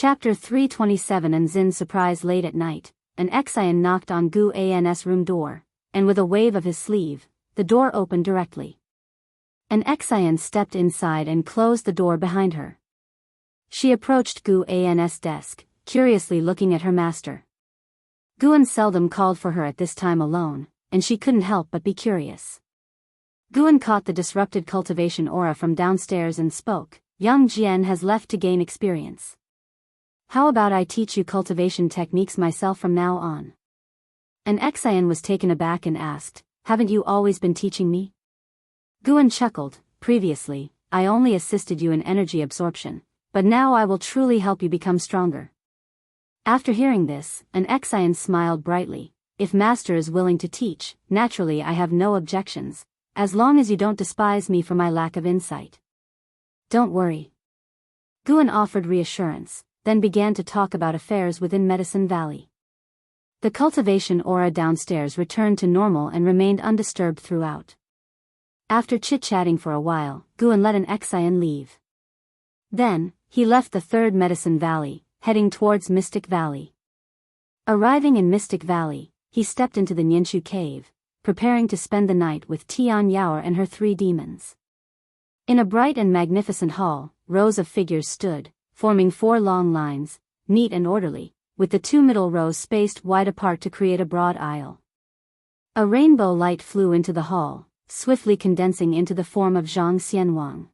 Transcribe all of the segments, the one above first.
Chapter 327. And Zin surprised late at night, an Exian knocked on Gu An's room door, and with a wave of his sleeve, the door opened directly. An Exian stepped inside and closed the door behind her. She approached Gu An's desk, curiously looking at her master. Guan seldom called for her at this time alone, and she couldn't help but be curious. Guan caught the disrupted cultivation aura from downstairs and spoke. Young Jian has left to gain experience. How about I teach you cultivation techniques myself from now on? An Exian was taken aback and asked, haven't you always been teaching me? Guan chuckled, previously, I only assisted you in energy absorption, but now I will truly help you become stronger. After hearing this, an Exian smiled brightly. If master is willing to teach, naturally I have no objections, as long as you don't despise me for my lack of insight. Don't worry. Guan offered reassurance, then began to talk about affairs within Medicine Valley. The cultivation aura downstairs returned to normal and remained undisturbed throughout. After chit-chatting for a while, Guan let an Exian leave. Then, he left the third Medicine Valley, heading towards Mystic Valley. Arriving in Mystic Valley, he stepped into the Nianshu cave, preparing to spend the night with Tian Yaoer and her 3 demons. In a bright and magnificent hall, rows of figures stood, forming 4 long lines, neat and orderly, with the 2 middle rows spaced wide apart to create a broad aisle. A rainbow light flew into the hall, swiftly condensing into the form of Zhang Xianwang.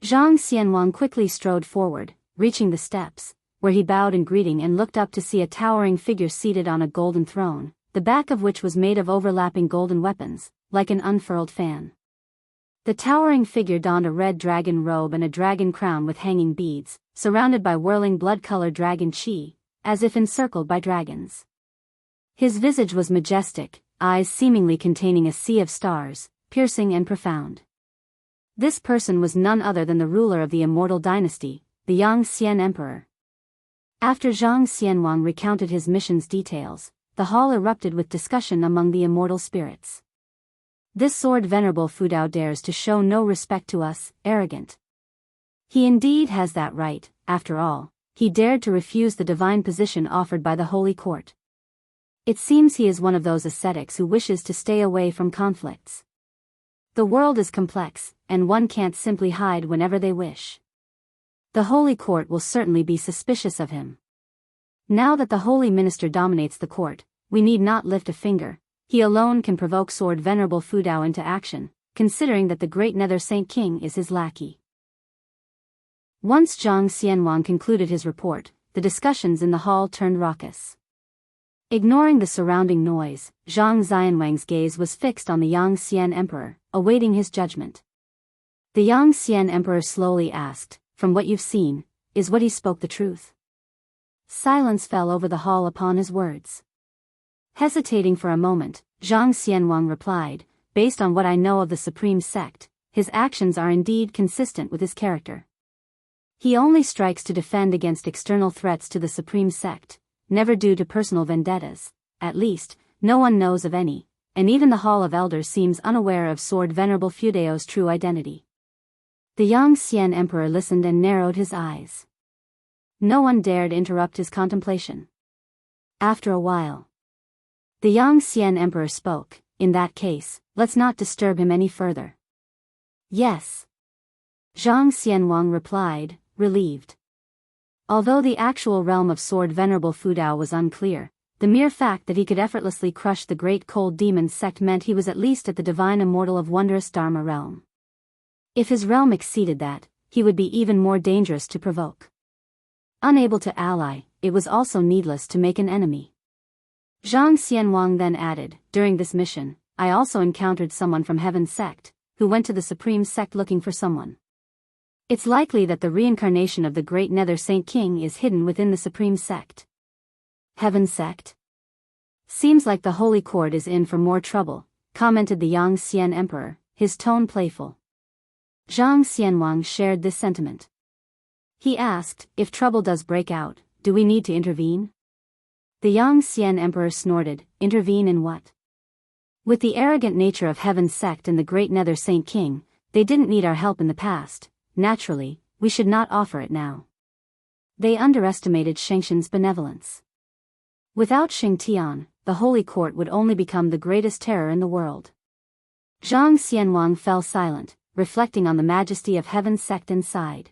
Zhang Xianwang quickly strode forward, reaching the steps, where he bowed in greeting and looked up to see a towering figure seated on a golden throne, the back of which was made of overlapping golden weapons, like an unfurled fan. The towering figure donned a red dragon robe and a dragon crown with hanging beads, surrounded by whirling blood-colored dragon chi, as if encircled by dragons. His visage was majestic, eyes seemingly containing a sea of stars, piercing and profound. This person was none other than the ruler of the immortal dynasty, the Yang Xian Emperor. After Zhang Xianwang recounted his mission's details, the hall erupted with discussion among the immortal spirits. This sword venerable Fudao dares to show no respect to us, arrogant. He indeed has that right, after all, he dared to refuse the divine position offered by the Holy Court. It seems he is one of those ascetics who wishes to stay away from conflicts. The world is complex, and one can't simply hide whenever they wish. The Holy Court will certainly be suspicious of him. Now that the Holy Minister dominates the court, we need not lift a finger. He alone can provoke Sword Venerable Fudao into action, considering that the great Nether Saint King is his lackey. Once Zhang Xianwang concluded his report, the discussions in the hall turned raucous. Ignoring the surrounding noise, Zhang Xianwang's gaze was fixed on the Yang Xian Emperor, awaiting his judgment. The Yang Xian Emperor slowly asked, from what you've seen, is what he spoke the truth? Silence fell over the hall upon his words. Hesitating for a moment, Zhang Xianwang replied, based on what I know of the Supreme Sect, his actions are indeed consistent with his character. He only strikes to defend against external threats to the Supreme Sect, never due to personal vendettas. At least, no one knows of any, and even the Hall of Elders seems unaware of Sword Venerable Fudao's true identity. The Yang Xian Emperor listened and narrowed his eyes. No one dared interrupt his contemplation. After a while, the Yang Xian Emperor spoke, in that case, let's not disturb him any further. Yes. Zhang Xianwang replied, relieved. Although the actual realm of Sword Venerable Fudao was unclear, the mere fact that he could effortlessly crush the great cold demon sect meant he was at least at the divine immortal of wondrous Dharma realm. If his realm exceeded that, he would be even more dangerous to provoke. Unable to ally, it was also needless to make an enemy. Zhang Xianwang then added, during this mission, I also encountered someone from Heaven Sect, who went to the Supreme Sect looking for someone. It's likely that the reincarnation of the great Nether Saint King is hidden within the Supreme Sect. Heaven Sect? Seems like the Holy Court is in for more trouble, commented the Yang Xian Emperor, his tone playful. Zhang Xianwang shared this sentiment. He asked, if trouble does break out, do we need to intervene? The Yang Xian Emperor snorted, intervene in what? With the arrogant nature of Heaven's sect and the great Nether Saint King, they didn't need our help in the past, naturally, we should not offer it now. They underestimated Shengshan's benevolence. Without Sheng Tian, the holy court would only become the greatest terror in the world. Zhang Xianwang fell silent, reflecting on the majesty of Heaven's sect and sighed.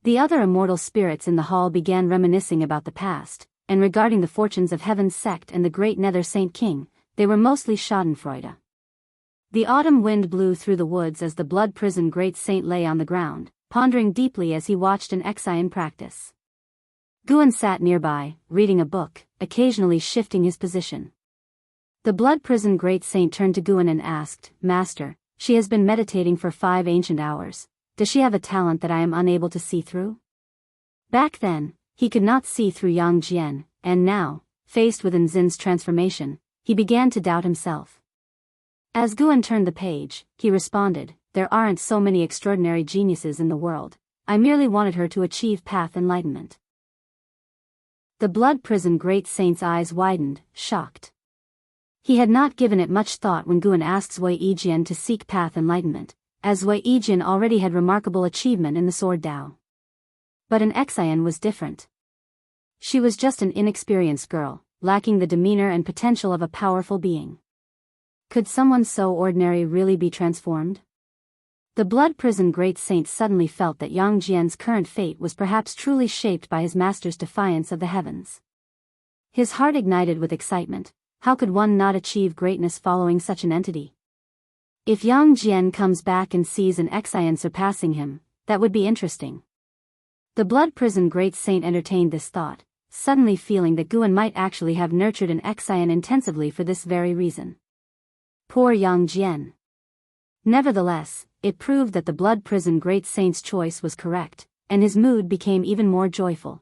The other immortal spirits in the hall began reminiscing about the past, and regarding the fortunes of Heaven's sect and the great Nether Saint King, they were mostly schadenfreude. The autumn wind blew through the woods as the blood prison great saint lay on the ground, pondering deeply as he watched an Exian practice. Guan sat nearby, reading a book, occasionally shifting his position. The blood prison great saint turned to Guan and asked, "Master, she has been meditating for 5 ancient hours. Does she have a talent that I am unable to see through?" Back then, he could not see through Yang Jian, and now, faced with Enzin's transformation, he began to doubt himself. As Guan turned the page, he responded, "There aren't so many extraordinary geniuses in the world. I merely wanted her to achieve path enlightenment." The blood prison great saint's eyes widened, shocked. He had not given it much thought when Guan asked Wei Yijian to seek path enlightenment, as Wei Yijian already had remarkable achievement in the sword Dao. But an Exian was different. She was just an inexperienced girl, lacking the demeanor and potential of a powerful being. Could someone so ordinary really be transformed? The blood prison great saint suddenly felt that Yang Jian's current fate was perhaps truly shaped by his master's defiance of the heavens. His heart ignited with excitement. How could one not achieve greatness following such an entity? If Yang Jian comes back and sees an Exian surpassing him, that would be interesting. The blood prison great saint entertained this thought, suddenly feeling that Guan might actually have nurtured an Exian intensively for this very reason. Poor Yang Jian. Nevertheless, it proved that the blood prison great saint's choice was correct, and his mood became even more joyful.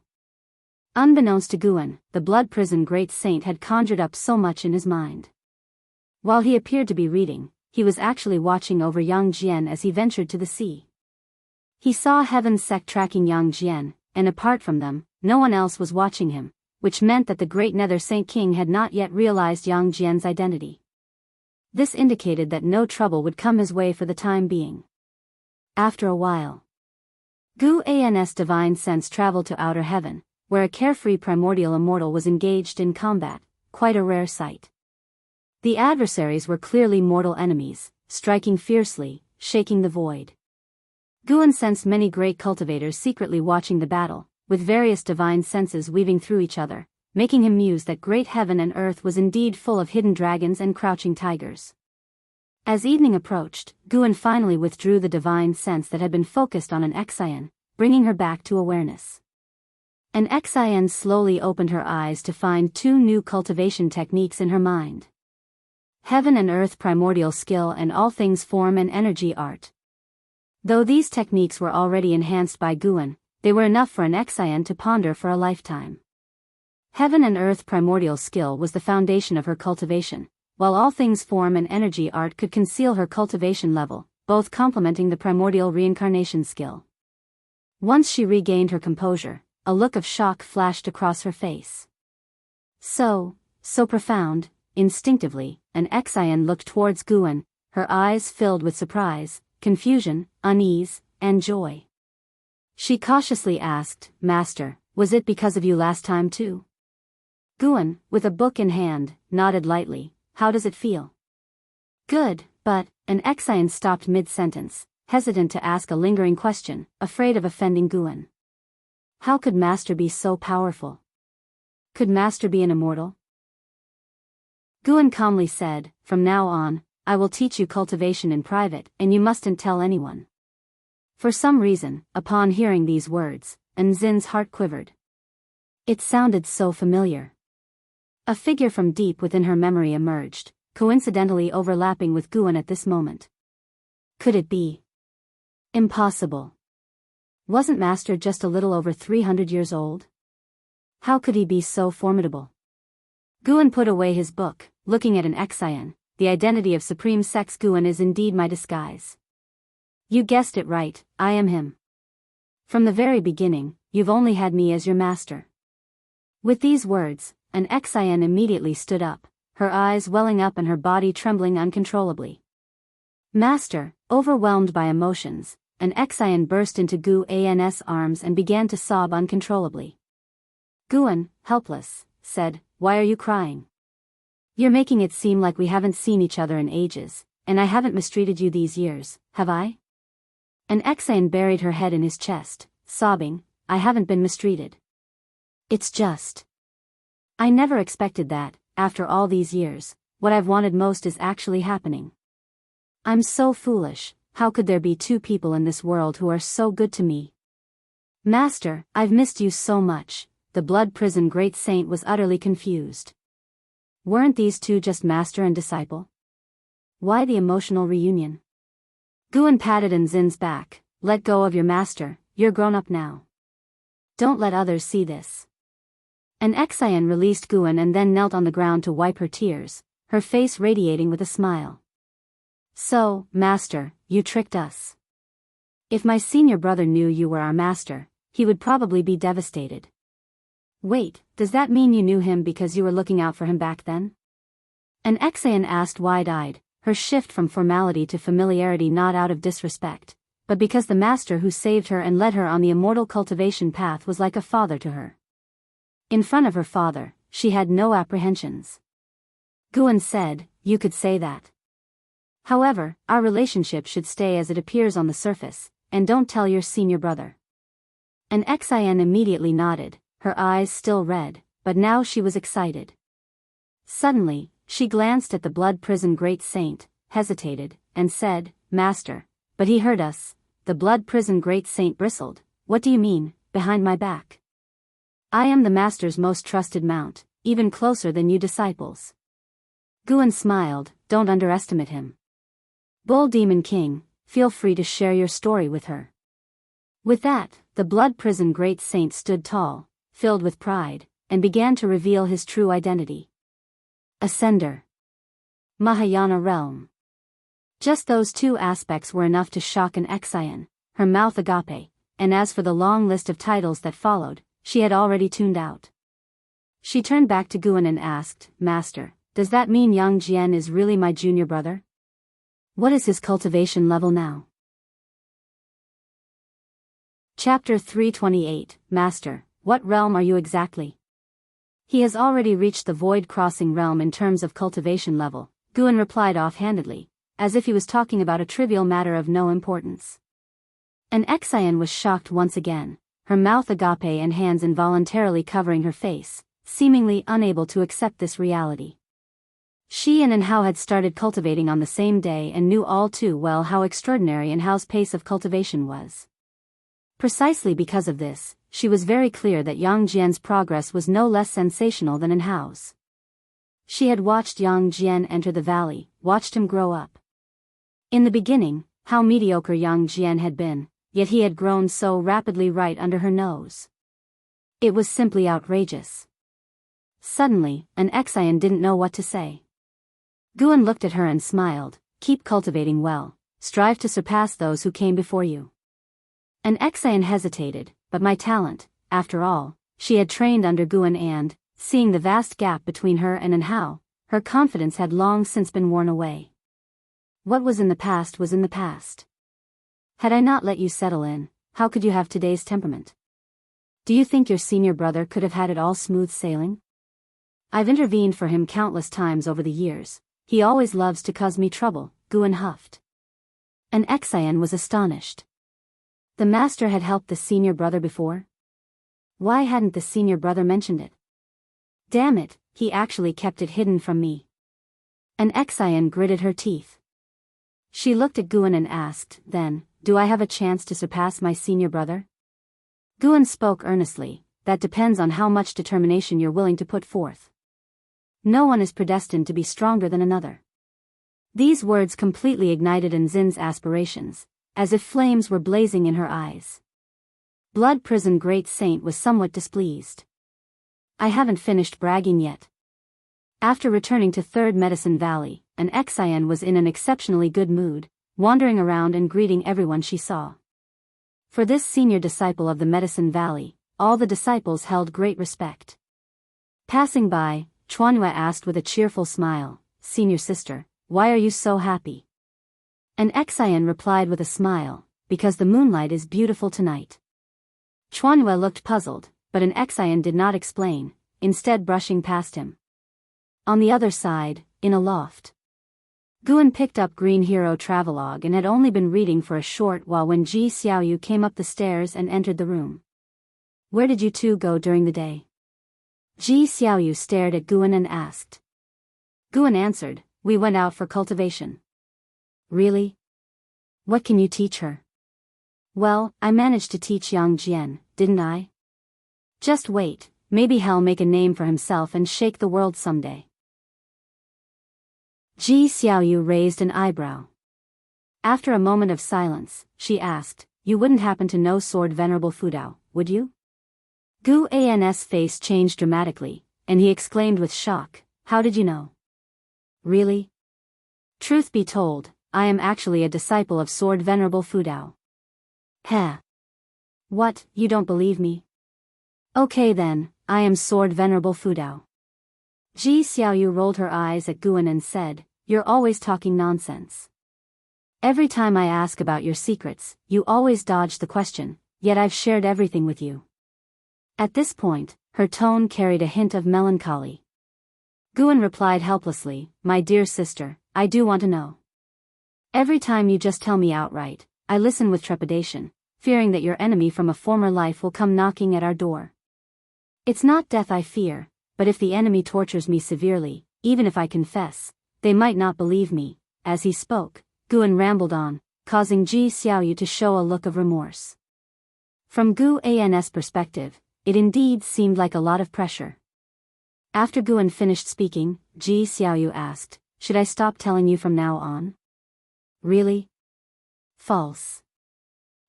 Unbeknownst to Guan, the blood prison great saint had conjured up so much in his mind. While he appeared to be reading, he was actually watching over Yang Jian as he ventured to the sea. He saw Heaven's sect tracking Yang Jian, and apart from them, no one else was watching him, which meant that the great Nether Saint King had not yet realized Yang Jian's identity. This indicated that no trouble would come his way for the time being. After a while, Gu An's divine sense traveled to outer heaven, where a carefree primordial immortal was engaged in combat, quite a rare sight. The adversaries were clearly mortal enemies, striking fiercely, shaking the void. Guan sensed many great cultivators secretly watching the battle, with various divine senses weaving through each other, making him muse that great heaven and earth was indeed full of hidden dragons and crouching tigers. As evening approached, Guan finally withdrew the divine sense that had been focused on an Exian, bringing her back to awareness. An Exian slowly opened her eyes to find 2 new cultivation techniques in her mind. Heaven and Earth primordial skill and all things form and energy art. Though these techniques were already enhanced by Guan, they were enough for an Exian to ponder for a lifetime. Heaven and Earth primordial skill was the foundation of her cultivation, while all things form and energy art could conceal her cultivation level, both complementing the primordial reincarnation skill. Once she regained her composure, a look of shock flashed across her face. So profound, instinctively, an Exian looked towards Guan, her eyes filled with surprise, confusion, unease, and joy. She cautiously asked, "Master, was it because of you last time too?" Guan, with a book in hand, nodded lightly. "How does it feel?" "Good, but," an Exian stopped mid-sentence, hesitant to ask a lingering question, afraid of offending Guan. How could Master be so powerful? Could Master be an immortal? Guan calmly said, "From now on, I will teach you cultivation in private, and you mustn't tell anyone." For some reason, upon hearing these words, Enzin's heart quivered. It sounded so familiar. A figure from deep within her memory emerged, coincidentally overlapping with Guan at this moment. Could it be? Impossible. Wasn't Master just a little over 300 years old? How could he be so formidable? Guan put away his book, looking at an Exian. "The identity of Supreme Sex Guan is indeed my disguise." "You guessed it right, I am him. From the very beginning, you've only had me as your master." With these words, an Exian immediately stood up, her eyes welling up and her body trembling uncontrollably. Master, overwhelmed by emotions, an Exian burst into Guan's arms and began to sob uncontrollably. Guan, helpless, said, "Why are you crying? You're making it seem like we haven't seen each other in ages, and I haven't mistreated you these years, have I?" An Exian buried her head in his chest, sobbing, "I haven't been mistreated. It's just. I never expected that, after all these years, what I've wanted most is actually happening. I'm so foolish, how could there be two people in this world who are so good to me? Master, I've missed you so much." The blood prison great saint was utterly confused. Weren't these two just master and disciple? Why the emotional reunion? Guan patted Enzin's back. "Let go of your master, you're grown up now. Don't let others see this." An Exian released Guan and then knelt on the ground to wipe her tears, her face radiating with a smile. "So, master, you tricked us. If my senior brother knew you were our master, he would probably be devastated. Wait, does that mean you knew him because you were looking out for him back then?" An Exian asked wide-eyed, her shift from formality to familiarity not out of disrespect, but because the master who saved her and led her on the immortal cultivation path was like a father to her. In front of her father, she had no apprehensions. Guan said, "You could say that. However, our relationship should stay as it appears on the surface, and don't tell your senior brother." An Exian immediately nodded, her eyes still red, but now she was excited. Suddenly, she glanced at the blood prison great saint, hesitated, and said, "Master." "But he heard us." The blood prison great saint bristled. "What do you mean, behind my back? I am the master's most trusted mount, even closer than you disciples." Guan smiled, "Don't underestimate him. Bull Demon King, feel free to share your story with her." With that, the blood prison great saint stood tall, filled with pride, and began to reveal his true identity. Ascender. Mahayana realm. Just those two aspects were enough to shock an Exian, her mouth agape, and as for the long list of titles that followed, she had already tuned out. She turned back to Guan and asked, "Master, does that mean Yang Jian is really my junior brother? What is his cultivation level now?" Chapter 328, Master, what realm are you exactly? "He has already reached the void crossing realm in terms of cultivation level," Guan replied offhandedly, as if he was talking about a trivial matter of no importance. An Exian was shocked once again, her mouth agape and hands involuntarily covering her face, seemingly unable to accept this reality. She and Hao had started cultivating on the same day and knew all too well how extraordinary Hao's pace of cultivation was. Precisely because of this, she was very clear that Yang Jian's progress was no less sensational than Hao's. She had watched Yang Jian enter the valley, watched him grow up. In the beginning, how mediocre Yang Jian had been, yet he had grown so rapidly right under her nose. It was simply outrageous. Suddenly, an Exian didn't know what to say. Guan looked at her and smiled, "Keep cultivating well, strive to surpass those who came before you." An Exian hesitated, but my talent, after all, she had trained under Guan and, seeing the vast gap between her and Hao, her confidence had long since been worn away. What was in the past was in the past. Had I not let you settle in, how could you have today's temperament? Do you think your senior brother could have had it all smooth sailing? I've intervened for him countless times over the years. He always loves to cause me trouble, Guan huffed. An Exian was astonished. The master had helped the senior brother before? Why hadn't the senior brother mentioned it? Damn it, he actually kept it hidden from me. An Exian gritted her teeth. She looked at Guan and asked, "Then, do I have a chance to surpass my senior brother?" Guan spoke earnestly, "That depends on how much determination you're willing to put forth. No one is predestined to be stronger than another." These words completely ignited Enzin's aspirations, as if flames were blazing in her eyes. Blood Prison Great Saint was somewhat displeased. "I haven't finished bragging yet." After returning to Third Medicine Valley, an Exian was in an exceptionally good mood, wandering around and greeting everyone she saw. For this senior disciple of the Medicine Valley, all the disciples held great respect. Passing by, Chuanyue asked with a cheerful smile, "Senior sister, why are you so happy?" An Exian replied with a smile, because the moonlight is beautiful tonight. Chuanyue looked puzzled, but an Xian did not explain, instead brushing past him. On the other side, in a loft, Guan picked up Green Hero Travelogue and had only been reading for a short while when Ji Xiaoyu came up the stairs and entered the room. Where did you two go during the day? Ji Xiaoyu stared at Guan and asked. Guan answered, we went out for cultivation. Really? What can you teach her? Well, I managed to teach Yang Jian, didn't I? Just wait, maybe he'll make a name for himself and shake the world someday. Ji Xiaoyu raised an eyebrow. After a moment of silence, she asked, you wouldn't happen to know Sword Venerable Fudao, would you? Gu An's face changed dramatically, and he exclaimed with shock, how did you know? Really? Truth be told, I am actually a disciple of Sword Venerable Fudao. Heh. What, you don't believe me? Okay then, I am Sword Venerable Fudao. Ji Xiaoyu rolled her eyes at Guan and said, you're always talking nonsense. Every time I ask about your secrets, you always dodge the question, yet I've shared everything with you. At this point, her tone carried a hint of melancholy. Guan replied helplessly, my dear sister, I do want to know. Every time you just tell me outright, I listen with trepidation, fearing that your enemy from a former life will come knocking at our door. It's not death I fear, but if the enemy tortures me severely, even if I confess, they might not believe me. As he spoke, Guan rambled on, causing Ji Xiaoyu to show a look of remorse. From Gu An's perspective, it indeed seemed like a lot of pressure. After Guan finished speaking, Ji Xiaoyu asked, should I stop telling you from now on? Really? False.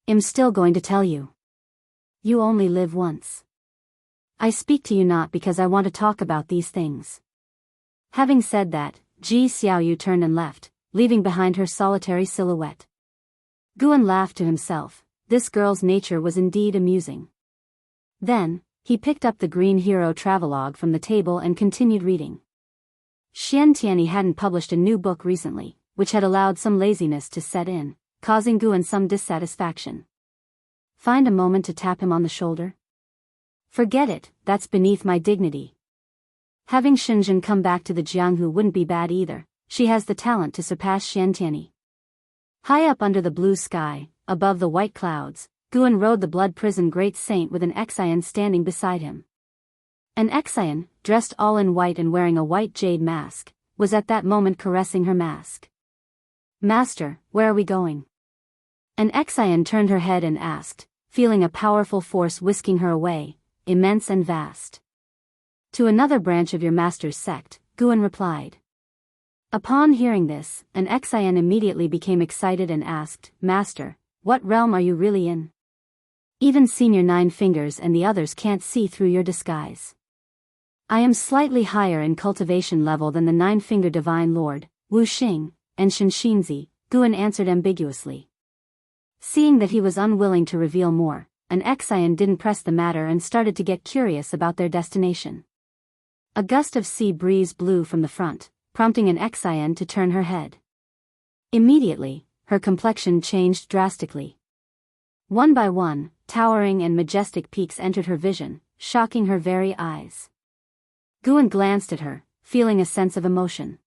I'm still going to tell you. You only live once. I speak to you not because I want to talk about these things. Having said that, Ji Xiaoyu turned and left, leaving behind her solitary silhouette. Guan laughed to himself, this girl's nature was indeed amusing. Then, he picked up the Green Hero Travelogue from the table and continued reading. Xian Tianyi hadn't published a new book recently, which had allowed some laziness to set in, causing Guan some dissatisfaction. Find a moment to tap him on the shoulder? Forget it, that's beneath my dignity. Having Shenzhen come back to the Jianghu wouldn't be bad either, she has the talent to surpass Xian Tianyi. High up under the blue sky, above the white clouds, Guan rode the blood prison great saint with an Xian standing beside him. An Xian, dressed all in white and wearing a white jade mask, was at that moment caressing her mask. Master, where are we going? An Xian turned her head and asked, feeling a powerful force whisking her away, immense and vast. To another branch of your master's sect, Guan replied. Upon hearing this, an Xian immediately became excited and asked, Master, what realm are you really in? Even Senior Nine Fingers and the others can't see through your disguise. I am slightly higher in cultivation level than the Nine-Finger Divine Lord, Wu Xing, and Shenxinzi, Guan answered ambiguously. Seeing that he was unwilling to reveal more, an Xian didn't press the matter and started to get curious about their destination. A gust of sea breeze blew from the front, prompting an Xian to turn her head. Immediately, her complexion changed drastically. One by one, towering and majestic peaks entered her vision, shocking her very eyes. Guan glanced at her, feeling a sense of emotion.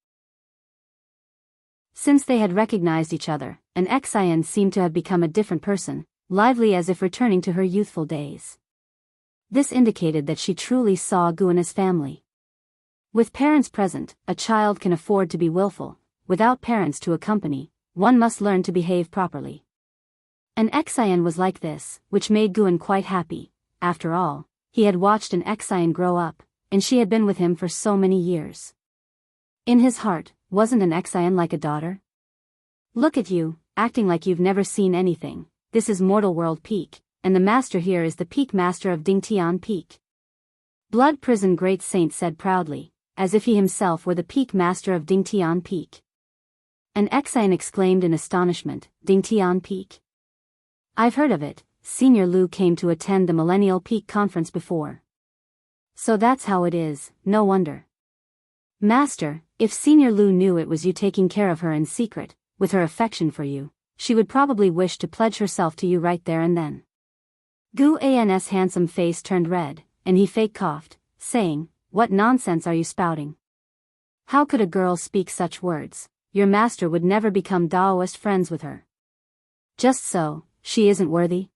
Since they had recognized each other, an Xian seemed to have become a different person, lively as if returning to her youthful days. This indicated that she truly saw Guan as family. With parents present, a child can afford to be willful; without parents to accompany, one must learn to behave properly. An Xian was like this, which made Guan quite happy. After all, he had watched an Xian grow up, and she had been with him for so many years. In his heart, wasn't an Xian like a daughter? Look at you, acting like you've never seen anything. This is Mortal World Peak, and the master here is the Peak Master of Dingtian Peak. Blood Prison Great Saint said proudly, as if he himself were the Peak Master of Dingtian Peak. An Xian exclaimed in astonishment, Dingtian Peak? I've heard of it, Senior Lu came to attend the Millennial Peak Conference before. So that's how it is, no wonder. Master, if Senior Lu knew it was you taking care of her in secret, with her affection for you, she would probably wish to pledge herself to you right there and then. Gu An's handsome face turned red, and he fake coughed, saying, "What nonsense are you spouting? How could a girl speak such words? Your master would never become Daoist friends with her." "Just so, she isn't worthy?"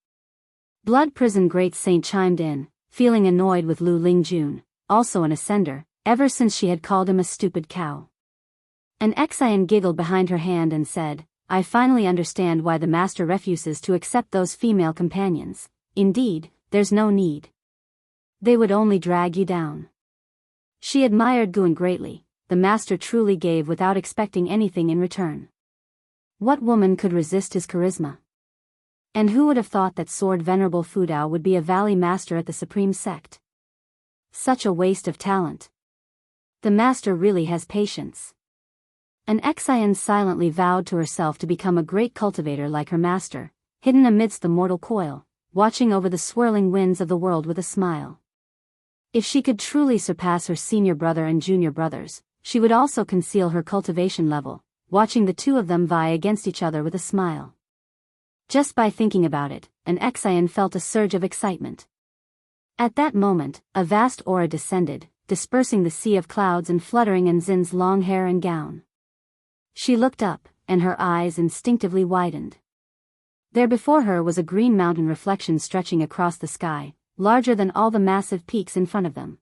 Blood Prison Great Saint chimed in, feeling annoyed with Lu Lingjun, also an ascender, ever since she had called him a stupid cow. An Xian giggled behind her hand and said, "I finally understand why the master refuses to accept those female companions. Indeed, there's no need. They would only drag you down." She admired Guan greatly. The master truly gave without expecting anything in return. What woman could resist his charisma? And who would have thought that Sword Venerable Fudao would be a valley master at the Supreme Sect? Such a waste of talent. The master really has patience. An Xian silently vowed to herself to become a great cultivator like her master, hidden amidst the mortal coil, watching over the swirling winds of the world with a smile. If she could truly surpass her senior brother and junior brothers, she would also conceal her cultivation level, watching the two of them vie against each other with a smile. Just by thinking about it, an Xian felt a surge of excitement. At that moment, a vast aura descended, dispersing the sea of clouds and fluttering Enzin's long hair and gown. She looked up, and her eyes instinctively widened. There before her was a green mountain reflection stretching across the sky, larger than all the massive peaks in front of them.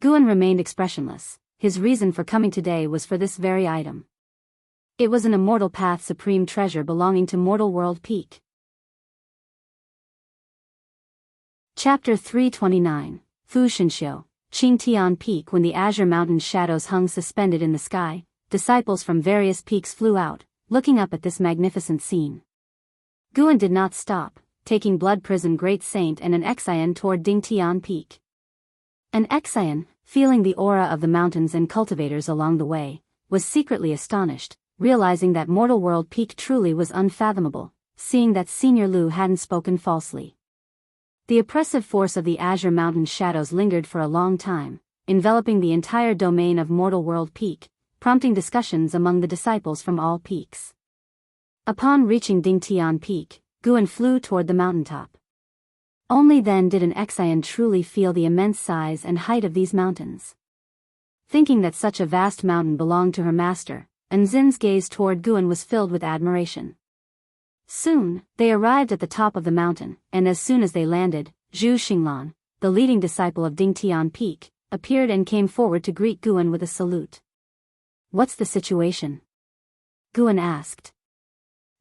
Guan remained expressionless. His reason for coming today was for this very item. It was an Immortal Path supreme treasure belonging to Mortal World Peak. Chapter 329, Fushinxiu, Qingtian Peak. When the azure mountain shadows hung suspended in the sky, disciples from various peaks flew out, looking up at this magnificent scene. Guan did not stop, taking Blood Prison Great Saint and an Xian toward Dingtian Peak. An Xian, feeling the aura of the mountains and cultivators along the way, was secretly astonished, realizing that Mortal World Peak truly was unfathomable, seeing that Senior Lu hadn't spoken falsely. The oppressive force of the azure mountain shadows lingered for a long time, enveloping the entire domain of Mortal World Peak, prompting discussions among the disciples from all peaks. Upon reaching Dingtian Peak, Guan flew toward the mountaintop. Only then did an Xian truly feel the immense size and height of these mountains. Thinking that such a vast mountain belonged to her master, Enzin's gaze toward Guan was filled with admiration. Soon, they arrived at the top of the mountain, and as soon as they landed, Zhu Xinglan, the leading disciple of Dingtian Peak, appeared and came forward to greet Guan with a salute. "What's the situation?" Guan asked.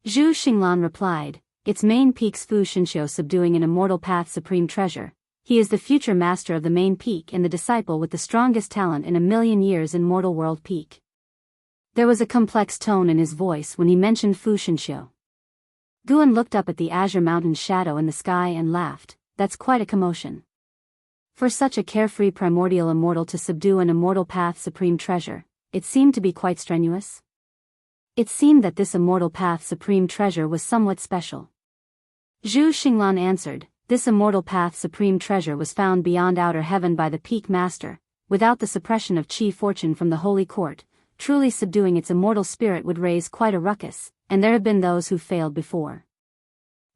Zhu Xinglan replied, "Its main peak's Fushinxiu subduing an Immortal Path supreme treasure. He is the future master of the main peak and the disciple with the strongest talent in 1,000,000 years in Mortal World Peak." There was a complex tone in his voice when he mentioned Fushinxiu. Guan looked up at the azure mountain shadow in the sky and laughed. That's quite a commotion. For such a carefree primordial immortal to subdue an Immortal Path supreme treasure, it seemed to be quite strenuous. It seemed that this Immortal Path supreme treasure was somewhat special. Zhu Xinglan answered, "This Immortal Path supreme treasure was found beyond outer heaven by the Peak Master. Without the suppression of Qi fortune from the Holy Court, truly subduing its immortal spirit would raise quite a ruckus, and there have been those who failed before."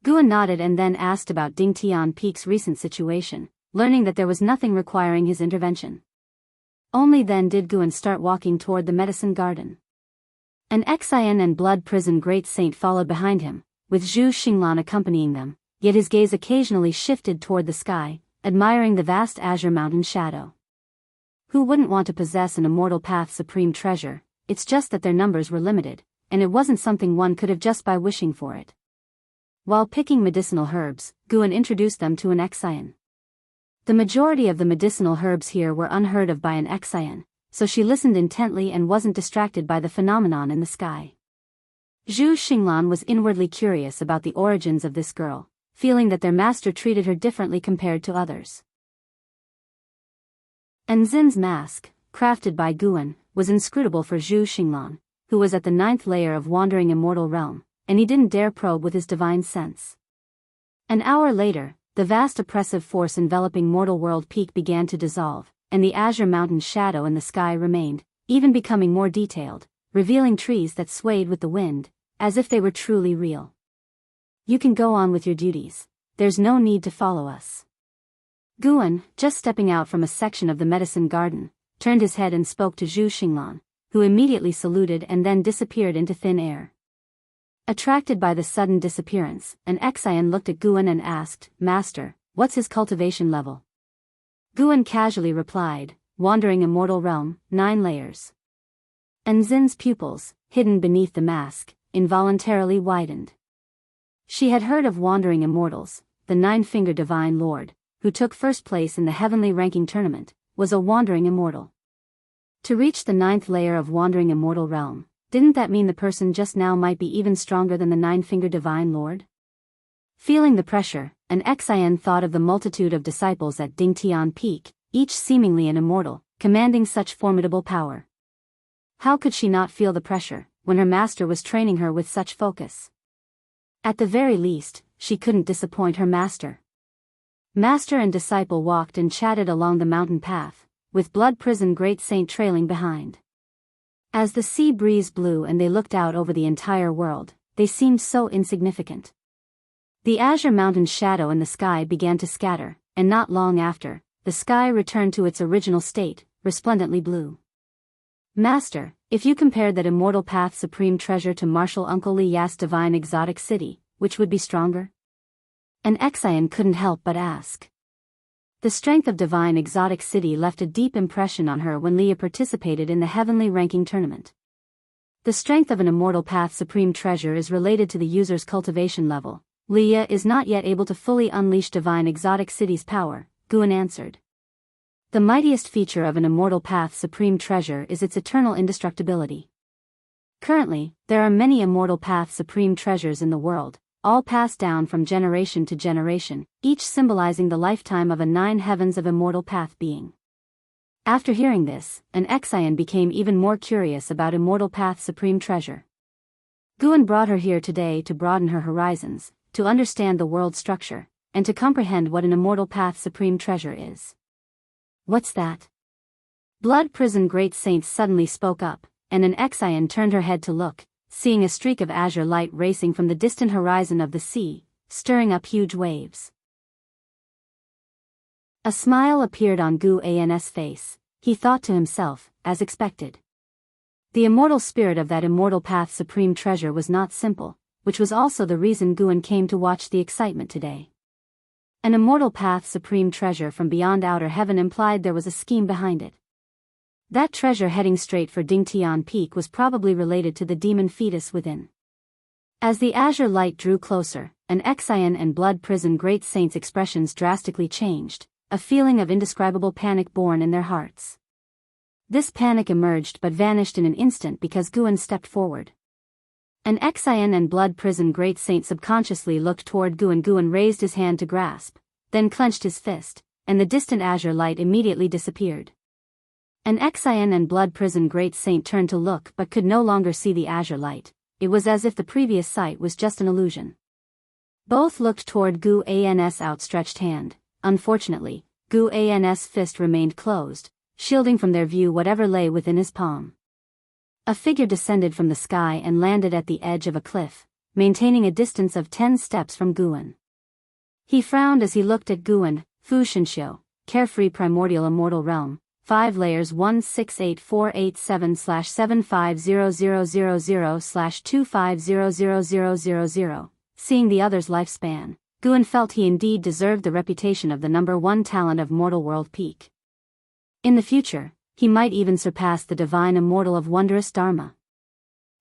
Guan nodded and then asked about Dingtian Peak's recent situation, learning that there was nothing requiring his intervention. Only then did Guan start walking toward the medicine garden. An Xian and Blood Prison Great Saint followed behind him, with Zhu Xinglan accompanying them, yet his gaze occasionally shifted toward the sky, admiring the vast azure mountain shadow. Who wouldn't want to possess an Immortal Path supreme treasure? It's just that their numbers were limited, and it wasn't something one could have just by wishing for it. While picking medicinal herbs, Guan introduced them to an Xian. The majority of the medicinal herbs here were unheard of by an Xian, so she listened intently and wasn't distracted by the phenomenon in the sky. Zhu Xinglan was inwardly curious about the origins of this girl, feeling that their master treated her differently compared to others. Enzin's mask, crafted by Guan, was inscrutable for Zhu Xinglan, who was at the 9th layer of Wandering Immortal Realm, and he didn't dare probe with his divine sense. An hour later, the vast oppressive force enveloping Mortal World Peak began to dissolve, and the azure mountain shadow in the sky remained, even becoming more detailed, revealing trees that swayed with the wind, as if they were truly real. You can go on with your duties. There's no need to follow us. Guan, just stepping out from a section of the medicine garden, turned his head and spoke to Zhu Xinglan, who immediately saluted and then disappeared into thin air. Attracted by the sudden disappearance, an Xian looked at Guan and asked, "Master, what's his cultivation level?" Guan casually replied, "Wandering immortal realm, 9 layers." And Zin's pupils, hidden beneath the mask, involuntarily widened. She had heard of wandering immortals. The 9-fingered divine lord, who took first place in the heavenly ranking tournament, was a wandering immortal. To reach the 9th layer of wandering immortal realm, didn't that mean the person just now might be even stronger than the 9-fingered divine lord? Feeling the pressure, an Xian thought of the multitude of disciples at Dingtian Peak, each seemingly an immortal, commanding such formidable power. How could she not feel the pressure, when her master was training her with such focus? At the very least, she couldn't disappoint her master. Master and disciple walked and chatted along the mountain path, with Blood Prison Great Saint trailing behind. As the sea breeze blew and they looked out over the entire world, they seemed so insignificant. The azure mountain shadow in the sky began to scatter, and not long after, the sky returned to its original state, resplendently blue. Master, if you compared that immortal path supreme treasure to Marshal Uncle Li Yas' divine exotic city, which would be stronger? An Xian couldn't help but ask. The strength of divine exotic city left a deep impression on her when Leah participated in the heavenly ranking tournament. The strength of an immortal path supreme treasure is related to the user's cultivation level. Leah is not yet able to fully unleash divine exotic city's power, Guan answered. The mightiest feature of an immortal path supreme treasure is its eternal indestructibility. Currently, there are many immortal path supreme treasures in the world, all passed down from generation to generation, each symbolizing the lifetime of a 9 heavens of immortal path being. After hearing this, an Xian became even more curious about immortal path supreme treasure. Guan brought her here today to broaden her horizons, to understand the world structure, and to comprehend what an immortal path supreme treasure is. What's that? Blood Prison Great Saint suddenly spoke up, and an Xian turned her head to look, seeing a streak of azure light racing from the distant horizon of the sea, stirring up huge waves. A smile appeared on Gu An's face. He thought to himself, as expected. The immortal spirit of that immortal path supreme treasure was not simple, which was also the reason Guan came to watch the excitement today. An immortal path supreme treasure from beyond outer heaven implied there was a scheme behind it. That treasure heading straight for Dingtian Peak was probably related to the demon fetus within. As the azure light drew closer, an Xian and Blood Prison Great Saint's expressions drastically changed, a feeling of indescribable panic born in their hearts. This panic emerged but vanished in an instant because Guan stepped forward. An Xian and Blood Prison Great Saint subconsciously looked toward Guan. Guan raised his hand to grasp, then clenched his fist, and the distant azure light immediately disappeared. An Xian and Blood Prison Great Saint turned to look but could no longer see the azure light. It was as if the previous sight was just an illusion. Both looked toward Gu An's outstretched hand. Unfortunately, Gu An's fist remained closed, shielding from their view whatever lay within his palm. A figure descended from the sky and landed at the edge of a cliff, maintaining a distance of 10 steps from Guan. He frowned as he looked at Guan. Fu Shenxiu, carefree primordial immortal realm, 5 layers 1684877/75000/250000. Seeing the other's lifespan, Guan felt he indeed deserved the reputation of the #1 talent of mortal world peak. In the future, he might even surpass the divine immortal of wondrous Dharma.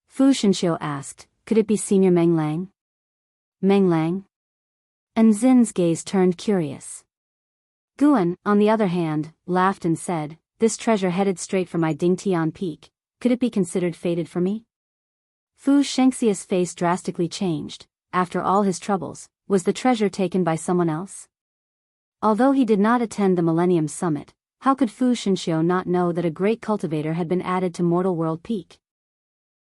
Fu Shenxiu asked, could it be Senior Meng Lang? Meng Lang? And Zin's gaze turned curious. Guan, on the other hand, laughed and said, this treasure headed straight for my Dingtian Peak, could it be considered fated for me? Fu Shenxiu's face drastically changed. After all his troubles, was the treasure taken by someone else? Although he did not attend the Millennium Summit, how could Fu Shenxiu not know that a great cultivator had been added to Mortal World Peak?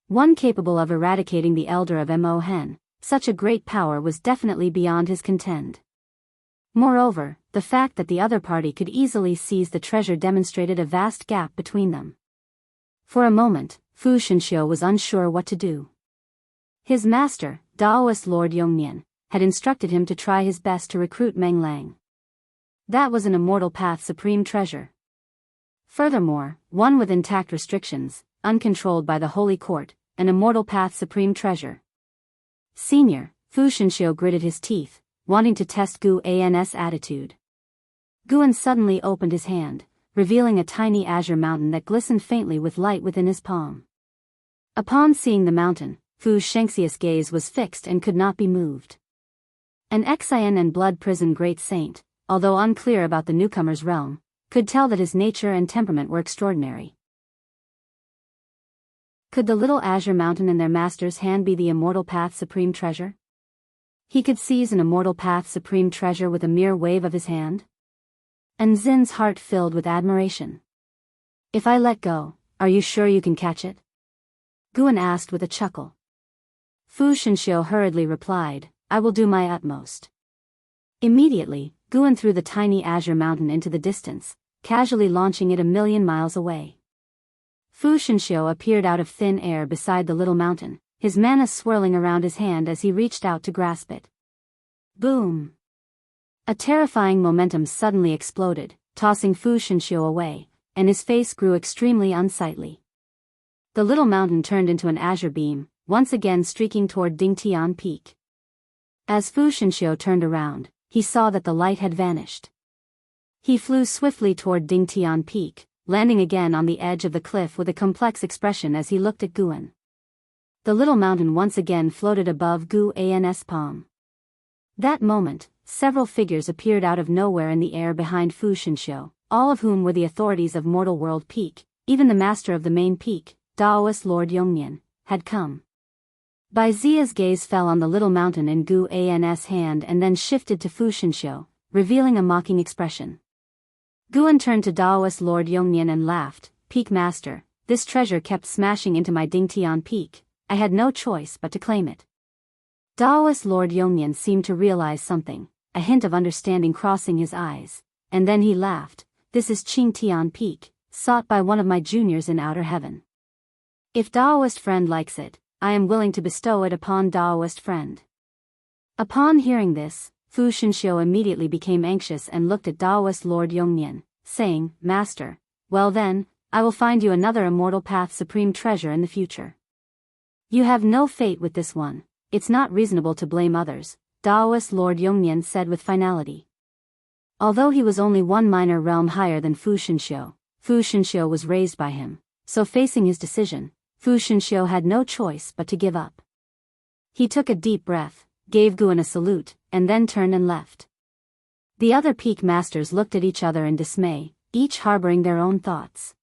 One capable of eradicating the Elder of Mo Hen, such a great power was definitely beyond his contend. Moreover, the fact that the other party could easily seize the treasure demonstrated a vast gap between them. For a moment, Fu Shenxiu was unsure what to do. His master, Daoist Lord Yongnian, had instructed him to try his best to recruit Meng Lang. That was an immortal path supreme treasure. Furthermore, one with intact restrictions, uncontrolled by the Holy Court, an immortal path supreme treasure. Senior, Fu Shenxiu gritted his teeth, wanting to test Gu An's attitude. Guan suddenly opened his hand, revealing a tiny azure mountain that glistened faintly with light within his palm. Upon seeing the mountain, Fu Shengxi's gaze was fixed and could not be moved. An Xian and blood prison great saint, although unclear about the newcomer's realm, could tell that his nature and temperament were extraordinary. Could the little azure mountain in their master's hand be the immortal path supreme treasure? He could seize an immortal path supreme treasure with a mere wave of his hand? And Zin's heart filled with admiration. If I let go, are you sure you can catch it? Guan asked with a chuckle. Fu Shenxiu hurriedly replied, I will do my utmost. Immediately, Guan threw the tiny azure mountain into the distance, casually launching it 1,000,000 miles away. Fu Shenxiu appeared out of thin air beside the little mountain, his mana swirling around his hand as he reached out to grasp it. Boom! A terrifying momentum suddenly exploded, tossing Fu Shenxiu away, and his face grew extremely unsightly. The little mountain turned into an azure beam, once again streaking toward Dingtian Peak. As Fu Shenxiu turned around, he saw that the light had vanished. He flew swiftly toward Dingtian Peak, landing again on the edge of the cliff with a complex expression as he looked at Guan. The little mountain once again floated above Gu An's palm. That moment, several figures appeared out of nowhere in the air behind Fu Shenxiu, all of whom were the authorities of Mortal World Peak. Even the master of the main peak, Daoist Lord Yongnian, had come. Bai Zia's gaze fell on the little mountain in Gu An's hand and then shifted to Fu Shenxiu, revealing a mocking expression. Guan turned to Daoist Lord Yongnian and laughed, Peak Master, this treasure kept smashing into my Dingtian Peak, I had no choice but to claim it. Daoist Lord Yongnian seemed to realize something, a hint of understanding crossing his eyes, and then he laughed, this is Qingtian Peak, sought by one of my juniors in outer heaven. If Daoist friend likes it, I am willing to bestow it upon Daoist friend. Upon hearing this, Fu Shenxiu immediately became anxious and looked at Daoist Lord Yongnian, saying, Master, well then, I will find you another immortal path supreme treasure in the future. You have no fate with this one, it's not reasonable to blame others, Daoist Lord Yongnian said with finality. Although he was only one minor realm higher than Fu Shenxiu was raised by him, so facing his decision, Fu Shenxiu had no choice but to give up. He took a deep breath, gave Guan a salute, and then turned and left. The other peak masters looked at each other in dismay, each harboring their own thoughts.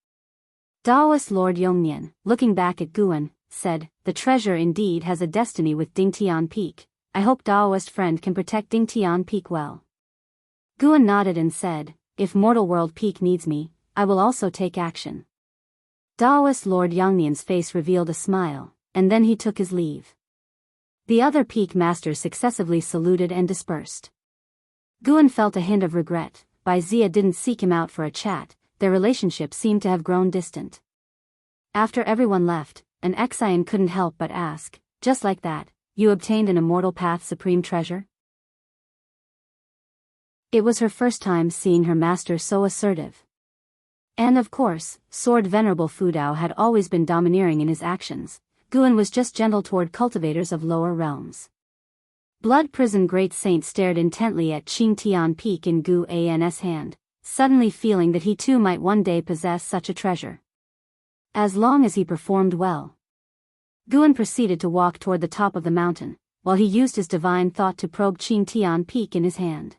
Daoist Lord Yongnian, looking back at Guan, said, the treasure indeed has a destiny with Dingtian Peak, I hope Daoist friend can protect Dingtian Peak well. Guan nodded and said, if Mortal World Peak needs me, I will also take action. Daoist Lord Yongnian's face revealed a smile, and then he took his leave. The other peak masters successively saluted and dispersed. Guan felt a hint of regret, Bai Zia didn't seek him out for a chat, their relationship seemed to have grown distant. After everyone left, an Xian couldn't help but ask, just like that, you obtained an immortal path supreme treasure? It was her first time seeing her master so assertive. And of course, Sword Venerable Fudao had always been domineering in his actions. Guan was just gentle toward cultivators of lower realms. Blood Prison Great Saint stared intently at Qingtian Peak in Gu An's hand, suddenly feeling that he too might one day possess such a treasure. As long as he performed well. Guan proceeded to walk toward the top of the mountain, while he used his divine thought to probe Qingtian Peak in his hand.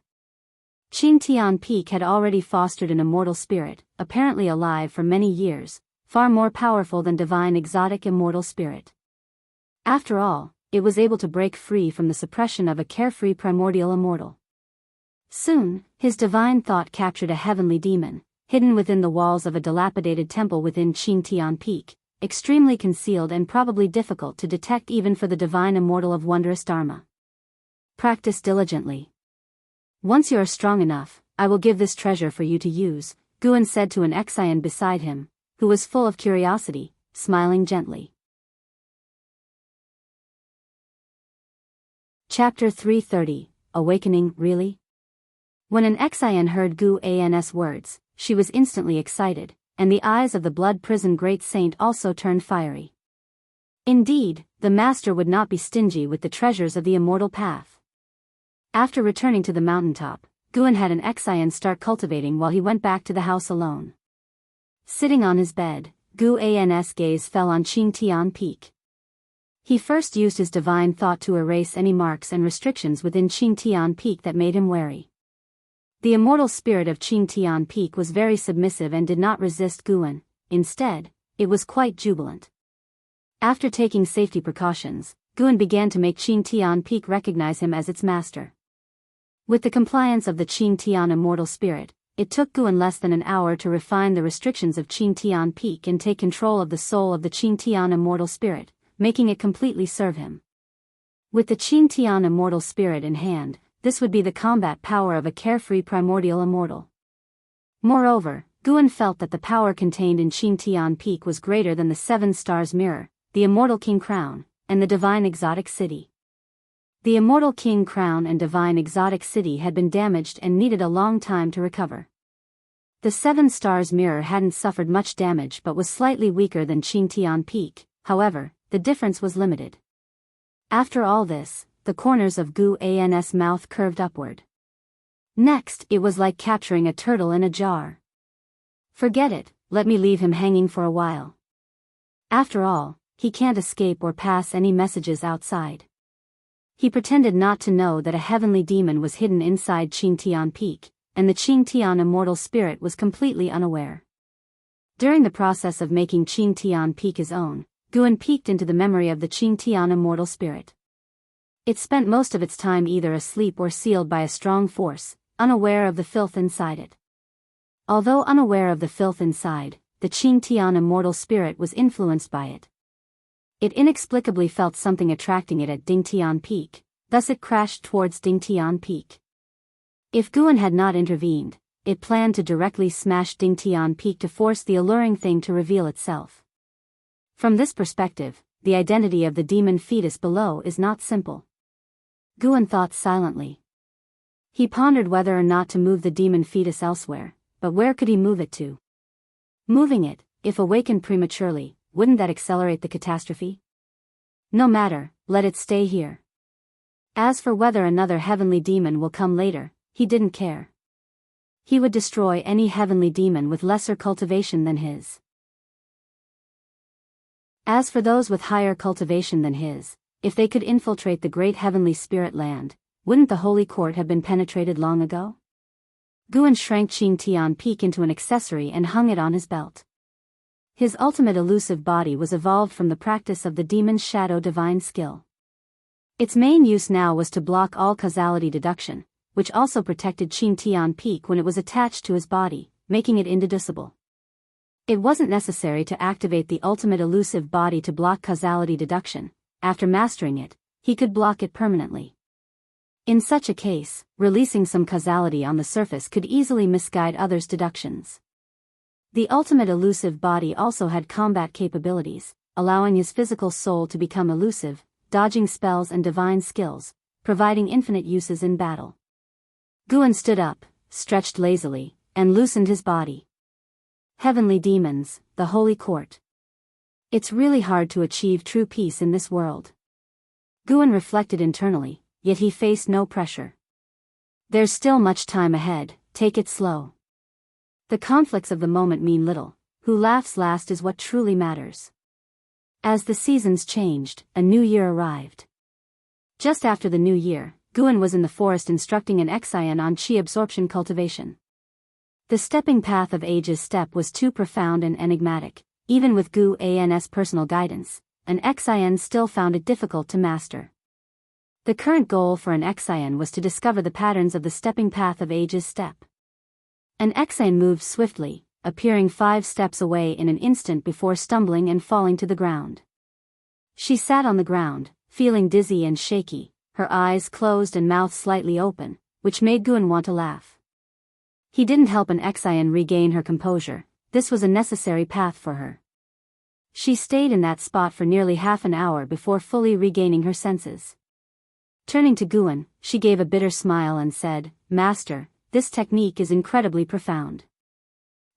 Qingtian Peak had already fostered an immortal spirit, apparently alive for many years, far more powerful than divine exotic immortal spirit. After all, it was able to break free from the suppression of a carefree primordial immortal. Soon, his divine thought captured a heavenly demon, hidden within the walls of a dilapidated temple within Qingtian Peak, extremely concealed and probably difficult to detect even for the divine immortal of wondrous Dharma. Practice diligently. Once you are strong enough, I will give this treasure for you to use, Guan said to an Xian beside him, who was full of curiosity, smiling gently. Chapter 330, Awakening, Really? When an Xian heard Guan's words, she was instantly excited, and the eyes of the blood prison great saint also turned fiery. Indeed, the master would not be stingy with the treasures of the immortal path. After returning to the mountaintop, Guan had an Xian start cultivating while he went back to the house alone. Sitting on his bed, Guan's gaze fell on Qingtian Peak. He first used his divine thought to erase any marks and restrictions within Qingtian Peak that made him wary. The immortal spirit of Qingtian Peak was very submissive and did not resist Guan. Instead, it was quite jubilant. After taking safety precautions, Guan began to make Qingtian Peak recognize him as its master. With the compliance of the Qingtian immortal spirit, it took Guan less than an hour to refine the restrictions of Qingtian Peak and take control of the soul of the Qingtian immortal spirit, making it completely serve him. With the Qingtian immortal spirit in hand, this would be the combat power of a carefree primordial immortal. Moreover, Guan felt that the power contained in Qingtian Peak was greater than the 7 stars mirror, the immortal king crown, and the divine exotic city. The immortal king crown and divine exotic city had been damaged and needed a long time to recover. The 7 stars mirror hadn't suffered much damage but was slightly weaker than Qingtian Peak. However, the difference was limited. After all this, the corners of Guan's mouth curved upward. Next, it was like capturing a turtle in a jar. Forget it, let me leave him hanging for a while. After all, he can't escape or pass any messages outside. He pretended not to know that a heavenly demon was hidden inside Qingtian Peak, and the Qingtian immortal spirit was completely unaware. During the process of making Qingtian Peak his own, Guan peeked into the memory of the Qingtian immortal spirit. It spent most of its time either asleep or sealed by a strong force, unaware of the filth inside it. Although unaware of the filth inside, the Qingtian immortal spirit was influenced by it. It inexplicably felt something attracting it at Dingtian Peak, thus it crashed towards Dingtian Peak. If Guan had not intervened, it planned to directly smash Dingtian Peak to force the alluring thing to reveal itself. From this perspective, the identity of the demon fetus below is not simple. Guan thought silently. He pondered whether or not to move the demon fetus elsewhere, but where could he move it to? Moving it, if awakened prematurely, wouldn't that accelerate the catastrophe? No matter, let it stay here. As for whether another heavenly demon will come later, he didn't care. He would destroy any heavenly demon with lesser cultivation than his. As for those with higher cultivation than his, if they could infiltrate the great heavenly spirit land, wouldn't the holy court have been penetrated long ago? Guan shrank Qingtian Peak into an accessory and hung it on his belt. His ultimate elusive body was evolved from the practice of the demon's shadow divine skill. Its main use now was to block all causality deduction, which also protected Qingtian Peak when it was attached to his body, making it indeducible. It wasn't necessary to activate the ultimate elusive body to block causality deduction. After mastering it, he could block it permanently. In such a case, releasing some causality on the surface could easily misguide others' deductions. The ultimate elusive body also had combat capabilities, allowing his physical soul to become elusive, dodging spells and divine skills, providing infinite uses in battle. Guan stood up, stretched lazily, and loosened his body. Heavenly demons, the holy court. It's really hard to achieve true peace in this world. Guan reflected internally, yet he faced no pressure. There's still much time ahead, take it slow. The conflicts of the moment mean little, who laughs last is what truly matters. As the seasons changed, a new year arrived. Just after the new year, Guan was in the forest instructing an Xian on chi absorption cultivation. The stepping path of age's step was too profound and enigmatic. Even with Guan's personal guidance, an Xian still found it difficult to master. The current goal for an Xian was to discover the patterns of the stepping path of age's step. An Xian moved swiftly, appearing 5 steps away in an instant before stumbling and falling to the ground. She sat on the ground, feeling dizzy and shaky, her eyes closed and mouth slightly open, which made Guan want to laugh. He didn't help an Xian regain her composure. This was a necessary path for her. She stayed in that spot for nearly half an hour before fully regaining her senses. Turning to Guan, she gave a bitter smile and said, "Master, this technique is incredibly profound.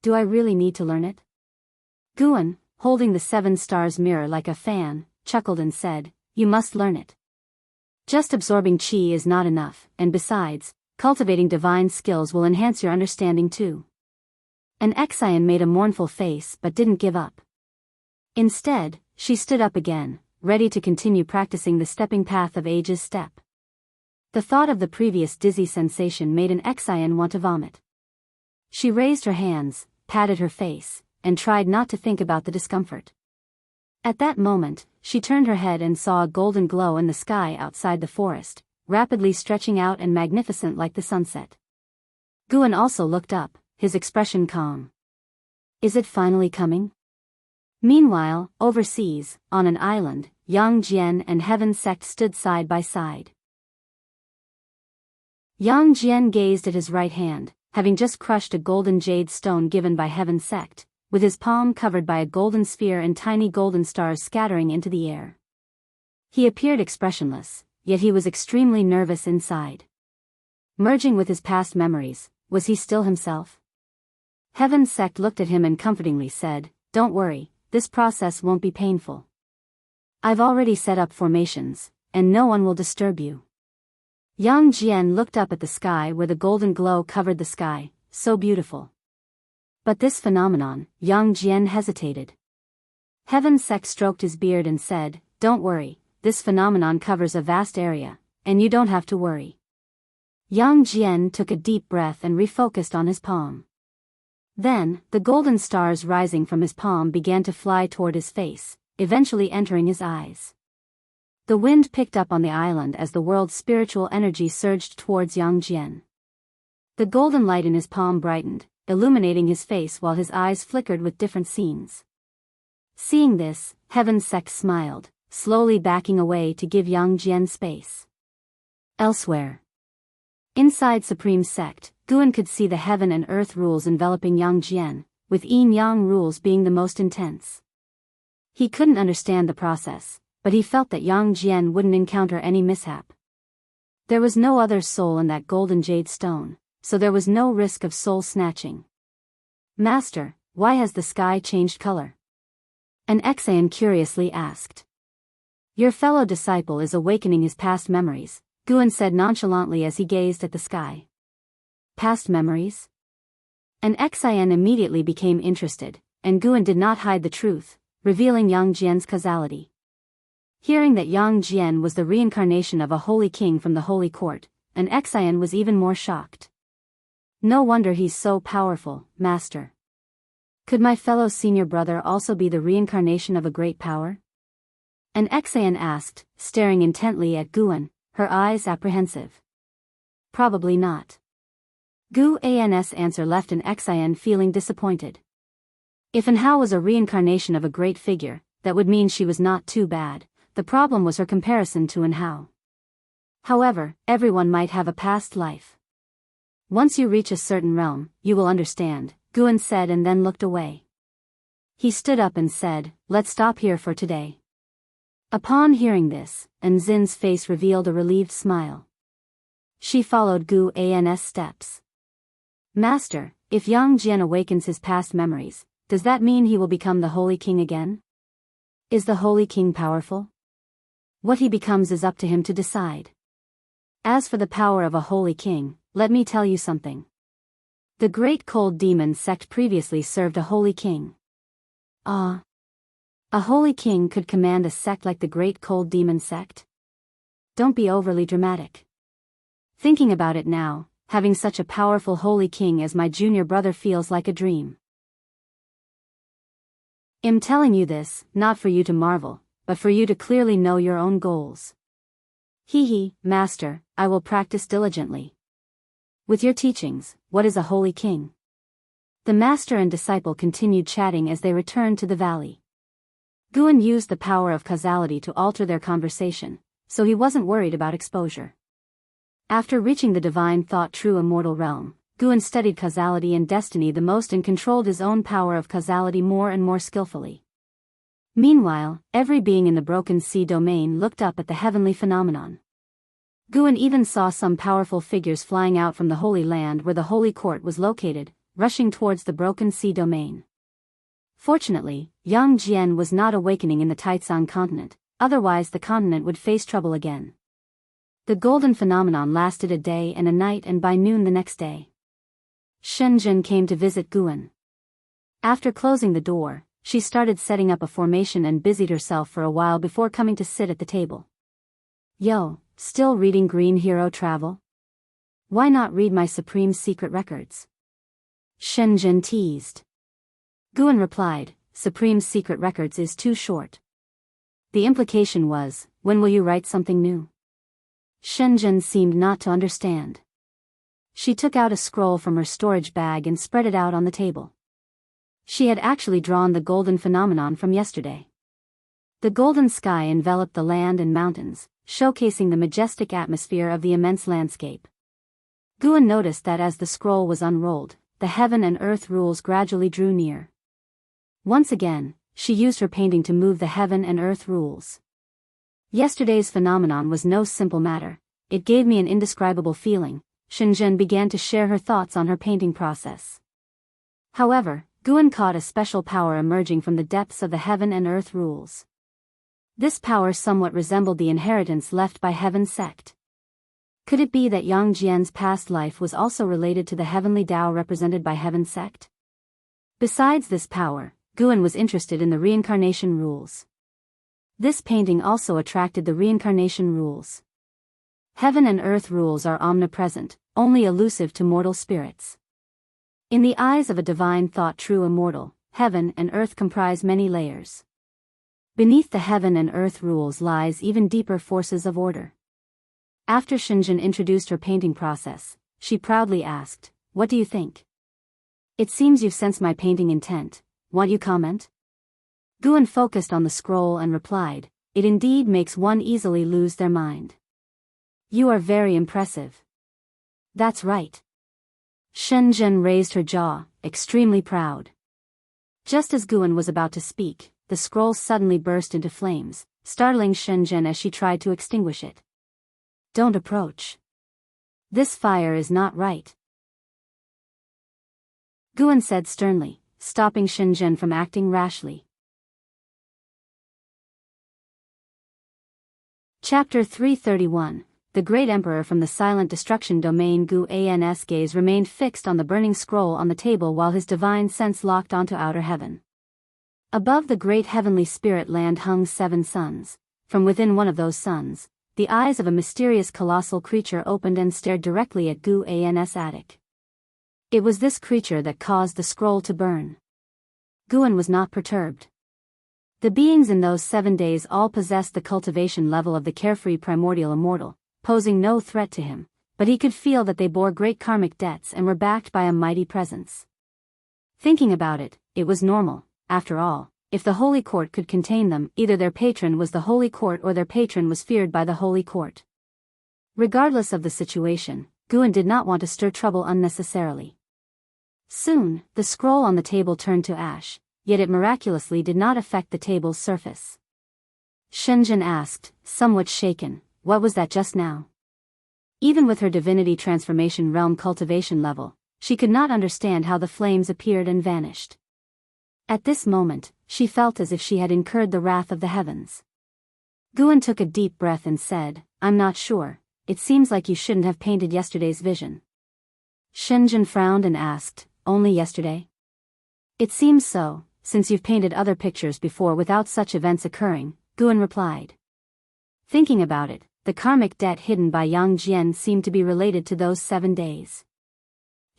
Do I really need to learn it?" Guan, holding the 7 stars mirror like a fan, chuckled and said, "You must learn it. Just absorbing qi is not enough, and besides, cultivating divine skills will enhance your understanding too." An Exian made a mournful face but didn't give up. Instead, she stood up again, ready to continue practicing the stepping path of age's step. The thought of the previous dizzy sensation made an Exian want to vomit. She raised her hands, patted her face, and tried not to think about the discomfort. At that moment, she turned her head and saw a golden glow in the sky outside the forest, rapidly stretching out and magnificent like the sunset. Guan also looked up, his expression calm. Is it finally coming? Meanwhile, overseas, on an island, Yang Jian and Heaven Sect stood side by side. Yang Jian gazed at his right hand, having just crushed a golden jade stone given by Heaven Sect, with his palm covered by a golden sphere and tiny golden stars scattering into the air. He appeared expressionless, yet he was extremely nervous inside. Merging with his past memories, was he still himself? Heaven Sect looked at him and comfortingly said, "Don't worry, this process won't be painful. I've already set up formations, and no one will disturb you." Yang Jian looked up at the sky where the golden glow covered the sky, so beautiful. But this phenomenon, Yang Jian hesitated. Heaven Sect stroked his beard and said, "Don't worry, this phenomenon covers a vast area, and you don't have to worry." Yang Jian took a deep breath and refocused on his palm. Then, the golden stars rising from his palm began to fly toward his face, eventually entering his eyes. The wind picked up on the island as the world's spiritual energy surged towards Yang Jian. The golden light in his palm brightened, illuminating his face while his eyes flickered with different scenes. Seeing this, Heaven Sect smiled, slowly backing away to give Yang Jian space. Elsewhere. Inside Supreme Sect, Guan could see the heaven and earth rules enveloping Yang Jian, with yin-yang rules being the most intense. He couldn't understand the process, but he felt that Yang Jian wouldn't encounter any mishap. There was no other soul in that golden jade stone, so there was no risk of soul snatching. "Master, why has the sky changed color?" An Exian curiously asked. "Your fellow disciple is awakening his past memories," Guan said nonchalantly as he gazed at the sky. Past memories? An Exian immediately became interested, and Guan did not hide the truth, revealing Yang Jian's causality. Hearing that Yang Jian was the reincarnation of a holy king from the holy court, an Exian was even more shocked. "No wonder he's so powerful, Master. Could my fellow senior brother also be the reincarnation of a great power?" An Exian asked, staring intently at Guan, her eyes apprehensive. "Probably not." Guan's answer left an Exian feeling disappointed. If Anhao was a reincarnation of a great figure, that would mean she was not too bad. The problem was her comparison to Anhao. However, everyone might have a past life. "Once you reach a certain realm, you will understand," Guan said and then looked away. He stood up and said, "Let's stop here for today." Upon hearing this, Anzin's face revealed a relieved smile. She followed Guan's steps. "Master, if Yang Jian awakens his past memories, does that mean he will become the Holy King again? Is the Holy King powerful? What he becomes is up to him to decide. As for the power of a Holy King, let me tell you something. The Great Cold Demon Sect previously served a Holy King. Ah. A Holy King could command a sect like the Great Cold Demon Sect? Don't be overly dramatic. Thinking about it now, having such a powerful Holy King as my junior brother feels like a dream. I'm telling you this, not for you to marvel, but for you to clearly know your own goals. Master, I will practice diligently. With your teachings, what is a Holy King?" The master and disciple continued chatting as they returned to the valley. Guan used the power of causality to alter their conversation, so he wasn't worried about exposure. After reaching the divine thought true immortal realm, Guan studied causality and destiny the most and controlled his own power of causality more and more skillfully. Meanwhile, every being in the broken sea domain looked up at the heavenly phenomenon. Guan even saw some powerful figures flying out from the Holy Land where the Holy Court was located, rushing towards the Broken Sea domain. Fortunately, Yang Jian was not awakening in the Taizang continent, otherwise the continent would face trouble again. The golden phenomenon lasted a day and a night, and by noon the next day, Shenzhen came to visit Guan. After closing the door, she started setting up a formation and busied herself for a while before coming to sit at the table. Yo, still reading Green Hero Travel? Why not read my Supreme Secret Records? Shenzhen teased. Guan replied, Supreme Secret Records is too short. The implication was, when will you write something new? Shenzhen seemed not to understand. She took out a scroll from her storage bag and spread it out on the table. She had actually drawn the golden phenomenon from yesterday. The golden sky enveloped the land and mountains, showcasing the majestic atmosphere of the immense landscape. Guan noticed that as the scroll was unrolled, the heaven and earth rules gradually drew near. Once again, she used her painting to move the heaven and earth rules. Yesterday's phenomenon was no simple matter. It gave me an indescribable feeling. Shenzhen began to share her thoughts on her painting process. However, Guan caught a special power emerging from the depths of the heaven and earth rules. This power somewhat resembled the inheritance left by Heaven sect. Could it be that Yang Jian's past life was also related to the heavenly Tao represented by Heaven sect? Besides this power, Guan was interested in the reincarnation rules. This painting also attracted the reincarnation rules. Heaven and earth rules are omnipresent, only elusive to mortal spirits. In the eyes of a divine thought true immortal, heaven and earth comprise many layers. Beneath the heaven and earth rules lies even deeper forces of order. After Shenzhen introduced her painting process, she proudly asked, What do you think? It seems you've sensed my painting intent. Want you comment? Guan focused on the scroll and replied, It indeed makes one easily lose their mind. You are very impressive. That's right. Shenzhen raised her jaw, extremely proud. Just as Guan was about to speak, the scroll suddenly burst into flames, startling Shenzhen as she tried to extinguish it. Don't approach. This fire is not right, Guan said sternly, stopping Shenzhen from acting rashly. Chapter 331. The Great Emperor from the Silent Destruction Domain. Guan's gaze remained fixed on the burning scroll on the table while his divine sense locked onto outer heaven. Above the great heavenly spirit land hung 7 suns. From within one of those suns, the eyes of a mysterious colossal creature opened and stared directly at Guan's attic. It was this creature that caused the scroll to burn. Guan was not perturbed. The beings in those 7 days all possessed the cultivation level of the carefree primordial immortal, posing no threat to him, but he could feel that they bore great karmic debts and were backed by a mighty presence. Thinking about it, it was normal. After all, if the Holy Court could contain them, either their patron was the Holy Court or their patron was feared by the Holy Court. Regardless of the situation, Guan did not want to stir trouble unnecessarily. Soon, the scroll on the table turned to ash, yet it miraculously did not affect the table's surface. Shenzhen asked, somewhat shaken, what was that just now? Even with her divinity transformation realm cultivation level, she could not understand how the flames appeared and vanished. At this moment, she felt as if she had incurred the wrath of the heavens. Guan took a deep breath and said, I'm not sure, it seems like you shouldn't have painted yesterday's vision. Shenzhen frowned and asked, only yesterday? It seems so, since you've painted other pictures before without such events occurring, Guan replied. Thinking about it, the karmic debt hidden by Yang Jian seemed to be related to those 7 days.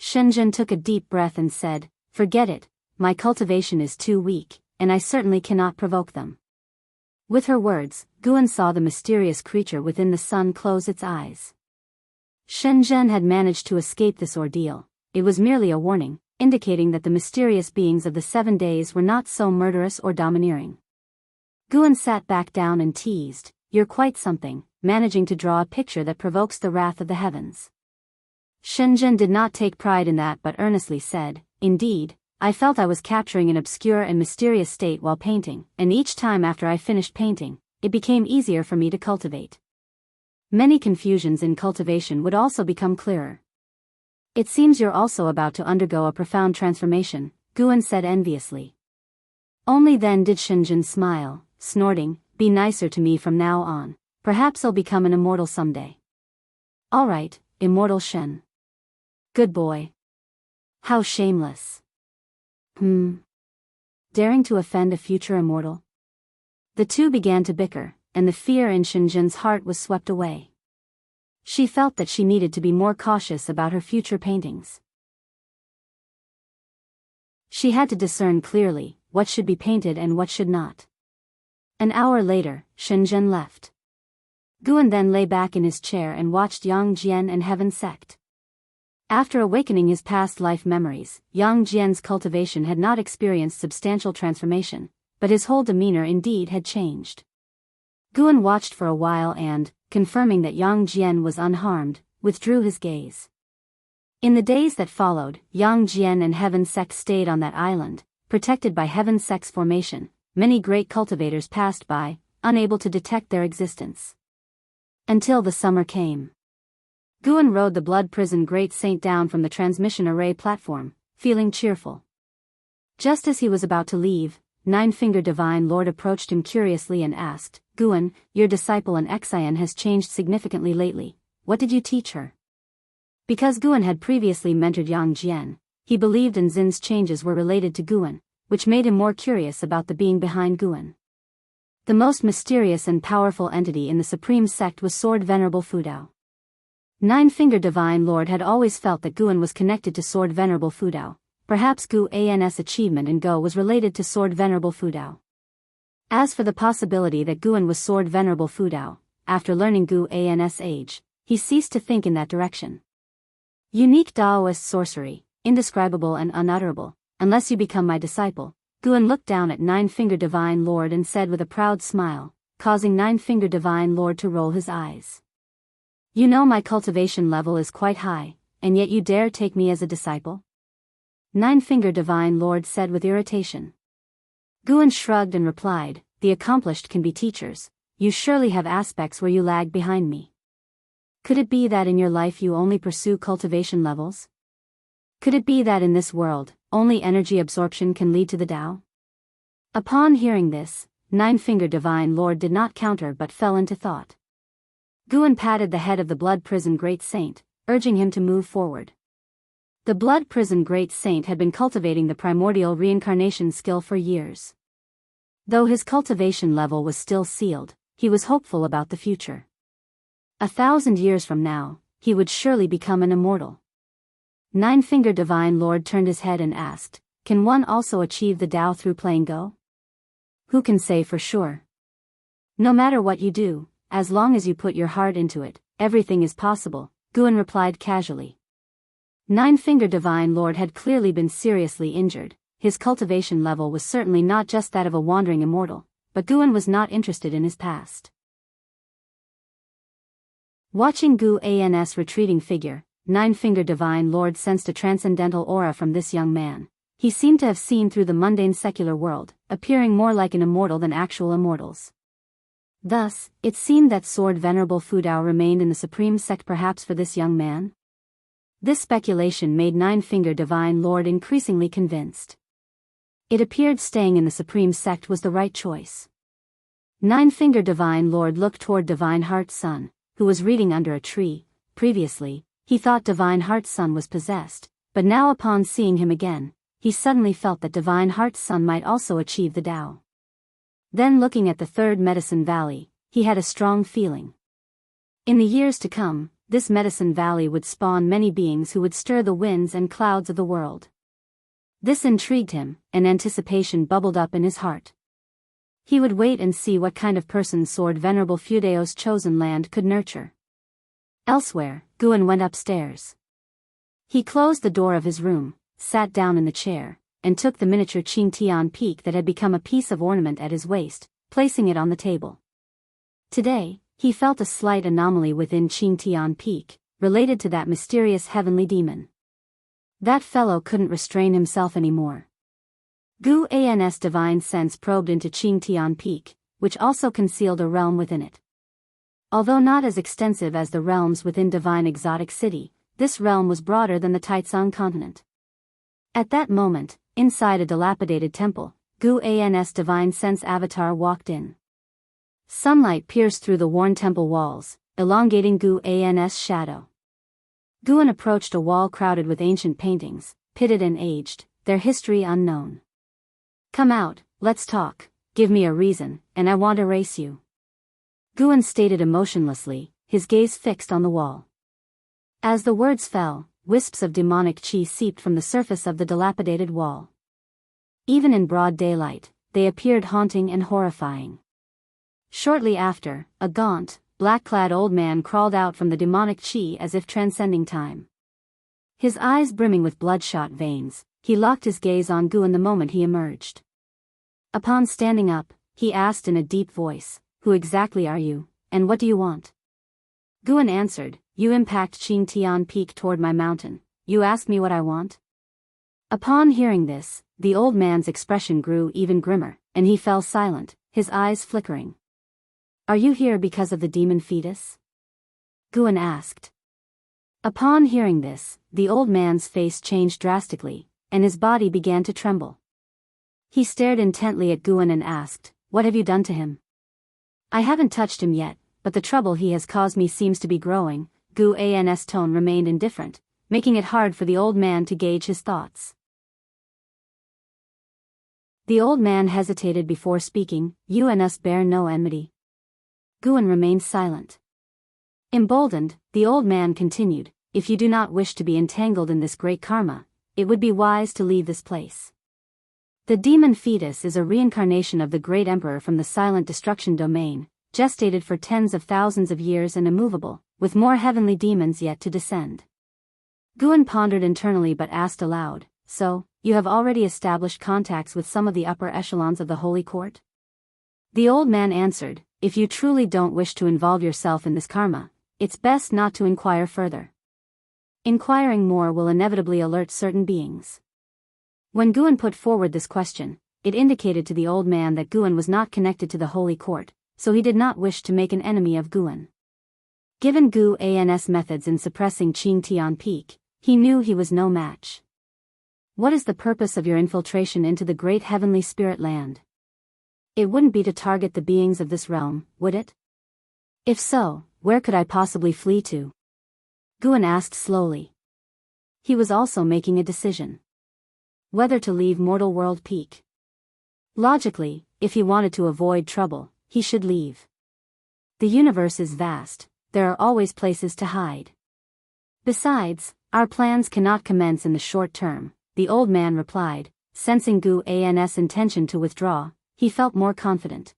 Shenzhen took a deep breath and said, forget it, my cultivation is too weak, and I certainly cannot provoke them. With her words, Guan saw the mysterious creature within the sun close its eyes. Shenzhen had managed to escape this ordeal. It was merely a warning, indicating that the mysterious beings of the 7 days were not so murderous or domineering. Guan sat back down and teased, you're quite something, managing to draw a picture that provokes the wrath of the heavens. Shenzhen did not take pride in that but earnestly said, indeed, I felt I was capturing an obscure and mysterious state while painting, and each time after I finished painting, it became easier for me to cultivate. Many confusions in cultivation would also become clearer. It seems you're also about to undergo a profound transformation, Guan said enviously. Only then did Shenzhen smile, snorting, be nicer to me from now on. Perhaps I'll become an immortal someday. Alright, immortal Shen. Good boy. How shameless. Daring to offend a future immortal? The two began to bicker, and the fear in Shenzhen's heart was swept away. She felt that she needed to be more cautious about her future paintings. She had to discern clearly what should be painted and what should not. An hour later, Shenzhen left. Guan then lay back in his chair and watched Yang Jian and Heaven Sect. After awakening his past life memories, Yang Jian's cultivation had not experienced substantial transformation, but his whole demeanor indeed had changed. Guan watched for a while and, confirming that Yang Jian was unharmed, withdrew his gaze. In the days that followed, Yang Jian and Heaven Sect stayed on that island, protected by Heaven Sect's formation. Many great cultivators passed by, unable to detect their existence. Until the summer came. Guan rode the Blood Prison Great Saint down from the transmission array platform, feeling cheerful. Just as he was about to leave, Nine-Finger Divine Lord approached him curiously and asked, Guan, your disciple and Enchanting has changed significantly lately. What did you teach her? Because Guan had previously mentored Yang Jian, he believed Zin's changes were related to Guan, which made him more curious about the being behind Guan. The most mysterious and powerful entity in the Supreme Sect was Sword Venerable Fudao. Nine-Finger Divine Lord had always felt that Guan was connected to Sword Venerable Fudao. Perhaps Guan's achievement in Go was related to Sword Venerable Fudao. As for the possibility that Guan was Sword Venerable Fudao, after learning Guan's age, he ceased to think in that direction. Unique Taoist sorcery, indescribable and unutterable, unless you become my disciple. Guan looked down at Nine-Finger Divine Lord and said with a proud smile, causing Nine-Finger Divine Lord to roll his eyes. You know my cultivation level is quite high, and yet you dare take me as a disciple? Nine-Finger Divine Lord said with irritation. Guan shrugged and replied, the accomplished can be teachers. You surely have aspects where you lag behind me. Could it be that in your life you only pursue cultivation levels? Could it be that in this world, only energy absorption can lead to the Tao? Upon hearing this, Nine-Finger Divine Lord did not counter but fell into thought. Guan patted the head of the Blood Prison Great Saint, urging him to move forward. The Blood Prison Great Saint had been cultivating the primordial reincarnation skill for years. Though his cultivation level was still sealed, he was hopeful about the future. 1,000 years from now, he would surely become an immortal. Nine-Finger Divine Lord turned his head and asked, can one also achieve the Tao through playing Go? Who can say for sure? No matter what you do, as long as you put your heart into it, everything is possible, Guan replied casually. Nine-Finger Divine Lord had clearly been seriously injured. His cultivation level was certainly not just that of a wandering immortal, but Guan was not interested in his past. Watching Guan's retreating figure, Nine-Finger Divine Lord sensed a transcendental aura from this young man. He seemed to have seen through the mundane secular world, appearing more like an immortal than actual immortals. Thus, it seemed that Sword Venerable Fudao remained in the Supreme Sect perhaps for this young man. This speculation made Nine-Finger Divine Lord increasingly convinced. It appeared staying in the Supreme Sect was the right choice. Nine-Finger Divine Lord looked toward Divine Heart's son, who was reading under a tree. Previously, he thought Divine Heart's son was possessed, but now upon seeing him again, he suddenly felt that Divine Heart's son might also achieve the Tao. Then looking at the third Medicine Valley, he had a strong feeling. In the years to come, this Medicine Valley would spawn many beings who would stir the winds and clouds of the world. This intrigued him, and anticipation bubbled up in his heart. He would wait and see what kind of person Sword Venerable Fudao's chosen land could nurture. Elsewhere, Guan went upstairs. He closed the door of his room, sat down in the chair, and took the miniature Qingtian peak that had become a piece of ornament at his waist, placing it on the table. Today, he felt a slight anomaly within Qingtian peak, related to that mysterious heavenly demon. That fellow couldn't restrain himself anymore. Guan's divine sense probed into Qingtian peak, which also concealed a realm within it. Although not as extensive as the realms within Divine Exotic City, this realm was broader than the Taitsung continent. At that moment, inside a dilapidated temple, Gu-An's divine sense avatar walked in. Sunlight pierced through the worn temple walls, elongating Gu-An's shadow. Guan approached a wall crowded with ancient paintings, pitted and aged, their history unknown. "Come out, let's talk, give me a reason, and I won't erase you." Guan stated emotionlessly, his gaze fixed on the wall. As the words fell, wisps of demonic chi seeped from the surface of the dilapidated wall. Even in broad daylight, they appeared haunting and horrifying. Shortly after, a gaunt, black-clad old man crawled out from the demonic chi as if transcending time. His eyes brimming with bloodshot veins, he locked his gaze on Guan the moment he emerged. Upon standing up, he asked in a deep voice, "Who exactly are you, and what do you want?" Guan answered, "You impact Qingtian Peak toward my mountain. You ask me what I want?" Upon hearing this, the old man's expression grew even grimmer, and he fell silent, his eyes flickering. "Are you here because of the demon fetus?" Guan asked. Upon hearing this, the old man's face changed drastically, and his body began to tremble. He stared intently at Guan and asked, "What have you done to him?" "I haven't touched him yet, but the trouble he has caused me seems to be growing." Gu-An's tone remained indifferent, making it hard for the old man to gauge his thoughts. The old man hesitated before speaking. "You and us bear no enmity." Guan remained silent. Emboldened, the old man continued, "If you do not wish to be entangled in this great karma, it would be wise to leave this place. The demon fetus is a reincarnation of the great emperor from the silent destruction domain, gestated for tens of thousands of years and immovable, with more heavenly demons yet to descend." Guan pondered internally but asked aloud, "So, you have already established contacts with some of the upper echelons of the Holy Court?" The old man answered, "If you truly don't wish to involve yourself in this karma, it's best not to inquire further. Inquiring more will inevitably alert certain beings." When Guan put forward this question, it indicated to the old man that Guan was not connected to the Holy Court, so he did not wish to make an enemy of Guan. Given Gu-An's methods in suppressing Qingtian Peak, he knew he was no match. "What is the purpose of your infiltration into the great heavenly spirit land?" "It wouldn't be to target the beings of this realm, would it?" "If so, where could I possibly flee to?" Guan asked slowly. He was also making a decision. Whether to leave Mortal World Peak. Logically, if he wanted to avoid trouble, he should leave. The universe is vast, there are always places to hide. Besides, our plans cannot commence in the short term, the old man replied. Sensing Gu-An's intention to withdraw, he felt more confident.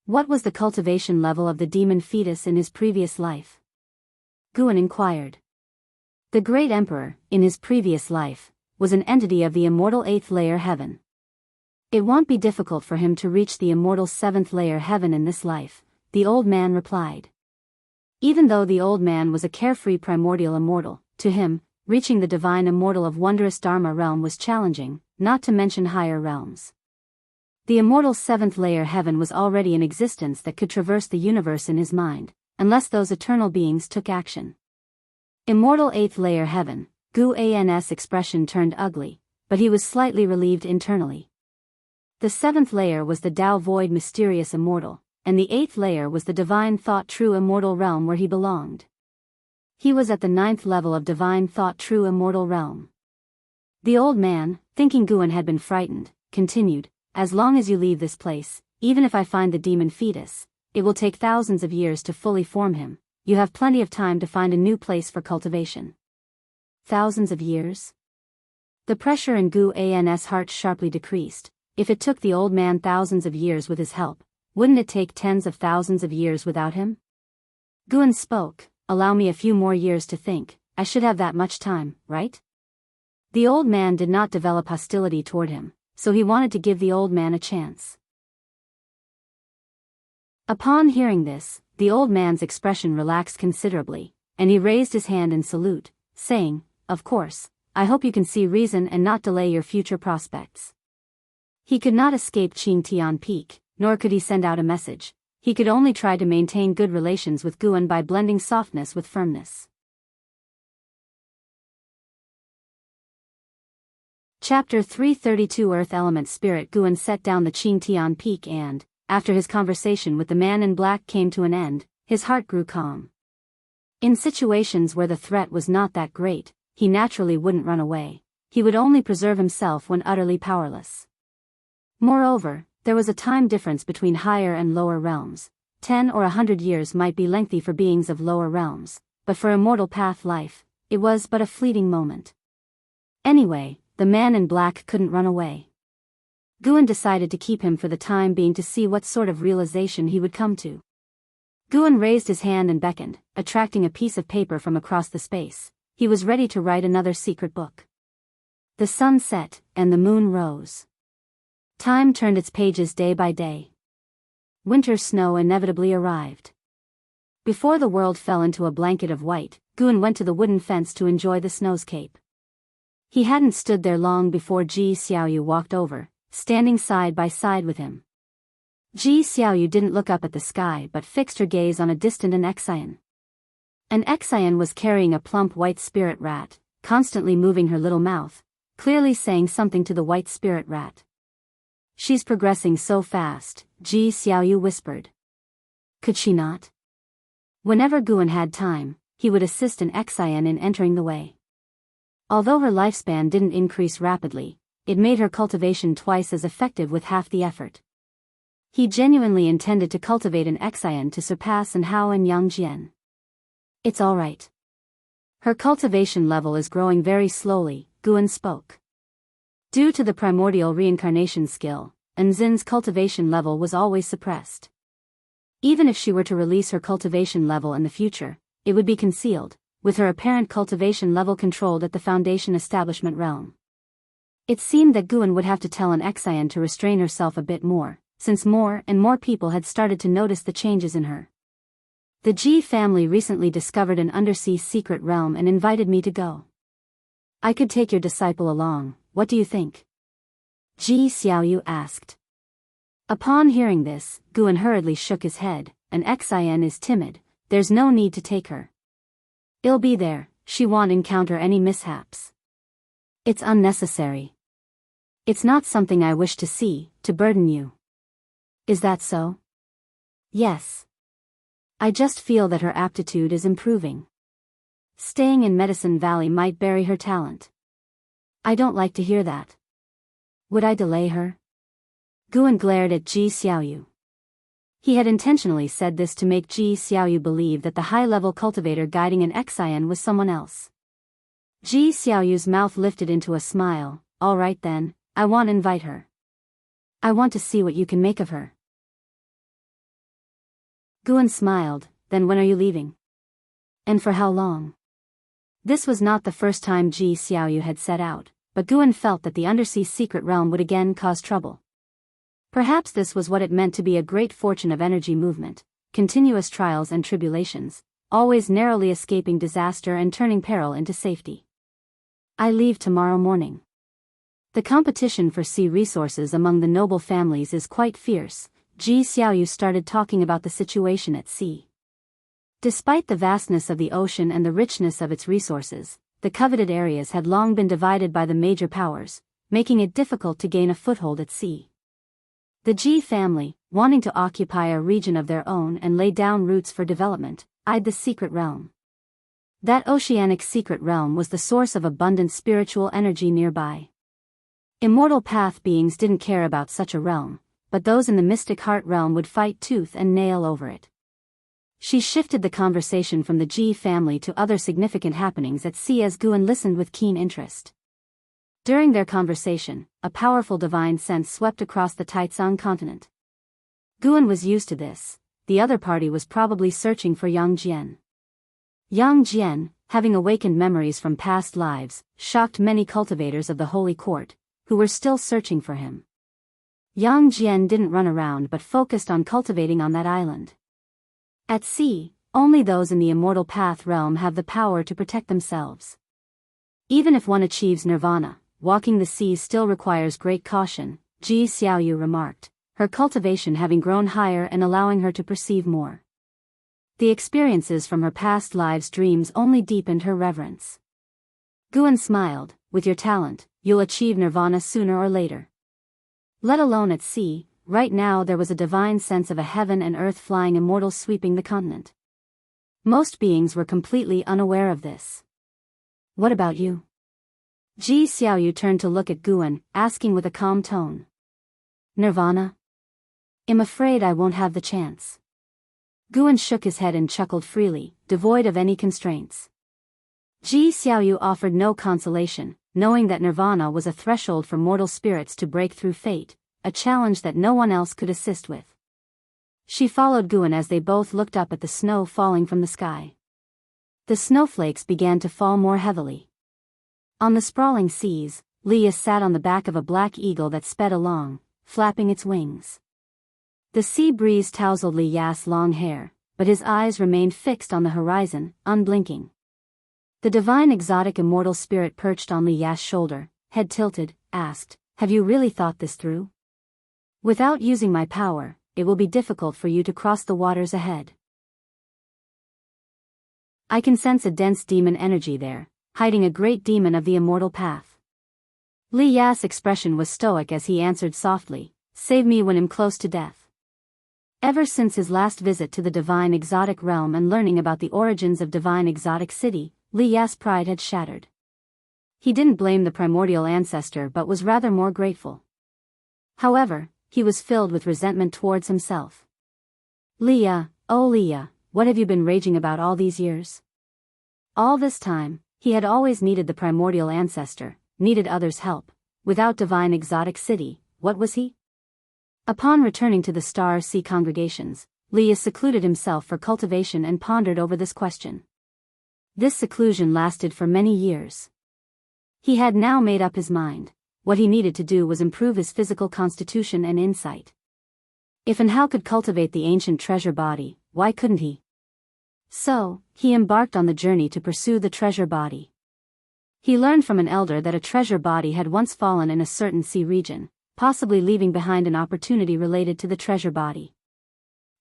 What was the cultivation level of the demon fetus in his previous life? Guan inquired. The great emperor, in his previous life, was an entity of the immortal 8th layer heaven. It won't be difficult for him to reach the immortal 7th layer heaven in this life, the old man replied. Even though the old man was a carefree primordial immortal, to him, reaching the divine immortal of wondrous Dharma realm was challenging, not to mention higher realms. The immortal 7th layer heaven was already in existence that could traverse the universe in his mind, unless those eternal beings took action. Immortal 8th layer heaven, Gu-An's expression turned ugly, but he was slightly relieved internally. The 7th layer was the Tao void mysterious immortal, and the 8th layer was the divine thought true immortal realm where he belonged. He was at the 9th level of divine thought true immortal realm. The old man, thinking Guan had been frightened, continued, as long as you leave this place, even if I find the demon fetus, it will take thousands of years to fully form him, you have plenty of time to find a new place for cultivation. Thousands of years? The pressure in Gu-An's heart sharply decreased. If it took the old man thousands of years with his help, wouldn't it take tens of thousands of years without him? Guan spoke, allow me a few more years to think, I should have that much time, right? The old man did not develop hostility toward him, so he wanted to give the old man a chance. Upon hearing this, the old man's expression relaxed considerably, and he raised his hand in salute, saying, Of course, I hope you can see reason and not delay your future prospects. He could not escape Qingtian Peak, nor could he send out a message. he could only try to maintain good relations with Guan by blending softness with firmness. Chapter 332 Earth Element Spirit. Guan set down the Qingtian peak and, after his conversation with the man in black came to an end, his heart grew calm. In situations where the threat was not that great, he naturally wouldn't run away. He would only preserve himself when utterly powerless. Moreover, there was a time difference between higher and lower realms. 10 or 100 years might be lengthy for beings of lower realms, but for immortal path life, it was but a fleeting moment. Anyway, the man in black couldn't run away. Guan decided to keep him for the time being to see what sort of realization he would come to. Guan raised his hand and beckoned, attracting a piece of paper from across the space. He was ready to write another secret book. The sun set, and the moon rose. Time turned its pages day by day. Winter snow inevitably arrived. Before the world fell into a blanket of white, Guan went to the wooden fence to enjoy the snowscape. He hadn't stood there long before Ji Xiaoyu walked over, standing side by side with him. Ji Xiaoyu didn't look up at the sky but fixed her gaze on a distant Enchanting. An Enchanting was carrying a plump white spirit rat, constantly moving her little mouth, clearly saying something to the white spirit rat. She's progressing so fast, Ji Xiaoyu whispered. Could she not? Whenever Guan had time, he would assist an Enchanting in entering the way. Although her lifespan didn't increase rapidly, it made her cultivation twice as effective with half the effort. He genuinely intended to cultivate an Enchanting to surpass An Hao and Yang Jian. It's all right. Her cultivation level is growing very slowly, Guan spoke. Due to the primordial reincarnation skill, Anzin's cultivation level was always suppressed. Even if she were to release her cultivation level in the future, it would be concealed, with her apparent cultivation level controlled at the Foundation Establishment realm. It seemed that Guan would have to tell an Enchanting to restrain herself a bit more, since more and more people had started to notice the changes in her. The Ji family recently discovered an undersea secret realm and invited me to go. I could take your disciple along, what do you think? Ji Xiaoyu asked. Upon hearing this, Guan hurriedly shook his head. An Enchanting is timid, there's no need to take her. I'll be there, she won't encounter any mishaps. It's unnecessary. It's not something I wish to see, to burden you. Is that so? Yes. I just feel that her aptitude is improving. Staying in Medicine Valley might bury her talent. I don't like to hear that. Would I delay her? Guan glared at Ji Xiaoyu. He had intentionally said this to make Ji Xiaoyu believe that the high-level cultivator guiding an Enchanting was someone else. Ji Xiaoyu's mouth lifted into a smile. All right then, I won't invite her. I want to see what you can make of her. Guan smiled. Then when are you leaving? And for how long? This was not the first time Ji Xiaoyu had set out, but Guan felt that the undersea secret realm would again cause trouble. Perhaps this was what it meant to be a great fortune of energy movement, continuous trials and tribulations, always narrowly escaping disaster and turning peril into safety. I leave tomorrow morning. The competition for sea resources among the noble families is quite fierce. Ji Xiaoyu started talking about the situation at sea. Despite the vastness of the ocean and the richness of its resources, the coveted areas had long been divided by the major powers, making it difficult to gain a foothold at sea. The Ji family, wanting to occupy a region of their own and lay down roots for development, eyed the secret realm. That oceanic secret realm was the source of abundant spiritual energy nearby. Immortal path beings didn't care about such a realm, but those in the mystic heart realm would fight tooth and nail over it. She shifted the conversation from the Ji family to other significant happenings at sea as Guan listened with keen interest. During their conversation, a powerful divine sense swept across the Taizong continent. Guan was used to this. The other party was probably searching for Yang Jian. Yang Jian, having awakened memories from past lives, shocked many cultivators of the Holy Court, who were still searching for him. Yang Jian didn't run around but focused on cultivating on that island. At sea, only those in the immortal path realm have the power to protect themselves. Even if one achieves nirvana, walking the seas still requires great caution, Ji Xiaoyu remarked. her cultivation having grown higher and allowing her to perceive more. The experiences from her past lives' dreams only deepened her reverence. Guan smiled, with your talent, you'll achieve nirvana sooner or later. Let alone at sea, right now there was a divine sense of a heaven and earth flying immortals sweeping the continent. Most beings were completely unaware of this. What about you? Ji Xiaoyu turned to look at Guan, asking with a calm tone. Nirvana? I'm afraid I won't have the chance. Guan shook his head and chuckled freely, devoid of any constraints. Ji Xiaoyu offered no consolation, knowing that nirvana was a threshold for mortal spirits to break through fate, a challenge that no one else could assist with. She followed Guan as they both looked up at the snow falling from the sky. The snowflakes began to fall more heavily. On the sprawling seas, Leah sat on the back of a black eagle that sped along, flapping its wings. The sea breeze tousled Li Ya's long hair, but his eyes remained fixed on the horizon, unblinking. The divine exotic immortal spirit perched on Li Ya's shoulder, head tilted, asked, "Have you really thought this through? Without using my power, it will be difficult for you to cross the waters ahead. I can sense a dense demon energy there, hiding a great demon of the immortal path." Li Ya's expression was stoic as he answered softly, "Save me when I'm close to death." Ever since his last visit to the divine exotic realm and learning about the origins of divine exotic city, Li Ya's pride had shattered. He didn't blame the primordial ancestor but was rather more grateful. However, he was filled with resentment towards himself. "Leah, oh Leah, what have you been raging about all these years?" All this time, he had always needed the primordial ancestor, needed others' help. Without divine exotic city, what was he? Upon returning to the Star Sea congregations, Leah secluded himself for cultivation and pondered over this question. This seclusion lasted for many years. He had now made up his mind. What he needed to do was improve his physical constitution and insight. If and how could cultivate the ancient treasure body, why couldn't he? So, he embarked on the journey to pursue the treasure body. He learned from an elder that a treasure body had once fallen in a certain sea region, possibly leaving behind an opportunity related to the treasure body.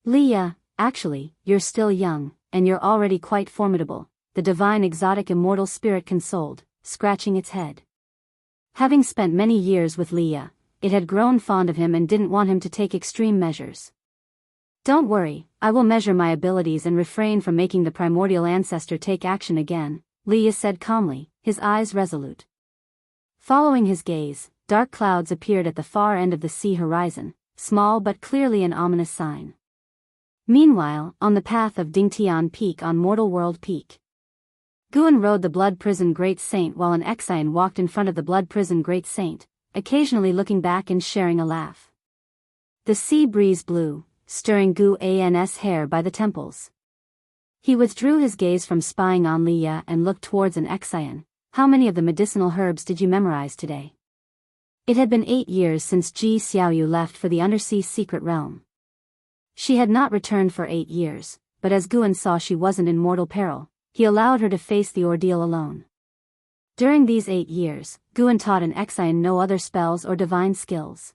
"Leah, actually, you're still young, and you're already quite formidable," the divine exotic immortal spirit consoled, scratching its head. Having spent many years with Leah, it had grown fond of him and didn't want him to take extreme measures. "Don't worry, I will measure my abilities and refrain from making the primordial ancestor take action again," Leah said calmly, his eyes resolute. Following his gaze, dark clouds appeared at the far end of the sea horizon, small but clearly an ominous sign. Meanwhile, on the path of Dingtian Peak on Mortal World Peak, Guan rode the Blood Prison Great Saint while an Exian walked in front of the Blood Prison Great Saint, occasionally looking back and sharing a laugh. The sea breeze blew, stirring Guan's hair by the temples. He withdrew his gaze from spying on Leah and looked towards an Exian. "How many of the medicinal herbs did you memorize today?" It had been 8 years since Ji Xiaoyu left for the undersea secret realm. She had not returned for 8 years, but as Guan saw she wasn't in mortal peril, he allowed her to face the ordeal alone. During these 8 years, Guan taught an Exian no other spells or divine skills.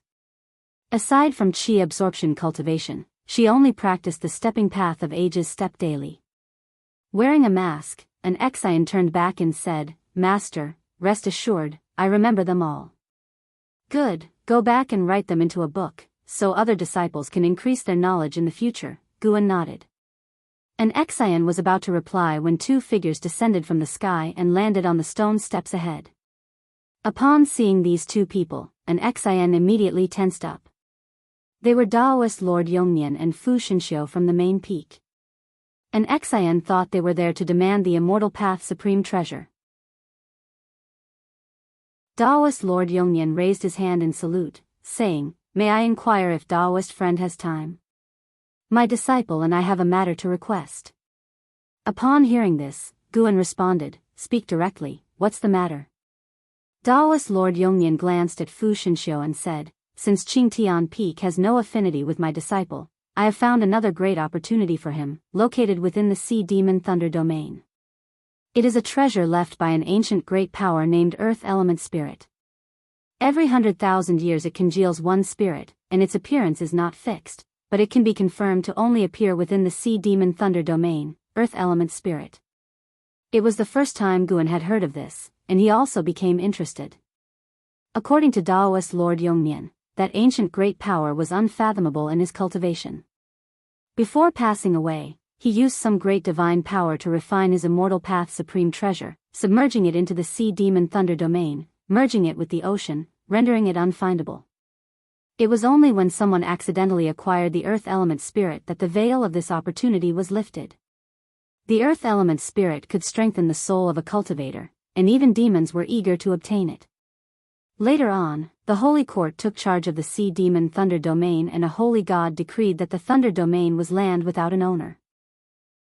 Aside from chi absorption cultivation, she only practiced the stepping path of ages step daily. Wearing a mask, an Exian turned back and said, "Master, rest assured, I remember them all." "Good, go back and write them into a book, so other disciples can increase their knowledge in the future," Guan nodded. An Exian was about to reply when 2 figures descended from the sky and landed on the stone steps ahead. Upon seeing these 2 people, an Exian immediately tensed up. They were Daoist Lord Yongnian and Fu Shinxiu from the main peak. An Exian thought they were there to demand the Immortal Path Supreme Treasure. Daoist Lord Yongnian raised his hand in salute, saying, "May I inquire if Daoist friend has time? My disciple and I have a matter to request." Upon hearing this, Guan responded, "Speak directly, what's the matter?" Daoist Lord Yongnian glanced at Fu Shinxiu and said, "Since Qingtian Peak has no affinity with my disciple, I have found another great opportunity for him, located within the Sea Demon Thunder domain. It is a treasure left by an ancient great power named Earth Element Spirit. Every 100,000 years it congeals one spirit, and its appearance is not fixed, but it can be confirmed to only appear within the sea demon thunder domain, earth element spirit. It was the first time Guan had heard of this, and he also became interested. According to Taoist Lord Yongnian, that ancient great power was unfathomable in his cultivation. Before passing away, he used some great divine power to refine his immortal path's supreme treasure, submerging it into the sea demon thunder domain, merging it with the ocean, rendering it unfindable. It was only when someone accidentally acquired the earth element spirit that the veil of this opportunity was lifted. The earth element spirit could strengthen the soul of a cultivator, and even demons were eager to obtain it. Later on, the Holy Court took charge of the sea demon thunder domain, and a holy god decreed that the thunder domain was land without an owner.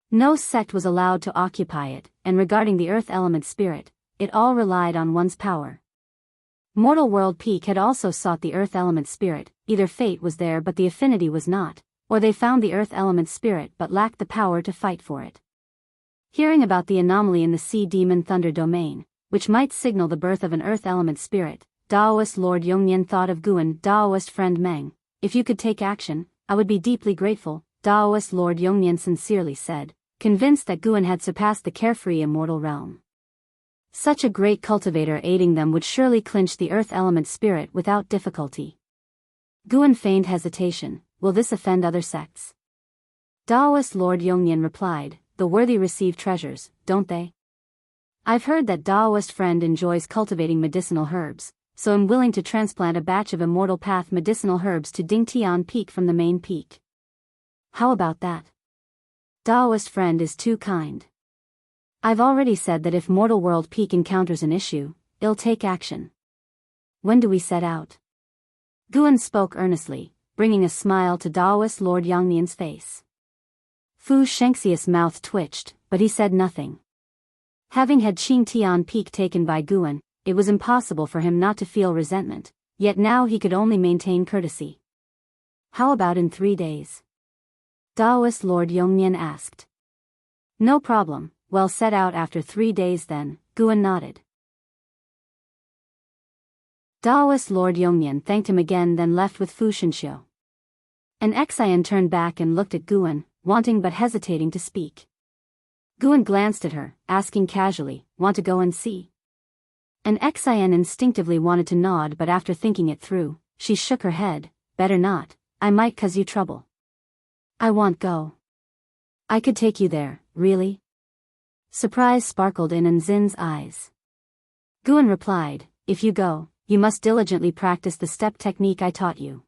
No sect was allowed to occupy it, and regarding the earth element spirit, it all relied on one's power. Mortal World Peak had also sought the earth element spirit, either fate was there but the affinity was not, or they found the earth element spirit but lacked the power to fight for it. Hearing about the anomaly in the sea demon thunder domain, which might signal the birth of an earth element spirit, Taoist Lord Yongnian thought of Guan. Taoist friend Meng, if you could take action, I would be deeply grateful, Taoist Lord Yongnian sincerely said, convinced that Guan had surpassed the carefree immortal realm. Such a great cultivator aiding them would surely clinch the earth element spirit without difficulty. Guan feigned hesitation. Will this offend other sects? Taoist Lord Yongnian replied, the worthy receive treasures, don't they? I've heard that Taoist friend enjoys cultivating medicinal herbs, so I'm willing to transplant a batch of immortal path medicinal herbs to Dingtian Peak from the main peak. How about that? Taoist friend is too kind. I've already said that if Mortal World Peak encounters an issue, it'll take action. When do we set out? Guan spoke earnestly, bringing a smile to Taoist Lord Yongnian's face. Fu Shengxi's mouth twitched, but he said nothing. Having had Qingtian Peak taken by Guan, it was impossible for him not to feel resentment, yet now he could only maintain courtesy. How about in 3 days? Taoist Lord Yongnian asked. No problem, well set out after 3 days then, Guan nodded. Taoist Lord Yongnian thanked him again, then left with Fu Shenxiu. An Xian turned back and looked at Guan, wanting but hesitating to speak. Guan glanced at her, asking casually, want to go and see? An Xian instinctively wanted to nod, but after thinking it through, she shook her head, better not, I might cause you trouble. I won't go. I could take you there, really? Surprise sparkled in Anzin's eyes. Guan replied, if you go, you must diligently practice the step technique I taught you.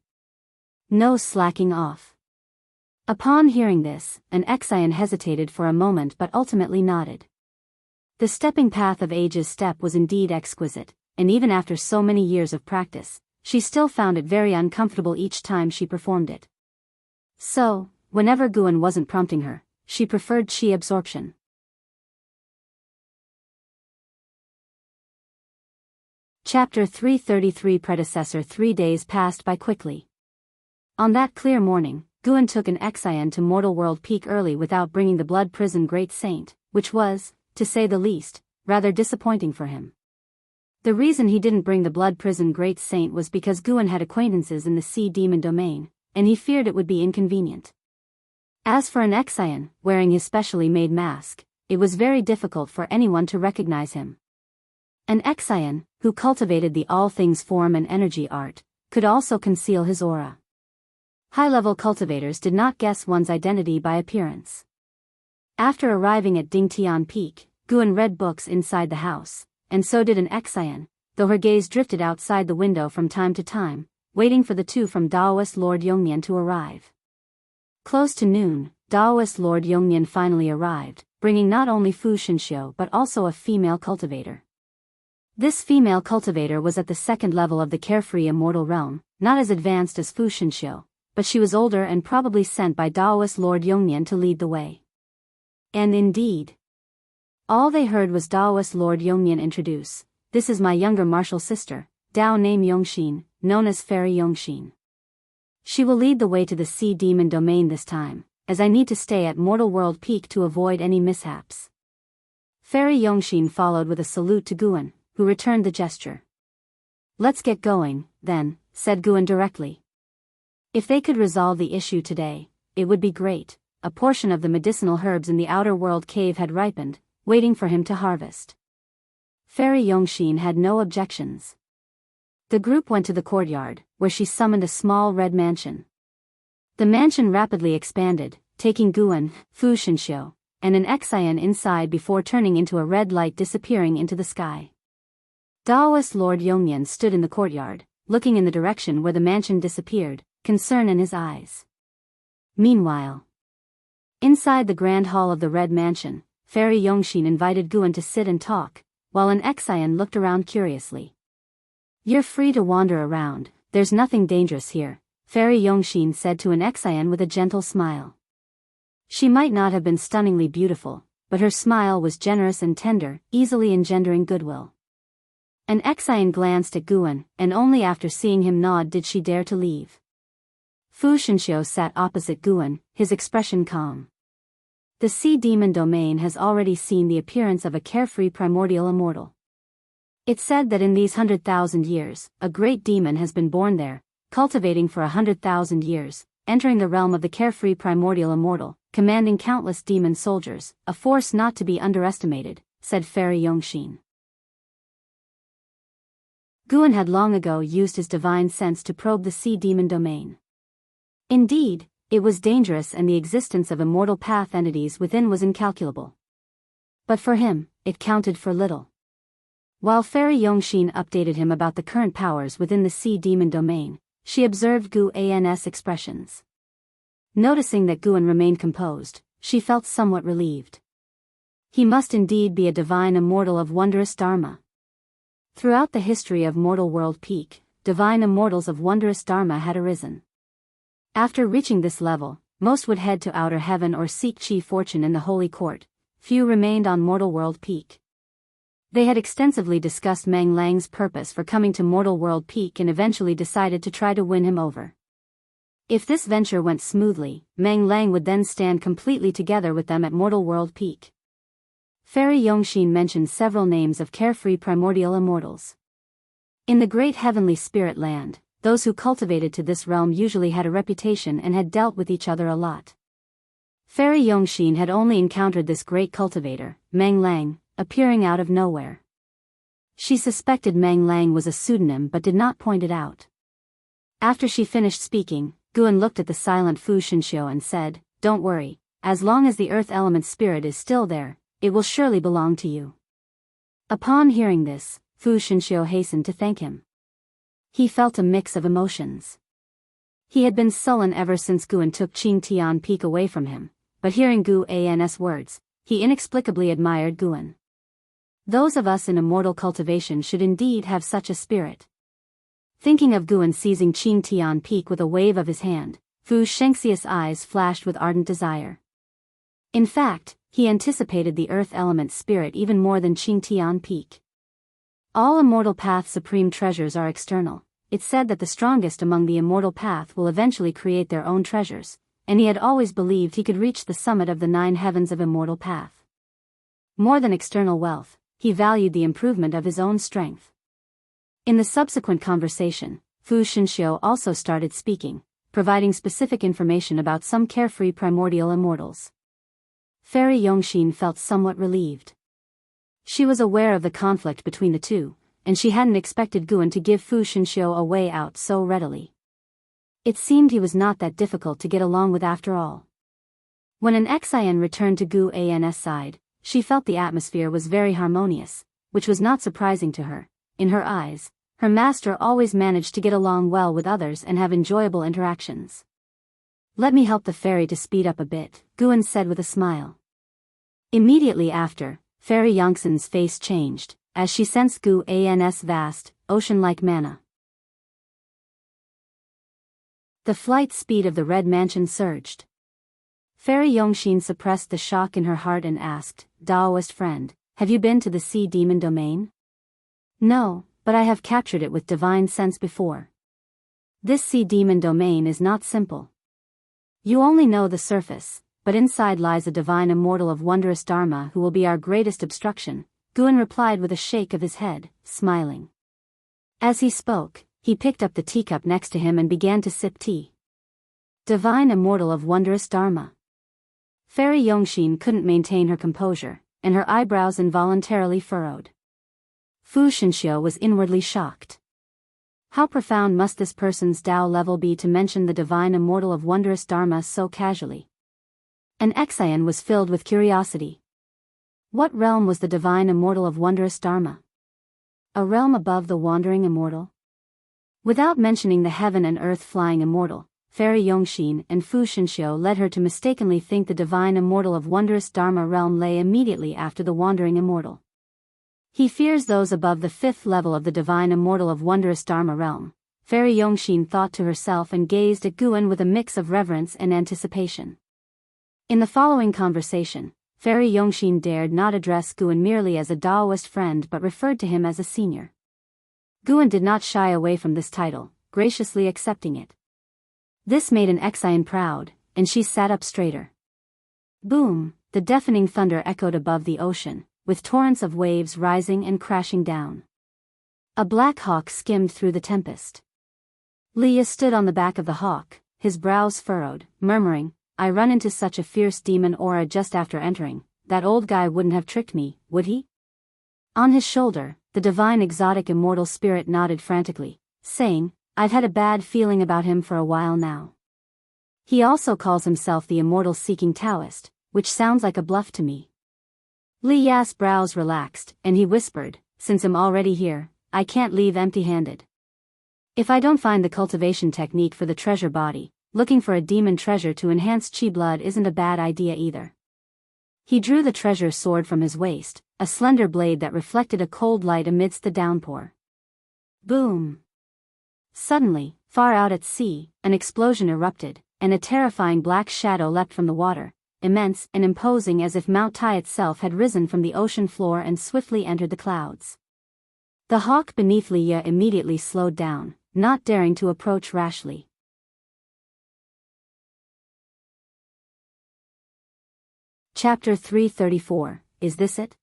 No slacking off. Upon hearing this, an Xian hesitated for a moment but ultimately nodded. The stepping path of Age's step was indeed exquisite, and even after so many years of practice, she still found it very uncomfortable each time she performed it. So, whenever Guan wasn't prompting her, she preferred qi absorption. Chapter 333 Predecessor 3 days passed by quickly. On that clear morning, Guan took an Xian to Mortal World Peak early without bringing the Blood Prison Great Saint, which was, to say the least, rather disappointing for him. The reason he didn't bring the Blood Prison Great Saint was because Guan had acquaintances in the sea demon domain, and he feared it would be inconvenient. As for an Xian, wearing his specially made mask, it was very difficult for anyone to recognize him. An Xian, who cultivated the all things form and energy art, could also conceal his aura. High-level cultivators did not guess one's identity by appearance. After arriving at Dingtian Peak, Guan read books inside the house, and so did an Xian, though her gaze drifted outside the window from time to time, waiting for the two from Taoist Lord Yongnian to arrive. Close to noon, Taoist Lord Yongnian finally arrived, bringing not only Fu Shenxiu but also a female cultivator. This female cultivator was at the second level of the carefree immortal realm, not as advanced as Fu Shenxiu, but she was older and probably sent by Taoist Lord Yongnian to lead the way. And indeed, all they heard was Taoist Lord Yongnian introduce, this is my younger martial sister, Dao name Yongxin, known as Fairy Yongxin. She will lead the way to the sea demon domain this time, as I need to stay at Mortal World Peak to avoid any mishaps. Fairy Yongxin followed with a salute to Guan, who returned the gesture. Let's get going, then, said Guan directly. If they could resolve the issue today, it would be great. A portion of the medicinal herbs in the outer world cave had ripened, waiting for him to harvest. Fairy Yongxin had no objections. The group went to the courtyard, where she summoned a small red mansion. The mansion rapidly expanded, taking Guan, Fu Shenxiu, and an Xian inside before turning into a red light disappearing into the sky. Daoist Lord Yongnian stood in the courtyard, looking in the direction where the mansion disappeared, concern in his eyes. Meanwhile, inside the grand hall of the red mansion, Fairy Yongxin invited Guan to sit and talk, while an Xian looked around curiously. You're free to wander around, there's nothing dangerous here, Fairy Yongxin said to an Xian with a gentle smile. She might not have been stunningly beautiful, but her smile was generous and tender, easily engendering goodwill. An Xian glanced at Guan, and only after seeing him nod did she dare to leave. Fu Shenxiu sat opposite Guan, his expression calm. The sea demon domain has already seen the appearance of a carefree primordial immortal. It's said that in these 100,000 years, a great demon has been born there, cultivating for 100,000 years, entering the realm of the carefree primordial immortal, commanding countless demon soldiers, a force not to be underestimated, said Fairy Yongxin. Guan had long ago used his divine sense to probe the sea demon domain. Indeed, it was dangerous and the existence of immortal path entities within was incalculable. But for him, it counted for little. While Fairy Yongxin updated him about the current powers within the sea demon domain, she observed Guan's expressions. Noticing that Guan remained composed, she felt somewhat relieved. He must indeed be a divine immortal of wondrous dharma. Throughout the history of Mortal World Peak, divine immortals of wondrous dharma had arisen. After reaching this level, most would head to outer heaven or seek chi fortune in the holy court. Few remained on Mortal World Peak. They had extensively discussed Meng Lang's purpose for coming to Mortal World Peak and eventually decided to try to win him over. If this venture went smoothly, Meng Lang would then stand completely together with them at Mortal World Peak. Fairy Yongxin mentioned several names of carefree primordial immortals. In the great heavenly spirit land, those who cultivated to this realm usually had a reputation and had dealt with each other a lot. Fairy Yongxin had only encountered this great cultivator, Meng Lang, appearing out of nowhere. She suspected Meng Lang was a pseudonym but did not point it out. After she finished speaking, Guan looked at the silent Fu Shenxiu and said, "Don't worry, as long as the earth element spirit is still there, it will surely belong to you." Upon hearing this, Fu Shenxiu hastened to thank him. He felt a mix of emotions. He had been sullen ever since Guan took Qingtian Peak away from him, but hearing Guan's words, he inexplicably admired Guan. Those of us in immortal cultivation should indeed have such a spirit. Thinking of Guan seizing Qingtian Peak with a wave of his hand, Fu Shenxiu's eyes flashed with ardent desire. In fact, he anticipated the earth element spirit even more than Qingtian Peak. All immortal path supreme treasures are external. It's said that the strongest among the immortal path will eventually create their own treasures, and he had always believed he could reach the summit of the 9 heavens of immortal path. More than external wealth, he valued the improvement of his own strength. In the subsequent conversation, Fu Shenxiu also started speaking, providing specific information about some carefree primordial immortals. Fairy Yongxin felt somewhat relieved. She was aware of the conflict between the two, and she hadn't expected Guan to give Fu Shenxiu a way out so readily. It seemed he was not that difficult to get along with after all. When an Xian returned to Guan's side, she felt the atmosphere was very harmonious, which was not surprising to her. In her eyes, her master always managed to get along well with others and have enjoyable interactions. "Let me help the fairy to speed up a bit," Guan said with a smile. Immediately after, Fairy Yongxin's face changed, as she sensed Guan's vast, ocean-like mana. The flight speed of the red mansion surged. Fairy Yongxin suppressed the shock in her heart and asked, "Daoist friend, have you been to the sea demon domain?" "No, but I have captured it with divine sense before. This sea demon domain is not simple. You only know the surface, but inside lies a divine immortal of wondrous dharma who will be our greatest obstruction," Guan replied with a shake of his head, smiling. As he spoke, he picked up the teacup next to him and began to sip tea. Divine Immortal of Wondrous Dharma. Fairy Yongshin couldn't maintain her composure, and her eyebrows involuntarily furrowed. Fu Shinxiu was inwardly shocked. How profound must this person's Tao level be to mention the Divine Immortal of Wondrous Dharma so casually? And Exian was filled with curiosity. What realm was the Divine Immortal of Wondrous Dharma? A realm above the Wandering Immortal? Without mentioning the heaven and earth flying immortal, Fairy Yongshin and Fu Shinxiu led her to mistakenly think the Divine Immortal of Wondrous Dharma realm lay immediately after the Wandering Immortal. He fears those above the 5th level of the Divine Immortal of Wondrous Dharma realm, Fairy Yongshin thought to herself and gazed at Guan with a mix of reverence and anticipation. In the following conversation, Fairy Yongshin dared not address Guan merely as a Taoist friend but referred to him as a senior. Guan did not shy away from this title, graciously accepting it. This made an Exian proud, and she sat up straighter. Boom, the deafening thunder echoed above the ocean, with torrents of waves rising and crashing down. A black hawk skimmed through the tempest. Leah stood on the back of the hawk, his brows furrowed, murmuring, "I run into such a fierce demon aura just after entering, that old guy wouldn't have tricked me, would he?" On his shoulder, the divine exotic immortal spirit nodded frantically, saying, "I've had a bad feeling about him for a while now. He also calls himself the immortal seeking Taoist, which sounds like a bluff to me." Li Ya's brows relaxed, and he whispered, "Since I'm already here, I can't leave empty-handed. If I don't find the cultivation technique for the treasure body, looking for a demon treasure to enhance chi blood isn't a bad idea either." He drew the treasure sword from his waist, a slender blade that reflected a cold light amidst the downpour. Boom! Suddenly, far out at sea, an explosion erupted, and a terrifying black shadow leapt from the water, immense and imposing as if Mount Tai itself had risen from the ocean floor and swiftly entered the clouds. The hawk beneath Leah immediately slowed down, not daring to approach rashly. Chapter 334, Is This It?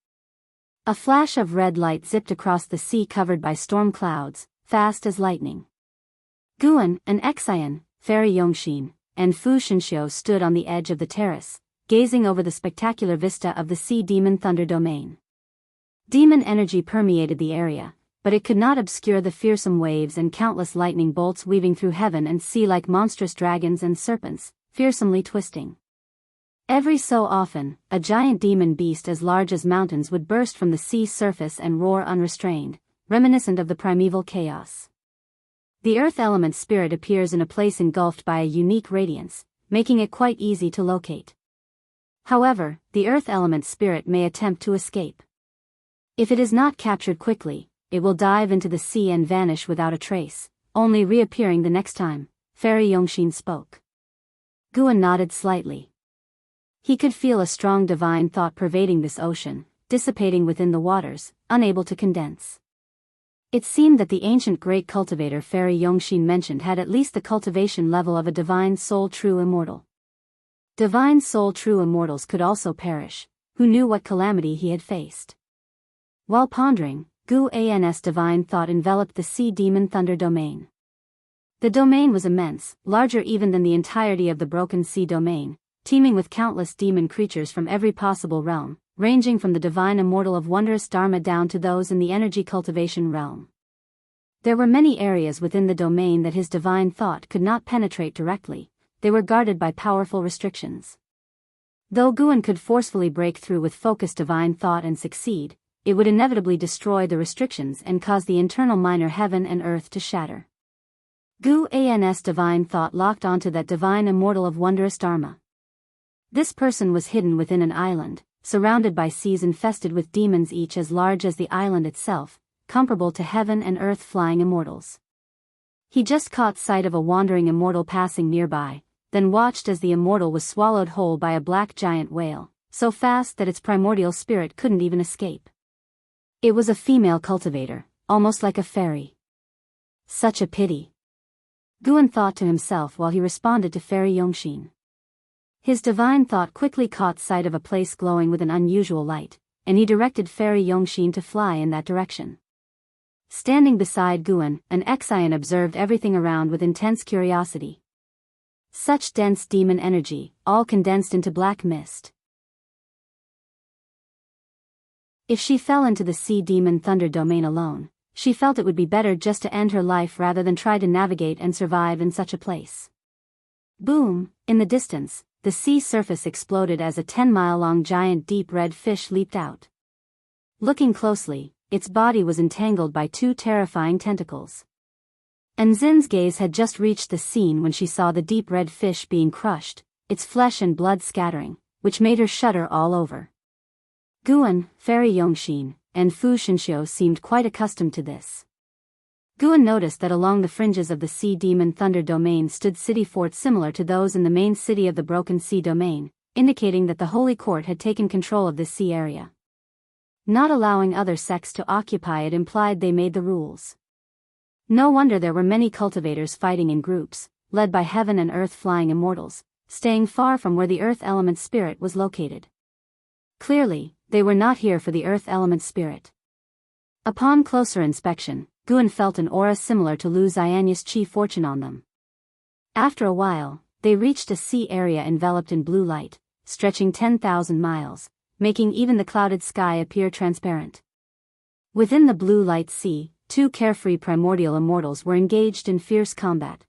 A flash of red light zipped across the sea covered by storm clouds, fast as lightning. Guan, an Exian, Fairy Yongshin, and Fu Shinxiu stood on the edge of the terrace, gazing over the spectacular vista of the sea demon thunder domain. Demon energy permeated the area, but it could not obscure the fearsome waves and countless lightning bolts weaving through heaven and sea like monstrous dragons and serpents, fearsomely twisting. Every so often, a giant demon beast as large as mountains would burst from the sea surface and roar unrestrained, reminiscent of the primeval chaos. The earth element spirit appears in a place engulfed by a unique radiance, making it quite easy to locate. However, the earth element spirit may attempt to escape. If it is not captured quickly, it will dive into the sea and vanish without a trace, only reappearing the next time, Fairy Yongshin spoke. Guan nodded slightly. He could feel a strong divine thought pervading this ocean, dissipating within the waters, unable to condense. It seemed that the ancient great cultivator Fairy Yongshin mentioned had at least the cultivation level of a divine soul true immortal. Divine soul true immortals could also perish, who knew what calamity he had faced. While pondering, Gu An's divine thought enveloped the sea demon thunder domain. The domain was immense, larger even than the entirety of the broken sea domain, teeming with countless demon creatures from every possible realm, ranging from the divine immortal of wondrous Dharma down to those in the energy cultivation realm. There were many areas within the domain that his divine thought could not penetrate directly. They were guarded by powerful restrictions. Though Guan could forcefully break through with focused divine thought and succeed, it would inevitably destroy the restrictions and cause the internal minor heaven and earth to shatter. Gu An's divine thought locked onto that divine immortal of wondrous Dharma. This person was hidden within an island, surrounded by seas infested with demons each as large as the island itself, comparable to heaven and earth flying immortals. He just caught sight of a wandering immortal passing nearby, then watched as the immortal was swallowed whole by a black giant whale, so fast that its primordial spirit couldn't even escape. It was a female cultivator, almost like a fairy. Such a pity. Guan thought to himself while he responded to Fairy Yongshin. His divine thought quickly caught sight of a place glowing with an unusual light, and he directed Fairy Yongshin to fly in that direction. Standing beside Guan, an Exian observed everything around with intense curiosity. Such dense demon energy, all condensed into black mist. If she fell into the sea demon thunder domain alone, she felt it would be better just to end her life rather than try to navigate and survive in such a place. Boom! In the distance, the sea surface exploded as a 10-mile-long giant deep red fish leaped out. Looking closely, its body was entangled by two terrifying tentacles. And Zin's gaze had just reached the scene when she saw the deep red fish being crushed, its flesh and blood scattering, which made her shudder all over. Guan, Fairy Yongxin, and Fu Xinxiu seemed quite accustomed to this. Guan noticed that along the fringes of the sea demon thunder domain stood city forts similar to those in the main city of the broken sea domain, indicating that the Holy Court had taken control of this sea area. Not allowing other sects to occupy it implied they made the rules. No wonder there were many cultivators fighting in groups, led by heaven and earth flying immortals, staying far from where the earth element spirit was located. Clearly, they were not here for the earth element spirit. Upon closer inspection, Guan felt an aura similar to Lu Xianya's chi fortune on them. After a while, they reached a sea area enveloped in blue light, stretching 10,000 miles, making even the clouded sky appear transparent. Within the blue light sea, two carefree primordial immortals were engaged in fierce combat.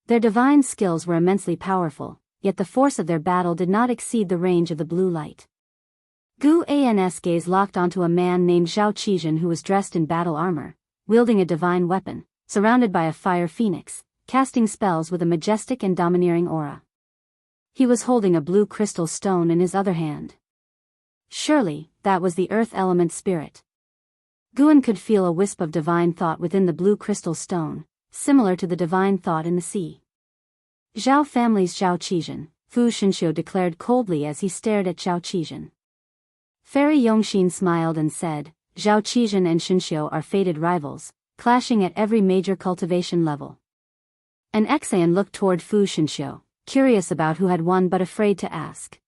Their divine skills were immensely powerful, yet the force of their battle did not exceed the range of the blue light. Gu An's gaze locked onto a man named Zhao Qizhen who was dressed in battle armor, wielding a divine weapon, surrounded by a fire phoenix, casting spells with a majestic and domineering aura. He was holding a blue crystal stone in his other hand. Surely, that was the earth element spirit. Guan could feel a wisp of divine thought within the blue crystal stone, similar to the divine thought in the sea. Zhao family's Zhao Qizhen, Fu Xinxiu declared coldly as he stared at Zhao Qizhen. Fairy Yongxin smiled and said, Zhao Qizhen and Xinxiu are fated rivals, clashing at every major cultivation level. An Exian looked toward Fu Xinxiu, curious about who had won but afraid to ask.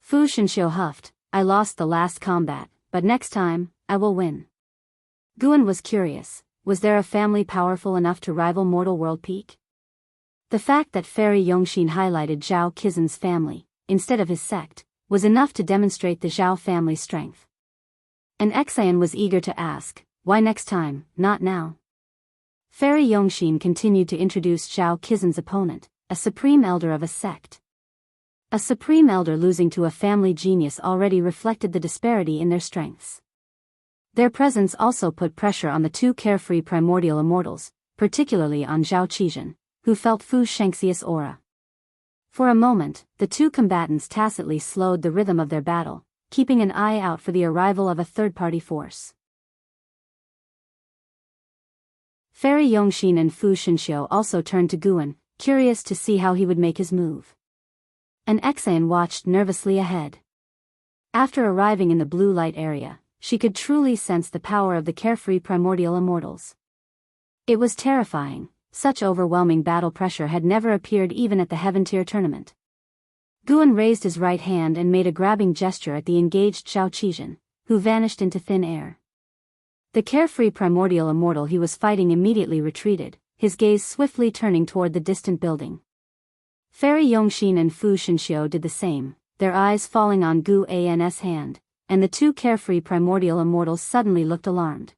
Fu Xinxiu huffed, I lost the last combat, but next time, I will win. Guan was curious, was there a family powerful enough to rival mortal world peak? The fact that Fairy Yongxin highlighted Zhao Qizhen's family, instead of his sect, was enough to demonstrate the Zhao family's strength. An Exian was eager to ask, why next time, not now? Fairy Yongxin continued to introduce Zhao Qizhen's opponent, a supreme elder of a sect. A supreme elder losing to a family genius already reflected the disparity in their strengths. Their presence also put pressure on the two carefree primordial immortals, particularly on Zhao Qizhen, who felt Fu Shengxi's aura. For a moment, the two combatants tacitly slowed the rhythm of their battle, keeping an eye out for the arrival of a third-party force. Fairy Yongxin and Fu Xinxiu also turned to Guan, curious to see how he would make his move. An Exian watched nervously ahead. After arriving in the blue light area, she could truly sense the power of the carefree primordial immortals. It was terrifying, such overwhelming battle pressure had never appeared even at the Heaven Tier tournament. Guan raised his right hand and made a grabbing gesture at the engaged Zhao Qizhen, who vanished into thin air. The carefree primordial immortal he was fighting immediately retreated, his gaze swiftly turning toward the distant building. Fairy Yongxin and Fu Xinxiu did the same, their eyes falling on Gu An's hand, and the two carefree primordial immortals suddenly looked alarmed.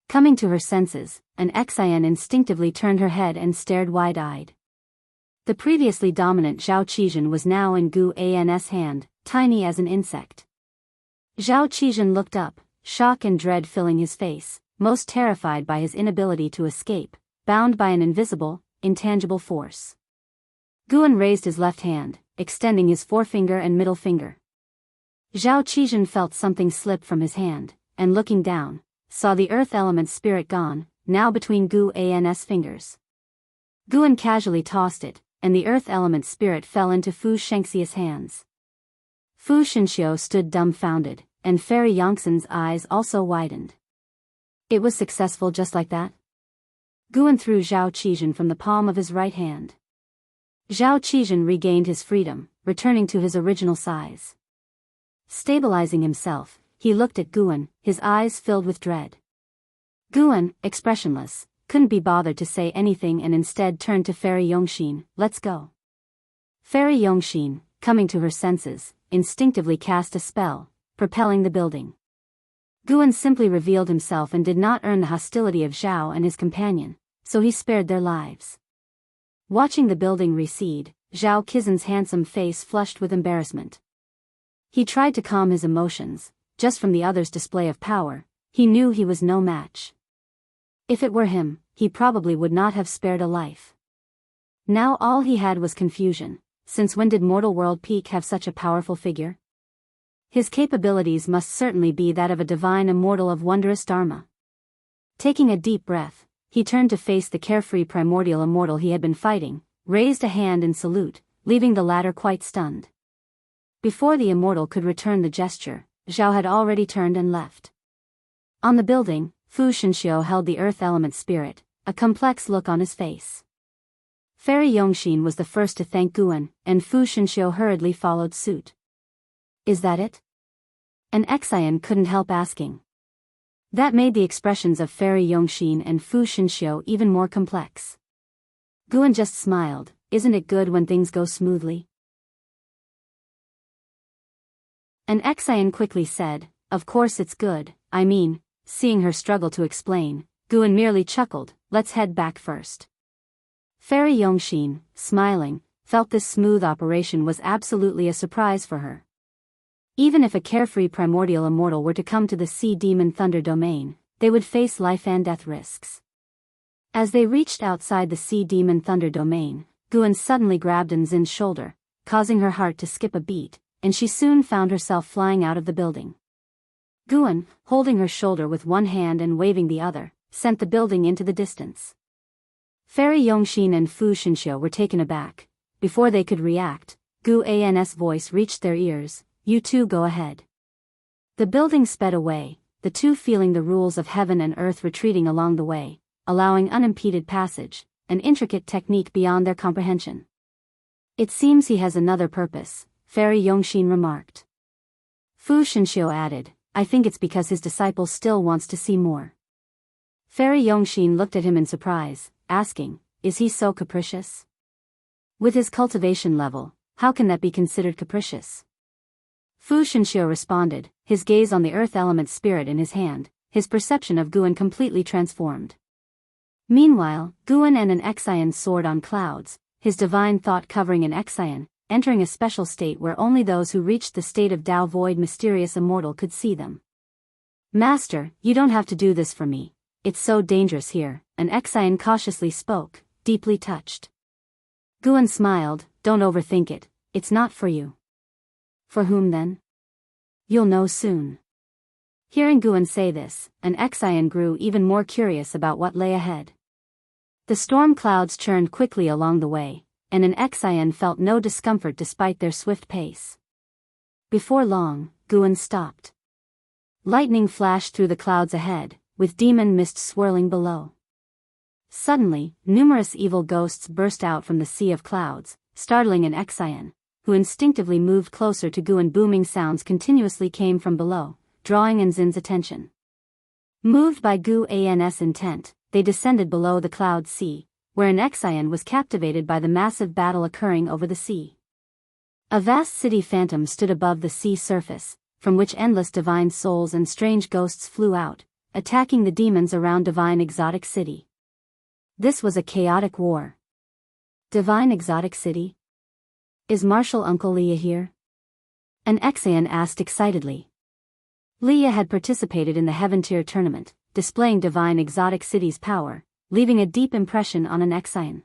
Coming to her senses, an Exian instinctively turned her head and stared wide-eyed. The previously dominant Zhao Qizhen was now in Gu An's hand, tiny as an insect. Zhao Qizhen looked up, shock and dread filling his face, most terrified by his inability to escape, bound by an invisible, intangible force. Guan raised his left hand, extending his forefinger and middle finger. Zhao Qizhen felt something slip from his hand, and looking down, saw the earth element spirit gone, now between Gu An's fingers. Guan casually tossed it, and the earth element spirit fell into Fu Shengxi's hands. Fu Xinxiu stood dumbfounded, and Fairy Yongxin's eyes also widened. It was successful just like that? Guan threw Zhao Qizhen from the palm of his right hand. Zhao Qizhen regained his freedom, returning to his original size. Stabilizing himself, he looked at Guan, his eyes filled with dread. Guan, expressionless, couldn't be bothered to say anything and instead turned to Fairy Yongxin. Let's go. Fairy Yongxin, coming to her senses, instinctively cast a spell, propelling the building. Guan simply revealed himself and did not earn the hostility of Zhao and his companion, so he spared their lives. Watching the building recede, Zhao Qizen's handsome face flushed with embarrassment. He tried to calm his emotions. Just from the other's display of power, he knew he was no match. If it were him, he probably would not have spared a life. Now all he had was confusion. Since when did Mortal World Peak have such a powerful figure? His capabilities must certainly be that of a divine immortal of wondrous dharma. Taking a deep breath, he turned to face the carefree primordial immortal he had been fighting, raised a hand in salute, leaving the latter quite stunned. Before the immortal could return the gesture, Zhao had already turned and left. On the building, Fu Shenxiu held the earth element spirit, a complex look on his face. Fairy Yongxin was the first to thank Guan, and Fu Shenxiu hurriedly followed suit. Is that it? An Xian couldn't help asking. That made the expressions of Fairy Yongxin and Fu Shenxiu even more complex. Guan just smiled. Isn't it good when things go smoothly? An Xian quickly said, of course it's good. I mean, seeing her struggle to explain, Guan merely chuckled. Let's head back first. Fairy Yongxin, smiling, felt this smooth operation was absolutely a surprise for her. Even if a carefree primordial immortal were to come to the Sea Demon Thunder domain, they would face life and death risks. As they reached outside the Sea Demon Thunder domain, Guan suddenly grabbed Enzin's shoulder, causing her heart to skip a beat, and she soon found herself flying out of the building. Guan, holding her shoulder with one hand and waving the other, sent the building into the distance. Fairy Yongxin and Fu Shenxiu were taken aback. Before they could react, Gu An's voice reached their ears. You two go ahead. The building sped away, the two feeling the rules of heaven and earth retreating along the way, allowing unimpeded passage, an intricate technique beyond their comprehension. It seems he has another purpose, Fairy Yongxin remarked. Fu Shenxiu added, I think it's because his disciple still wants to see more. Fairy Yongxin looked at him in surprise, asking, is he so capricious? With his cultivation level, how can that be considered capricious? Fu Shenxiu responded, his gaze on the earth element spirit in his hand, his perception of Guan completely transformed. Meanwhile, Guan and an Xian soared on clouds, his divine thought covering an Xian, entering a special state where only those who reached the state of Tao Void mysterious immortal could see them. Master, you don't have to do this for me. It's so dangerous here, an Xian cautiously spoke, deeply touched. Guan smiled, don't overthink it, it's not for you. For whom then? You'll know soon. Hearing Guan say this, an Xian grew even more curious about what lay ahead. The storm clouds churned quickly along the way, and an Xian felt no discomfort despite their swift pace. Before long, Guan stopped. Lightning flashed through the clouds ahead, with demon mist swirling below. Suddenly, numerous evil ghosts burst out from the sea of clouds, startling an Xian, who instinctively moved closer to Guan. Booming sounds continuously came from below, drawing Enzin's attention. Moved by Gu An's intent, they descended below the cloud sea, where an Xian was captivated by the massive battle occurring over the sea. A vast city phantom stood above the sea surface, from which endless divine souls and strange ghosts flew out, attacking the demons around Divine Exotic City. This was a chaotic war. Divine Exotic City? Is Martial Uncle Leah here? An Xian asked excitedly. Leah had participated in the Heaven Tier tournament, displaying Divine Exotic City's power, leaving a deep impression on an Xian.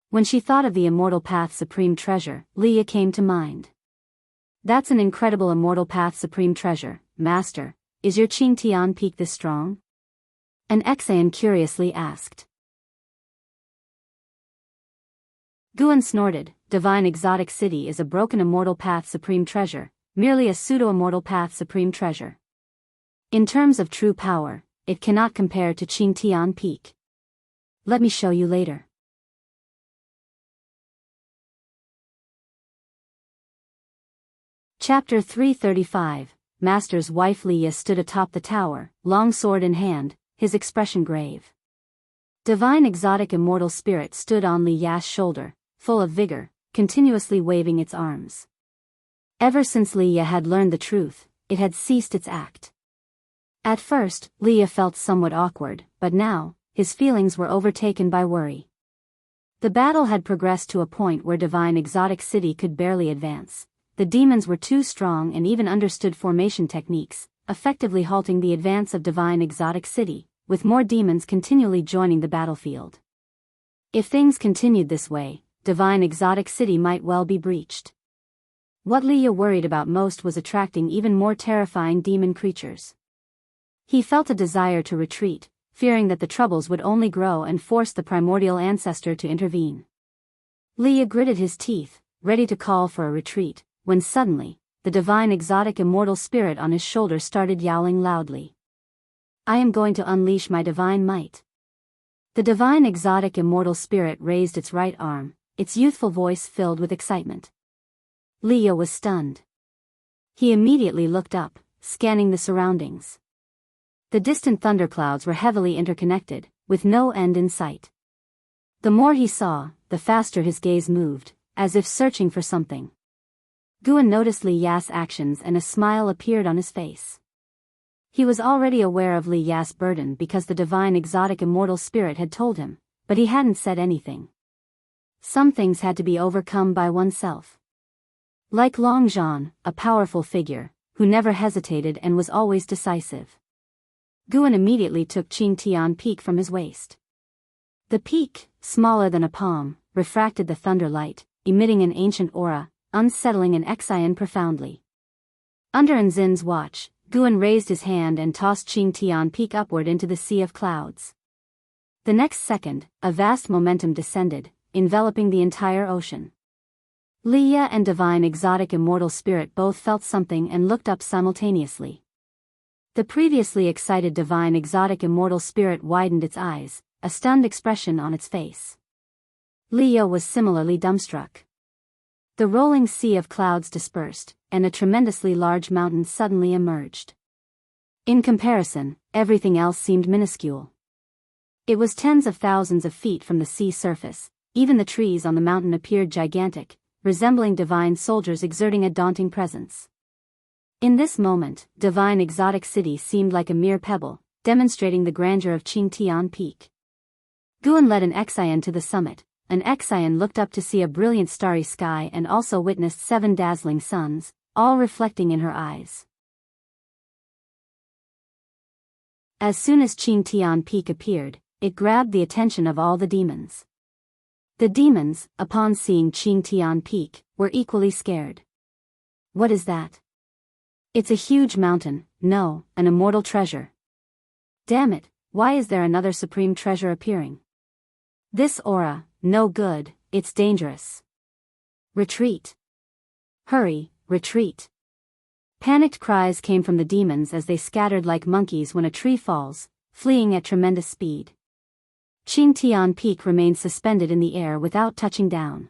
When she thought of the Immortal Path Supreme Treasure, Leah came to mind. That's an incredible Immortal Path Supreme Treasure, Master. Is your Qingtian Peak this strong? An Xian curiously asked. Guan snorted, Divine Exotic City is a broken Immortal Path Supreme Treasure, merely a pseudo-Immortal Path Supreme Treasure. In terms of true power, it cannot compare to Qingtian Peak. Let me show you later. Chapter 335, Master's wife Leah stood atop the tower, long sword in hand, his expression grave. Divine exotic immortal spirit stood on Li Ya's shoulder, full of vigor, continuously waving its arms. Ever since Li Ya had learned the truth, it had ceased its act. At first, Li Ya felt somewhat awkward, but now, his feelings were overtaken by worry. The battle had progressed to a point where Divine Exotic City could barely advance. The demons were too strong and even understood formation techniques, effectively halting the advance of Divine Exotic City, with more demons continually joining the battlefield. If things continued this way, Divine Exotic City might well be breached. What Li Ya worried about most was attracting even more terrifying demon creatures. He felt a desire to retreat, fearing that the troubles would only grow and force the primordial ancestor to intervene. Li Ya gritted his teeth, ready to call for a retreat, when suddenly, the divine exotic immortal spirit on his shoulder started yowling loudly. "I am going to unleash my divine might." The divine exotic immortal spirit raised its right arm, its youthful voice filled with excitement. Li Ya was stunned. He immediately looked up, scanning the surroundings. The distant thunderclouds were heavily interconnected, with no end in sight. The more he saw, the faster his gaze moved, as if searching for something. Guan noticed Li Ya's actions and a smile appeared on his face. He was already aware of Li Ya's burden because the divine exotic immortal spirit had told him, but he hadn't said anything. Some things had to be overcome by oneself. Like Long Zhan, a powerful figure, who never hesitated and was always decisive. Guan immediately took Qing Tian Peak from his waist. The peak, smaller than a palm, refracted the thunder light, emitting an ancient aura, unsettling an Xian profoundly. Under Enzin's watch, Guan raised his hand and tossed Qing Tian Peak upward into the sea of clouds. The next second, a vast momentum descended, enveloping the entire ocean. Li Ya and Divine Exotic Immortal Spirit both felt something and looked up simultaneously. The previously excited Divine Exotic Immortal Spirit widened its eyes, a stunned expression on its face. Li Ya was similarly dumbstruck. The rolling sea of clouds dispersed, and a tremendously large mountain suddenly emerged. In comparison, everything else seemed minuscule. It was tens of thousands of feet from the sea surface. Even the trees on the mountain appeared gigantic, resembling divine soldiers exerting a daunting presence. In this moment, Divine Exotic City seemed like a mere pebble, demonstrating the grandeur of Qing Tian Peak. Guan led an Xian to the summit. An Xian looked up to see a brilliant starry sky and also witnessed 7 dazzling suns, all reflecting in her eyes. As soon as Qing Tian Peak appeared, it grabbed the attention of all the demons. The demons, upon seeing Qing Tian Peak, were equally scared. "What is that?" "It's a huge mountain, no, an immortal treasure." "Damn it, why is there another supreme treasure appearing?" "This aura, no good, it's dangerous." "Retreat. Hurry, retreat." Panicked cries came from the demons as they scattered like monkeys when a tree falls, fleeing at tremendous speed. Qing Tian Peak remained suspended in the air without touching down.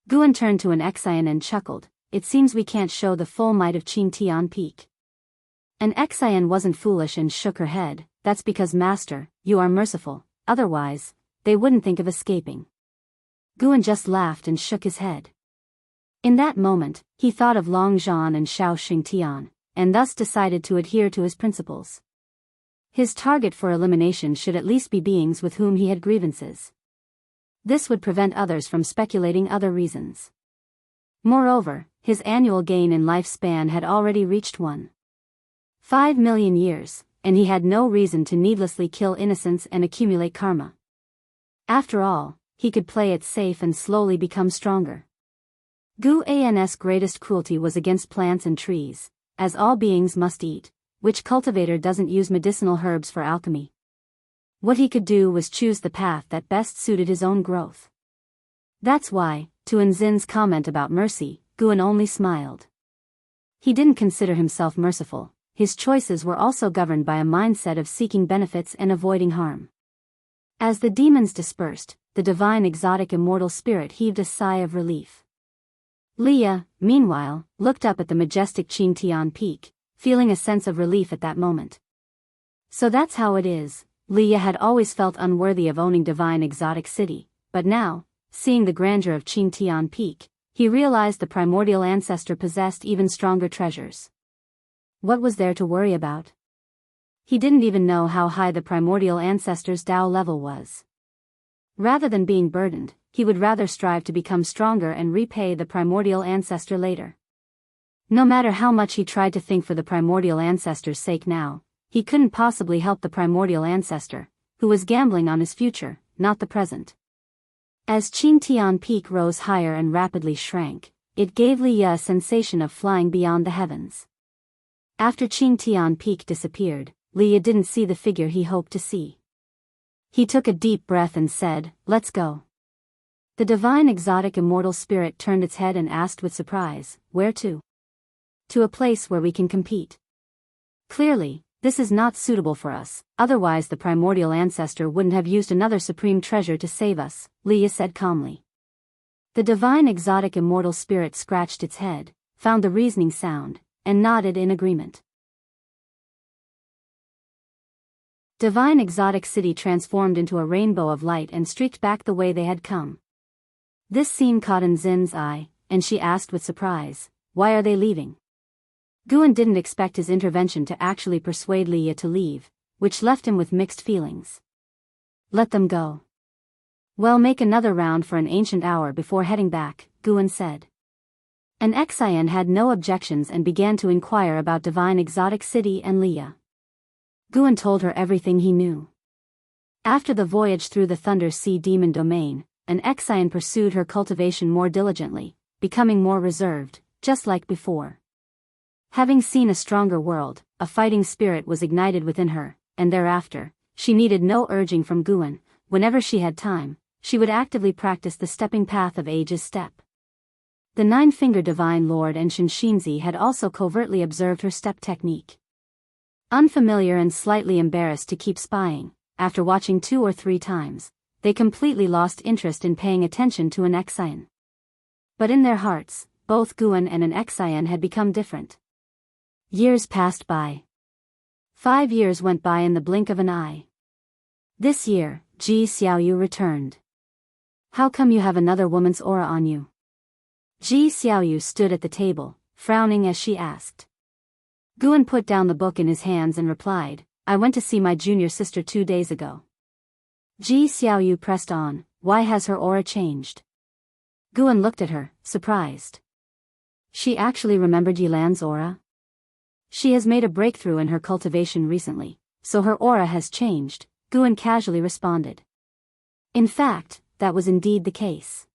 Guan turned to an Xian and chuckled, "It seems we can't show the full might of Qing Tian Peak." An Xian wasn't foolish and shook her head, "That's because Master, you are merciful, otherwise, they wouldn't think of escaping." Guan just laughed and shook his head. In that moment, he thought of Long Zhan and Xiao Xingtian, and thus decided to adhere to his principles. His target for elimination should at least be beings with whom he had grievances. This would prevent others from speculating other reasons. Moreover, his annual gain in lifespan had already reached 1.5 million years, and he had no reason to needlessly kill innocents and accumulate karma. After all, he could play it safe and slowly become stronger. Guan's greatest cruelty was against plants and trees, as all beings must eat. Which cultivator doesn't use medicinal herbs for alchemy? What he could do was choose the path that best suited his own growth. That's why, to Enzin's comment about mercy, Guan only smiled. He didn't consider himself merciful. His choices were also governed by a mindset of seeking benefits and avoiding harm. As the demons dispersed, the divine exotic immortal spirit heaved a sigh of relief. Li Ya, meanwhile, looked up at the majestic Qing Tian Peak, feeling a sense of relief at that moment. So that's how it is. Leah had always felt unworthy of owning divine exotic city, but now, seeing the grandeur of Qingtian Peak, he realized the primordial ancestor possessed even stronger treasures. What was there to worry about? He didn't even know how high the primordial ancestor's Tao level was. Rather than being burdened, he would rather strive to become stronger and repay the primordial ancestor later. No matter how much he tried to think for the primordial ancestor's sake now, he couldn't possibly help the primordial ancestor, who was gambling on his future, not the present. As Qingtian Peak rose higher and rapidly shrank, it gave Leah a sensation of flying beyond the heavens. After Qingtian Peak disappeared, Leah didn't see the figure he hoped to see. He took a deep breath and said, "Let's go." The divine exotic immortal spirit turned its head and asked with surprise, "Where to?" "To a place where we can compete." "Clearly, this is not suitable for us, otherwise the primordial ancestor wouldn't have used another supreme treasure to save us," Leah said calmly. The divine exotic immortal spirit scratched its head, found the reasoning sound, and nodded in agreement. Divine exotic city transformed into a rainbow of light and streaked back the way they had come. This scene caught Zin's eye, and she asked with surprise, "Why are they leaving?" Guan didn't expect his intervention to actually persuade Leah to leave, which left him with mixed feelings. "Let them go. Well, make another round for an ancient hour before heading back," Guan said. An Exian had no objections and began to inquire about divine exotic city and Leah. Guan told her everything he knew. After the voyage through the Thunder Sea Demon Domain, an Exian pursued her cultivation more diligently, becoming more reserved, just like before. Having seen a stronger world, a fighting spirit was ignited within her, and thereafter, she needed no urging from Guan. Whenever she had time, she would actively practice the stepping path of age's step. The Nine-Fingered Divine Lord and Shinshinzi had also covertly observed her step technique. Unfamiliar and slightly embarrassed to keep spying, after watching 2 or 3 times, they completely lost interest in paying attention to an Exian. But in their hearts, both Guan and an Exian had become different. Years passed by. 5 years went by in the blink of an eye. This year, Ji Xiaoyu returned. "How come you have another woman's aura on you?" Ji Xiaoyu stood at the table, frowning as she asked. Guan put down the book in his hands and replied, "I went to see my junior sister 2 days ago." Ji Xiaoyu pressed on, "Why has her aura changed?" Guan looked at her, surprised. She actually remembered Yilan's aura? "She has made a breakthrough in her cultivation recently, so her aura has changed," Guan casually responded. In fact, that was indeed the case.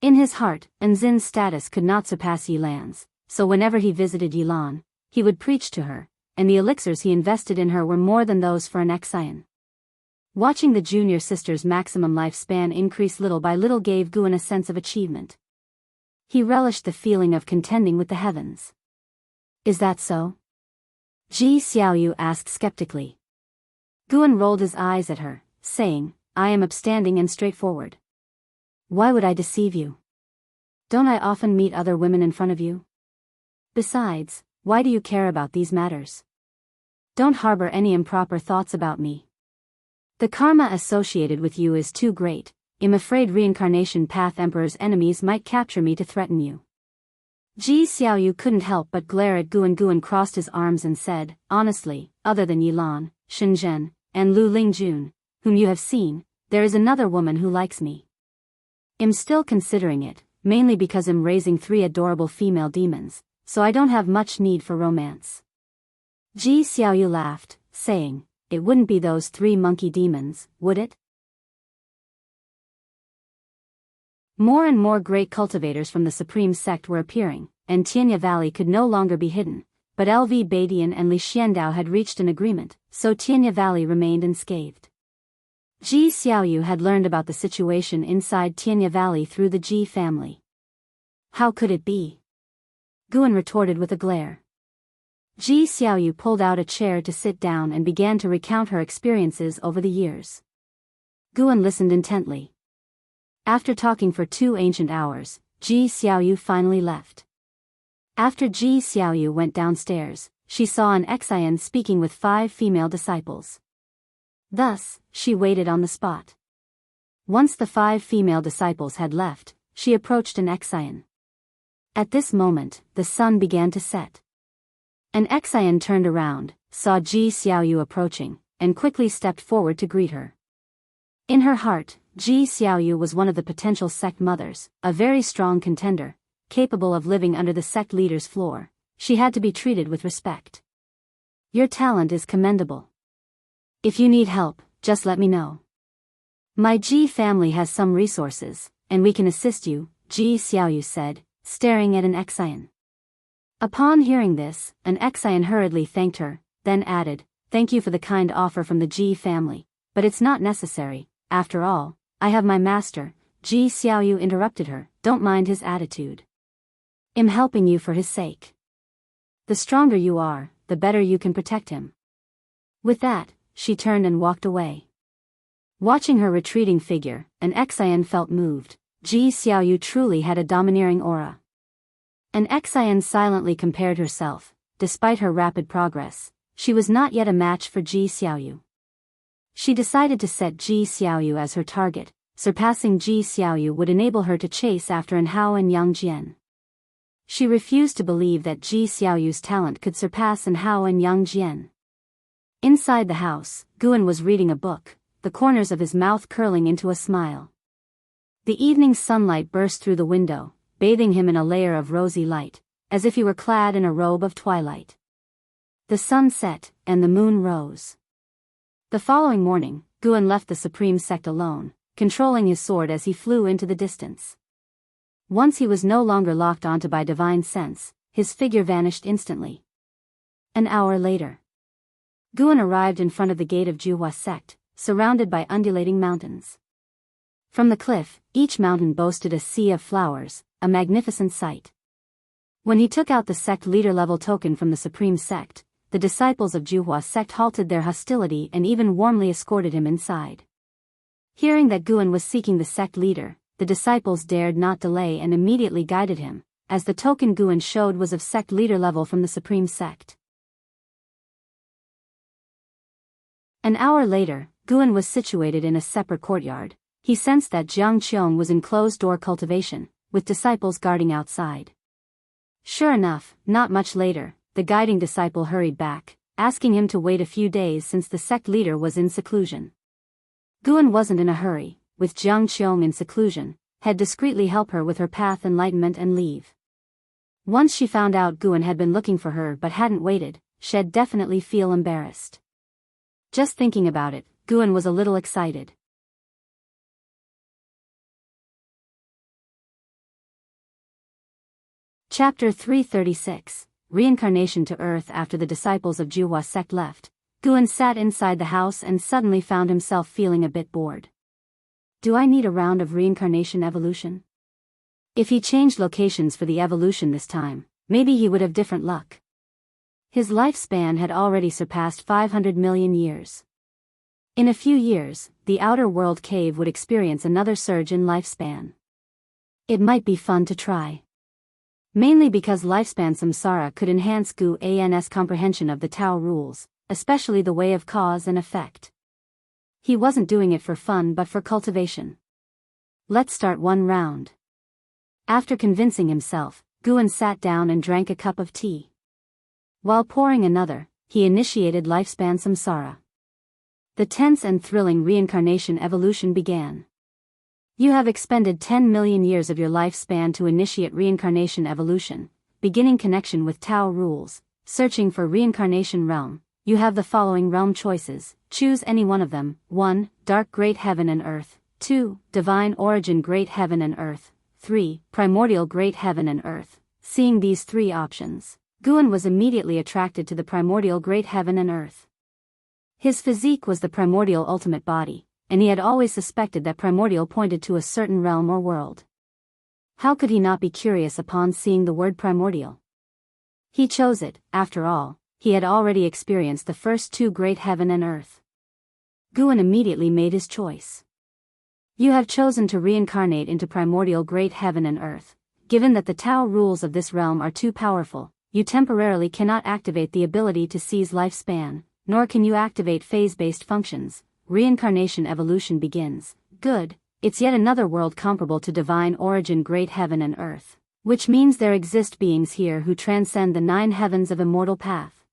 In his heart, Zin's status could not surpass Yilan's, so whenever he visited Yilan, he would preach to her, and the elixirs he invested in her were more than those for an Exian. Watching the junior sister's maximum lifespan increase little by little gave Guan a sense of achievement. He relished the feeling of contending with the heavens. "Is that so?" Ji Xiaoyu asked skeptically. Guan rolled his eyes at her, saying, "I am upstanding and straightforward. Why would I deceive you? Don't I often meet other women in front of you? Besides, why do you care about these matters? Don't harbor any improper thoughts about me. The karma associated with you is too great. I'm afraid reincarnation path emperor's enemies might capture me to threaten you." Ji Xiaoyu couldn't help but glare at Guan. Guan crossed his arms and said, "Honestly, other than Yilan, Shenzhen, and Lu Lingjun, whom you have seen, there is another woman who likes me. I'm still considering it, mainly because I'm raising 3 adorable female demons, so I don't have much need for romance." Ji Xiaoyu laughed, saying, "It wouldn't be those 3 monkey demons, would it?" More and more great cultivators from the Supreme Sect were appearing, and Tianya Valley could no longer be hidden, but LV Badian and Li Xiandao had reached an agreement, so Tianya Valley remained unscathed. Ji Xiaoyu had learned about the situation inside Tianya Valley through the Ji family. "How could it be?" Guan retorted with a glare. Ji Xiaoyu pulled out a chair to sit down and began to recount her experiences over the years. Guan listened intently. After talking for 2 ancient hours, Ji Xiaoyu finally left. After Ji Xiaoyu went downstairs, she saw an Exian speaking with 5 female disciples. Thus, she waited on the spot. Once the 5 female disciples had left, she approached an Exian. At this moment, the sun began to set. An Exian turned around, saw Ji Xiaoyu approaching, and quickly stepped forward to greet her. In her heart, Ji Xiaoyu was one of the potential sect mothers, a very strong contender, capable of living under the sect leader's floor. She had to be treated with respect. Your talent is commendable. If you need help, just let me know. My Ji family has some resources, and we can assist you, Ji Xiaoyu said, staring at an Exian. Upon hearing this, an Exian hurriedly thanked her, then added, "Thank you for the kind offer from the Ji family, but it's not necessary. After all, I have my master." Ji Xiaoyu interrupted her, "Don't mind his attitude. I'm helping you for his sake. The stronger you are, the better you can protect him." With that, she turned and walked away. Watching her retreating figure, an Exian felt moved. Ji Xiaoyu truly had a domineering aura. An Exian silently compared herself. Despite her rapid progress, she was not yet a match for Ji Xiaoyu. She decided to set Ji Xiaoyu as her target. Surpassing Ji Xiaoyu would enable her to chase after An Hao and Yang Jian. She refused to believe that Ji Xiaoyu's talent could surpass An Hao and Yang Jian. Inside the house, Guan was reading a book, the corners of his mouth curling into a smile. The evening sunlight burst through the window, bathing him in a layer of rosy light, as if he were clad in a robe of twilight. The sun set, and the moon rose. The following morning, Guan left the Supreme Sect alone, controlling his sword as he flew into the distance. Once he was no longer locked onto by divine sense, his figure vanished instantly. An hour later, Guan arrived in front of the gate of Juhua Sect, surrounded by undulating mountains. From the cliff, each mountain boasted a sea of flowers, a magnificent sight. When he took out the sect leader-level token from the Supreme Sect, the disciples of Juhua Sect halted their hostility and even warmly escorted him inside. Hearing that Guan was seeking the sect leader, the disciples dared not delay and immediately guided him, as the token Guan showed was of sect leader level from the Supreme Sect. An hour later, Guan was situated in a separate courtyard. He sensed that Jiang Qiong was in closed-door cultivation, with disciples guarding outside. Sure enough, not much later, the guiding disciple hurried back, asking him to wait a few days since the sect leader was in seclusion. Guan wasn't in a hurry, with Jiang Qiong in seclusion, had discreetly help her with her path enlightenment and leave. Once she found out Guan had been looking for her but hadn't waited, she'd definitely feel embarrassed. Just thinking about it, Guan was a little excited. Chapter 336, Reincarnation to Earth. After the disciples of Juhua Sect left, Guan sat inside the house and suddenly found himself feeling a bit bored. Do I need a round of reincarnation evolution? If he changed locations for the evolution this time, maybe he would have different luck. His lifespan had already surpassed 500 million years. In a few years, the outer world cave would experience another surge in lifespan. It might be fun to try. Mainly because lifespan samsara could enhance Guan's comprehension of the Tao rules, especially the way of cause and effect. He wasn't doing it for fun but for cultivation. Let's start one round. After convincing himself, Guan sat down and drank a cup of tea. While pouring another, he initiated lifespan samsara. The tense and thrilling reincarnation evolution began. You have expended 10 million years of your lifespan to initiate reincarnation evolution, beginning connection with Tao rules, searching for reincarnation realm. You have the following realm choices, choose any one of them. 1. Dark Great Heaven and Earth. 2. Divine Origin Great Heaven and Earth. 3. Primordial Great Heaven and Earth. Seeing these 3 options, Guan was immediately attracted to the Primordial Great Heaven and Earth. His physique was the primordial ultimate body, and he had always suspected that primordial pointed to a certain realm or world. How could he not be curious upon seeing the word primordial? He chose it. After all, he had already experienced the first 2 great heaven and earth. Guan immediately made his choice. You have chosen to reincarnate into primordial great heaven and earth. Given that the Tao rules of this realm are too powerful, you temporarily cannot activate the ability to seize lifespan, nor can you activate phase-based functions. Reincarnation evolution begins. Good, it's yet another world comparable to divine origin, great heaven and earth, which means there exist beings here who transcend the 9 heavens of immortal path.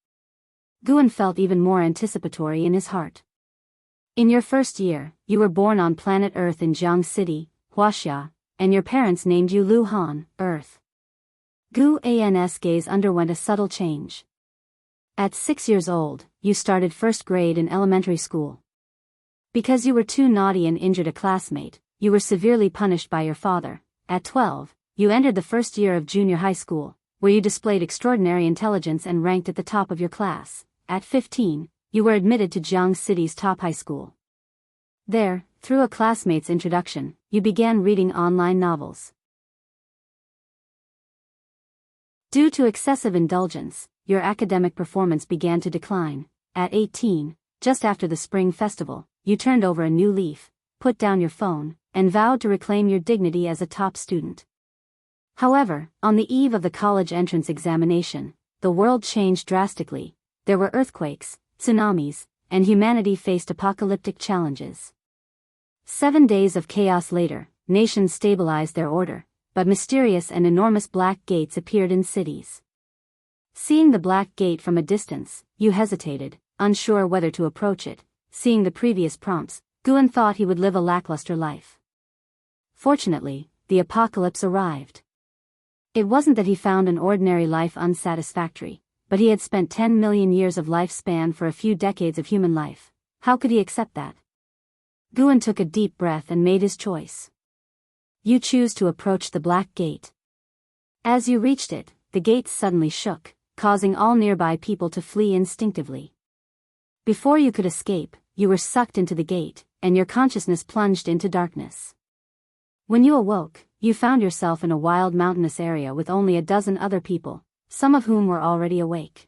Guan felt even more anticipatory in his heart. In your first year, you were born on planet Earth in Jiang City, Huaxia, and your parents named you Lu Han, Earth. Guan's gaze underwent a subtle change. At 6 years old, you started first grade in elementary school. Because you were too naughty and injured a classmate, you were severely punished by your father. At 12, you entered the first year of junior high school, where you displayed extraordinary intelligence and ranked at the top of your class. At 15, you were admitted to Jiang City's top high school. There, through a classmate's introduction, you began reading online novels. Due to excessive indulgence, your academic performance began to decline. At 18, just after the Spring Festival, you turned over a new leaf, put down your phone, and vowed to reclaim your dignity as a top student. However, on the eve of the college entrance examination, the world changed drastically. There were earthquakes, tsunamis, and humanity faced apocalyptic challenges. 7 days of chaos later, nations stabilized their order, but mysterious and enormous black gates appeared in cities. Seeing the black gate from a distance, you hesitated, unsure whether to approach it. Seeing the previous prompts, Guan thought he would live a lackluster life. Fortunately, the apocalypse arrived. It wasn't that he found an ordinary life unsatisfactory, but he had spent 10 million years of lifespan for a few decades of human life. How could he accept that? Guan took a deep breath and made his choice. You choose to approach the black gate. As you reached it, the gates suddenly shook, causing all nearby people to flee instinctively. Before you could escape, you were sucked into the gate, and your consciousness plunged into darkness. When you awoke, you found yourself in a wild mountainous area with only a dozen other people, some of whom were already awake.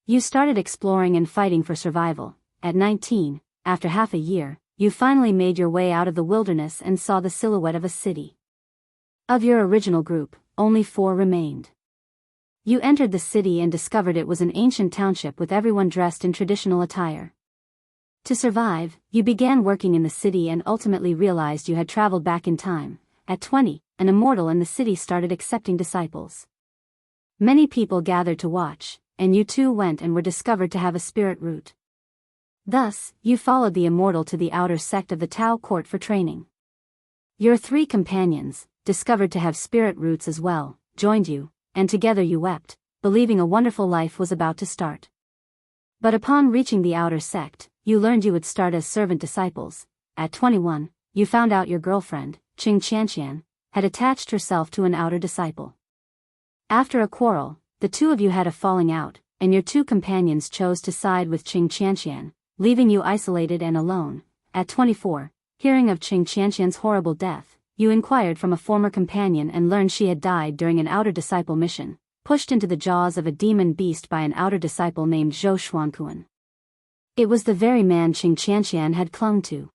You started exploring and fighting for survival. At 19, after half a year, you finally made your way out of the wilderness and saw the silhouette of a city. Of your original group, only 4 remained. You entered the city and discovered it was an ancient township with everyone dressed in traditional attire. To survive, you began working in the city and ultimately realized you had traveled back in time. At 20, an immortal in the city started accepting disciples. Many people gathered to watch, and you too went and were discovered to have a spirit root. Thus, you followed the immortal to the outer sect of the Tao court for training. Your 3 companions, discovered to have spirit roots as well, joined you, and together you wept, believing a wonderful life was about to start. But upon reaching the outer sect, you learned you would start as servant disciples. At 21, you found out your girlfriend, Qian, had attached herself to an outer disciple. After a quarrel, the 2 of you had a falling out, and your 2 companions chose to side with Qian, leaving you isolated and alone. At 24, hearing of Qian's horrible death, you inquired from a former companion and learned she had died during an outer disciple mission, pushed into the jaws of a demon beast by an outer disciple named Zhou Xuankuan. It was the very man Qian had clung to.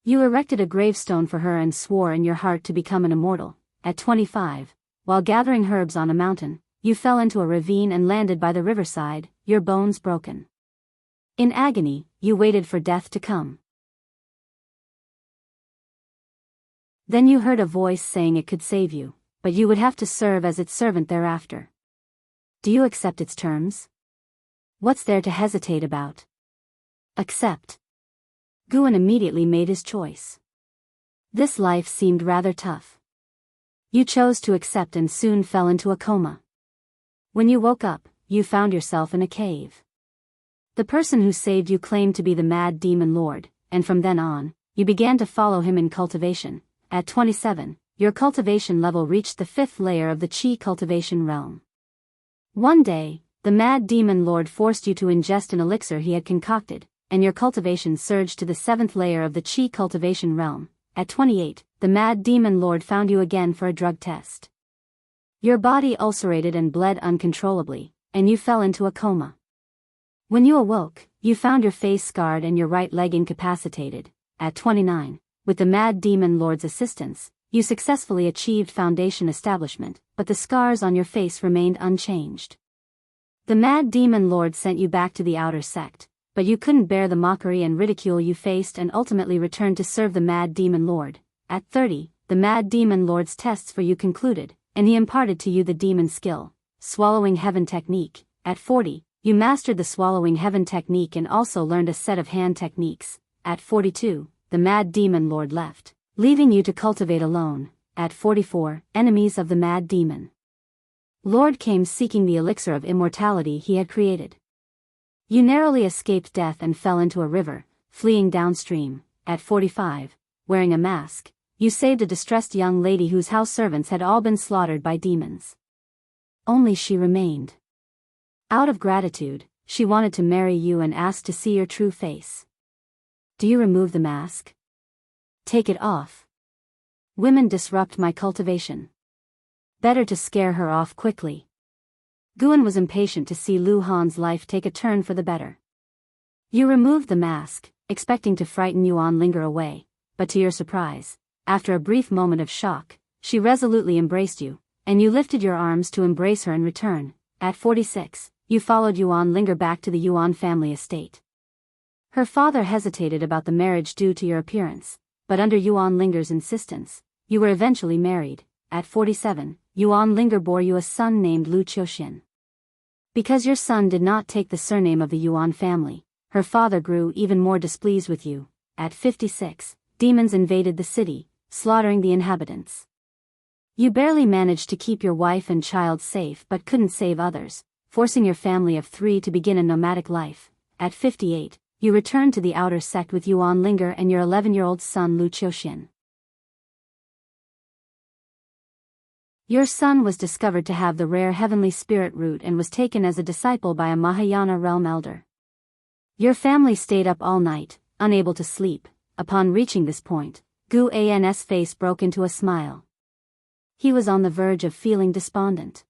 You erected a gravestone for her and swore in your heart to become an immortal. At 25, while gathering herbs on a mountain, you fell into a ravine and landed by the riverside, your bones broken. In agony, you waited for death to come. Then you heard a voice saying it could save you, but you would have to serve as its servant thereafter. Do you accept its terms? What's there to hesitate about? Accept. Guan immediately made his choice. This life seemed rather tough. You chose to accept and soon fell into a coma. When you woke up, you found yourself in a cave. The person who saved you claimed to be the mad demon lord, and from then on, you began to follow him in cultivation. At 27, your cultivation level reached the 5th layer of the Qi cultivation realm. One day, the mad demon lord forced you to ingest an elixir he had concocted, and your cultivation surged to the 7th layer of the Qi cultivation realm. At 28, the mad demon lord found you again for a drug test. Your body ulcerated and bled uncontrollably, and you fell into a coma. When you awoke, you found your face scarred and your right leg incapacitated. At 29, with the mad demon lord's assistance, You successfully achieved foundation establishment, but the scars on your face remained unchanged. The mad demon lord sent you back to the outer sect, but you couldn't bear the mockery and ridicule you faced and ultimately returned to serve the mad demon lord. At 30, the mad demon lord's tests for you concluded, and he imparted to you the demon skill, swallowing heaven technique. At 40, you mastered the swallowing heaven technique and also learned a set of hand techniques. At 42, the mad demon lord left, leaving you to cultivate alone. At 44, enemies of the mad demon lord came seeking the elixir of immortality he had created. You narrowly escaped death and fell into a river, fleeing downstream. At 45, wearing a mask, you saved a distressed young lady whose house servants had all been slaughtered by demons. Only she remained. Out of gratitude, she wanted to marry you and asked to see your true face. Do you remove the mask? Take it off. Women disrupt my cultivation. Better to scare her off quickly. Guan was impatient to see Lu Han's life take a turn for the better. You removed the mask, expecting to frighten Yuan Linger away, but to your surprise, after a brief moment of shock, she resolutely embraced you, and you lifted your arms to embrace her in return. At 46, you followed Yuan Linger back to the Yuan family estate. Her father hesitated about the marriage due to your appearance, but under Yuan Linger's insistence, you were eventually married. At 47, Yuan Linger bore you a son named Lu Qiuxian. Because your son did not take the surname of the Yuan family, her father grew even more displeased with you. At 56, demons invaded the city, slaughtering the inhabitants. You barely managed to keep your wife and child safe but couldn't save others, forcing your family of 3 to begin a nomadic life. At 58, you returned to the outer sect with Yuan Linger and your 11-year-old son Lu Qiuxian. Your son was discovered to have the rare heavenly spirit root and was taken as a disciple by a Mahayana realm elder. Your family stayed up all night, unable to sleep. Upon reaching this point, Gu An's face broke into a smile. He was on the verge of feeling despondent.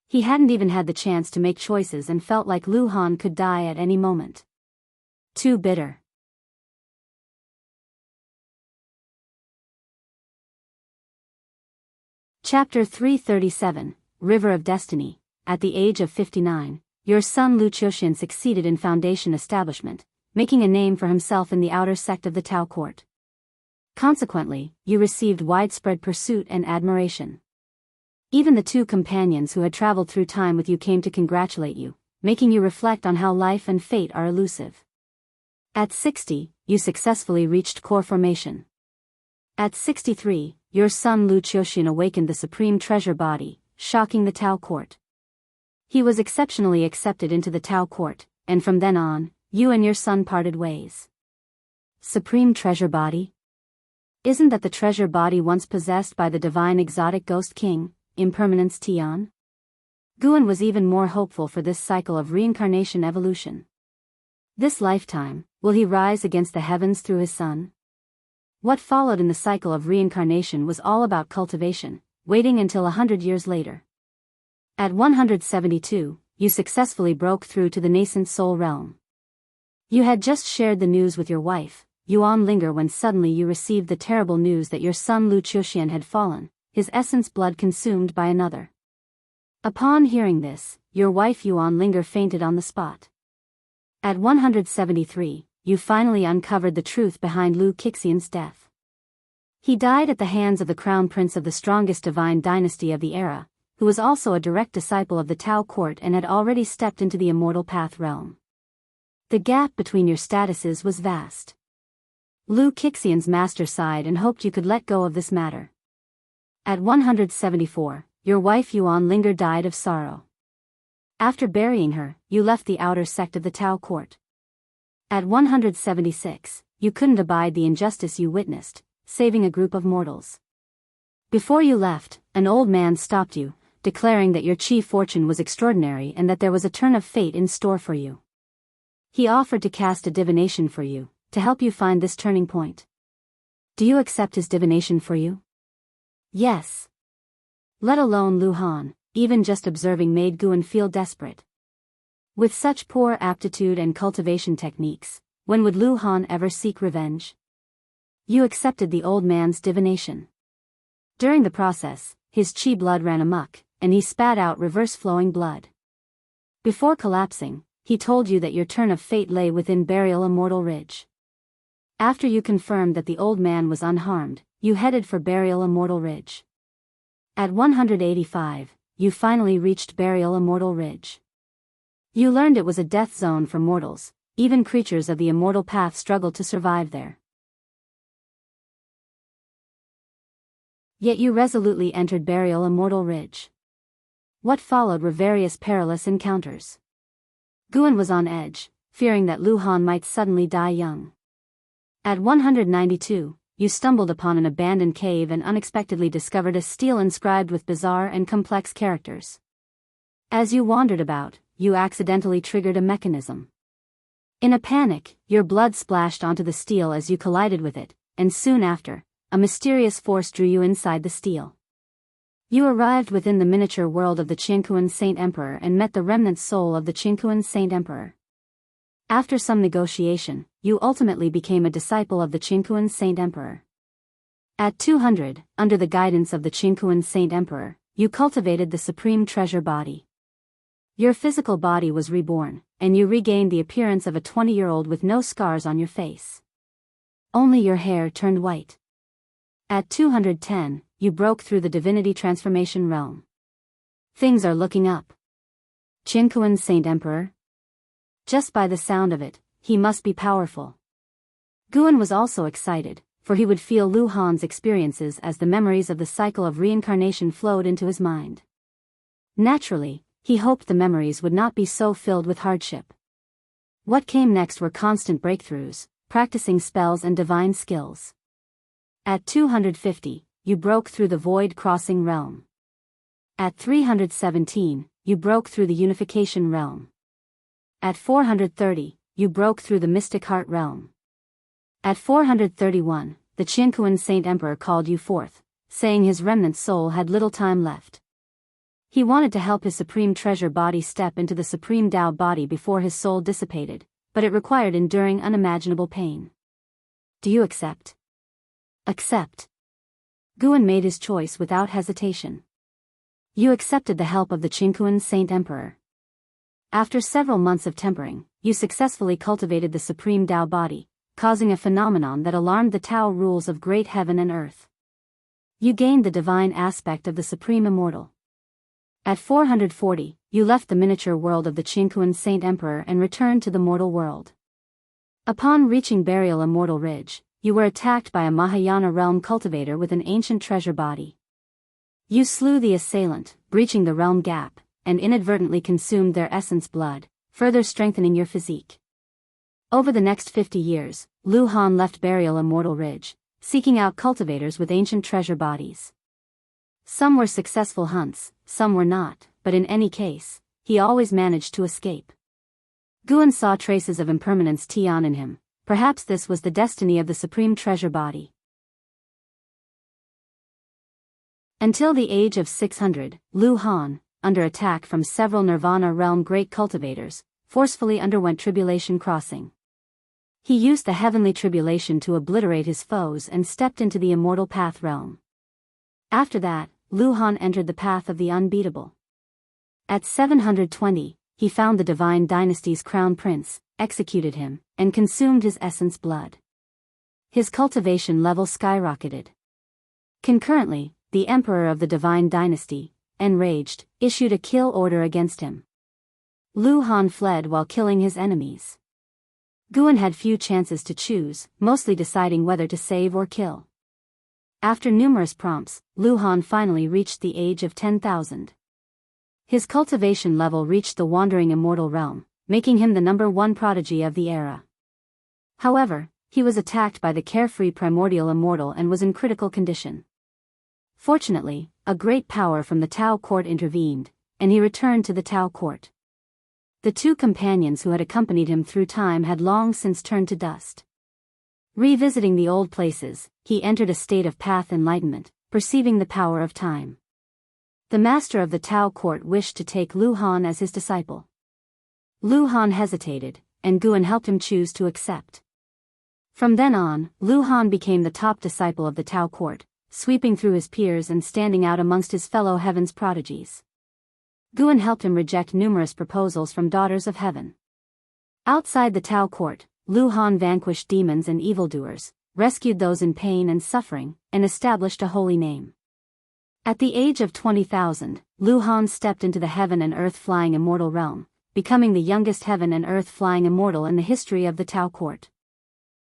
He hadn't even had the chance to make choices and felt like Lu Han could die at any moment. Too bitter. Chapter 337, River of Destiny. At the age of 59, your son Lu Qiuxian succeeded in foundation establishment, making a name for himself in the outer sect of the Tao court. Consequently, you received widespread pursuit and admiration. Even the 2 companions who had traveled through time with you came to congratulate you, making you reflect on how life and fate are elusive. At 60, you successfully reached core formation. At 63, your son Lu Qiuxian awakened the supreme treasure body, shocking the Tao court. He was exceptionally accepted into the Tao court, and from then on, you and your son parted ways. Supreme treasure body? Isn't that the treasure body once possessed by the divine exotic ghost king, Impermanence Tian? Guan was even more hopeful for this cycle of reincarnation evolution. This lifetime, will he rise against the heavens through his son? What followed in the cycle of reincarnation was all about cultivation, waiting until 100 years later. At 172, you successfully broke through to the nascent soul realm. You had just shared the news with your wife, Yuan Linger, when suddenly you received the terrible news that your son Lu Qiuxian had fallen, his essence blood consumed by another. Upon hearing this, your wife Yuan Linger fainted on the spot. At 173, you finally uncovered the truth behind Lu Qiuxian's death. He died at the hands of the crown prince of the strongest divine dynasty of the era, who was also a direct disciple of the Tao court and had already stepped into the immortal path realm. The gap between your statuses was vast. Lu Qiuxian's master sighed and hoped you could let go of this matter. At 174, your wife Yuan Linger died of sorrow. After burying her, you left the outer sect of the Tao court. At 176, you couldn't abide the injustice you witnessed, saving a group of mortals. Before you left, an old man stopped you, declaring that your chief fortune was extraordinary and that there was a turn of fate in store for you. He offered to cast a divination for you, to help you find this turning point. Do you accept his divination for you? Yes. Let alone Lu Han, even just observing made Guan feel desperate. With such poor aptitude and cultivation techniques, when would Lu Han ever seek revenge? You accepted the old man's divination. During the process, his chi blood ran amok, and he spat out reverse-flowing blood. Before collapsing, he told you that your turn of fate lay within Burial Immortal Ridge. After you confirmed that the old man was unharmed, you headed for Burial Immortal Ridge. At 185, you finally reached Burial Immortal Ridge. You learned it was a death zone for mortals. Even creatures of the immortal path struggled to survive there. Yet you resolutely entered Burial Immortal Ridge. What followed were various perilous encounters. Guan was on edge, fearing that Lu Han might suddenly die young. At 192, you stumbled upon an abandoned cave and unexpectedly discovered a stele inscribed with bizarre and complex characters. As you wandered about, you accidentally triggered a mechanism. In a panic, your blood splashed onto the stele as you collided with it, and soon after, a mysterious force drew you inside the stele. You arrived within the miniature world of the Qingquan Saint Emperor and met the remnant soul of the Qingquan Saint Emperor. After some negotiation, you ultimately became a disciple of the Qingquan Saint Emperor. At 200, under the guidance of the Qingquan Saint Emperor, you cultivated the Supreme Treasure Body. Your physical body was reborn, and you regained the appearance of a 20-year-old with no scars on your face. Only your hair turned white. At 210, you broke through the divinity transformation realm. Things are looking up. Qingquan Saint Emperor? Just by the sound of it, he must be powerful. Guan was also excited, for he would feel Lu Han's experiences as the memories of the cycle of reincarnation flowed into his mind. Naturally, he hoped the memories would not be so filled with hardship. What came next were constant breakthroughs, practicing spells and divine skills. At 250, you broke through the void-crossing realm. At 317, you broke through the unification realm. At 430, you broke through the mystic heart realm. At 431, the Qingquan Saint Emperor called you forth, saying his remnant soul had little time left. He wanted to help his Supreme Treasure Body step into the Supreme Tao Body before his soul dissipated, but it required enduring unimaginable pain. Do you accept? Accept. Guan made his choice without hesitation. You accepted the help of the Qingquan Saint Emperor. After several months of tempering, you successfully cultivated the Supreme Tao Body, causing a phenomenon that alarmed the Tao rules of great heaven and earth. You gained the divine aspect of the Supreme Immortal. At 440, you left the miniature world of the Qingquan Saint Emperor and returned to the mortal world. Upon reaching Burial Immortal Ridge, you were attacked by a Mahayana realm cultivator with an ancient treasure body. You slew the assailant, breaching the realm gap, and inadvertently consumed their essence blood, further strengthening your physique. Over the next 50 years, Lu Han left Burial Immortal Ridge, seeking out cultivators with ancient treasure bodies. Some were successful hunts, some were not, but in any case, he always managed to escape. Guan saw traces of impermanence Tian in him. Perhaps this was the destiny of the Supreme Treasure Body. Until the age of 600, Lu Han, under attack from several Nirvana realm great cultivators, forcefully underwent tribulation crossing. He used the heavenly tribulation to obliterate his foes and stepped into the immortal path realm. After that, Lu Han entered the path of the unbeatable. At 720, he found the divine dynasty's crown prince, executed him, and consumed his essence blood. His cultivation level skyrocketed. Concurrently, the emperor of the divine dynasty, enraged, issued a kill order against him. Lu Han fled while killing his enemies. Guan had few chances to choose, mostly deciding whether to save or kill. After numerous prompts, Lu Han finally reached the age of 10,000. His cultivation level reached the wandering immortal realm, making him the #1 prodigy of the era. However, he was attacked by the carefree primordial immortal and was in critical condition. Fortunately, a great power from the Tao court intervened, and he returned to the Tao court. The two companions who had accompanied him through time had long since turned to dust. Revisiting the old places, he entered a state of path enlightenment, perceiving the power of time. The master of the Tao court wished to take Lu Han as his disciple. Lu Han hesitated, and Guan helped him choose to accept. From then on, Lu Han became the top disciple of the Tao court, sweeping through his peers and standing out amongst his fellow heaven's prodigies. Guan helped him reject numerous proposals from daughters of heaven. Outside the Tao court, Lu Han vanquished demons and evildoers, rescued those in pain and suffering, and established a holy name. At the age of 20,000, Lu Han stepped into the heaven and earth flying immortal realm, becoming the youngest heaven and earth flying immortal in the history of the Tao court.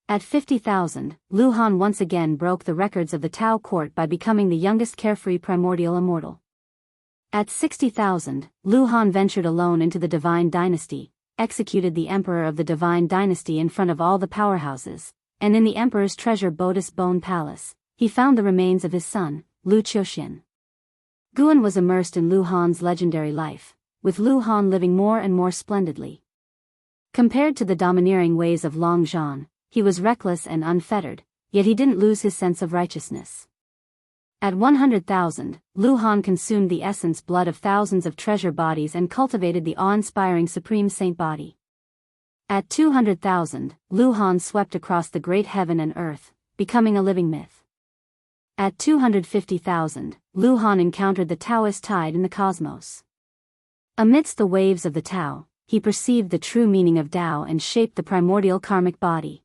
At 50,000, Lu Han once again broke the records of the Tao court by becoming the youngest carefree primordial immortal. At 60,000, Lu Han ventured alone into the Divine Dynasty, executed the Emperor of the Divine Dynasty in front of all the powerhouses, and in the Emperor's treasure Bodis Bone Palace, he found the remains of his son, Lu Qiuxian. Guan was immersed in Lu Han's legendary life, with Lu Han living more and more splendidly. Compared to the domineering ways of Long Zhan, he was reckless and unfettered, yet he didn't lose his sense of righteousness. At 100,000, Lu Han consumed the essence blood of thousands of treasure bodies and cultivated the awe-inspiring Supreme Saint body. At 200,000, Lu Han swept across the great heaven and earth, becoming a living myth. At 250,000, Lu Han encountered the Taoist tide in the cosmos. Amidst the waves of the Tao, he perceived the true meaning of Tao and shaped the primordial karmic body.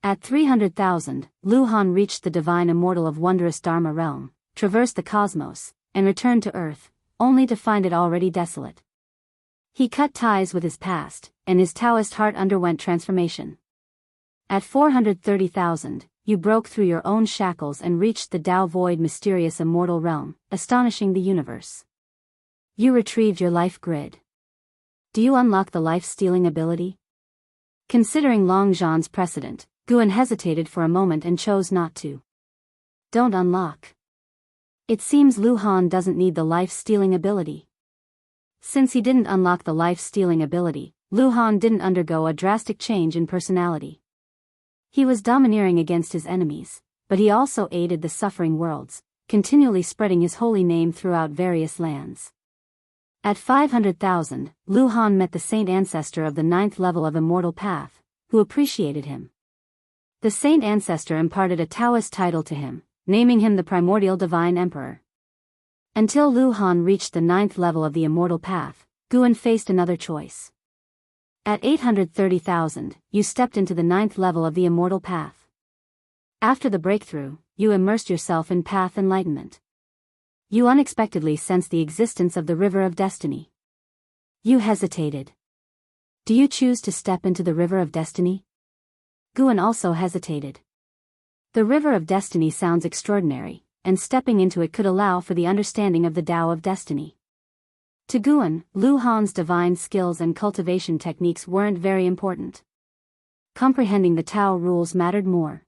At 300,000, Lu Han reached the divine immortal of wondrous Dharma realm, traversed the cosmos, and returned to Earth, only to find it already desolate. He cut ties with his past, and his Taoist heart underwent transformation. At 430,000, you broke through your own shackles and reached the Tao void mysterious immortal realm, astonishing the universe. You retrieved your life grid. Do you unlock the life-stealing ability? Considering Long Zhan's precedent, Guan hesitated for a moment and chose not to. Don't unlock. It seems Lu Han doesn't need the life-stealing ability. Since he didn't unlock the life-stealing ability, Lu Han didn't undergo a drastic change in personality. He was domineering against his enemies, but he also aided the suffering worlds, continually spreading his holy name throughout various lands. At 500,000, Lu Han met the saint ancestor of the 9th level of Immortal Path, who appreciated him. The saint ancestor imparted a Taoist title to him, naming him the Primordial Divine Emperor. Until Lu Han reached the 9th level of the Immortal Path, Guan faced another choice. At 830,000, you stepped into the 9th level of the Immortal Path. After the breakthrough, you immersed yourself in path enlightenment. You unexpectedly sensed the existence of the River of Destiny. You hesitated. Do you choose to step into the River of Destiny? Guan also hesitated. The River of Destiny sounds extraordinary, and stepping into it could allow for the understanding of the Tao of Destiny. To Guan, Lu Han's divine skills and cultivation techniques weren't very important. Comprehending the Tao rules mattered more.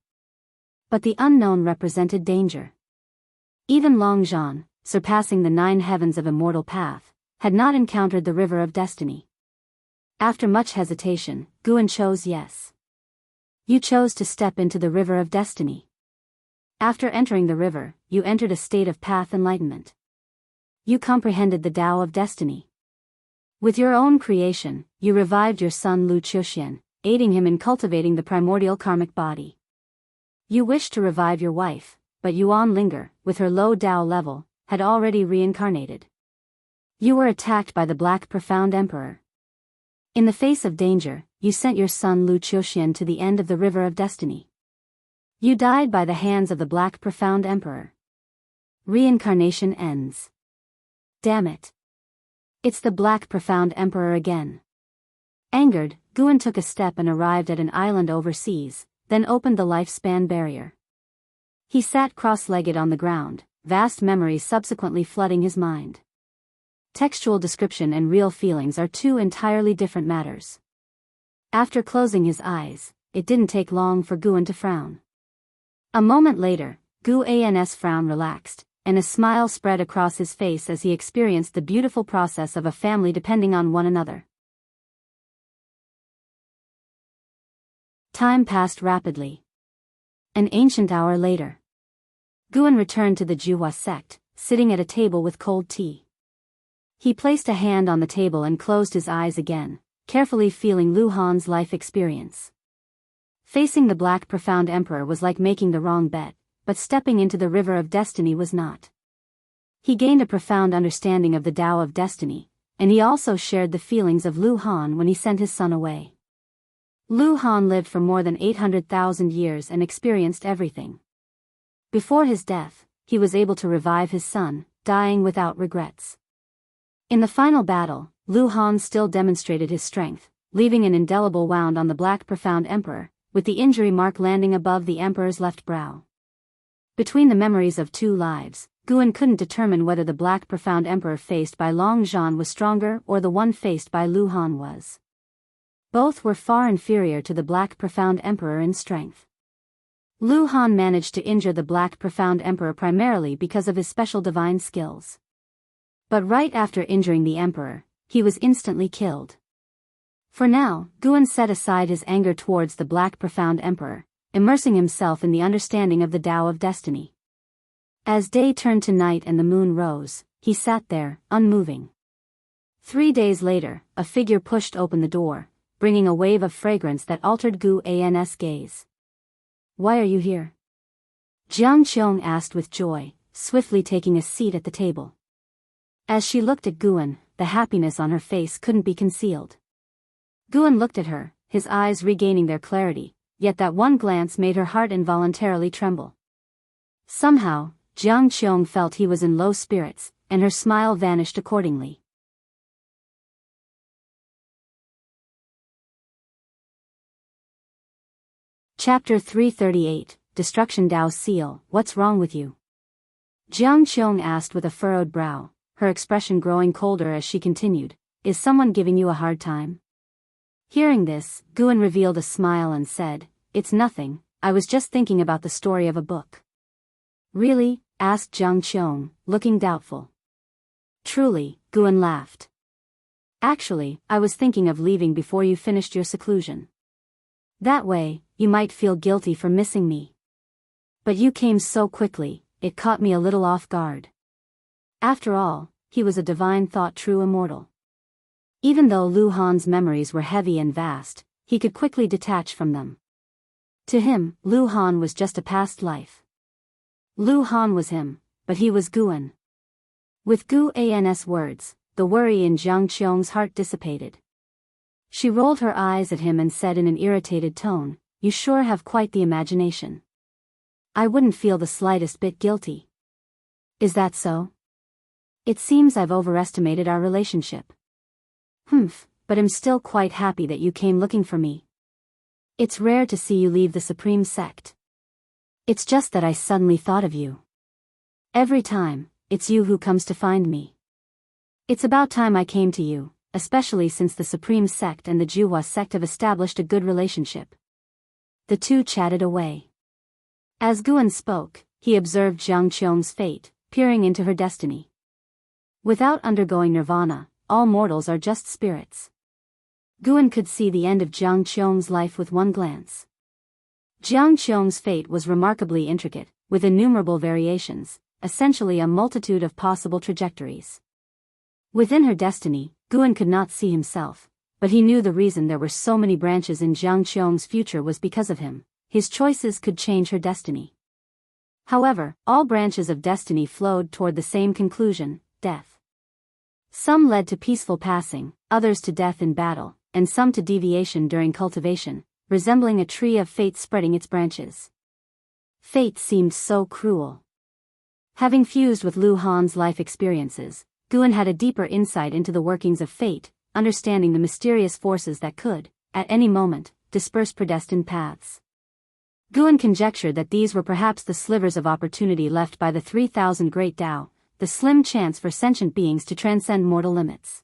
But the unknown represented danger. Even Long Zhan, surpassing the 9 heavens of Immortal Path, had not encountered the River of Destiny. After much hesitation, Guan chose yes. You chose to step into the River of Destiny. After entering the river, you entered a state of path enlightenment. You comprehended the Tao of Destiny. With your own creation, you revived your son Lu Qiuxian, aiding him in cultivating the primordial karmic body. You wished to revive your wife, but Yuan Linger, with her low Tao level, had already reincarnated. You were attacked by the Black Profound Emperor. In the face of danger, you sent your son Lu Qiuxian to the end of the River of Destiny. You died by the hands of the Black Profound Emperor. Reincarnation ends. Damn it. It's the Black Profound Emperor again. Angered, Guan took a step and arrived at an island overseas, then opened the lifespan barrier. He sat cross-legged on the ground, vast memories subsequently flooding his mind. Textual description and real feelings are two entirely different matters. After closing his eyes, it didn't take long for Guan to frown. A moment later, Guan's frown relaxed, and a smile spread across his face as he experienced the beautiful process of a family depending on one another. Time passed rapidly. An ancient hour later, Guan returned to the Juhua sect, sitting at a table with cold tea. He placed a hand on the table and closed his eyes again, carefully feeling Lu Han's life experience. Facing the Black Profound Emperor was like making the wrong bet, but stepping into the river of destiny was not. He gained a profound understanding of the Tao of destiny, and he also shared the feelings of Lu Han when he sent his son away. Lu Han lived for more than 800,000 years and experienced everything. Before his death, he was able to revive his son, dying without regrets. In the final battle, Lu Han still demonstrated his strength, leaving an indelible wound on the Black Profound Emperor, with the injury mark landing above the Emperor's left brow. Between the memories of two lives, Guan couldn't determine whether the Black Profound Emperor faced by Long Zhan was stronger or the one faced by Lu Han was. Both were far inferior to the Black Profound Emperor in strength. Lu Han managed to injure the Black Profound Emperor primarily because of his special divine skills. But right after injuring the Emperor, he was instantly killed. For now, Guan set aside his anger towards the Black Profound Emperor, immersing himself in the understanding of the Tao of destiny. As day turned to night and the moon rose, he sat there, unmoving. 3 days later, a figure pushed open the door, bringing a wave of fragrance that altered Guan's gaze. "Why are you here?" Jiang Qiong asked with joy, swiftly taking a seat at the table. As she looked at Guan, the happiness on her face couldn't be concealed. Guan looked at her, his eyes regaining their clarity, yet that one glance made her heart involuntarily tremble. Somehow, Jiang Qiong felt he was in low spirits, and her smile vanished accordingly. Chapter 338, Destruction Tao Seal, What's Wrong with You? Jiang Qiong asked with a furrowed brow, her expression growing colder as she continued, "Is someone giving you a hard time?" Hearing this, Guan revealed a smile and said, "It's nothing, I was just thinking about the story of a book." "Really?" asked Jiang Qiong, looking doubtful. "Truly," Guan laughed. "Actually, I was thinking of leaving before you finished your seclusion. That way, you might feel guilty for missing me. But you came so quickly, it caught me a little off guard." After all, he was a divine thought true immortal. Even though Lu Han's memories were heavy and vast, he could quickly detach from them. To him, Lu Han was just a past life. Lu Han was him, but he was Guan. With Guan's words, the worry in Jiang Qiong's heart dissipated. She rolled her eyes at him and said in an irritated tone, "You sure have quite the imagination. I wouldn't feel the slightest bit guilty." "Is that so? It seems I've overestimated our relationship." "Humph, but I'm still quite happy that you came looking for me. It's rare to see you leave the Supreme Sect. It's just that I suddenly thought of you. Every time, it's you who comes to find me. It's about time I came to you, especially since the Supreme Sect and the Juhua sect have established a good relationship." The two chatted away. As Guan spoke, he observed Jiang Qiong's fate, peering into her destiny. Without undergoing nirvana, all mortals are just spirits. Guan could see the end of Jiang Qiong's life with one glance. Jiang Qiong's fate was remarkably intricate, with innumerable variations, essentially a multitude of possible trajectories. Within her destiny, Guan could not see himself, but he knew the reason there were so many branches in Jiang Qiong's future was because of him. His choices could change her destiny. However, all branches of destiny flowed toward the same conclusion, death. Some led to peaceful passing, others to death in battle, and some to deviation during cultivation, resembling a tree of fate spreading its branches. Fate seemed so cruel. Having fused with Lu Han's life experiences, Guan had a deeper insight into the workings of fate, understanding the mysterious forces that could, at any moment, disperse predestined paths. Guan conjectured that these were perhaps the slivers of opportunity left by the 3,000 great Tao, the slim chance for sentient beings to transcend mortal limits.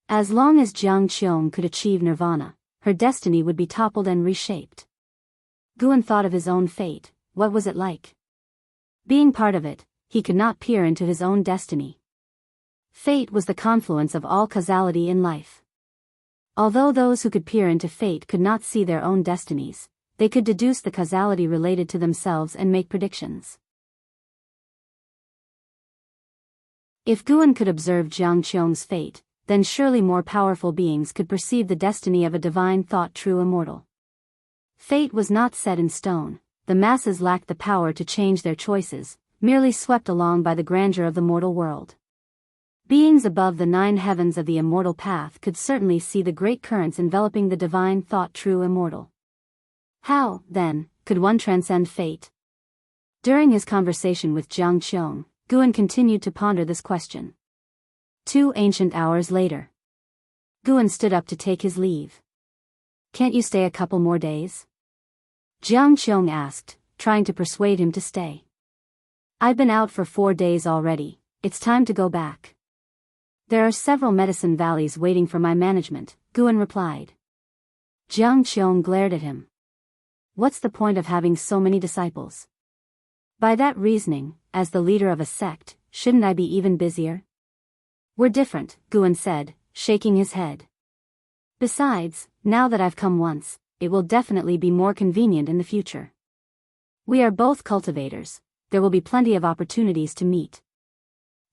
As long as Jiang Qiong could achieve nirvana, her destiny would be toppled and reshaped. Guan thought of his own fate. What was it like? Being part of it, he could not peer into his own destiny. Fate was the confluence of all causality in life. Although those who could peer into fate could not see their own destinies, they could deduce the causality related to themselves and make predictions. If Guan could observe Jiang Qiong's fate, then surely more powerful beings could perceive the destiny of a divine thought true immortal. Fate was not set in stone. The masses lacked the power to change their choices, merely swept along by the grandeur of the mortal world. Beings above the 9 heavens of the immortal path could certainly see the great currents enveloping the divine thought true immortal. How, then, could one transcend fate? During his conversation with Jiang Qiong, Guan continued to ponder this question. 2 ancient hours later. Guan stood up to take his leave. Can't you stay a couple more days? Jiang Qiong asked, trying to persuade him to stay. I've been out for 4 days already, it's time to go back. There are several medicine valleys waiting for my management, Guan replied. Jiang Qiong glared at him. What's the point of having so many disciples? By that reasoning, as the leader of a sect, shouldn't I be even busier? We're different, Guan said, shaking his head. Besides, now that I've come once, it will definitely be more convenient in the future. We are both cultivators, there will be plenty of opportunities to meet.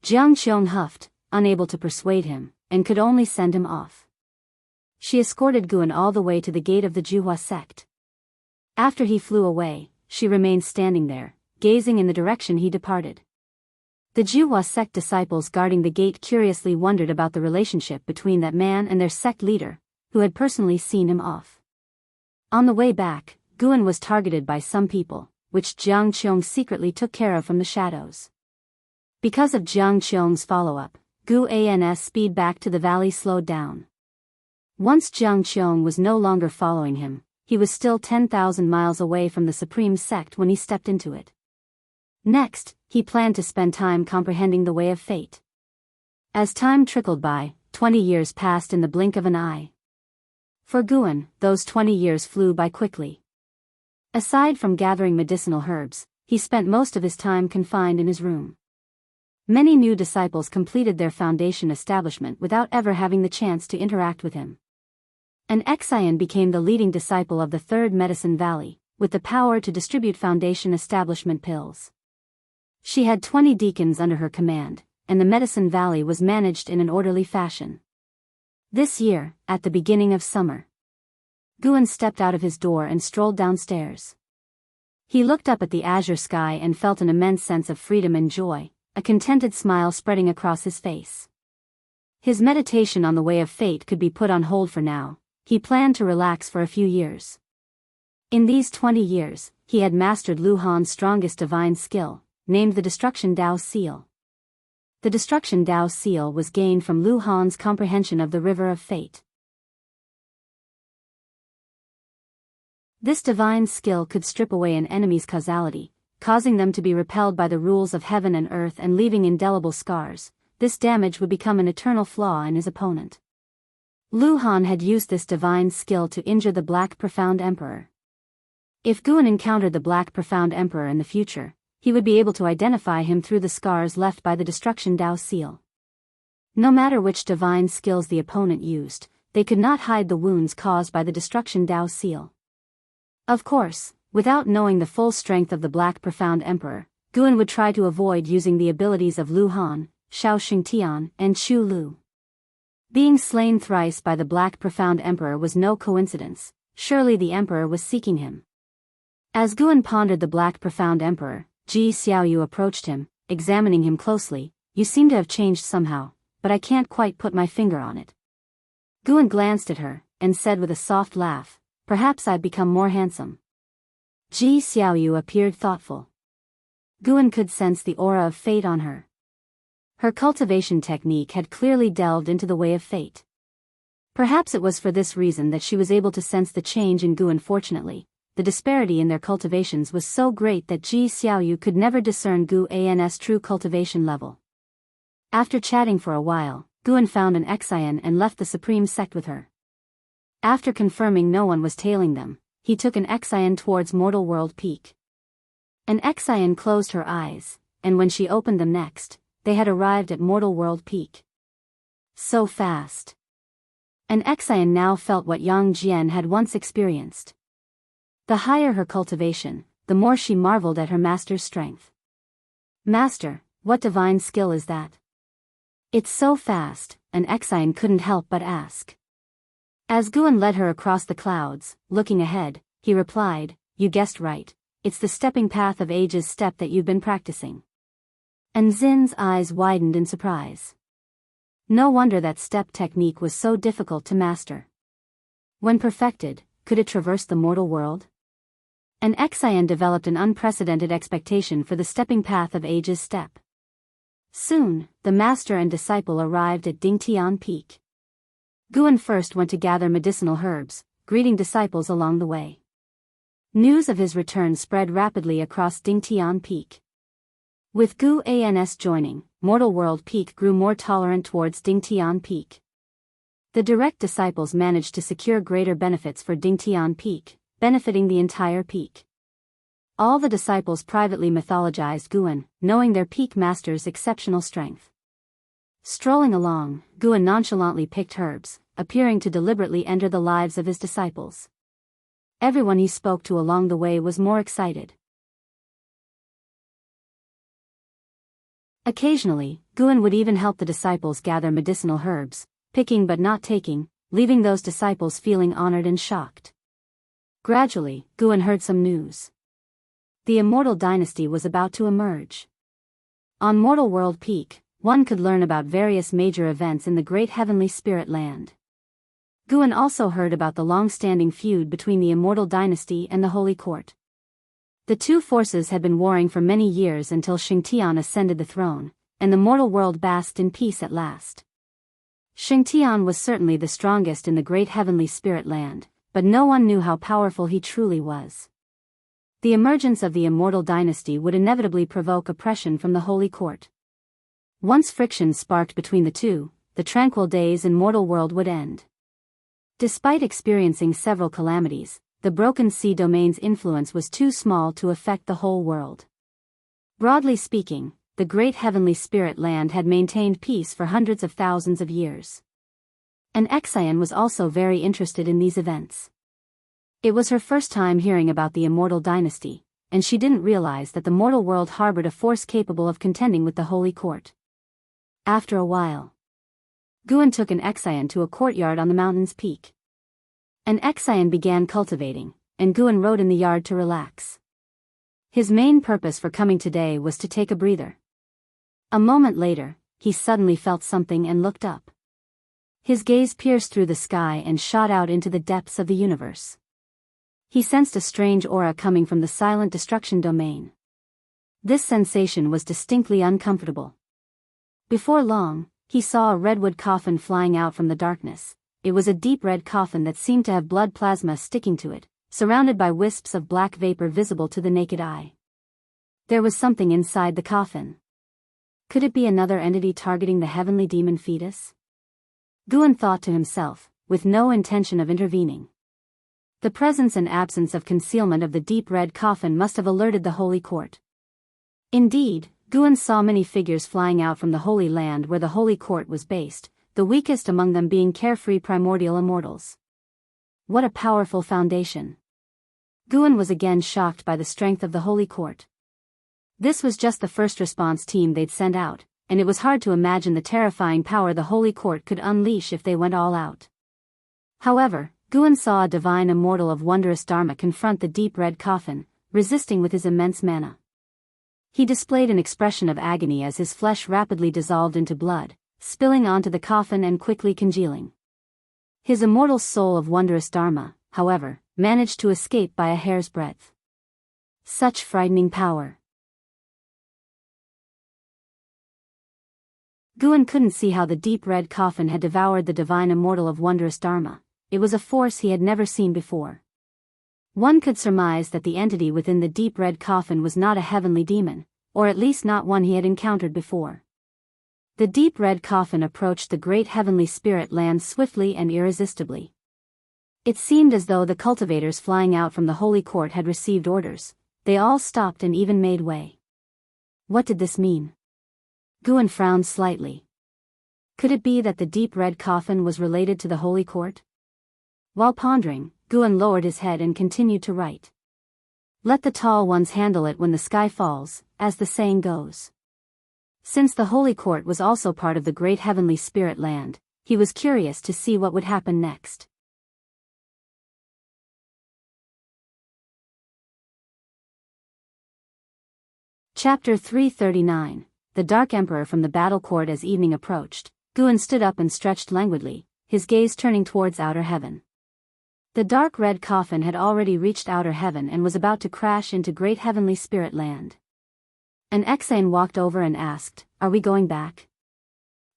Jiang Qiong huffed, unable to persuade him, and could only send him off. She escorted Guan all the way to the gate of the Juhua sect. After he flew away, she remained standing there, gazing in the direction he departed. The Juhua sect disciples guarding the gate curiously wondered about the relationship between that man and their sect leader, who had personally seen him off. On the way back, Guan was targeted by some people, which Jiang Qiong secretly took care of from the shadows. Because of Jiang Qiong's follow-up, Guan's speed back to the valley slowed down. Once Jiang Qiong was no longer following him, he was still 10,000 miles away from the Supreme Sect when he stepped into it. Next, he planned to spend time comprehending the way of fate. As time trickled by, 20 years passed in the blink of an eye. For Guan, those 20 years flew by quickly. Aside from gathering medicinal herbs, he spent most of his time confined in his room. Many new disciples completed their foundation establishment without ever having the chance to interact with him. An Exian became the leading disciple of the Third Medicine Valley, with the power to distribute foundation establishment pills. She had 20 deacons under her command, and the Medicine Valley was managed in an orderly fashion. This year, at the beginning of summer, Guan stepped out of his door and strolled downstairs. He looked up at the azure sky and felt an immense sense of freedom and joy, a contented smile spreading across his face. His meditation on the way of fate could be put on hold for now. He planned to relax for a few years. In these 20 years, he had mastered Lu Han's strongest divine skill, named the Destruction Dao Seal. The Destruction Dao Seal was gained from Lu Han's comprehension of the River of Fate. This divine skill could strip away an enemy's causality, causing them to be repelled by the rules of heaven and earth and leaving indelible scars. This damage would become an eternal flaw in his opponent. Lu Han had used this divine skill to injure the Black Profound Emperor. If Guan encountered the Black Profound Emperor in the future, he would be able to identify him through the scars left by the Destruction Dao Seal. No matter which divine skills the opponent used, they could not hide the wounds caused by the Destruction Dao Seal. Of course, without knowing the full strength of the Black Profound Emperor, Guan would try to avoid using the abilities of Lu Han, Xiao Xingtian, and Chu Lu. Being slain thrice by the Black Profound Emperor was no coincidence, surely the Emperor was seeking him. As Guan pondered the Black Profound Emperor, Ji Xiaoyu approached him, examining him closely. You seem to have changed somehow, but I can't quite put my finger on it. Guan glanced at her, and said with a soft laugh, perhaps I've become more handsome. Ji Xiaoyu appeared thoughtful. Guan could sense the aura of fate on her. Her cultivation technique had clearly delved into the way of fate. Perhaps it was for this reason that she was able to sense the change in Guan. Fortunately, the disparity in their cultivations was so great that Ji Xiaoyu could never discern Guan's true cultivation level. After chatting for a while, Guan found an Exian and left the Supreme Sect with her. After confirming no one was tailing them, he took an Exian towards Mortal World Peak. An Exian closed her eyes, and when she opened them next, they had arrived at Mortal World Peak. So fast. An Exian now felt what Yang Jian had once experienced. The higher her cultivation, the more she marveled at her master's strength. Master, what divine skill is that? It's so fast, an Exian couldn't help but ask. As Guan led her across the clouds, looking ahead, he replied, "You guessed right. It's the stepping path of ages step that you've been practicing." And Zin's eyes widened in surprise. No wonder that step technique was so difficult to master. When perfected, could it traverse the mortal world? And Enchanting developed an unprecedented expectation for the stepping path of ages step. Soon, the master and disciple arrived at Dingtian Peak. Guan first went to gather medicinal herbs, greeting disciples along the way. News of his return spread rapidly across Dingtian Peak. With Guan's joining, Mortal World Peak grew more tolerant towards Dingtian Peak. The direct disciples managed to secure greater benefits for Dingtian Peak, benefiting the entire peak. All the disciples privately mythologized Guan, knowing their peak master's exceptional strength. Strolling along, Guan nonchalantly picked herbs, appearing to deliberately enter the lives of his disciples. Everyone he spoke to along the way was more excited. Occasionally, Guan would even help the disciples gather medicinal herbs, picking but not taking, leaving those disciples feeling honored and shocked. Gradually, Guan heard some news. The immortal dynasty was about to emerge. On Mortal World Peak, one could learn about various major events in the great heavenly spirit land. Guan also heard about the long-standing feud between the immortal dynasty and the Holy Court. The two forces had been warring for many years until Shengtian ascended the throne, and the mortal world basked in peace at last. Shengtian was certainly the strongest in the great heavenly spirit land, but no one knew how powerful he truly was. The emergence of the immortal dynasty would inevitably provoke oppression from the Holy Court. Once friction sparked between the two, the tranquil days in mortal world would end. Despite experiencing several calamities, the Broken Sea domain's influence was too small to affect the whole world. Broadly speaking, the great heavenly spirit land had maintained peace for hundreds of thousands of years. And Enchanting was also very interested in these events. It was her first time hearing about the immortal dynasty, and she didn't realize that the mortal world harbored a force capable of contending with the Holy Court. After a while, Guan took an Enchanting to a courtyard on the mountain's peak. An Enchanting began cultivating, and Guan rode in the yard to relax. His main purpose for coming today was to take a breather. A moment later, he suddenly felt something and looked up. His gaze pierced through the sky and shot out into the depths of the universe. He sensed a strange aura coming from the silent destruction domain. This sensation was distinctly uncomfortable. Before long, he saw a redwood coffin flying out from the darkness. It was a deep red coffin that seemed to have blood plasma sticking to it, surrounded by wisps of black vapor visible to the naked eye. There was something inside the coffin. Could it be another entity targeting the heavenly demon fetus? Guan thought to himself, with no intention of intervening. The presence and absence of concealment of the deep red coffin must have alerted the Holy Court. Indeed, Guan saw many figures flying out from the Holy Land where the Holy Court was based, the weakest among them being carefree primordial immortals. What a powerful foundation! Guan was again shocked by the strength of the Holy Court. This was just the first response team they'd sent out, and it was hard to imagine the terrifying power the Holy Court could unleash if they went all out. However, Guan saw a divine immortal of wondrous dharma confront the deep red coffin, resisting with his immense mana. He displayed an expression of agony as his flesh rapidly dissolved into blood, spilling onto the coffin and quickly congealing. His immortal soul of wondrous dharma, however, managed to escape by a hair's breadth. Such frightening power! Guan couldn't see how the deep red coffin had devoured the divine immortal of wondrous dharma. It was a force he had never seen before. One could surmise that the entity within the deep red coffin was not a heavenly demon, or at least not one he had encountered before. The deep red coffin approached the great heavenly spirit land swiftly and irresistibly. It seemed as though the cultivators flying out from the Holy Court had received orders. They all stopped and even made way. What did this mean? Guan frowned slightly. Could it be that the deep red coffin was related to the Holy Court? While pondering, Guan lowered his head and continued to write. Let the tall ones handle it when the sky falls, as the saying goes. Since the Holy Court was also part of the great heavenly spirit land, he was curious to see what would happen next. Chapter 339. The Dark Emperor. From the battle court. As evening approached, Guan stood up and stretched languidly, his gaze turning towards outer heaven. The dark red coffin had already reached outer heaven and was about to crash into great heavenly spirit land. An Exane walked over and asked, "Are we going back?"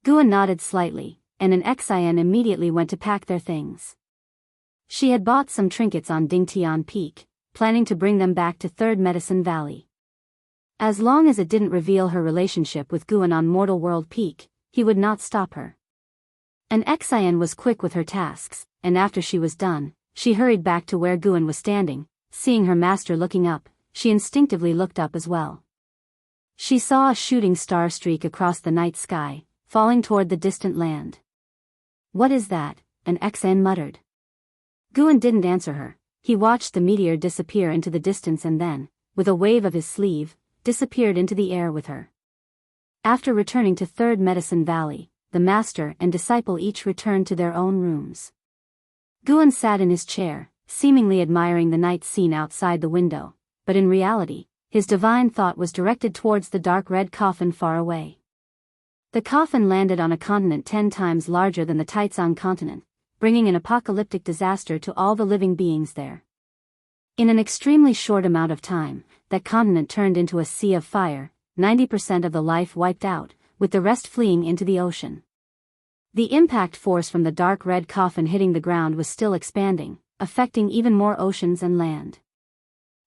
Guan nodded slightly, and an Exane immediately went to pack their things. She had bought some trinkets on Dingtian Peak, planning to bring them back to Third Medicine Valley. As long as it didn't reveal her relationship with Guan on Mortal World Peak, he would not stop her. An Exane was quick with her tasks, and after she was done, she hurried back to where Guan was standing. Seeing her master looking up, she instinctively looked up as well. She saw a shooting star streak across the night sky, falling toward the distant land. "What is that?" an Exane muttered. Guan didn't answer her. He watched the meteor disappear into the distance and then, with a wave of his sleeve, disappeared into the air with her. After returning to Third Medicine Valley, the master and disciple each returned to their own rooms. Guan sat in his chair, seemingly admiring the night scene outside the window, but in reality, his divine thought was directed towards the dark red coffin far away. The coffin landed on a continent 10 times larger than the Taizong continent, bringing an apocalyptic disaster to all the living beings there. In an extremely short amount of time, that continent turned into a sea of fire, 90% of the life wiped out, with the rest fleeing into the ocean. The impact force from the dark red coffin hitting the ground was still expanding, affecting even more oceans and land.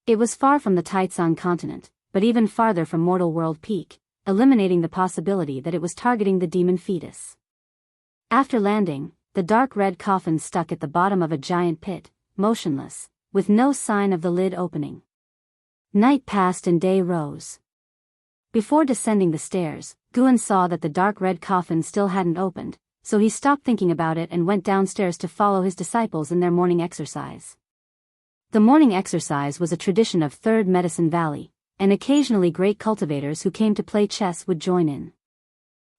It was far from the Taizong continent, but even farther from Mortal World Peak, eliminating the possibility that it was targeting the demon fetus. After landing, the dark red coffin stuck at the bottom of a giant pit, motionless, with no sign of the lid opening. Night passed and day rose. Before descending the stairs, Guan saw that the dark red coffin still hadn't opened, so he stopped thinking about it and went downstairs to follow his disciples in their morning exercise. The morning exercise was a tradition of Third Medicine Valley, and occasionally great cultivators who came to play chess would join in.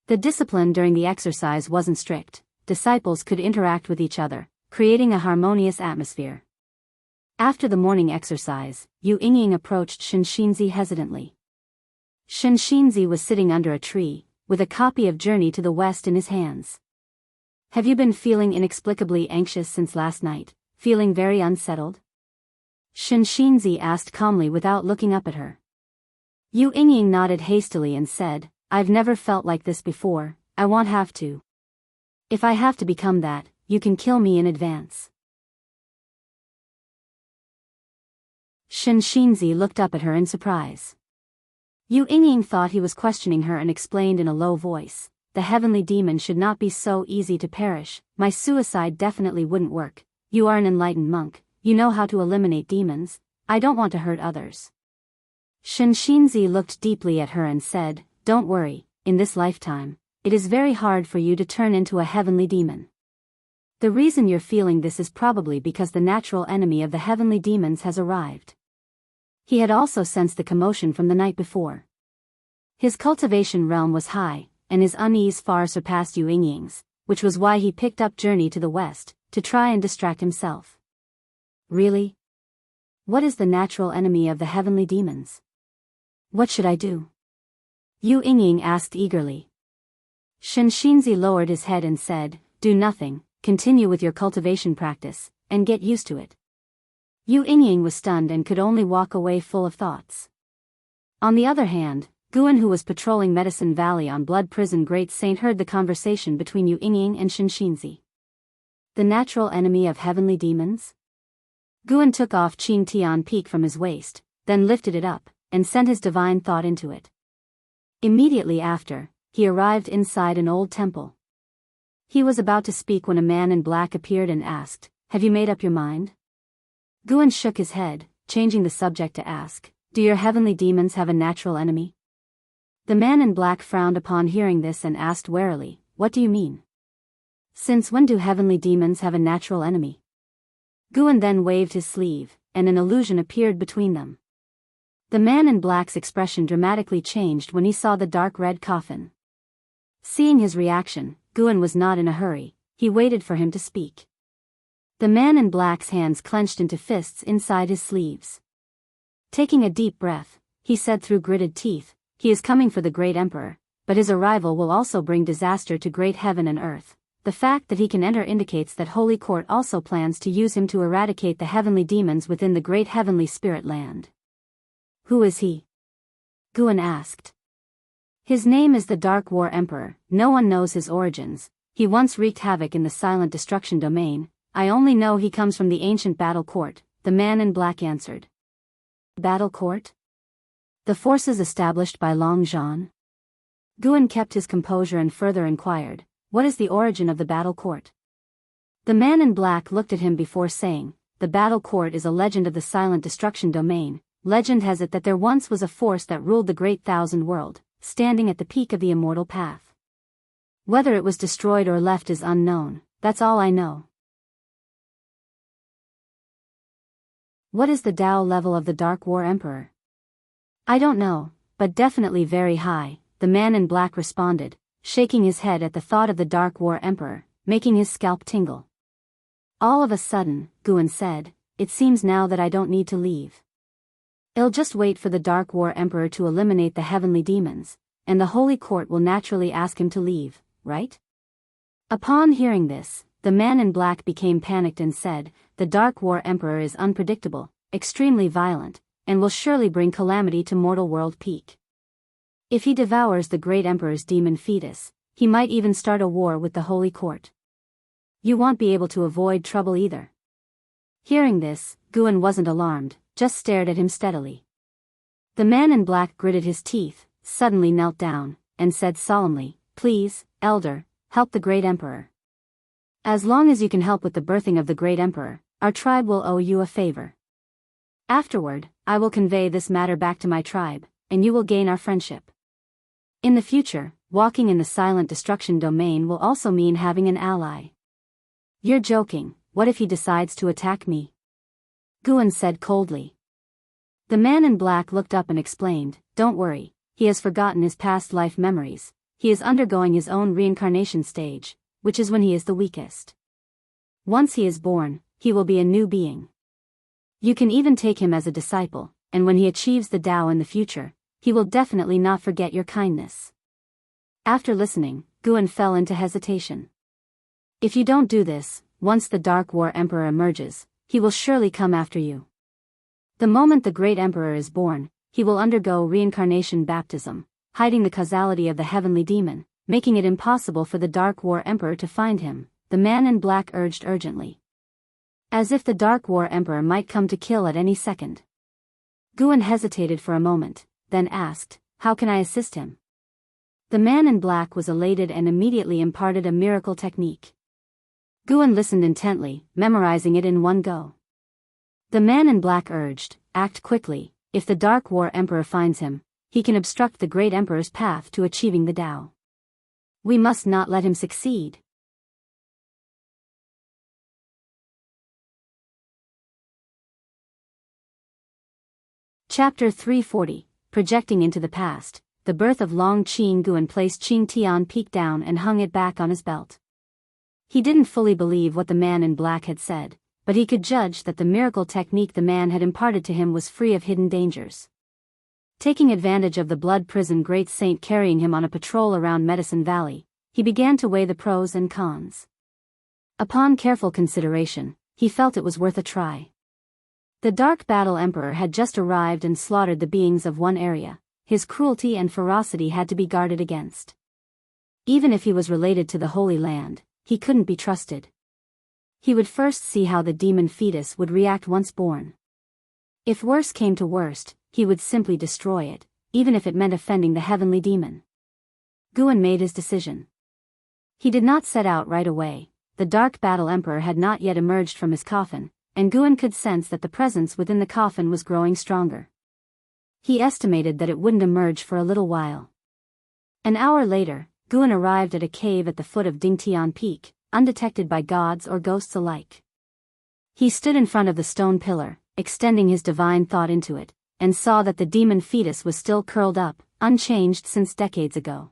The discipline during the exercise wasn't strict. Disciples could interact with each other, creating a harmonious atmosphere. After the morning exercise, Yu Yingying approached Shenxinzi hesitantly. Shenxinzi was sitting under a tree, with a copy of Journey to the West in his hands. "Have you been feeling inexplicably anxious since last night, feeling very unsettled?" Shenxinzi asked calmly without looking up at her. Yu Yingying nodded hastily and said, "I've never felt like this before, I won't have to. If I have to become that, you can kill me in advance." Shenxinzi looked up at her in surprise. Yu Yingying thought he was questioning her and explained in a low voice, "The heavenly demon should not be so easy to perish. My suicide definitely wouldn't work. You are an enlightened monk, you know how to eliminate demons. I don't want to hurt others." Shenxinzi looked deeply at her and said, "Don't worry, in this lifetime, it is very hard for you to turn into a heavenly demon. The reason you're feeling this is probably because the natural enemy of the heavenly demons has arrived." He had also sensed the commotion from the night before. His cultivation realm was high, and his unease far surpassed Yu Yingying's, which was why he picked up Journey to the West, to try and distract himself. "Really? What is the natural enemy of the heavenly demons? What should I do?" Yu Yingying asked eagerly. Shenxinzi lowered his head and said, "Do nothing, continue with your cultivation practice, and get used to it." Yu Yingying was stunned and could only walk away full of thoughts. On the other hand, Guan, who was patrolling Medicine Valley on Blood Prison Great Saint, heard the conversation between Yu Yingying and Shenxinzi. The natural enemy of heavenly demons? Guan took off Qing Tian Peak from his waist, then lifted it up, and sent his divine thought into it. Immediately after, he arrived inside an old temple. He was about to speak when a man in black appeared and asked, "Have you made up your mind?" Guan shook his head, changing the subject to ask, "Do your heavenly demons have a natural enemy?" The man in black frowned upon hearing this and asked warily, "What do you mean? Since when do heavenly demons have a natural enemy?" Guan then waved his sleeve, and an illusion appeared between them. The man in black's expression dramatically changed when he saw the dark red coffin. Seeing his reaction, Guan was not in a hurry. He waited for him to speak. The man in black's hands clenched into fists inside his sleeves. Taking a deep breath, he said through gritted teeth. He is coming for the great emperor, but his arrival will also bring disaster to great heaven and earth. The fact that he can enter indicates that Holy Court also plans to use him to eradicate the heavenly demons within the great heavenly spirit land. Who is he? Guan asked. His name is the Dark War Emperor. No one knows his origins. He once wreaked havoc in the Silent Destruction domain. I only know he comes from the ancient Battle Court, the man in black answered. Battle Court? The forces established by Long Zhan? Guan kept his composure and further inquired, what is the origin of the Battle Court? The man in black looked at him before saying, the Battle Court is a legend of the Silent Destruction domain. Legend has it that there once was a force that ruled the Great Thousand World, standing at the peak of the immortal path. Whether it was destroyed or left is unknown, that's all I know. What is the Dao level of the Dark War Emperor? I don't know, but definitely very high, the man in black responded, shaking his head at the thought of the Dark War Emperor, making his scalp tingle. All of a sudden, Guan said, it seems now that I don't need to leave. I'll just wait for the Dark War Emperor to eliminate the heavenly demons, and the Holy Court will naturally ask him to leave, right? Upon hearing this, the man in black became panicked and said, the Dark War Emperor is unpredictable, extremely violent, and will surely bring calamity to mortal world peak. If he devours the great emperor's demon fetus, he might even start a war with the Holy Court. You won't be able to avoid trouble either. Hearing this, Guan wasn't alarmed, just stared at him steadily. The man in black gritted his teeth, suddenly knelt down, and said solemnly, please, elder, help the great emperor. As long as you can help with the birthing of the great emperor, our tribe will owe you a favor. Afterward, I will convey this matter back to my tribe, and you will gain our friendship. In the future, walking in the Silent Destruction domain will also mean having an ally. You're joking, what if he decides to attack me? Guan said coldly. The man in black looked up and explained, don't worry, he has forgotten his past life memories, he is undergoing his own reincarnation stage, which is when he is the weakest. Once he is born, he will be a new being. You can even take him as a disciple, and when he achieves the Tao in the future, he will definitely not forget your kindness. After listening, Guan fell into hesitation. If you don't do this, once the Dark War Emperor emerges, he will surely come after you. The moment the great emperor is born, he will undergo reincarnation baptism, hiding the causality of the heavenly demon, making it impossible for the Dark War Emperor to find him, the man in black urged urgently. As if the Dark War Emperor might come to kill at any second. Guan hesitated for a moment, then asked, how can I assist him? The man in black was elated and immediately imparted a miracle technique. Guan listened intently, memorizing it in one go. The man in black urged, act quickly, if the Dark War Emperor finds him, he can obstruct the great emperor's path to achieving the Tao. We must not let him succeed. Chapter 340, Projecting into the Past, the birth of Long Qing. Guan placed Qing Tian Peak down and hung it back on his belt. He didn't fully believe what the man in black had said, but he could judge that the miracle technique the man had imparted to him was free of hidden dangers. Taking advantage of the blood prison great saint carrying him on a patrol around Medicine Valley, he began to weigh the pros and cons. Upon careful consideration, he felt it was worth a try. The Dark Battle Emperor had just arrived and slaughtered the beings of one area. His cruelty and ferocity had to be guarded against. Even if he was related to the Holy Land, he couldn't be trusted. He would first see how the demon fetus would react once born. If worse came to worst, he would simply destroy it, even if it meant offending the heavenly demon. Guan made his decision. He did not set out right away. The Dark Battle Emperor had not yet emerged from his coffin, and Guan could sense that the presence within the coffin was growing stronger. He estimated that it wouldn't emerge for a little while. An hour later, Guan arrived at a cave at the foot of Dingtian Peak, undetected by gods or ghosts alike. He stood in front of the stone pillar, extending his divine thought into it, and saw that the demon fetus was still curled up, unchanged since decades ago.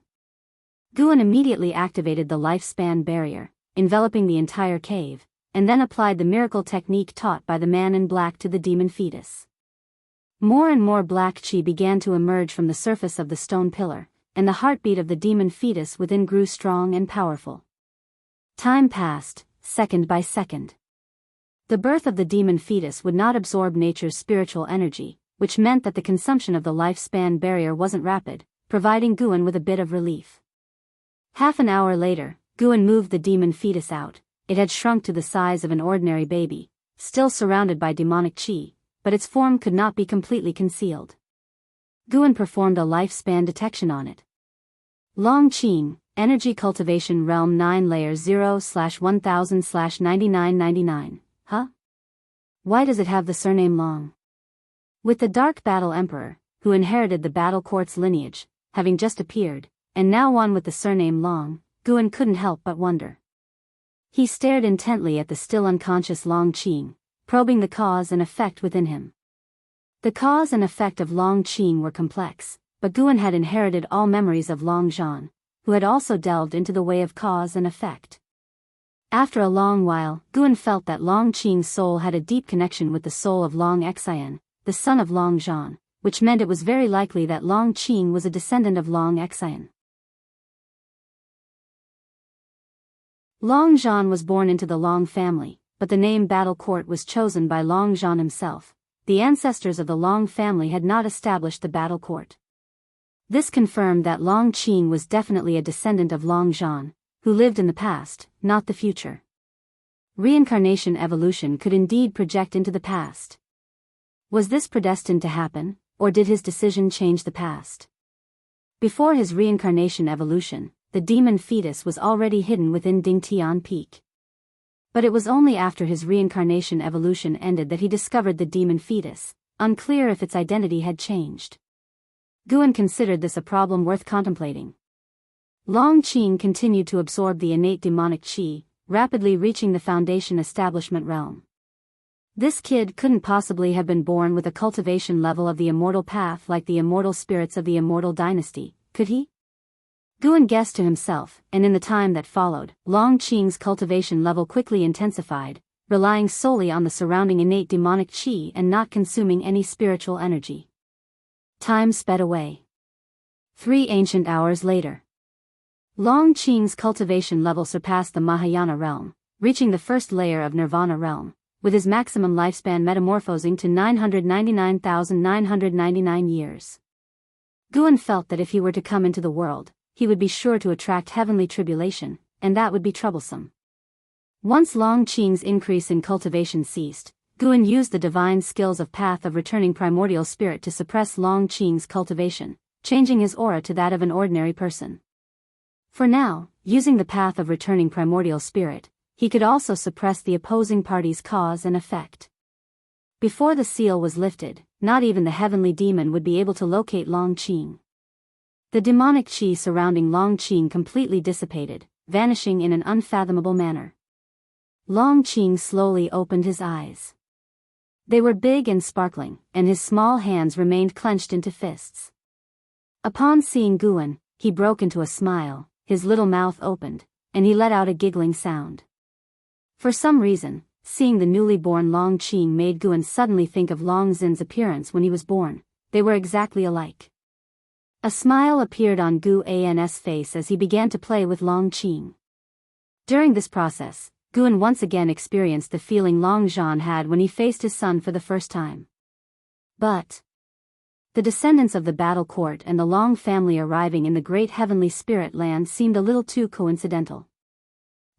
Guan immediately activated the lifespan barrier, enveloping the entire cave, and then applied the miracle technique taught by the man in black to the demon fetus. More and more black chi began to emerge from the surface of the stone pillar, and the heartbeat of the demon fetus within grew strong and powerful. Time passed, second by second. The birth of the demon fetus would not absorb nature's spiritual energy, which meant that the consumption of the lifespan barrier wasn't rapid, providing Guan with a bit of relief. Half an hour later, Guan moved the demon fetus out. It had shrunk to the size of an ordinary baby, still surrounded by demonic chi, but its form could not be completely concealed. Guan performed a lifespan detection on it. Long Qing, Energy Cultivation Realm 9 Layer 0/1000/9999. Huh? Why does it have the surname Long? With the Dark Battle Emperor, who inherited the Battle Court's lineage, having just appeared, and now one with the surname Long, Guan couldn't help but wonder. He stared intently at the still unconscious Long Qing, probing the cause and effect within him. The cause and effect of Long Qing were complex, but Guan had inherited all memories of Long Zhan, who had also delved into the way of cause and effect. After a long while, Guan felt that Long Qing's soul had a deep connection with the soul of Long Xian, the son of Long Zhan, which meant it was very likely that Long Qing was a descendant of Long Xian. Long Zhan was born into the Long family, but the name Battle Court was chosen by Long Zhan himself. The ancestors of the Long family had not established the Battle Court. This confirmed that Long Qing was definitely a descendant of Long Zhan, who lived in the past, not the future. Reincarnation evolution could indeed project into the past. Was this predestined to happen, or did his decision change the past? Before his reincarnation evolution, the demon fetus was already hidden within Dingtian Peak. But it was only after his reincarnation evolution ended that he discovered the demon fetus, unclear if its identity had changed. Guan considered this a problem worth contemplating. Long Qing continued to absorb the innate demonic chi, rapidly reaching the foundation establishment realm. This kid couldn't possibly have been born with a cultivation level of the immortal path like the immortal spirits of the immortal dynasty, could he? Guan guessed to himself, and in the time that followed, Long Qing's cultivation level quickly intensified, relying solely on the surrounding innate demonic chi and not consuming any spiritual energy. Time sped away. 3 ancient hours later. Long Qing's cultivation level surpassed the Mahayana realm, reaching the first layer of Nirvana realm, with his maximum lifespan metamorphosing to 999,999 years. Guan felt that if he were to come into the world, he would be sure to attract heavenly tribulation, and that would be troublesome. Once Long Qing's increase in cultivation ceased, Guan used the divine skills of Path of Returning Primordial Spirit to suppress Long Qing's cultivation, changing his aura to that of an ordinary person. For now, using the Path of Returning Primordial Spirit, he could also suppress the opposing party's cause and effect. Before the seal was lifted, not even the heavenly demon would be able to locate Long Qing. The demonic chi surrounding Long Qing completely dissipated, vanishing in an unfathomable manner. Long Qing slowly opened his eyes. They were big and sparkling, and his small hands remained clenched into fists. Upon seeing Guan, he broke into a smile, his little mouth opened, and he let out a giggling sound. For some reason, seeing the newly born Long Qing made Guan suddenly think of Long Xin's appearance when he was born. They were exactly alike. A smile appeared on Guan's face as he began to play with Long Qing. During this process, Guan once again experienced the feeling Long Zhan had when he faced his son for the first time. But the descendants of the Battle Court and the Long family arriving in the great heavenly spirit land seemed a little too coincidental.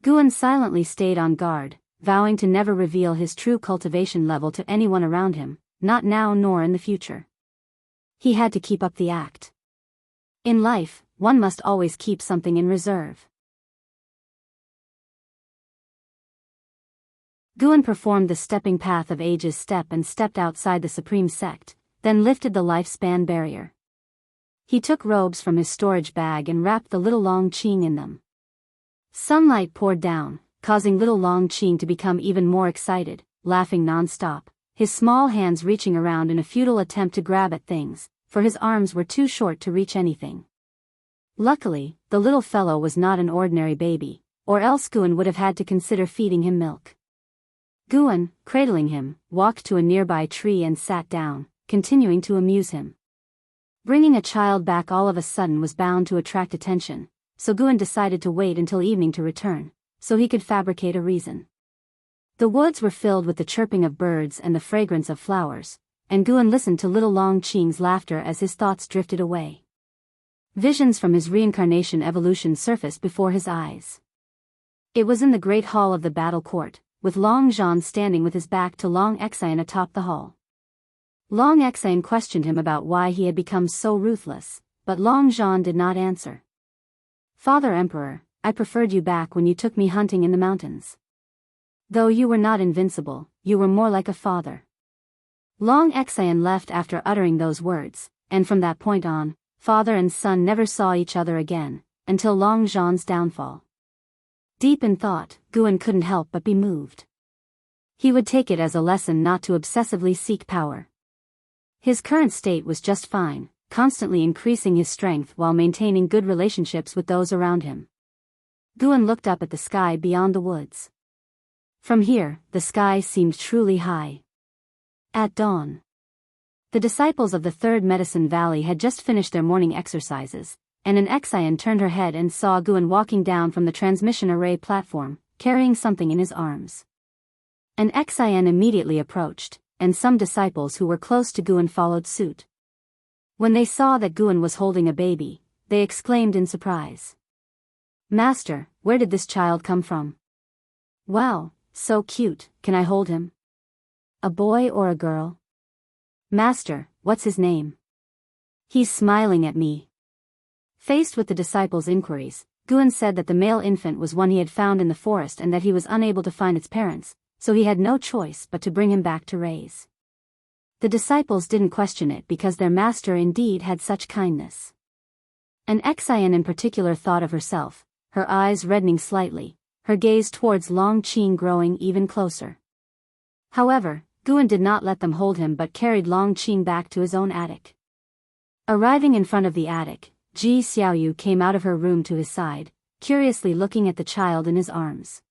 Guan silently stayed on guard, vowing to never reveal his true cultivation level to anyone around him, not now nor in the future. He had to keep up the act. In life, one must always keep something in reserve. Guan performed the stepping path of ages step and stepped outside the supreme sect, then lifted the lifespan barrier. He took robes from his storage bag and wrapped the little Long Qing in them. Sunlight poured down, causing little Long Qing to become even more excited, laughing non-stop, his small hands reaching around in a futile attempt to grab at things, for his arms were too short to reach anything. Luckily, the little fellow was not an ordinary baby, or else Guan would have had to consider feeding him milk. Guan, cradling him, walked to a nearby tree and sat down, continuing to amuse him. Bringing a child back all of a sudden was bound to attract attention, so Guan decided to wait until evening to return, so he could fabricate a reason. The woods were filled with the chirping of birds and the fragrance of flowers, and Guan listened to little Long Qing's laughter as his thoughts drifted away. Visions from his reincarnation evolution surfaced before his eyes. It was in the great hall of the battle court, with Long Zhan standing with his back to Long Xian atop the hall. Long Xian questioned him about why he had become so ruthless, but Long Zhan did not answer. "Father Emperor, I preferred you back when you took me hunting in the mountains. Though you were not invincible, you were more like a father." Long Xian left after uttering those words, and from that point on, father and son never saw each other again, until Long Zhan's downfall. Deep in thought, Guan couldn't help but be moved. He would take it as a lesson not to obsessively seek power. His current state was just fine, constantly increasing his strength while maintaining good relationships with those around him. Guan looked up at the sky beyond the woods. From here, the sky seemed truly high. At dawn, the disciples of the Third Medicine Valley had just finished their morning exercises, and an Xian turned her head and saw Guan walking down from the transmission array platform, carrying something in his arms. An Xian immediately approached, and some disciples who were close to Guan followed suit. When they saw that Guan was holding a baby, they exclaimed in surprise. "Master, where did this child come from? Wow, so cute, can I hold him? A boy or a girl? Master, what's his name? He's smiling at me." Faced with the disciples' inquiries, Guan said that the male infant was one he had found in the forest and that he was unable to find its parents, so he had no choice but to bring him back to raise. The disciples didn't question it because their master indeed had such kindness. An Xian in particular thought of herself, her eyes reddening slightly, her gaze towards Long Qing growing even closer. However, Guan did not let them hold him but carried Long Qing back to his own attic. Arriving in front of the attic, Ji Xiaoyu came out of her room to his side, curiously looking at the child in his arms.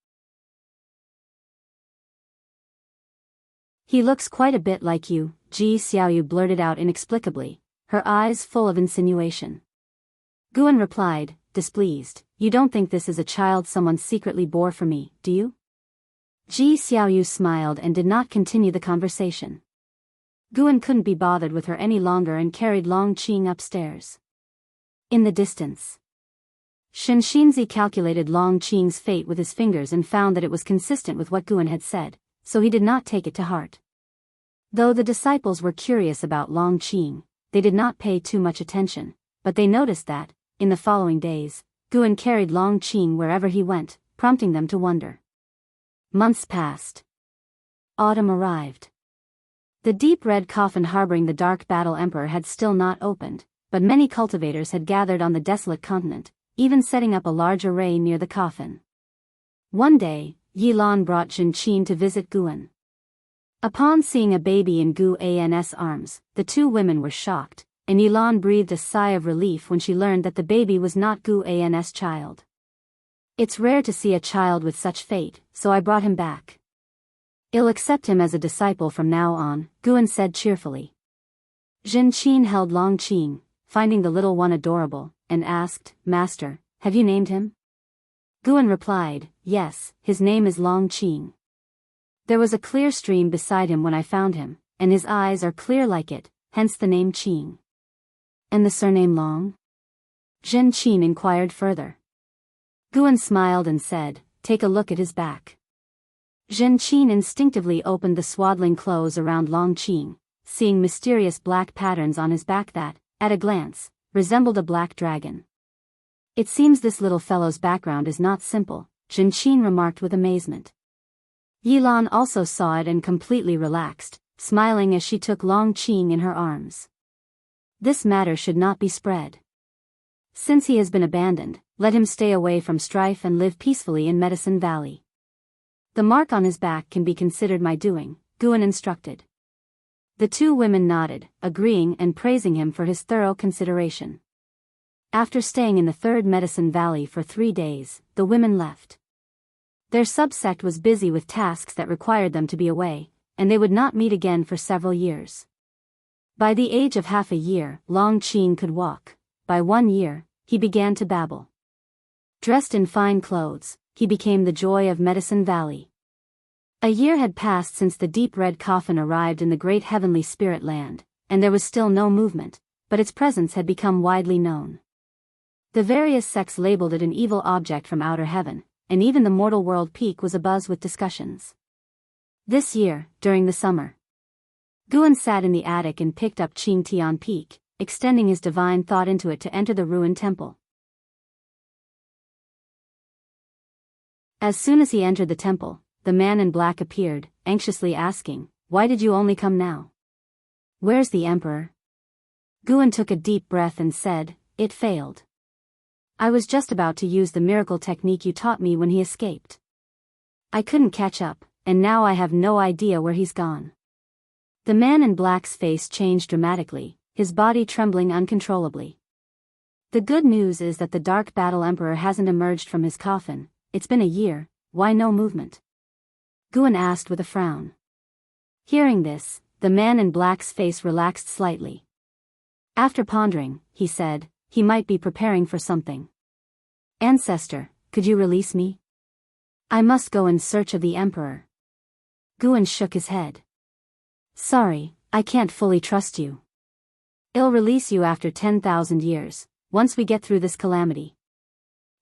"He looks quite a bit like you," Ji Xiaoyu blurted out inexplicably, her eyes full of insinuation. Guan replied, displeased, "You don't think this is a child someone secretly bore for me, do you?" Ji Xiaoyu smiled and did not continue the conversation. Guan couldn't be bothered with her any longer and carried Long Qing upstairs. In the distance, Shenxinzi calculated Long Qing's fate with his fingers and found that it was consistent with what Guan had said, so he did not take it to heart. Though the disciples were curious about Long Qing, they did not pay too much attention, but they noticed that, in the following days, Guan carried Long Qing wherever he went, prompting them to wonder. Months passed. Autumn arrived. The deep red coffin harboring the dark battle emperor had still not opened, but many cultivators had gathered on the desolate continent, even setting up a large array near the coffin. One day, Yilan brought Jinqin to visit Guan. Upon seeing a baby in Gu An's arms, the two women were shocked, and Yilan breathed a sigh of relief when she learned that the baby was not Gu An's child. "It's rare to see a child with such fate, so I brought him back. I'll accept him as a disciple from now on," Guan said cheerfully. Jinqin held Long Qing, finding the little one adorable, and asked, "Master, have you named him?" Guan replied, "Yes, his name is Long Qing. There was a clear stream beside him when I found him, and his eyes are clear like it, hence the name Qing." "And the surname Long?" Jinqin inquired further. Guan smiled and said, "Take a look at his back." Jinqin instinctively opened the swaddling clothes around Long Qing, seeing mysterious black patterns on his back that, at a glance, resembled a black dragon. "It seems this little fellow's background is not simple," Jinqin remarked with amazement. Yilan also saw it and completely relaxed, smiling as she took Long Qing in her arms. This matter should not be spread. Since he has been abandoned, let him stay away from strife and live peacefully in Medicine Valley. The mark on his back can be considered my doing, Guan instructed. The two women nodded, agreeing and praising him for his thorough consideration. After staying in the Third Medicine Valley for 3 days, the women left. Their subsect was busy with tasks that required them to be away, and they would not meet again for several years. By the age of half a year, Long Qing could walk. By 1 year, he began to babble. Dressed in fine clothes, he became the joy of Medicine Valley. A year had passed since the deep red coffin arrived in the great heavenly spirit land, and there was still no movement, but its presence had become widely known. The various sects labeled it an evil object from outer heaven, and even the mortal world peak was abuzz with discussions. This year, during the summer, Guan sat in the attic and picked up Qing Tian Peak, extending his divine thought into it to enter the ruined temple. As soon as he entered the temple, the man in black appeared, anxiously asking, "Why did you only come now? Where's the emperor?" Guan took a deep breath and said, "It failed. I was just about to use the miracle technique you taught me when he escaped. I couldn't catch up, and now I have no idea where he's gone." The man in black's face changed dramatically, his body trembling uncontrollably. "The good news is that the Dark Battle Emperor hasn't emerged from his coffin. It's been a year, why no movement?" Guan asked with a frown. Hearing this, the man in black's face relaxed slightly. After pondering, he said, "He might be preparing for something. Ancestor, could you release me? I must go in search of the emperor." Guan shook his head. "Sorry, I can't fully trust you. I'll release you after 10,000 years, once we get through this calamity."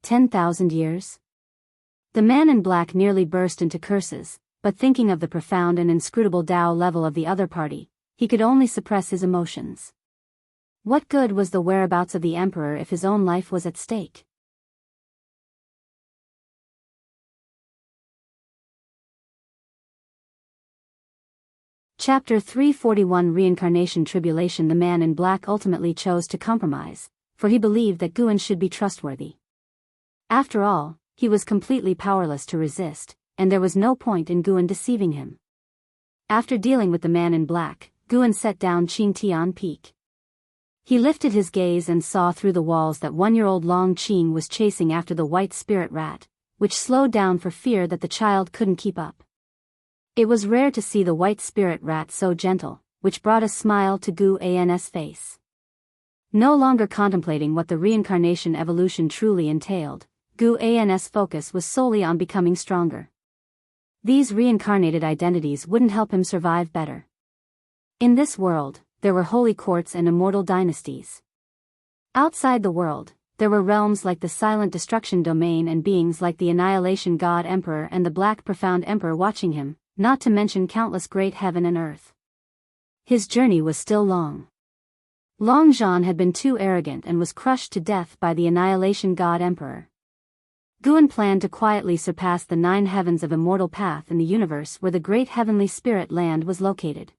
10,000 years? The man in black nearly burst into curses, but thinking of the profound and inscrutable Tao level of the other party, he could only suppress his emotions. What good was the whereabouts of the emperor if his own life was at stake? Chapter 341 Reincarnation Tribulation. The man in black ultimately chose to compromise, for he believed that Guan should be trustworthy. After all, he was completely powerless to resist, and there was no point in Guan deceiving him. After dealing with the man in black, Guan set down Qing Tian Peak. He lifted his gaze and saw through the walls that 1-year-old Long Qing was chasing after the white spirit rat, which slowed down for fear that the child couldn't keep up. It was rare to see the white spirit rat so gentle, which brought a smile to Guan's face. No longer contemplating what the reincarnation evolution truly entailed, Guan's focus was solely on becoming stronger. These reincarnated identities wouldn't help him survive better. In this world, there were holy courts and immortal dynasties. Outside the world, there were realms like the Silent Destruction Domain and beings like the Annihilation God Emperor and the Black Profound Emperor watching him, not to mention countless great heaven and earth. His journey was still long. Long Zhan had been too arrogant and was crushed to death by the Annihilation God Emperor. Guan planned to quietly surpass the 9 heavens of immortal path in the universe where the great heavenly spirit land was located.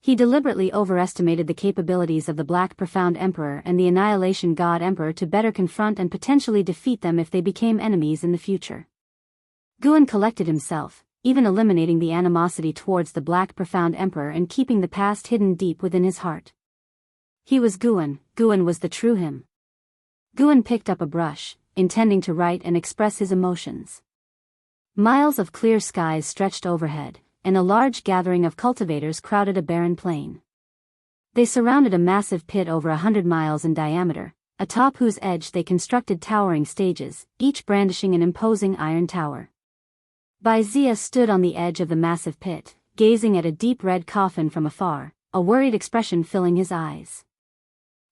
He deliberately overestimated the capabilities of the Black Profound Emperor and the Annihilation God Emperor to better confront and potentially defeat them if they became enemies in the future. Guan collected himself, even eliminating the animosity towards the Black Profound Emperor and keeping the past hidden deep within his heart. He was Guan was the true him. Guan picked up a brush, intending to write and express his emotions. Miles of clear skies stretched overhead, and a large gathering of cultivators crowded a barren plain. They surrounded a massive pit over 100 miles in diameter, atop whose edge they constructed towering stages, each brandishing an imposing iron tower. Bai Zia stood on the edge of the massive pit, gazing at a deep red coffin from afar, a worried expression filling his eyes.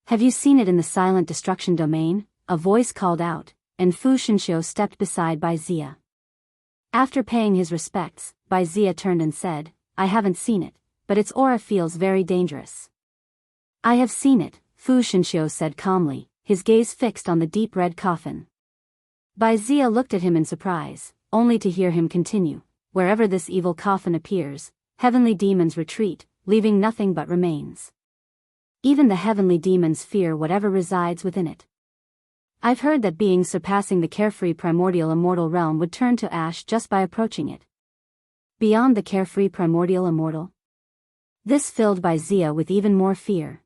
"Have you seen it in the Silent Destruction Domain?" a voice called out, and Fu Shinxiu stepped beside Bai Zia. After paying his respects, Bai Zia turned and said, "I haven't seen it, but its aura feels very dangerous." "I have seen it," Fu Shinxiu said calmly, his gaze fixed on the deep red coffin. Bai Zia looked at him in surprise, only to hear him continue, "Wherever this evil coffin appears, heavenly demons retreat, leaving nothing but remains. Even the heavenly demons fear whatever resides within it. I've heard that beings surpassing the carefree primordial immortal realm would turn to ash just by approaching it." Beyond the carefree primordial immortal? This filled Bai Zia with even more fear.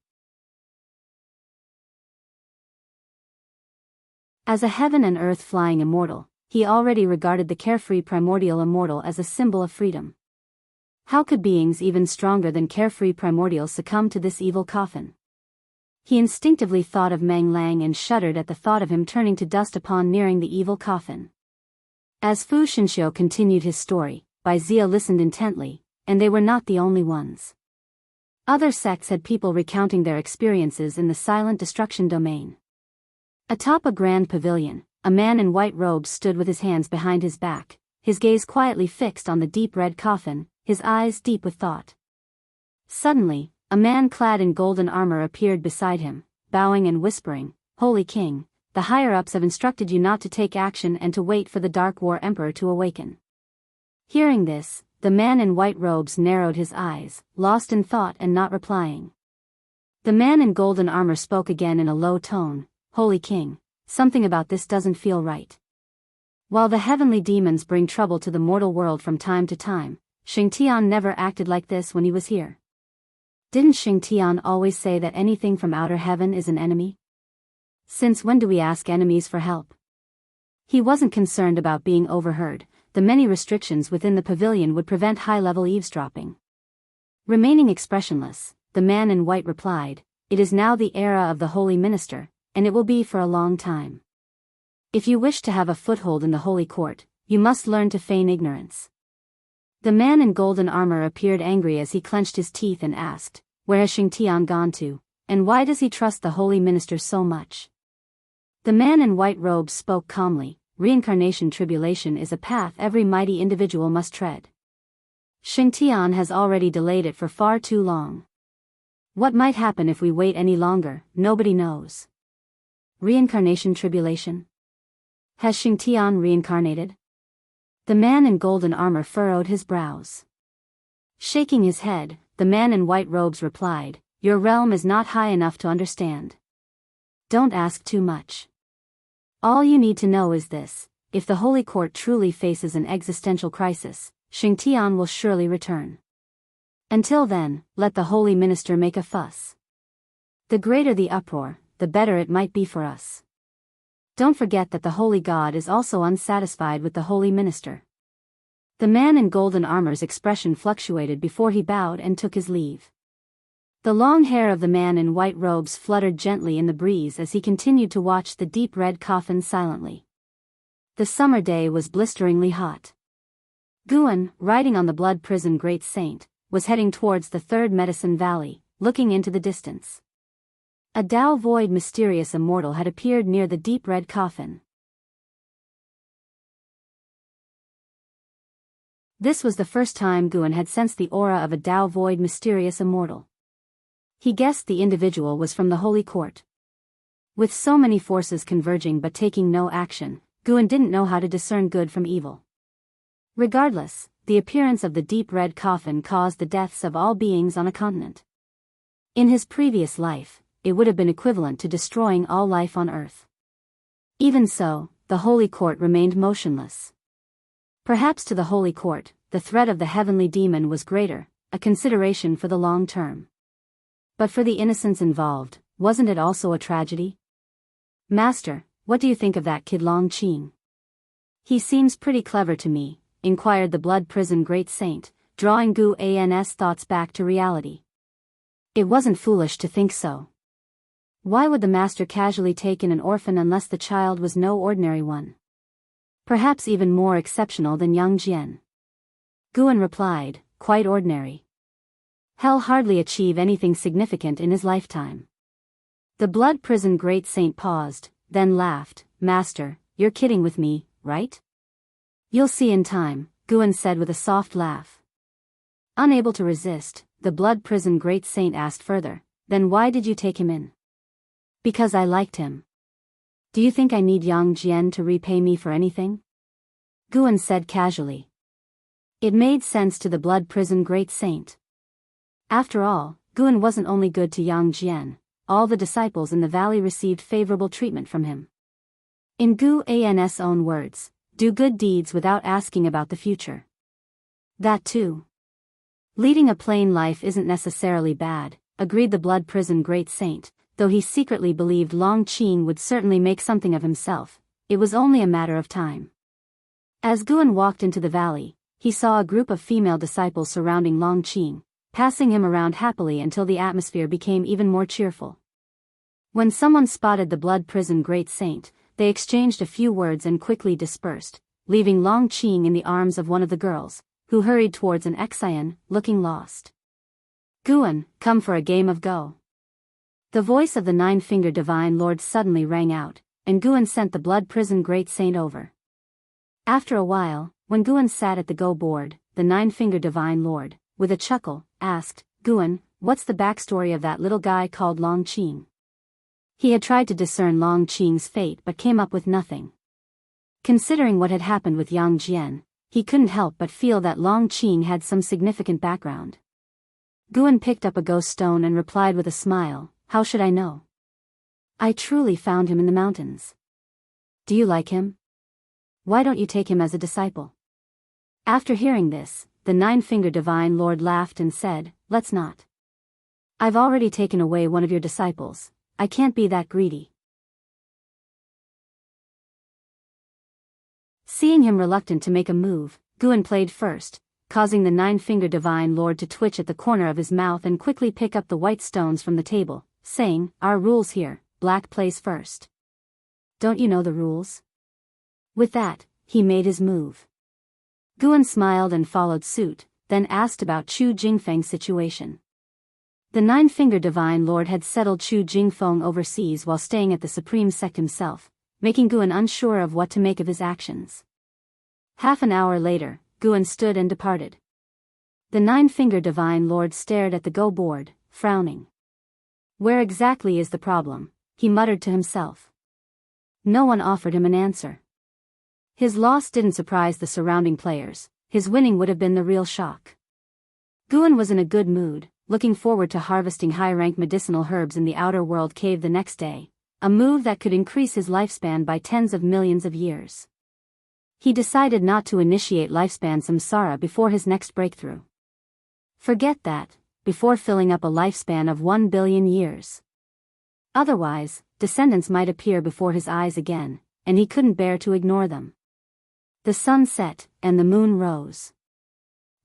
As a heaven and earth flying immortal, he already regarded the carefree primordial immortal as a symbol of freedom. How could beings even stronger than carefree primordials succumb to this evil coffin? He instinctively thought of Meng Lang and shuddered at the thought of him turning to dust upon nearing the evil coffin. As Fu Xinxiu continued his story, Bai Zia listened intently, and they were not the only ones. Other sects had people recounting their experiences in the silent destruction domain. Atop a grand pavilion, a man in white robes stood with his hands behind his back, his gaze quietly fixed on the deep red coffin, his eyes deep with thought. Suddenly, a man clad in golden armor appeared beside him, bowing and whispering, "Holy King, the higher-ups have instructed you not to take action and to wait for the Dark War Emperor to awaken." Hearing this, the man in white robes narrowed his eyes, lost in thought and not replying. The man in golden armor spoke again in a low tone, "Holy King, something about this doesn't feel right. While the heavenly demons bring trouble to the mortal world from time to time, Xingtian never acted like this when he was here. Didn't Xingtian always say that anything from outer heaven is an enemy? Since when do we ask enemies for help?" He wasn't concerned about being overheard. The many restrictions within the pavilion would prevent high-level eavesdropping. Remaining expressionless, the man in white replied, "It is now the era of the Holy Minister, and it will be for a long time. If you wish to have a foothold in the Holy Court, you must learn to feign ignorance." The man in golden armor appeared angry as he clenched his teeth and asked, "Where has Xingtian gone to, and why does he trust the Holy Minister so much?" The man in white robes spoke calmly, "Reincarnation tribulation is a path every mighty individual must tread. Xingtian has already delayed it for far too long. What might happen if we wait any longer, nobody knows." Reincarnation tribulation? Has Xingtian reincarnated? The man in golden armor furrowed his brows. Shaking his head, the man in white robes replied, "Your realm is not high enough to understand. Don't ask too much. All you need to know is this: if the Holy Court truly faces an existential crisis, Xingtian will surely return. Until then, let the Holy Minister make a fuss. The greater the uproar, the better it might be for us. Don't forget that the Holy God is also unsatisfied with the Holy Minister." The man in golden armor's expression fluctuated before he bowed and took his leave. The long hair of the man in white robes fluttered gently in the breeze as he continued to watch the deep red coffin silently. The summer day was blisteringly hot. Guan, riding on the blood prison Great Saint, was heading towards the third medicine valley, looking into the distance. A Tao void mysterious immortal had appeared near the deep red coffin. This was the first time Guan had sensed the aura of a Tao void mysterious immortal. He guessed the individual was from the Holy Court. With so many forces converging but taking no action, Guan didn't know how to discern good from evil. Regardless, the appearance of the deep red coffin caused the deaths of all beings on a continent. In his previous life, it would have been equivalent to destroying all life on Earth. Even so, the Holy Court remained motionless. Perhaps to the Holy Court, the threat of the heavenly demon was greater, a consideration for the long term. But for the innocents involved, wasn't it also a tragedy? "Master, what do you think of that kid Long Qing? He seems pretty clever to me," inquired the blood prison Great Saint, drawing Gu An's thoughts back to reality. It wasn't foolish to think so. Why would the master casually take in an orphan unless the child was no ordinary one? Perhaps even more exceptional than Yang Jian. Guan replied, "Quite ordinary. He'll hardly achieve anything significant in his lifetime." The blood prison Great Saint paused, then laughed, "Master, you're kidding with me, right?" "You'll see in time," Guan said with a soft laugh. Unable to resist, the blood prison Great Saint asked further, "Then why did you take him in?" "Because I liked him." "Do you think I need Yang Jian to repay me for anything?" Guan said casually. It made sense to the blood prison Great Saint. After all, Guan wasn't only good to Yang Jian, all the disciples in the valley received favorable treatment from him. In Gu An's own words, "Do good deeds without asking about the future." That too. Leading a plain life isn't necessarily bad, agreed the blood prison Great Saint, though he secretly believed Long Qing would certainly make something of himself. It was only a matter of time. As Guan walked into the valley, he saw a group of female disciples surrounding Long Qing, passing him around happily until the atmosphere became even more cheerful. When someone spotted the blood prison great saint, they exchanged a few words and quickly dispersed, leaving Long Qing in the arms of one of the girls, who hurried towards an Xian, looking lost. "Guan, come for a game of Go." The voice of the Nine-Fingered Divine Lord suddenly rang out, and Guan sent the blood prison great saint over. After a while, when Guan sat at the Go board, the Nine-Fingered Divine Lord, with a chuckle, asked, "Guan, what's the backstory of that little guy called Long Qing?" He had tried to discern Long Qing's fate but came up with nothing. Considering what had happened with Yang Jian, he couldn't help but feel that Long Qing had some significant background. Guan picked up a ghost stone and replied with a smile, "How should I know? I truly found him in the mountains." "Do you like him? Why don't you take him as a disciple?" After hearing this, the Nine-Fingered Divine Lord laughed and said, "Let's not. I've already taken away one of your disciples. I can't be that greedy." Seeing him reluctant to make a move, Guan played first, causing the Nine-Fingered Divine Lord to twitch at the corner of his mouth and quickly pick up the white stones from the table, saying, "Our rules here, black plays first. Don't you know the rules?" With that, he made his move. Guan smiled and followed suit, then asked about Chu Jingfeng's situation. The Nine-Fingered Divine Lord had settled Chu Jingfeng overseas while staying at the Supreme Sect himself, making Guan unsure of what to make of his actions. Half an hour later, Guan stood and departed. The Nine-Fingered Divine Lord stared at the Go board, frowning. "Where exactly is the problem?" he muttered to himself. No one offered him an answer. His loss didn't surprise the surrounding players, his winning would have been the real shock. Guan was in a good mood, looking forward to harvesting high-rank medicinal herbs in the outer world cave the next day, a move that could increase his lifespan by tens of millions of years. He decided not to initiate lifespan samsara before his next breakthrough. Forget that, before filling up a lifespan of 1 billion years. Otherwise, descendants might appear before his eyes again, and he couldn't bear to ignore them. The sun set, and the moon rose.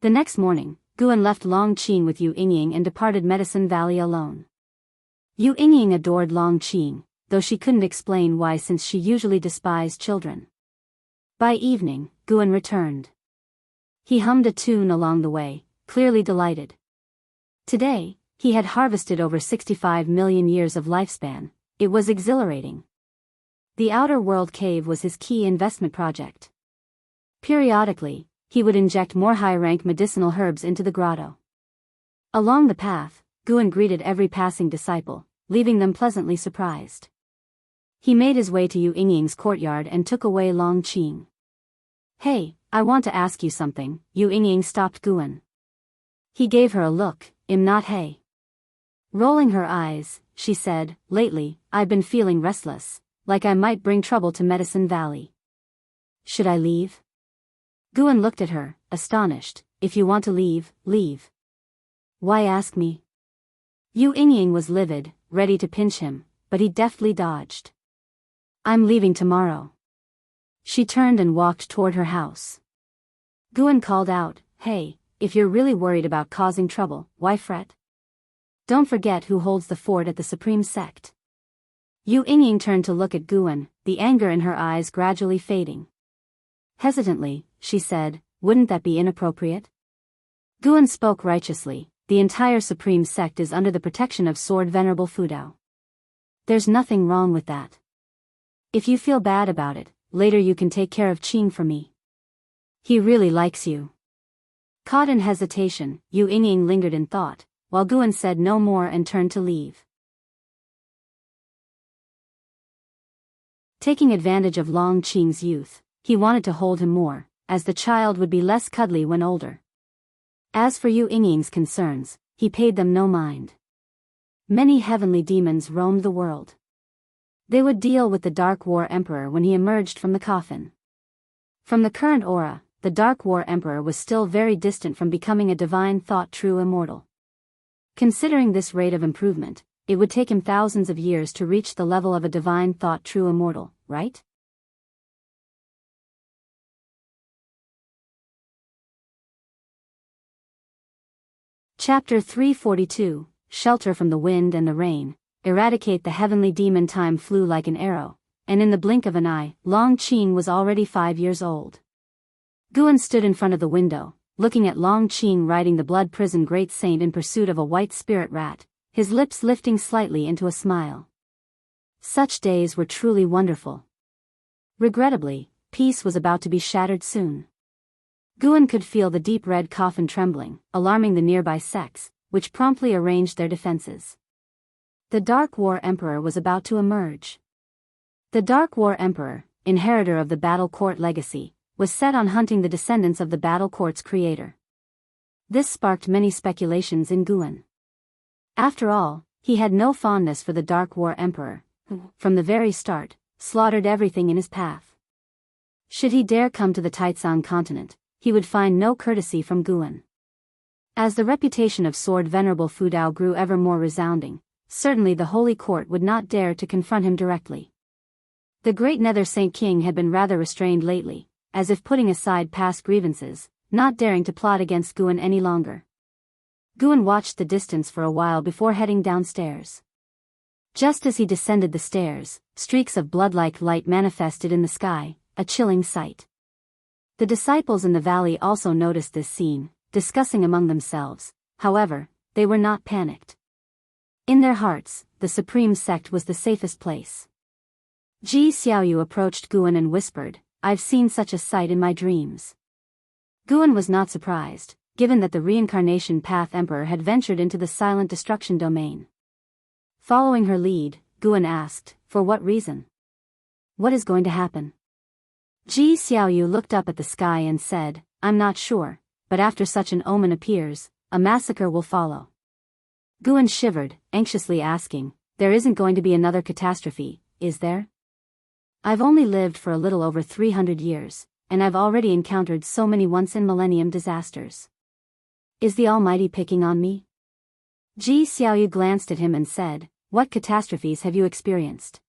The next morning, Guan left Long Qing with Yu Yingying and departed Medicine Valley alone. Yu Yingying adored Long Qing, though she couldn't explain why since she usually despised children. By evening, Guan returned. He hummed a tune along the way, clearly delighted. Today, he had harvested over 65 million years of lifespan. It was exhilarating. The outer world cave was his key investment project. Periodically, he would inject more high-rank medicinal herbs into the grotto. Along the path, Guan greeted every passing disciple, leaving them pleasantly surprised. He made his way to Yu Yingying's courtyard and took away Long Qing. "Hey, I want to ask you something," Yu Yingying stopped Guan. He gave her a look, not hey. Rolling her eyes, she said, "Lately, I've been feeling restless, like I might bring trouble to Medicine Valley. Should I leave?" Guan looked at her, astonished. "If you want to leave, leave. Why ask me?" Yu Yingying was livid, ready to pinch him, but he deftly dodged. "I'm leaving tomorrow." She turned and walked toward her house. Guan called out, "Hey, if you're really worried about causing trouble, why fret? Don't forget who holds the fort at the Supreme Sect." Yu Yingying turned to look at Guan, the anger in her eyes gradually fading. Hesitantly, she said, "Wouldn't that be inappropriate?" Guan spoke righteously. The entire Supreme Sect is under the protection of Sword Venerable Fudao. There's nothing wrong with that. If you feel bad about it, later you can take care of Qing for me. He really likes you. Caught in hesitation, Yu Yingying lingered in thought, while Guan said no more and turned to leave. Taking advantage of Long Qing's youth, he wanted to hold him more, as the child would be less cuddly when older. As for Yu Yingying's concerns, he paid them no mind. Many heavenly demons roamed the world. They would deal with the Dark War Emperor when he emerged from the coffin. From the current aura, the Dark War Emperor was still very distant from becoming a divine thought true immortal. Considering this rate of improvement, it would take him thousands of years to reach the level of a divine thought true immortal, right? Chapter 342, Shelter from the Wind and the Rain. Eradicate the heavenly demon. Time flew like an arrow, and in the blink of an eye, Long Qing was already 5 years old. Guan stood in front of the window, looking at Long Qing riding the blood prison great saint in pursuit of a white spirit rat, his lips lifting slightly into a smile. Such days were truly wonderful. Regrettably, peace was about to be shattered soon. Guan could feel the deep red coffin trembling, alarming the nearby sects, which promptly arranged their defenses. The Dark War Emperor was about to emerge. The Dark War Emperor, inheritor of the Battle Court legacy, was set on hunting the descendants of the Battle Court's creator. This sparked many speculations in Guan. After all, he had no fondness for the Dark War Emperor, who, from the very start, slaughtered everything in his path. Should he dare come to the Taizong continent, he would find no courtesy from Guan. As the reputation of Sword Venerable Fudao grew ever more resounding, certainly the Holy Court would not dare to confront him directly. The great Nether Saint King had been rather restrained lately, as if putting aside past grievances, not daring to plot against Guan any longer. Guan watched the distance for a while before heading downstairs. Just as he descended the stairs, streaks of blood-like light manifested in the sky, a chilling sight. The disciples in the valley also noticed this scene, discussing among themselves. However, they were not panicked. In their hearts, the supreme sect was the safest place. Ji Xiaoyu approached Guan and whispered, "I've seen such a sight in my dreams." Guan was not surprised, given that the Reincarnation Path Emperor had ventured into the silent destruction domain. Following her lead, Guan asked, "For what reason? What is going to happen?" Ji Xiaoyu looked up at the sky and said, "I'm not sure, but after such an omen appears, a massacre will follow." Guan shivered, anxiously asking, "There isn't going to be another catastrophe, is there? I've only lived for a little over 300 years, and I've already encountered so many once-in-millennium disasters. Is the Almighty picking on me?" Ji Xiaoyu glanced at him and said, "What catastrophes have you experienced?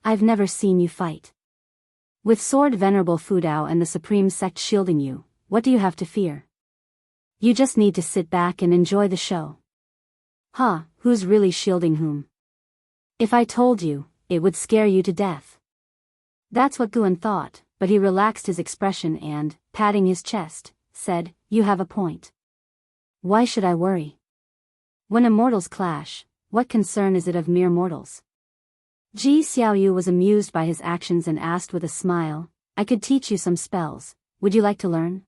I've never seen you fight. With Sword Venerable Fudao and the Supreme Sect shielding you, what do you have to fear? You just need to sit back and enjoy the show." "Huh, who's really shielding whom? If I told you, it would scare you to death." That's what Guan thought, but he relaxed his expression and, patting his chest, said, "You have a point. Why should I worry? When immortals clash, what concern is it of mere mortals?" Ji Xiaoyu was amused by his actions and asked with a smile, "I could teach you some spells, would you like to learn?"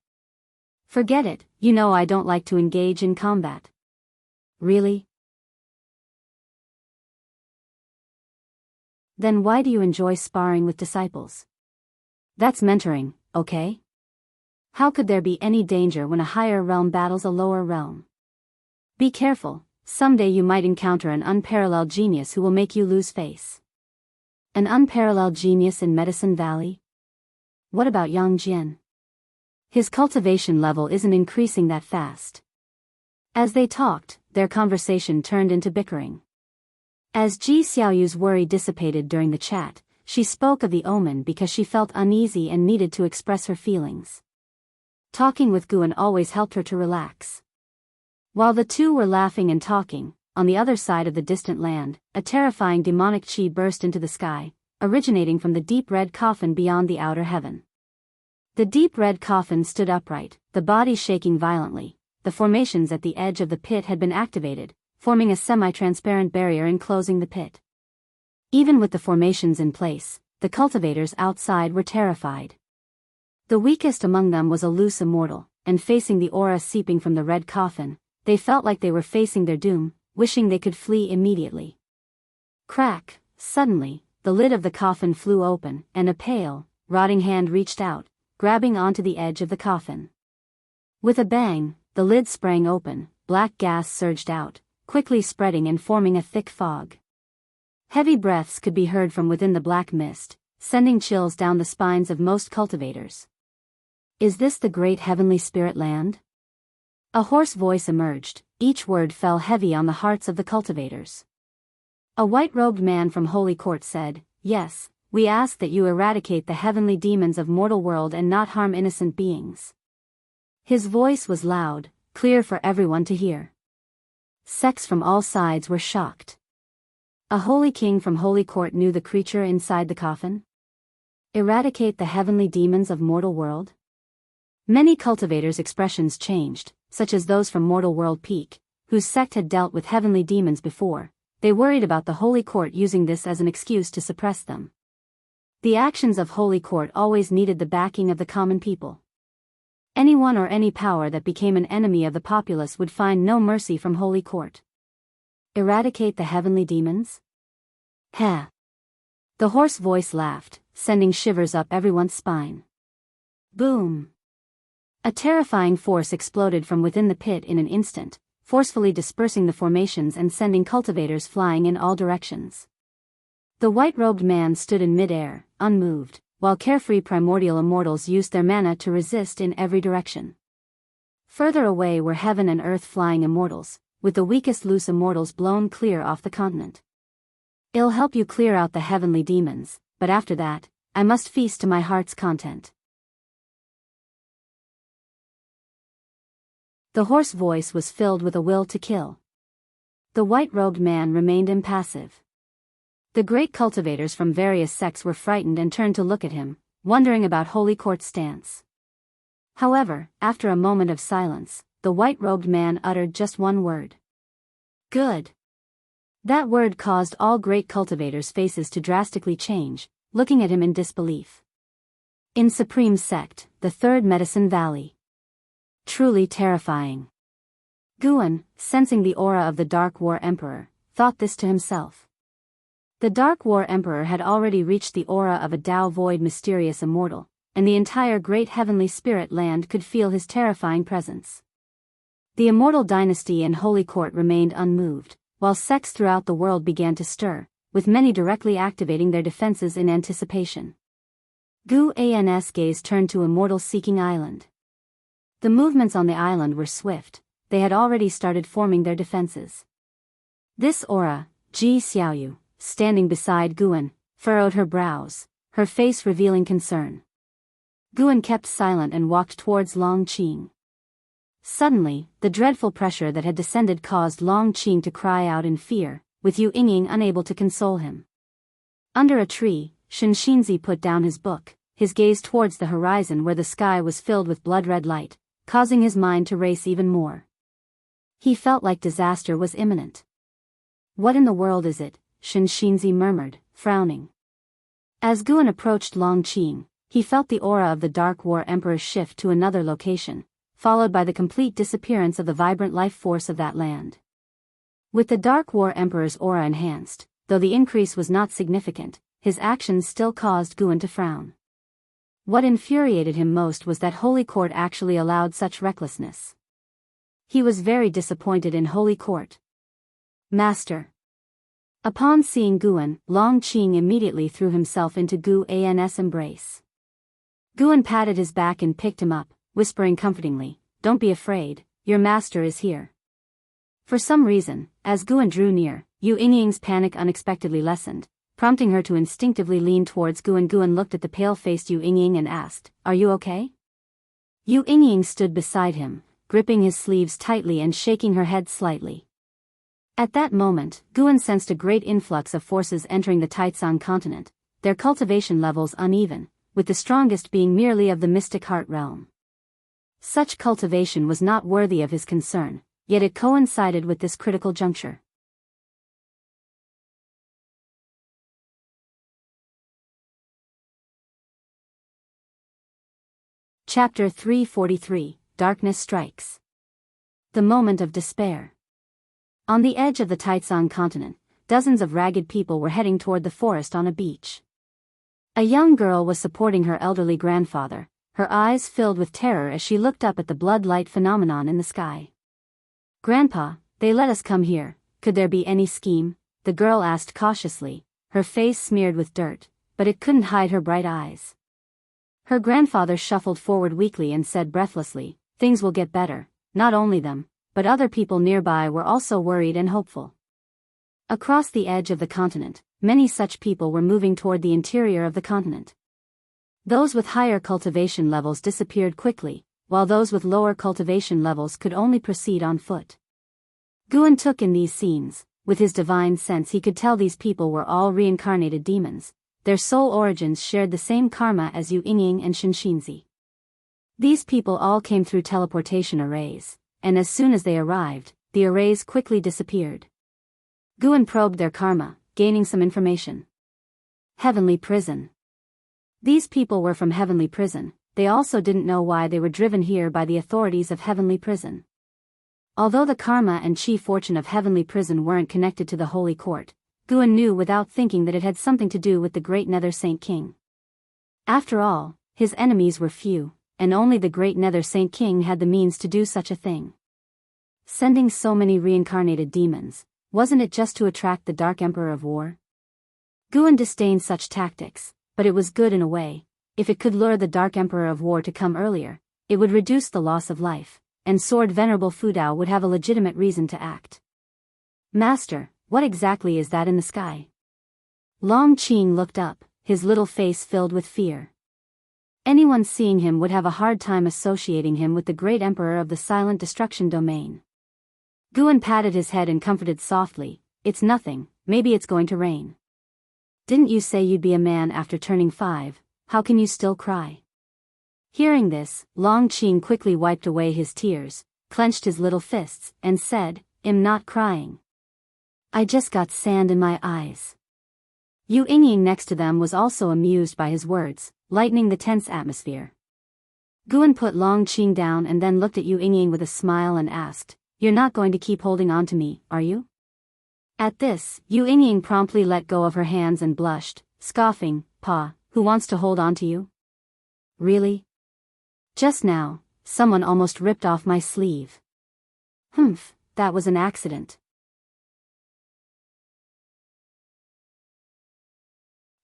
"Forget it, you know I don't like to engage in combat." "Really? Then why do you enjoy sparring with disciples? That's mentoring, okay? How could there be any danger when a higher realm battles a lower realm? Be careful, someday you might encounter an unparalleled genius who will make you lose face." "An unparalleled genius in Medicine Valley? What about Yang Jian? His cultivation level isn't increasing that fast." As they talked, their conversation turned into bickering. As Ji Xiaoyu's worry dissipated during the chat, she spoke of the omen because she felt uneasy and needed to express her feelings. Talking with Guan always helped her to relax. While the two were laughing and talking, on the other side of the distant land, a terrifying demonic chi burst into the sky, originating from the deep red coffin beyond the outer heaven. The deep red coffin stood upright, the body shaking violently. The formations at the edge of the pit had been activated, forming a semi-transparent barrier enclosing the pit. Even with the formations in place, the cultivators outside were terrified. The weakest among them was a loose immortal, and facing the aura seeping from the red coffin, they felt like they were facing their doom, wishing they could flee immediately. Crack! Suddenly, the lid of the coffin flew open, and a pale, rotting hand reached out, grabbing onto the edge of the coffin. With a bang, the lid sprang open, black gas surged out, quickly spreading and forming a thick fog. Heavy breaths could be heard from within the black mist, sending chills down the spines of most cultivators. "Is this the great heavenly spirit land?" A hoarse voice emerged, each word fell heavy on the hearts of the cultivators. A white-robed man from Holy Court said, "Yes, we ask that you eradicate the heavenly demons of mortal world and not harm innocent beings." His voice was loud, clear for everyone to hear. Sects from all sides were shocked. A holy king from Holy Court knew the creature inside the coffin? Eradicate the heavenly demons of mortal world? Many cultivators' expressions changed, such as those from Mortal World Peak, whose sect had dealt with heavenly demons before. They worried about the Holy Court using this as an excuse to suppress them. The actions of Holy Court always needed the backing of the common people. Anyone or any power that became an enemy of the populace would find no mercy from Holy Court. Eradicate the heavenly demons? Heh. The hoarse voice laughed, sending shivers up everyone's spine. Boom. A terrifying force exploded from within the pit in an instant, forcefully dispersing the formations and sending cultivators flying in all directions. The white-robed man stood in mid-air, unmoved, while carefree primordial immortals used their mana to resist in every direction. Further away were heaven and earth flying immortals, with the weakest loose immortals blown clear off the continent. I'll help you clear out the heavenly demons, but after that, I must feast to my heart's content. The hoarse voice was filled with a will to kill. The white-robed man remained impassive. The great cultivators from various sects were frightened and turned to look at him, wondering about Holy Court's stance. However, after a moment of silence, the white-robed man uttered just one word. Good. That word caused all great cultivators' faces to drastically change, looking at him in disbelief. In Supreme Sect, the Third Medicine Valley. Truly terrifying. Guan, sensing the aura of the Dark War Emperor, thought this to himself. The Dark War Emperor had already reached the aura of a Tao Void mysterious immortal, and the entire great heavenly spirit land could feel his terrifying presence. The immortal dynasty and Holy Court remained unmoved, while sects throughout the world began to stir, with many directly activating their defenses in anticipation. Guan's gaze turned to Immortal Seeking Island. The movements on the island were swift. They had already started forming their defenses. This aura, Ji Xiaoyu, standing beside Guan, furrowed her brows, her face revealing concern. Guan kept silent and walked towards Long Qing. Suddenly, the dreadful pressure that had descended caused Long Qing to cry out in fear, with Yu Yingying unable to console him. Under a tree, Shen Xinzi put down his book, his gaze towards the horizon where the sky was filled with blood-red light, causing his mind to race even more. He felt like disaster was imminent. What in the world is it? Shen Xinzi murmured, frowning. As Guan approached Long Qing, he felt the aura of the Dark War Emperor shift to another location, followed by the complete disappearance of the vibrant life force of that land. With the Dark War Emperor's aura enhanced, though the increase was not significant, his actions still caused Guan to frown. What infuriated him most was that Holy Court actually allowed such recklessness. He was very disappointed in Holy Court. Master. Upon seeing Guan, Long Qing immediately threw himself into Guan's embrace. Guan patted his back and picked him up, whispering comfortingly, "Don't be afraid, your master is here." For some reason, as Guan drew near, Yu Yingying's panic unexpectedly lessened, prompting her to instinctively lean towards Guan. Guan looked at the pale-faced Yu Yingying and asked, "Are you okay?" Yu Yingying stood beside him, gripping his sleeves tightly and shaking her head slightly. At that moment, Guan sensed a great influx of forces entering the Taizong continent, their cultivation levels uneven, with the strongest being merely of the mystic heart realm. Such cultivation was not worthy of his concern, yet it coincided with this critical juncture. Chapter 343, Darkness Strikes. The Moment of Despair. On the edge of the Taizong continent, dozens of ragged people were heading toward the forest on a beach. A young girl was supporting her elderly grandfather, her eyes filled with terror as she looked up at the blood-light phenomenon in the sky. "Grandpa, they let us come here, could there be any scheme?" the girl asked cautiously, her face smeared with dirt, but it couldn't hide her bright eyes. Her grandfather shuffled forward weakly and said breathlessly, "Things will get better." Not only them, but other people nearby were also worried and hopeful. Across the edge of the continent, many such people were moving toward the interior of the continent. Those with higher cultivation levels disappeared quickly, while those with lower cultivation levels could only proceed on foot. Guan took in these scenes. With his divine sense he could tell these people were all reincarnated demons. Their soul origins shared the same karma as Yu Yingying and Shinshinzi. These people all came through teleportation arrays, and as soon as they arrived, the arrays quickly disappeared. Guan probed their karma, gaining some information. Heavenly Prison. These people were from Heavenly Prison. They also didn't know why they were driven here by the authorities of Heavenly Prison. Although the karma and chi fortune of Heavenly Prison weren't connected to the Holy Court, Guan knew without thinking that it had something to do with the Great Nether Saint King. After all, his enemies were few, and only the Great Nether Saint King had the means to do such a thing. Sending so many reincarnated demons, wasn't it just to attract the Dark Emperor of War? Guan disdained such tactics, but it was good in a way. If it could lure the Dark Emperor of War to come earlier, it would reduce the loss of life, and Sword Venerable Fudao would have a legitimate reason to act. Master, what exactly is that in the sky? Long Qing looked up, his little face filled with fear. Anyone seeing him would have a hard time associating him with the great emperor of the Silent Destruction Domain. Guan patted his head and comforted softly, "It's nothing, maybe it's going to rain." "Didn't you say you'd be a man after turning 5, how can you still cry?" Hearing this, Long Qing quickly wiped away his tears, clenched his little fists, and said, "I'm not crying. I just got sand in my eyes." Yu Yingying next to them was also amused by his words, lightening the tense atmosphere. Guan put Long Qing down and then looked at Yu Yingying with a smile and asked, "You're not going to keep holding on to me, are you?" At this, Yu Yingying promptly let go of her hands and blushed, scoffing, "Pa, who wants to hold on to you? Really? Just now, someone almost ripped off my sleeve." "Humph, that was an accident."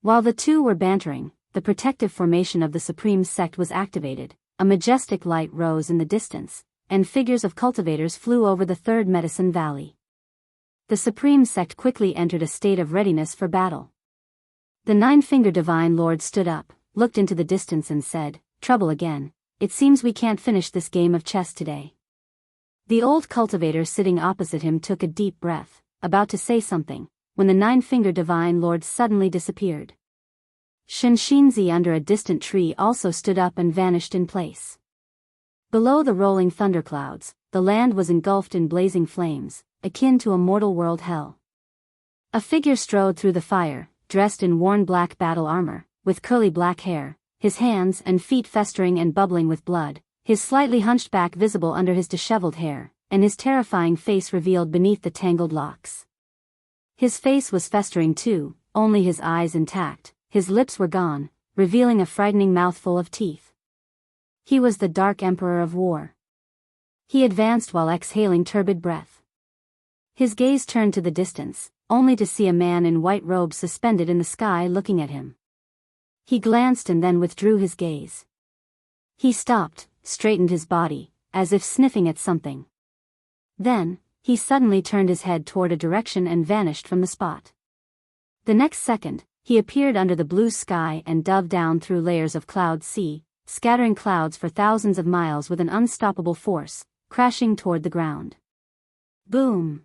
While the two were bantering, the protective formation of the Supreme Sect was activated, a majestic light rose in the distance, and figures of cultivators flew over the Third Medicine Valley. The Supreme Sect quickly entered a state of readiness for battle. The Nine-Finger Divine Lord stood up, looked into the distance and said, "Trouble again. It seems we can't finish this game of chess today." The old cultivator sitting opposite him took a deep breath, about to say something, when the Nine-Finger Divine Lord suddenly disappeared. Shinshinzi under a distant tree also stood up and vanished in place. Below the rolling thunderclouds, the land was engulfed in blazing flames, akin to a mortal world hell. A figure strode through the fire, dressed in worn black battle armor, with curly black hair, his hands and feet festering and bubbling with blood, his slightly hunched back visible under his disheveled hair, and his terrifying face revealed beneath the tangled locks. His face was festering too, only his eyes intact, his lips were gone, revealing a frightening mouthful of teeth. He was the Dark Emperor of War. He advanced while exhaling turbid breath. His gaze turned to the distance, only to see a man in white robes suspended in the sky looking at him. He glanced and then withdrew his gaze. He stopped, straightened his body, as if sniffing at something. Then, he suddenly turned his head toward a direction and vanished from the spot. The next second, he appeared under the blue sky and dove down through layers of cloud sea, scattering clouds for thousands of miles with an unstoppable force, crashing toward the ground. Boom!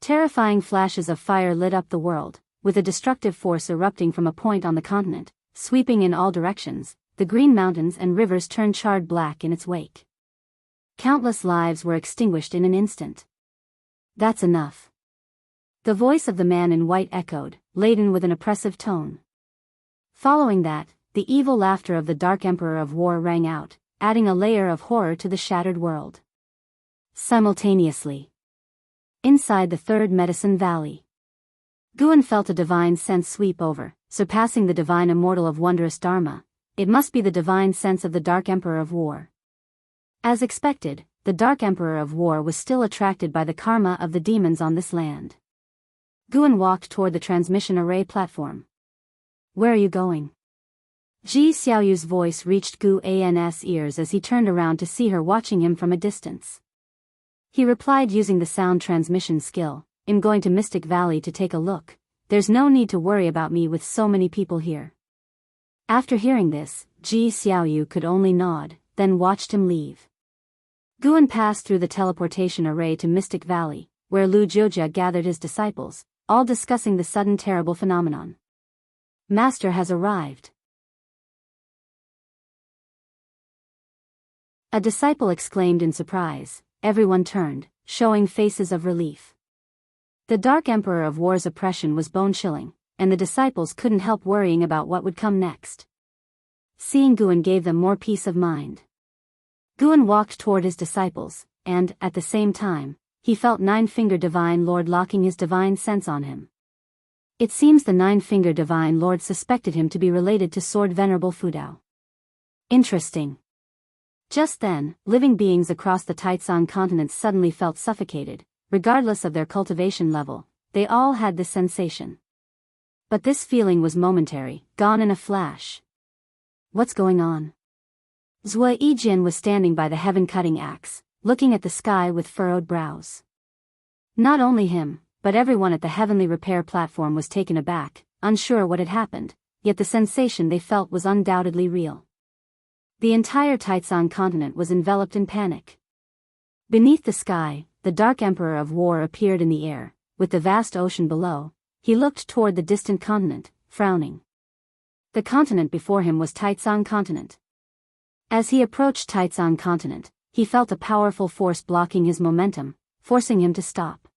Terrifying flashes of fire lit up the world, with a destructive force erupting from a point on the continent, sweeping in all directions. The green mountains and rivers turned charred black in its wake. Countless lives were extinguished in an instant. "That's enough." The voice of the man in white echoed, laden with an oppressive tone. Following that, the evil laughter of the Dark Emperor of War rang out, adding a layer of horror to the shattered world. Simultaneously, inside the Third Medicine Valley, Guan felt a divine sense sweep over, surpassing the divine immortal of wondrous Dharma. It must be the divine sense of the Dark Emperor of War. As expected, the Dark Emperor of War was still attracted by the karma of the demons on this land. Guan walked toward the transmission array platform. "Where are you going?" Ji Xiaoyu's voice reached Gu An's ears as he turned around to see her watching him from a distance. He replied using the sound transmission skill, "I'm going to Mystic Valley to take a look. There's no need to worry about me with so many people here." After hearing this, Ji Xiaoyu could only nod, then watched him leave. Guan passed through the teleportation array to Mystic Valley, where Lu Jiujia gathered his disciples, all discussing the sudden terrible phenomenon. Master has arrived. A disciple exclaimed in surprise. Everyone turned, showing faces of relief. The Dark Emperor of War's oppression was bone-chilling, and the disciples couldn't help worrying about what would come next. Seeing Guan gave them more peace of mind. Guan walked toward his disciples, and, at the same time, he felt Nine-Finger Divine Lord locking his divine sense on him. It seems the Nine-Finger Divine Lord suspected him to be related to Sword Venerable Fudao. Interesting. Just then, living beings across the Taizong continent suddenly felt suffocated. Regardless of their cultivation level, they all had this sensation. But this feeling was momentary, gone in a flash. What's going on? Zhua Yijin was standing by the heaven-cutting axe, looking at the sky with furrowed brows. Not only him, but everyone at the heavenly repair platform was taken aback, unsure what had happened, yet the sensation they felt was undoubtedly real. The entire Taizong continent was enveloped in panic. Beneath the sky, the Dark Emperor of War appeared in the air, with the vast ocean below. He looked toward the distant continent, frowning. The continent before him was Taizong continent. As he approached Taizong continent, he felt a powerful force blocking his momentum, forcing him to stop.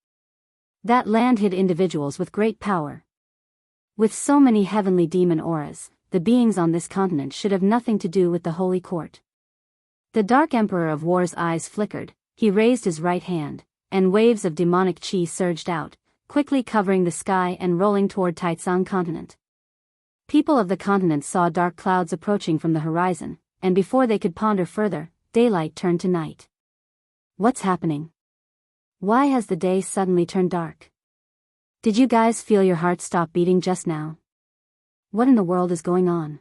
That land hid individuals with great power. With so many heavenly demon auras, the beings on this continent should have nothing to do with the Holy Court. The Dark Emperor of War's eyes flickered. He raised his right hand, and waves of demonic chi surged out, quickly covering the sky and rolling toward Taizong continent. People of the continent saw dark clouds approaching from the horizon, and before they could ponder further, daylight turned to night. What's happening? Why has the day suddenly turned dark? Did you guys feel your heart stop beating just now? What in the world is going on?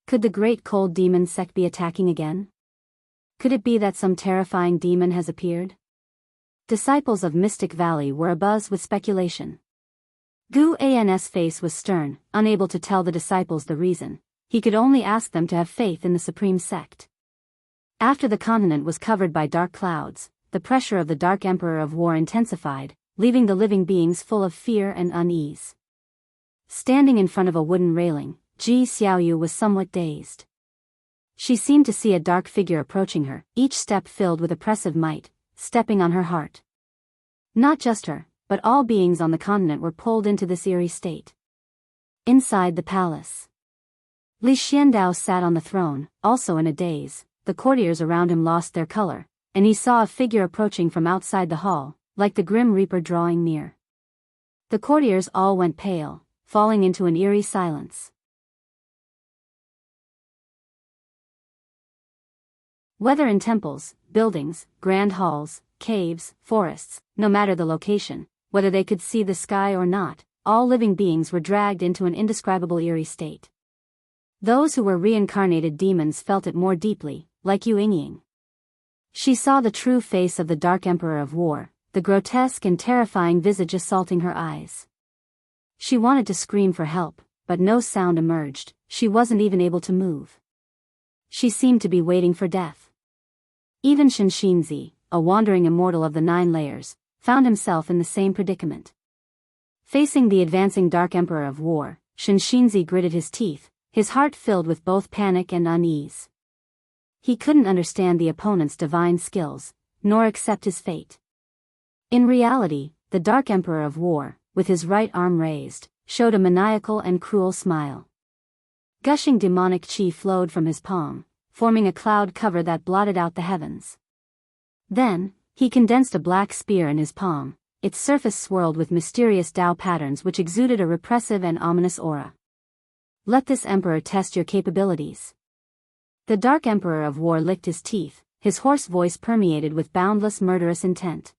Could the great cold demon sect be attacking again? Could it be that some terrifying demon has appeared? Disciples of Mystic Valley were abuzz with speculation. Gu An's face was stern, unable to tell the disciples the reason. He could only ask them to have faith in the supreme sect. After the continent was covered by dark clouds, the pressure of the Dark Emperor of War intensified, leaving the living beings full of fear and unease. Standing in front of a wooden railing, Ji Xiaoyu was somewhat dazed. She seemed to see a dark figure approaching her, each step filled with oppressive might, stepping on her heart. Not just her, but all beings on the continent were pulled into this eerie state. Inside the palace, Li Xiandao sat on the throne, also in a daze. The courtiers around him lost their color, and he saw a figure approaching from outside the hall, like the Grim Reaper drawing near. The courtiers all went pale, falling into an eerie silence. Whether in temples, buildings, grand halls, caves, forests, no matter the location, whether they could see the sky or not, all living beings were dragged into an indescribable eerie state. Those who were reincarnated demons felt it more deeply, like Yu Yingying. She saw the true face of the Dark Emperor of War, the grotesque and terrifying visage assaulting her eyes. She wanted to scream for help, but no sound emerged. She wasn't even able to move. She seemed to be waiting for death. Even Shenxinzi, a wandering immortal of the 9 layers, found himself in the same predicament. Facing the advancing Dark Emperor of War, Shenxinzi gritted his teeth, his heart filled with both panic and unease. He couldn't understand the opponent's divine skills, nor accept his fate. In reality, the Dark Emperor of War, with his right arm raised, showed a maniacal and cruel smile. Gushing demonic chi flowed from his palm, forming a cloud cover that blotted out the heavens. Then, he condensed a black spear in his palm, its surface swirled with mysterious Tao patterns which exuded a repressive and ominous aura. Let this emperor test your capabilities. The Dark Emperor of War licked his teeth, his hoarse voice permeated with boundless murderous intent.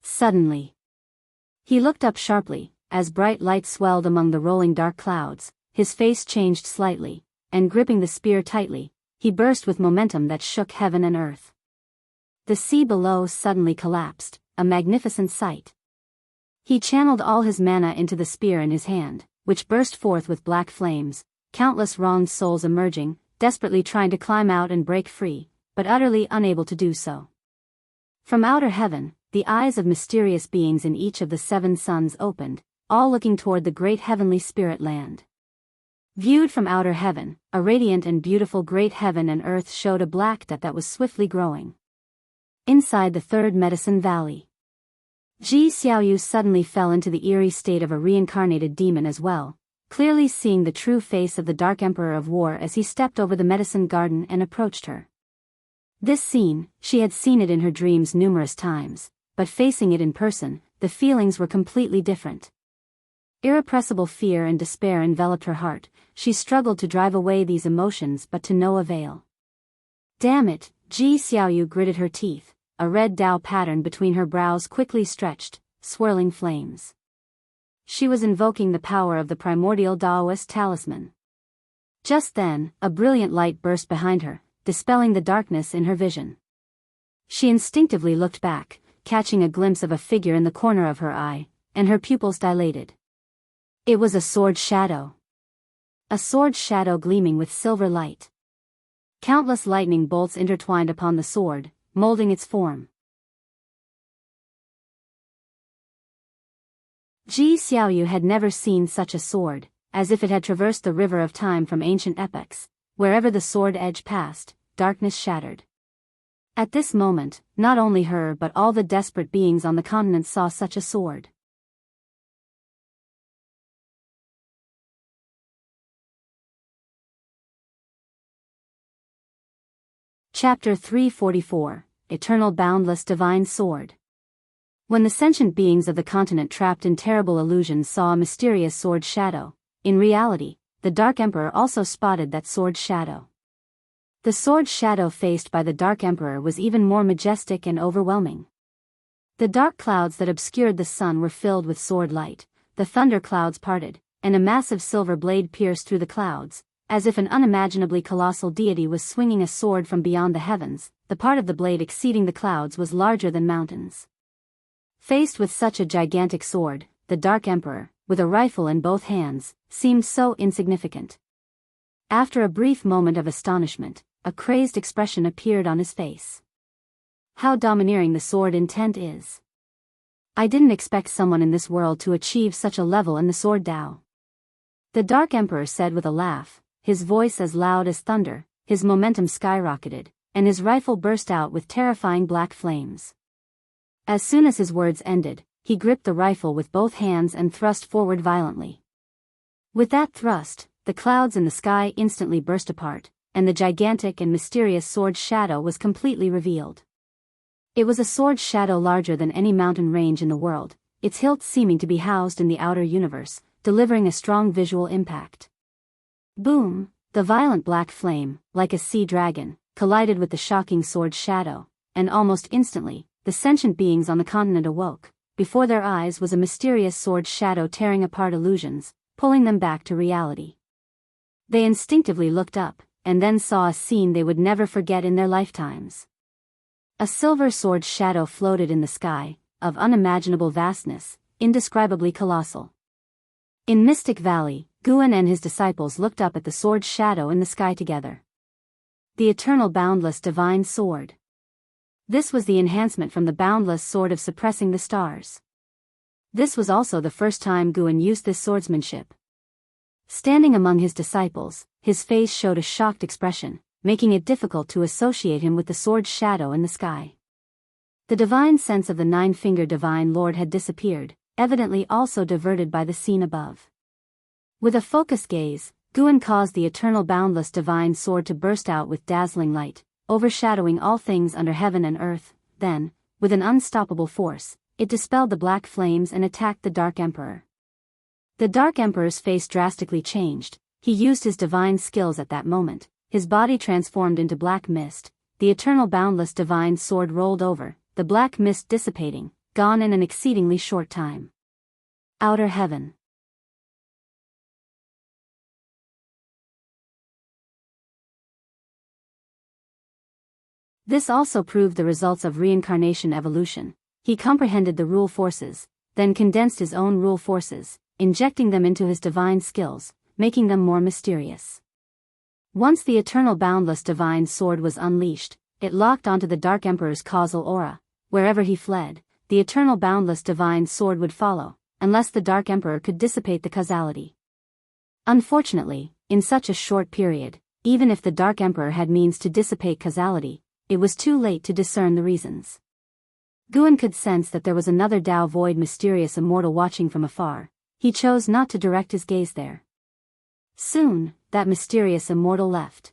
Suddenly, he looked up sharply, as bright light swelled among the rolling dark clouds, his face changed slightly, and gripping the spear tightly, he burst with momentum that shook heaven and earth. The sea below suddenly collapsed, a magnificent sight. He channeled all his mana into the spear in his hand, which burst forth with black flames, countless wronged souls emerging, desperately trying to climb out and break free, but utterly unable to do so. From outer heaven, the eyes of mysterious beings in each of the 7 suns opened, all looking toward the great heavenly spirit land. Viewed from outer heaven, a radiant and beautiful great heaven and earth showed a black dot that was swiftly growing. Inside the 3rd Medicine Valley, Ji Xiaoyu suddenly fell into the eerie state of a reincarnated demon as well, clearly seeing the true face of the Dark Emperor of War as he stepped over the medicine garden and approached her. This scene, she had seen it in her dreams numerous times, but facing it in person, the feelings were completely different. Irrepressible fear and despair enveloped her heart. She struggled to drive away these emotions but to no avail. Damn it, Ji Xiaoyu gritted her teeth, a red Dao pattern between her brows quickly stretched, swirling flames. She was invoking the power of the primordial Daoist talisman. Just then, a brilliant light burst behind her, dispelling the darkness in her vision. She instinctively looked back, catching a glimpse of a figure in the corner of her eye, and her pupils dilated. It was a sword shadow. A sword shadow gleaming with silver light. Countless lightning bolts intertwined upon the sword, molding its form. Ji Xiaoyu had never seen such a sword, as if it had traversed the river of time from ancient epochs. Wherever the sword edge passed, darkness shattered. At this moment, not only her but all the desperate beings on the continent saw such a sword. Chapter 344, Eternal Boundless Divine Sword. When the sentient beings of the continent trapped in terrible illusions saw a mysterious sword shadow, in reality, the Dark Emperor also spotted that sword shadow. The sword shadow faced by the Dark Emperor was even more majestic and overwhelming. The dark clouds that obscured the sun were filled with sword light, the thunder clouds parted, and a massive silver blade pierced through the clouds, as if an unimaginably colossal deity was swinging a sword from beyond the heavens. The part of the blade exceeding the clouds was larger than mountains. Faced with such a gigantic sword, the Dark Emperor, with a rifle in both hands, seemed so insignificant. After a brief moment of astonishment, a crazed expression appeared on his face. How domineering the sword intent is. I didn't expect someone in this world to achieve such a level in the sword Dao. The Dark Emperor said with a laugh, his voice as loud as thunder, his momentum skyrocketed, and his rifle burst out with terrifying black flames. As soon as his words ended, he gripped the rifle with both hands and thrust forward violently. With that thrust, the clouds in the sky instantly burst apart, and the gigantic and mysterious sword shadow was completely revealed. It was a sword shadow larger than any mountain range in the world, its hilt seeming to be housed in the outer universe, delivering a strong visual impact. Boom! The violent black flame, like a sea dragon, collided with the shocking sword shadow, and almost instantly, the sentient beings on the continent awoke. Before their eyes was a mysterious sword shadow tearing apart illusions, pulling them back to reality. They instinctively looked up, and then saw a scene they would never forget in their lifetimes. A silver sword shadow floated in the sky, of unimaginable vastness, indescribably colossal. In Mystic Valley, Guan and his disciples looked up at the sword shadow in the sky together. The eternal boundless divine sword. This was the enhancement from the boundless sword of suppressing the stars. This was also the first time Guan used this swordsmanship. Standing among his disciples, his face showed a shocked expression, making it difficult to associate him with the sword shadow in the sky. The divine sense of the 9-fingered divine lord had disappeared, evidently also diverted by the scene above. With a focused gaze, Guan caused the eternal boundless divine sword to burst out with dazzling light, overshadowing all things under heaven and earth. Then, with an unstoppable force, it dispelled the black flames and attacked the Dark Emperor. The Dark Emperor's face drastically changed. He used his divine skills at that moment. His body transformed into black mist. The eternal boundless divine sword rolled over, the black mist dissipating, gone in an exceedingly short time. Outer heaven. This also proved the results of reincarnation evolution. He comprehended the rule forces, then condensed his own rule forces, injecting them into his divine skills, making them more mysterious. Once the eternal boundless divine sword was unleashed, it locked onto the Dark Emperor's causal aura. Wherever he fled, the eternal boundless divine sword would follow, unless the Dark Emperor could dissipate the causality. Unfortunately, in such a short period, even if the Dark Emperor had means to dissipate causality, it was too late to discern the reasons. Guan could sense that there was another Tao void mysterious immortal watching from afar. He chose not to direct his gaze there. Soon, that mysterious immortal left.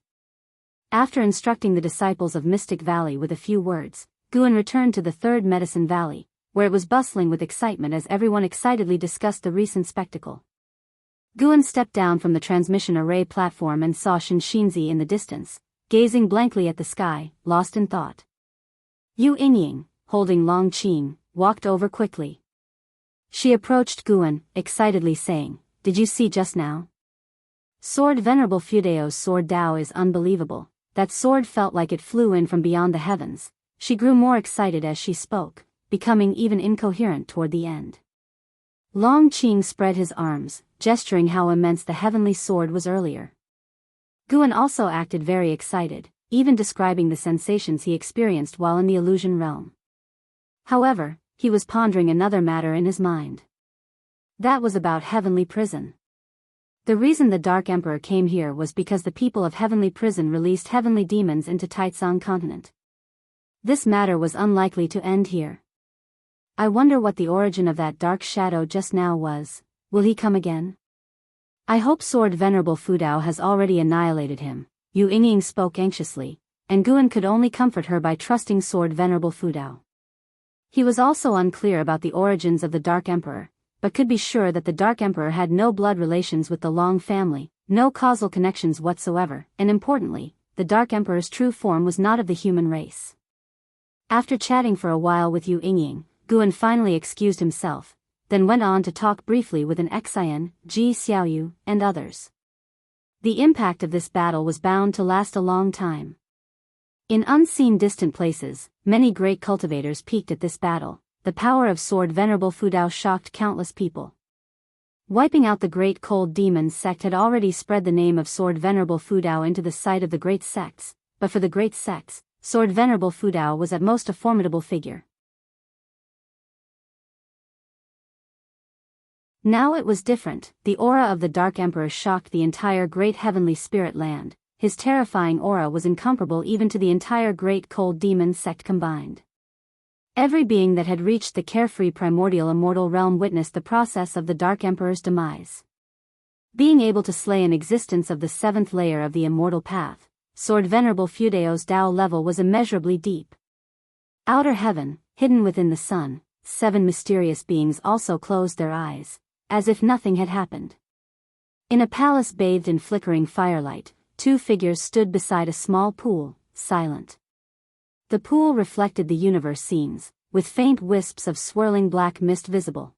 After instructing the disciples of Mystic Valley with a few words, Guan returned to the Third Medicine Valley, where it was bustling with excitement as everyone excitedly discussed the recent spectacle. Guan stepped down from the transmission array platform and saw Shinshinzi in the distance, gazing blankly at the sky, lost in thought. Yu Yingying, holding Long Qing, walked over quickly. She approached Guan, excitedly saying, "Did you see just now? Sword Venerable Fudeo's sword Dao is unbelievable." That sword felt like it flew in from beyond the heavens. She grew more excited as she spoke, becoming even incoherent toward the end. Long Qing spread his arms, gesturing how immense the heavenly sword was earlier. Guan also acted very excited, even describing the sensations he experienced while in the illusion realm. However, he was pondering another matter in his mind. That was about Heavenly Prison. The reason the Dark Emperor came here was because the people of Heavenly Prison released heavenly demons into Taitsong continent. This matter was unlikely to end here. I wonder what the origin of that dark shadow just now was. Will he come again? I hope Sword Venerable Fudao has already annihilated him. Yu Yingying spoke anxiously, and Guan could only comfort her by trusting Sword Venerable Fudao. He was also unclear about the origins of the Dark Emperor, but could be sure that the Dark Emperor had no blood relations with the Long family, no causal connections whatsoever, and importantly, the Dark Emperor's true form was not of the human race. After chatting for a while with Yu Yingying, Guan finally excused himself, then went on to talk briefly with an Xian, Ji Xiaoyu, and others. The impact of this battle was bound to last a long time. In unseen distant places, many great cultivators peeked at this battle. The power of Sword Venerable Fudao shocked countless people. Wiping out the Great Cold Demons sect had already spread the name of Sword Venerable Fudao into the sight of the great sects, but for the great sects, Sword Venerable Fudao was at most a formidable figure. Now it was different. The aura of the Dark Emperor shocked the entire great heavenly spirit land. His terrifying aura was incomparable even to the entire Great Cold Demon sect combined. Every being that had reached the carefree primordial immortal realm witnessed the process of the Dark Emperor's demise. Being able to slay an existence of the seventh layer of the immortal path, Sword Venerable Fudeo's Tao level was immeasurably deep. Outer heaven, hidden within the sun, 7 mysterious beings also closed their eyes, as if nothing had happened. In a palace bathed in flickering firelight, 2 figures stood beside a small pool, silent. The pool reflected the universe scenes, with faint wisps of swirling black mist visible.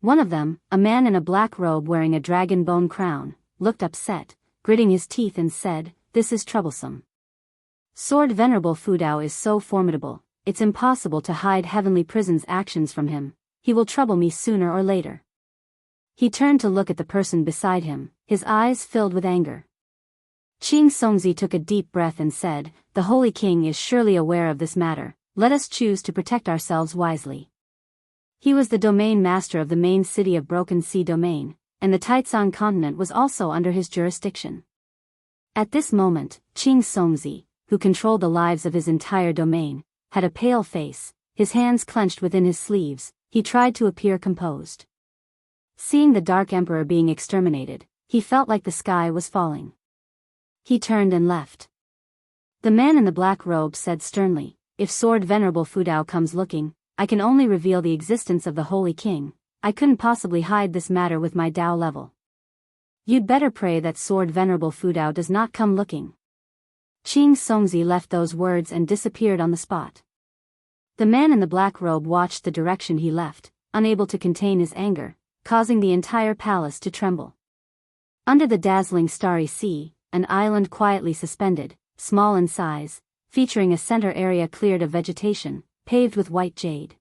One of them, a man in a black robe wearing a dragon bone crown, looked upset, gritting his teeth and said, "This is troublesome. Sword Venerable Fudao is so formidable, it's impossible to hide Heavenly Prison's actions from him. He will trouble me sooner or later." He turned to look at the person beside him, his eyes filled with anger. Qing Songzi took a deep breath and said, "The Holy King is surely aware of this matter. Let us choose to protect ourselves wisely." He was the domain master of the main city of Broken Sea Domain, and the Taitsong continent was also under his jurisdiction. At this moment, Qing Songzi, who controlled the lives of his entire domain, had a pale face, his hands clenched within his sleeves. He tried to appear composed. Seeing the Dark Emperor being exterminated, he felt like the sky was falling. He turned and left. The man in the black robe said sternly, "If Sword Venerable Fudao comes looking, I can only reveal the existence of the Holy King. I couldn't possibly hide this matter with my Tao level. You'd better pray that Sword Venerable Fudao does not come looking." Qing Songzi left those words and disappeared on the spot. The man in the black robe watched the direction he left, unable to contain his anger, causing the entire palace to tremble. Under the dazzling starry sea, an island quietly suspended, small in size, featuring a center area cleared of vegetation, paved with white jade.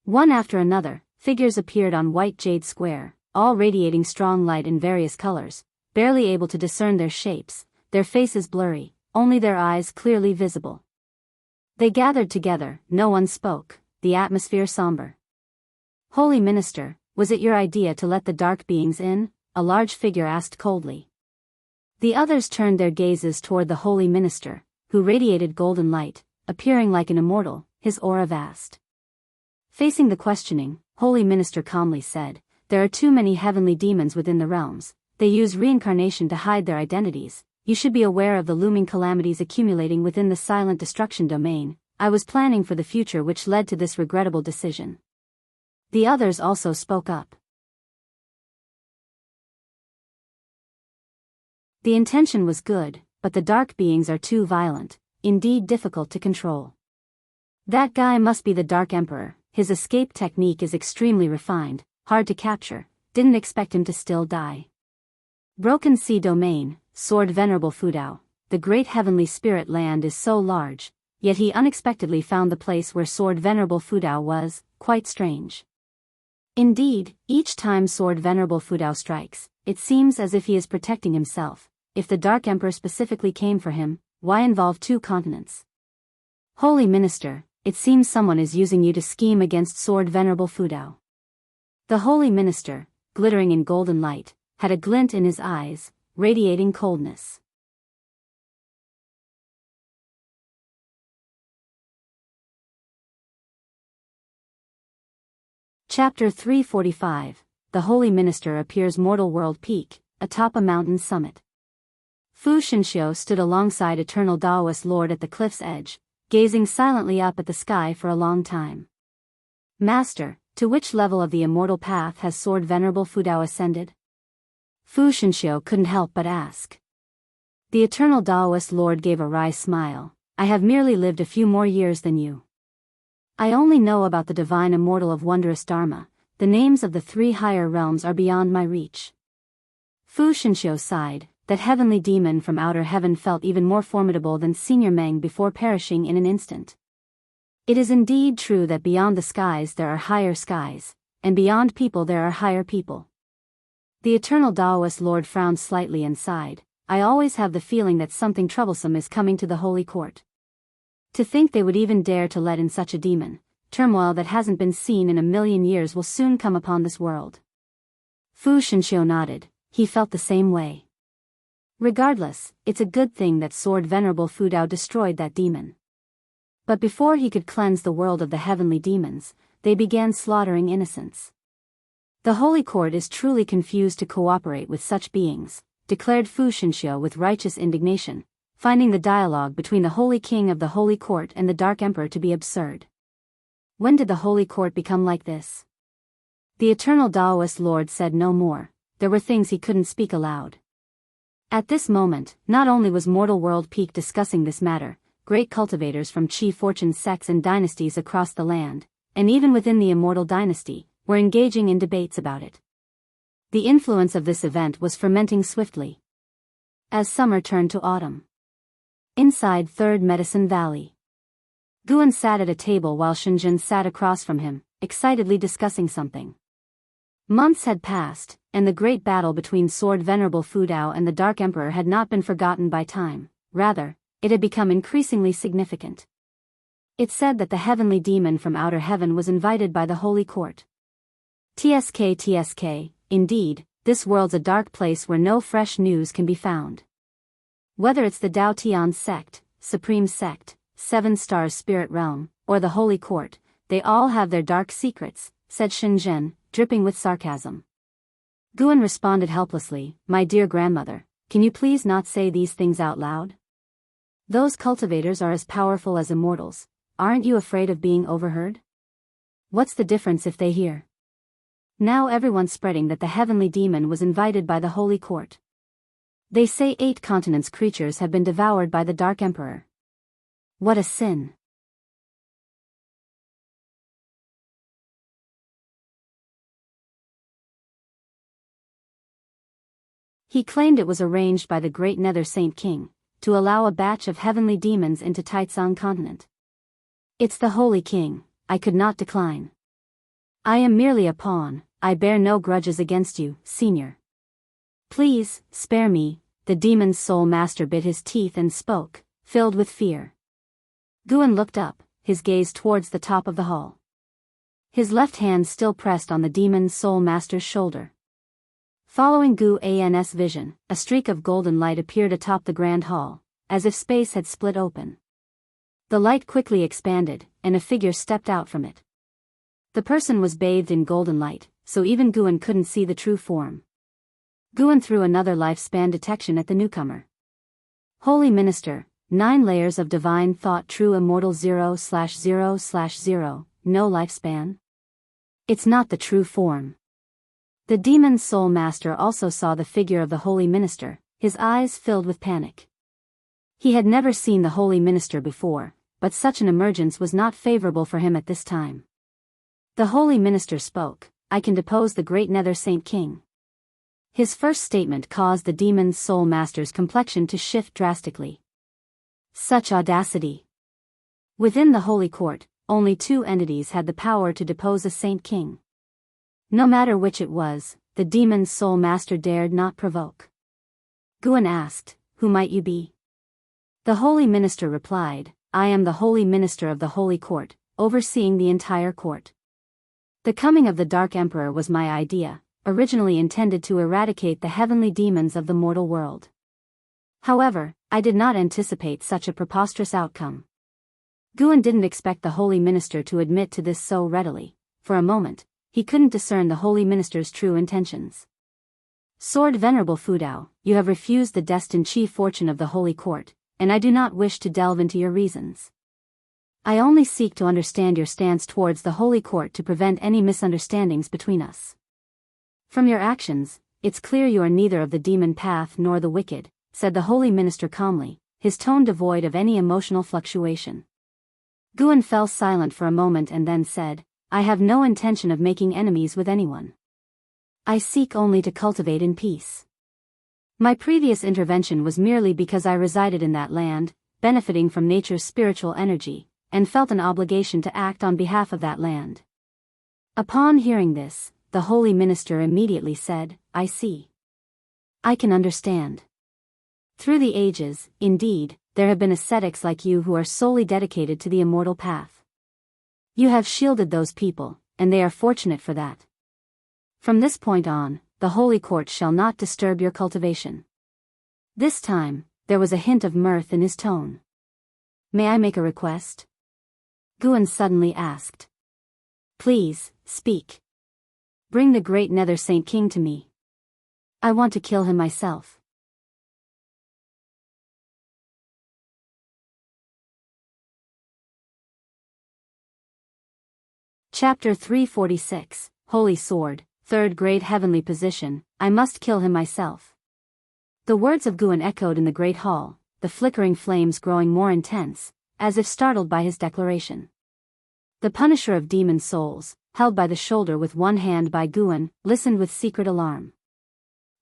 One after another, figures appeared on white jade square, all radiating strong light in various colors, barely able to discern their shapes, their faces blurry, only their eyes clearly visible. They gathered together, no one spoke, the atmosphere somber. "Holy Minister, was it your idea to let the dark beings in?" a large figure asked coldly. The others turned their gazes toward the Holy Minister, who radiated golden light, appearing like an immortal, his aura vast. Facing the questioning, Holy Minister calmly said, "There are too many heavenly demons within the realms. They use reincarnation to hide their identities. You should be aware of the looming calamities accumulating within the silent destruction domain. I was planning for the future which led to this regrettable decision." The others also spoke up. The intention was good, but the dark beings are too violent, indeed difficult to control. That guy must be the Dark Emperor. His escape technique is extremely refined, hard to capture. Didn't expect him to still die. Broken Sea Domain, soared Venerable Fudao. The great heavenly spirit land is so large, yet he unexpectedly found the place where soared Venerable Fudao was, quite strange. Indeed, each time soared Venerable Fudao strikes, it seems as if he is protecting himself. If the Dark Emperor specifically came for him, why involve two continents? "Holy Minister, it seems someone is using you to scheme against soared Venerable Fudao." The Holy Minister, glittering in golden light, had a glint in his eyes, radiating coldness. Chapter 345, The Holy Minister appears mortal world peak, atop a mountain summit. Fu Shinxiu stood alongside Eternal Daoist Lord at the cliff's edge, gazing silently up at the sky for a long time. "Master, to which level of the immortal path has soared Venerable Fudao ascended?" Fu Shinxiu couldn't help but ask. The Eternal Daoist Lord gave a wry smile. "I have merely lived a few more years than you. I only know about the divine immortal of wondrous Dharma. The names of the three higher realms are beyond my reach." Fu Shinxiu sighed. That heavenly demon from outer heaven felt even more formidable than Senior Meng before perishing in an instant. It is indeed true that beyond the skies there are higher skies, and beyond people there are higher people. The Eternal Daoist Lord frowned slightly and sighed. "I always have the feeling that something troublesome is coming to the Holy Court. To think they would even dare to let in such a demon. Turmoil that hasn't been seen in a million years will soon come upon this world." Fu Shinxiu nodded. He felt the same way. Regardless, it's a good thing that soared Venerable Fudao destroyed that demon. But before he could cleanse the world of the heavenly demons, they began slaughtering innocents. "The Holy Court is truly confused to cooperate with such beings," declared Fu Shinxiu with righteous indignation, finding the dialogue between the Holy King of the Holy Court and the Dark Emperor to be absurd. When did the Holy Court become like this? The Eternal Daoist Lord said no more. There were things he couldn't speak aloud. At this moment, not only was Mortal World Peak discussing this matter, great cultivators from Qi fortune sects and dynasties across the land, and even within the Immortal Dynasty, were engaging in debates about it. The influence of this event was fermenting swiftly. As summer turned to autumn. Inside Third Medicine Valley. Guan sat at a table while Shenzhen sat across from him, excitedly discussing something. Months had passed, and the great battle between Sword Venerable Fudao and the Dark Emperor had not been forgotten by time. Rather, it had become increasingly significant. It said that the heavenly demon from outer heaven was invited by the Holy Court. TSK, indeed, this world's a dark place where no fresh news can be found. Whether it's the Dao Tian sect, Supreme Sect, Seven Stars Spirit Realm, or the Holy Court, they all have their dark secrets, said Shenzhen, dripping with sarcasm. Guan responded helplessly, "My dear grandmother, can you please not say these things out loud? Those cultivators are as powerful as immortals. Aren't you afraid of being overheard? What's the difference if they hear?" Now everyone's spreading that the heavenly demon was invited by the Holy Court. They say 8 continents' creatures have been devoured by the Dark Emperor. What a sin! He claimed it was arranged by the great Nether Saint King, to allow a batch of heavenly demons into Taizong continent. It's the Holy King, I could not decline. I am merely a pawn, I bear no grudges against you, Senior. Please, spare me. The demon's soul master bit his teeth and spoke, filled with fear. Guan looked up, his gaze towards the top of the hall. his left hand still pressed on the demon's soul master's shoulder. Following Guan's vision, a streak of golden light appeared atop the grand hall, as if space had split open. The light quickly expanded, and a figure stepped out from it. The person was bathed in golden light, so even Guan couldn't see the true form. Guan threw another lifespan detection at the newcomer. Holy Minister, 9 layers of divine thought, true immortal 0/0/0, no lifespan? It's not the true form. The demon's soul master also saw the figure of the Holy Minister, his eyes filled with panic. He had never seen the Holy Minister before, but such an emergence was not favorable for him at this time. The Holy Minister spoke, "I can depose the great Nether Saint King." His first statement caused the demon's soul master's complexion to shift drastically. Such audacity! Within the Holy Court, only 2 entities had the power to depose a Saint King. No matter which it was, the demon's soul master dared not provoke. Guan asked, "Who might you be?" The Holy Minister replied, "I am the Holy Minister of the Holy Court, overseeing the entire court. The coming of the Dark Emperor was my idea, originally intended to eradicate the heavenly demons of the mortal world. However, I did not anticipate such a preposterous outcome." Guan didn't expect the Holy Minister to admit to this so readily. For a moment, he couldn't discern the Holy Minister's true intentions. "Sword Venerable Fudao, you have refused the destined chief fortune of the Holy Court, and I do not wish to delve into your reasons. I only seek to understand your stance towards the Holy Court to prevent any misunderstandings between us. From your actions, it's clear you are neither of the demon path nor the wicked," said the Holy Minister calmly, his tone devoid of any emotional fluctuation. Guan fell silent for a moment and then said, "I have no intention of making enemies with anyone. I seek only to cultivate in peace. My previous intervention was merely because I resided in that land, benefiting from nature's spiritual energy, and felt an obligation to act on behalf of that land." Upon hearing this, the Holy Minister immediately said, "I see. I can understand. Through the ages, indeed, there have been ascetics like you who are solely dedicated to the immortal path. You have shielded those people, and they are fortunate for that. From this point on, the Holy Court shall not disturb your cultivation." This time, there was a hint of mirth in his tone. "May I make a request?" Guan suddenly asked. "Please, speak. Bring the great Nether Saint King to me. I want to kill him myself." Chapter 346, Holy Sword, 3rd Grade Heavenly Position, "I must kill him myself." The words of Guan echoed in the great hall, the flickering flames growing more intense, as if startled by his declaration. The Punisher of Demon Souls, held by the shoulder with one hand by Guan, listened with secret alarm.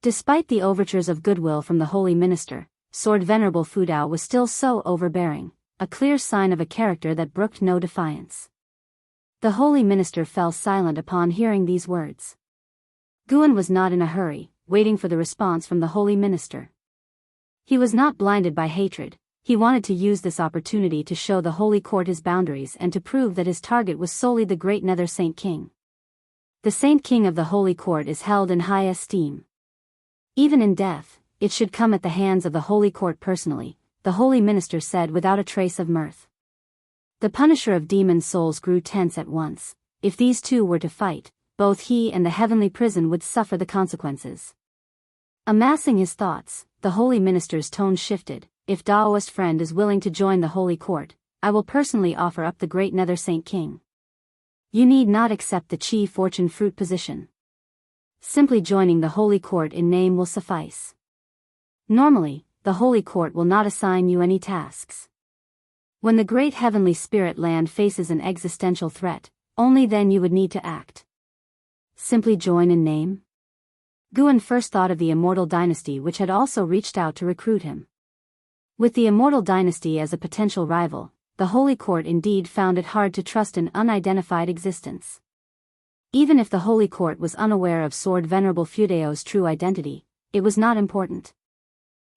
Despite the overtures of goodwill from the Holy Minister, Sword Venerable Fudao was still so overbearing, a clear sign of a character that brooked no defiance. The Holy Minister fell silent upon hearing these words. Guan was not in a hurry, waiting for the response from the Holy Minister. He was not blinded by hatred. He wanted to use this opportunity to show the Holy Court his boundaries and to prove that his target was solely the great Nether Saint King. The Saint King of the Holy Court is held in high esteem. Even in death, it should come at the hands of the Holy Court personally, the Holy Minister said without a trace of mirth. The Punisher of Demon Souls grew tense at once. If these two were to fight, both he and the heavenly prison would suffer the consequences. Amassing his thoughts, the Holy Minister's tone shifted. "If Daoist friend is willing to join the Holy Court, I will personally offer up the great Nether Saint King. You need not accept the Chi Fortune Fruit position. Simply joining the Holy Court in name will suffice. Normally, the Holy Court will not assign you any tasks. When the great heavenly spirit land faces an existential threat, only then you would need to act. Simply join in name?" Guan first thought of the Immortal Dynasty, which had also reached out to recruit him. With the Immortal Dynasty as a potential rival, the Holy Court indeed found it hard to trust an unidentified existence. Even if the Holy Court was unaware of Sword Venerable Fudao's true identity, it was not important.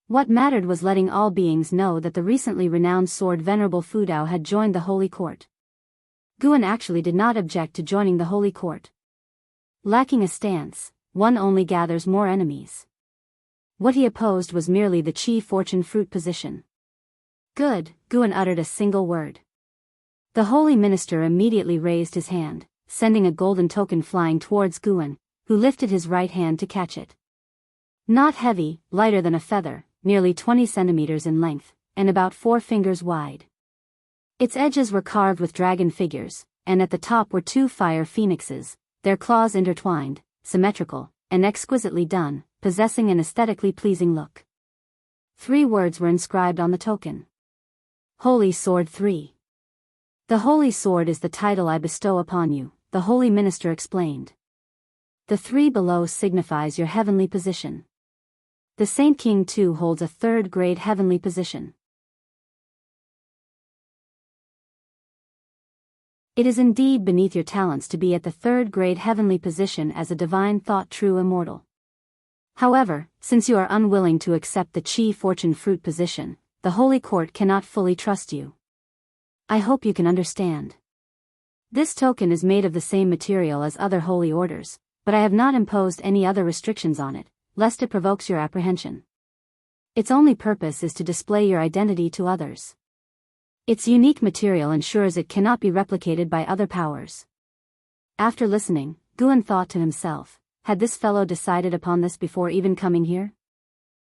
What mattered was letting all beings know that the recently renowned Sword Venerable Fudao had joined the Holy Court. Guan actually did not object to joining the holy court. Lacking a stance, one only gathers more enemies. What he opposed was merely the Chi fortune fruit position. Good, Guan uttered a single word. The holy minister immediately raised his hand, sending a golden token flying towards Guan, who lifted his right hand to catch it. Not heavy, lighter than a feather, nearly 20 centimeters in length, and about 4 fingers wide. Its edges were carved with dragon figures, and at the top were 2 fire phoenixes, their claws intertwined, symmetrical, and exquisitely done, possessing an aesthetically pleasing look. 3 words were inscribed on the token. Holy Sword 3. The Holy Sword is the title I bestow upon you, the holy minister explained. The 3 below signifies your heavenly position. The Saint King too holds a 3rd grade heavenly position. It is indeed beneath your talents to be at the 3rd grade heavenly position as a divine thought true immortal. However, since you are unwilling to accept the Chi fortune fruit position, the Holy Court cannot fully trust you. I hope you can understand. This token is made of the same material as other holy orders, but I have not imposed any other restrictions on it, lest it provokes your apprehension. Its only purpose is to display your identity to others. Its unique material ensures it cannot be replicated by other powers. After listening, Guan thought to himself, had this fellow decided upon this before even coming here?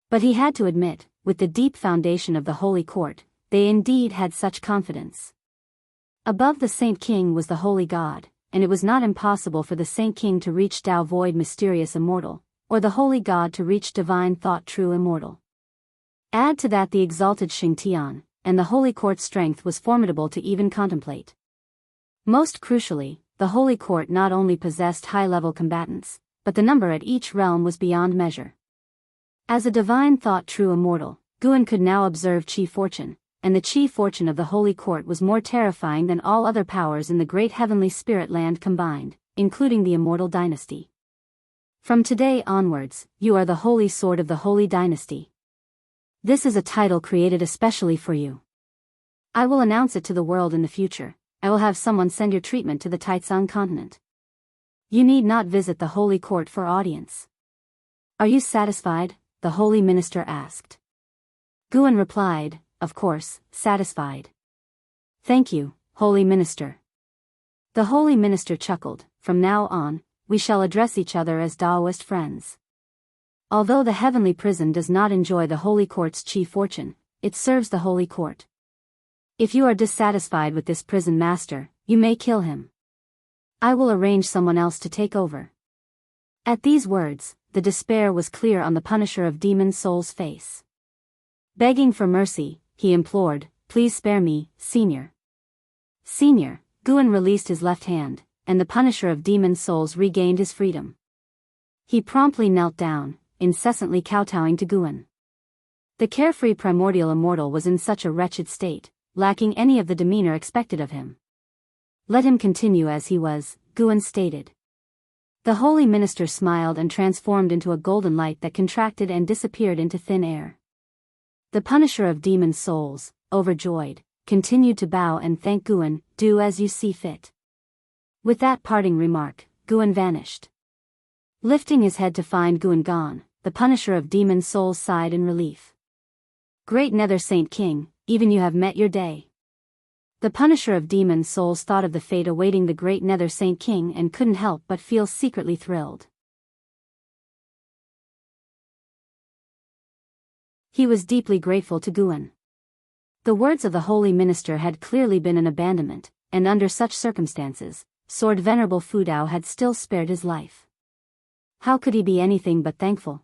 But he had to admit, with the deep foundation of the Holy Court, they indeed had such confidence. Above the Saint King was the Holy God, and it was not impossible for the Saint King to reach Tao Void Mysterious Immortal, or the Holy God to reach Divine Thought True Immortal. Add to that the exalted Xingtian, and the Holy Court's strength was formidable to even contemplate. Most crucially, the Holy Court not only possessed high-level combatants, but the number at each realm was beyond measure. As a divine thought true immortal, Guan could now observe Chi fortune, and the Chi fortune of the Holy Court was more terrifying than all other powers in the great heavenly spirit land combined, including the immortal dynasty. From today onwards, you are the Holy Sword of the Holy Dynasty. This is a title created especially for you. I will announce it to the world in the future. I will have someone send your treatment to the Taitsung continent. You need not visit the Holy Court for audience. Are you satisfied? The holy minister asked. Guan replied, of course, satisfied. Thank you, holy minister. The holy minister chuckled, from now on, we shall address each other as Taoist friends. Although the heavenly prison does not enjoy the Holy Court's Chi fortune, it serves the Holy Court. If you are dissatisfied with this prison master, you may kill him. I will arrange someone else to take over. At these words, the despair was clear on the Punisher of Demon Souls' face. Begging for mercy, he implored, please spare me, Senior. Senior, Guan released his left hand, and the Punisher of Demon Souls regained his freedom. He promptly knelt down, incessantly kowtowing to Guan. The carefree primordial immortal was in such a wretched state, lacking any of the demeanor expected of him. Let him continue as he was, Guan stated. The holy minister smiled and transformed into a golden light that contracted and disappeared into thin air. The Punisher of Demon Souls, overjoyed, continued to bow and thank Guan, do as you see fit. With that parting remark, Guan vanished. Lifting his head to find Guan gone, the Punisher of Demon Souls sighed in relief. Great Nether Saint King, even you have met your day. The Punisher of Demon Souls thought of the fate awaiting the great Nether Saint King and couldn't help but feel secretly thrilled. He was deeply grateful to Guan. The words of the holy minister had clearly been an abandonment, and under such circumstances, Sword Venerable Fudao had still spared his life. How could he be anything but thankful?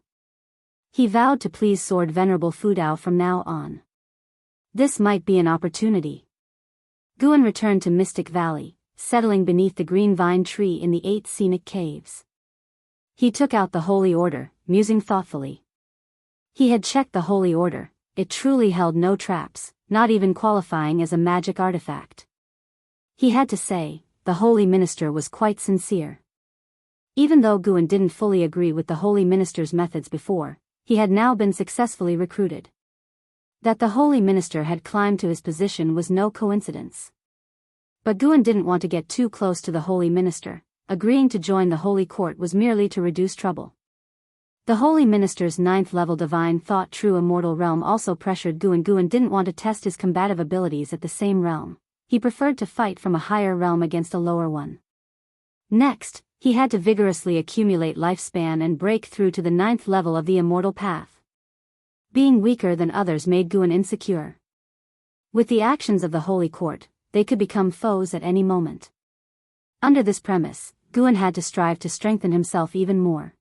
He vowed to please Sword Venerable Fudao from now on. This might be an opportunity. Guan returned to Mystic Valley, settling beneath the green vine tree in the 8 scenic caves. He took out the Holy Order, musing thoughtfully. He had checked the Holy Order, it truly held no traps, not even qualifying as a magic artifact. He had to say, the holy minister was quite sincere. Even though Guan didn't fully agree with the holy minister's methods before, he had now been successfully recruited. That the holy minister had climbed to his position was no coincidence. But Guan didn't want to get too close to the holy minister. Agreeing to join the holy court was merely to reduce trouble. The holy minister's 9th level divine thought true immortal realm also pressured Guan. Guan didn't want to test his combative abilities at the same realm. He preferred to fight from a higher realm against a lower one. Next, he had to vigorously accumulate lifespan and break through to the 9th level of the immortal path. Being weaker than others made Guan insecure. With the actions of the holy court, they could become foes at any moment. Under this premise, Guan had to strive to strengthen himself even more.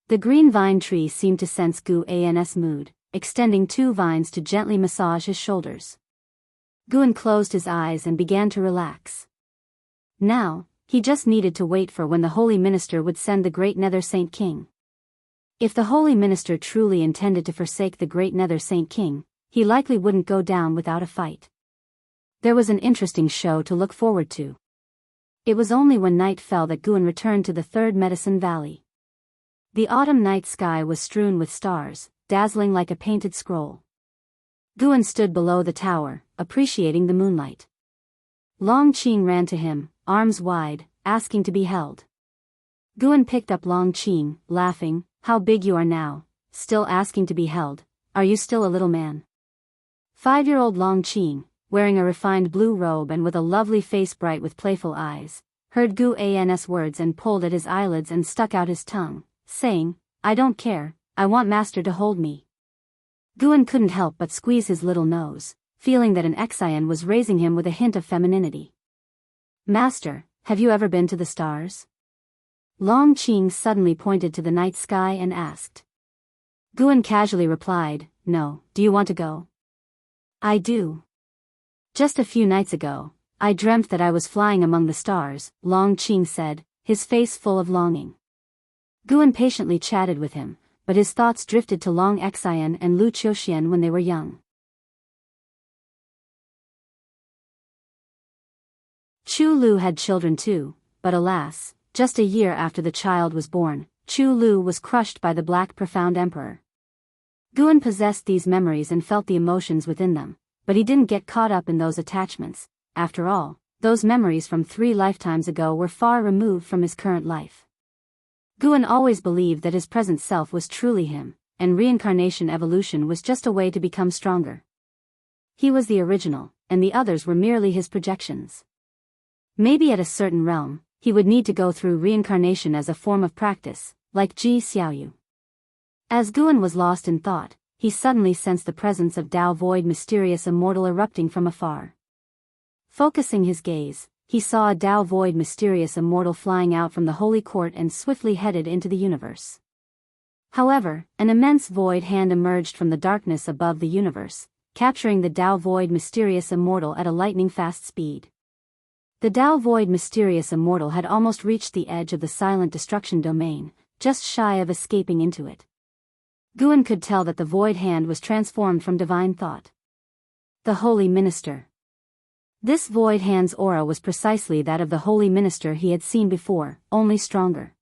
The green vine tree seemed to sense Guan's mood, extending 2 vines to gently massage his shoulders. Guan closed his eyes and began to relax. Now, he just needed to wait for when the holy minister would send the great Nether Saint King. If the holy minister truly intended to forsake the great Nether Saint King, he likely wouldn't go down without a fight. There was an interesting show to look forward to. It was only when night fell that Guan returned to the 3rd Medicine Valley. The autumn night sky was strewn with stars, dazzling like a painted scroll. Guan stood below the tower, appreciating the moonlight. Long Qing ran to him, arms wide, asking to be held. Guan picked up Long Qing, laughing. "How big you are now, still asking to be held. Are you still a little man?" 5-year-old Long Qing, wearing a refined blue robe and with a lovely face bright with playful eyes, heard Guan's words and pulled at his eyelids and stuck out his tongue, saying, "I don't care, I want master to hold me." Guan couldn't help but squeeze his little nose, feeling that an Enchanting was raising him with a hint of femininity. "Master, have you ever been to the stars?" Long Qing suddenly pointed to the night sky and asked. Guan casually replied, "No, do you want to go?" "I do. Just a few nights ago, I dreamt that I was flying among the stars," Long Qing said, his face full of longing. Guan patiently chatted with him, but his thoughts drifted to Long Enchanting and Lu Qiuxian when they were young. Chu Lu had children too, but alas, just a year after the child was born, Chu Lu was crushed by the Black Profound Emperor. Guan possessed these memories and felt the emotions within them, but he didn't get caught up in those attachments. After all, those memories from 3 lifetimes ago were far removed from his current life. Guan always believed that his present self was truly him, and reincarnation evolution was just a way to become stronger. He was the original, and the others were merely his projections. Maybe at a certain realm, he would need to go through reincarnation as a form of practice, like Ji Xiaoyu. As Guan was lost in thought, he suddenly sensed the presence of Tao Void mysterious immortal erupting from afar. Focusing his gaze, he saw a Tao Void mysterious immortal flying out from the holy court and swiftly headed into the universe. However, an immense void hand emerged from the darkness above the universe, capturing the Tao Void mysterious immortal at a lightning-fast speed. The Tao Void mysterious immortal had almost reached the edge of the silent destruction domain, just shy of escaping into it. Guan could tell that the void hand was transformed from divine thought. The holy minister. This void hand's aura was precisely that of the holy minister he had seen before, only stronger.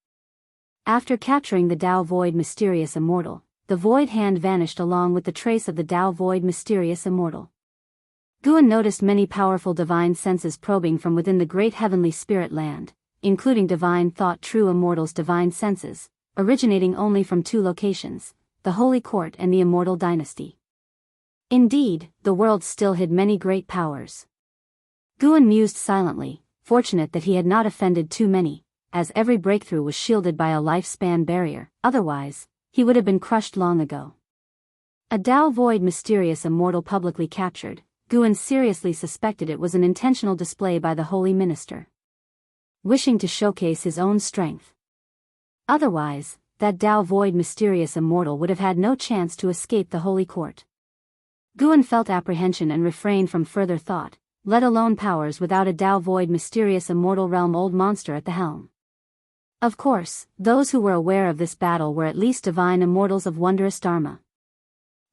After capturing the Tao Void mysterious immortal, the void hand vanished along with the trace of the Tao Void mysterious immortal. Guan noticed many powerful divine senses probing from within the great heavenly spirit land, including divine thought true immortal's divine senses, originating only from 2 locations, the holy court and the immortal dynasty. Indeed, the world still hid many great powers. Guan mused silently, fortunate that he had not offended too many, as every breakthrough was shielded by a lifespan barrier, otherwise, he would have been crushed long ago. A Tao Void mysterious immortal publicly captured, Guan seriously suspected it was an intentional display by the holy minister, wishing to showcase his own strength. Otherwise, that Tao Void mysterious immortal would have had no chance to escape the holy court. Guan felt apprehension and refrained from further thought, let alone powers without a Tao Void mysterious immortal realm old monster at the helm. Of course, those who were aware of this battle were at least divine immortals of wondrous dharma.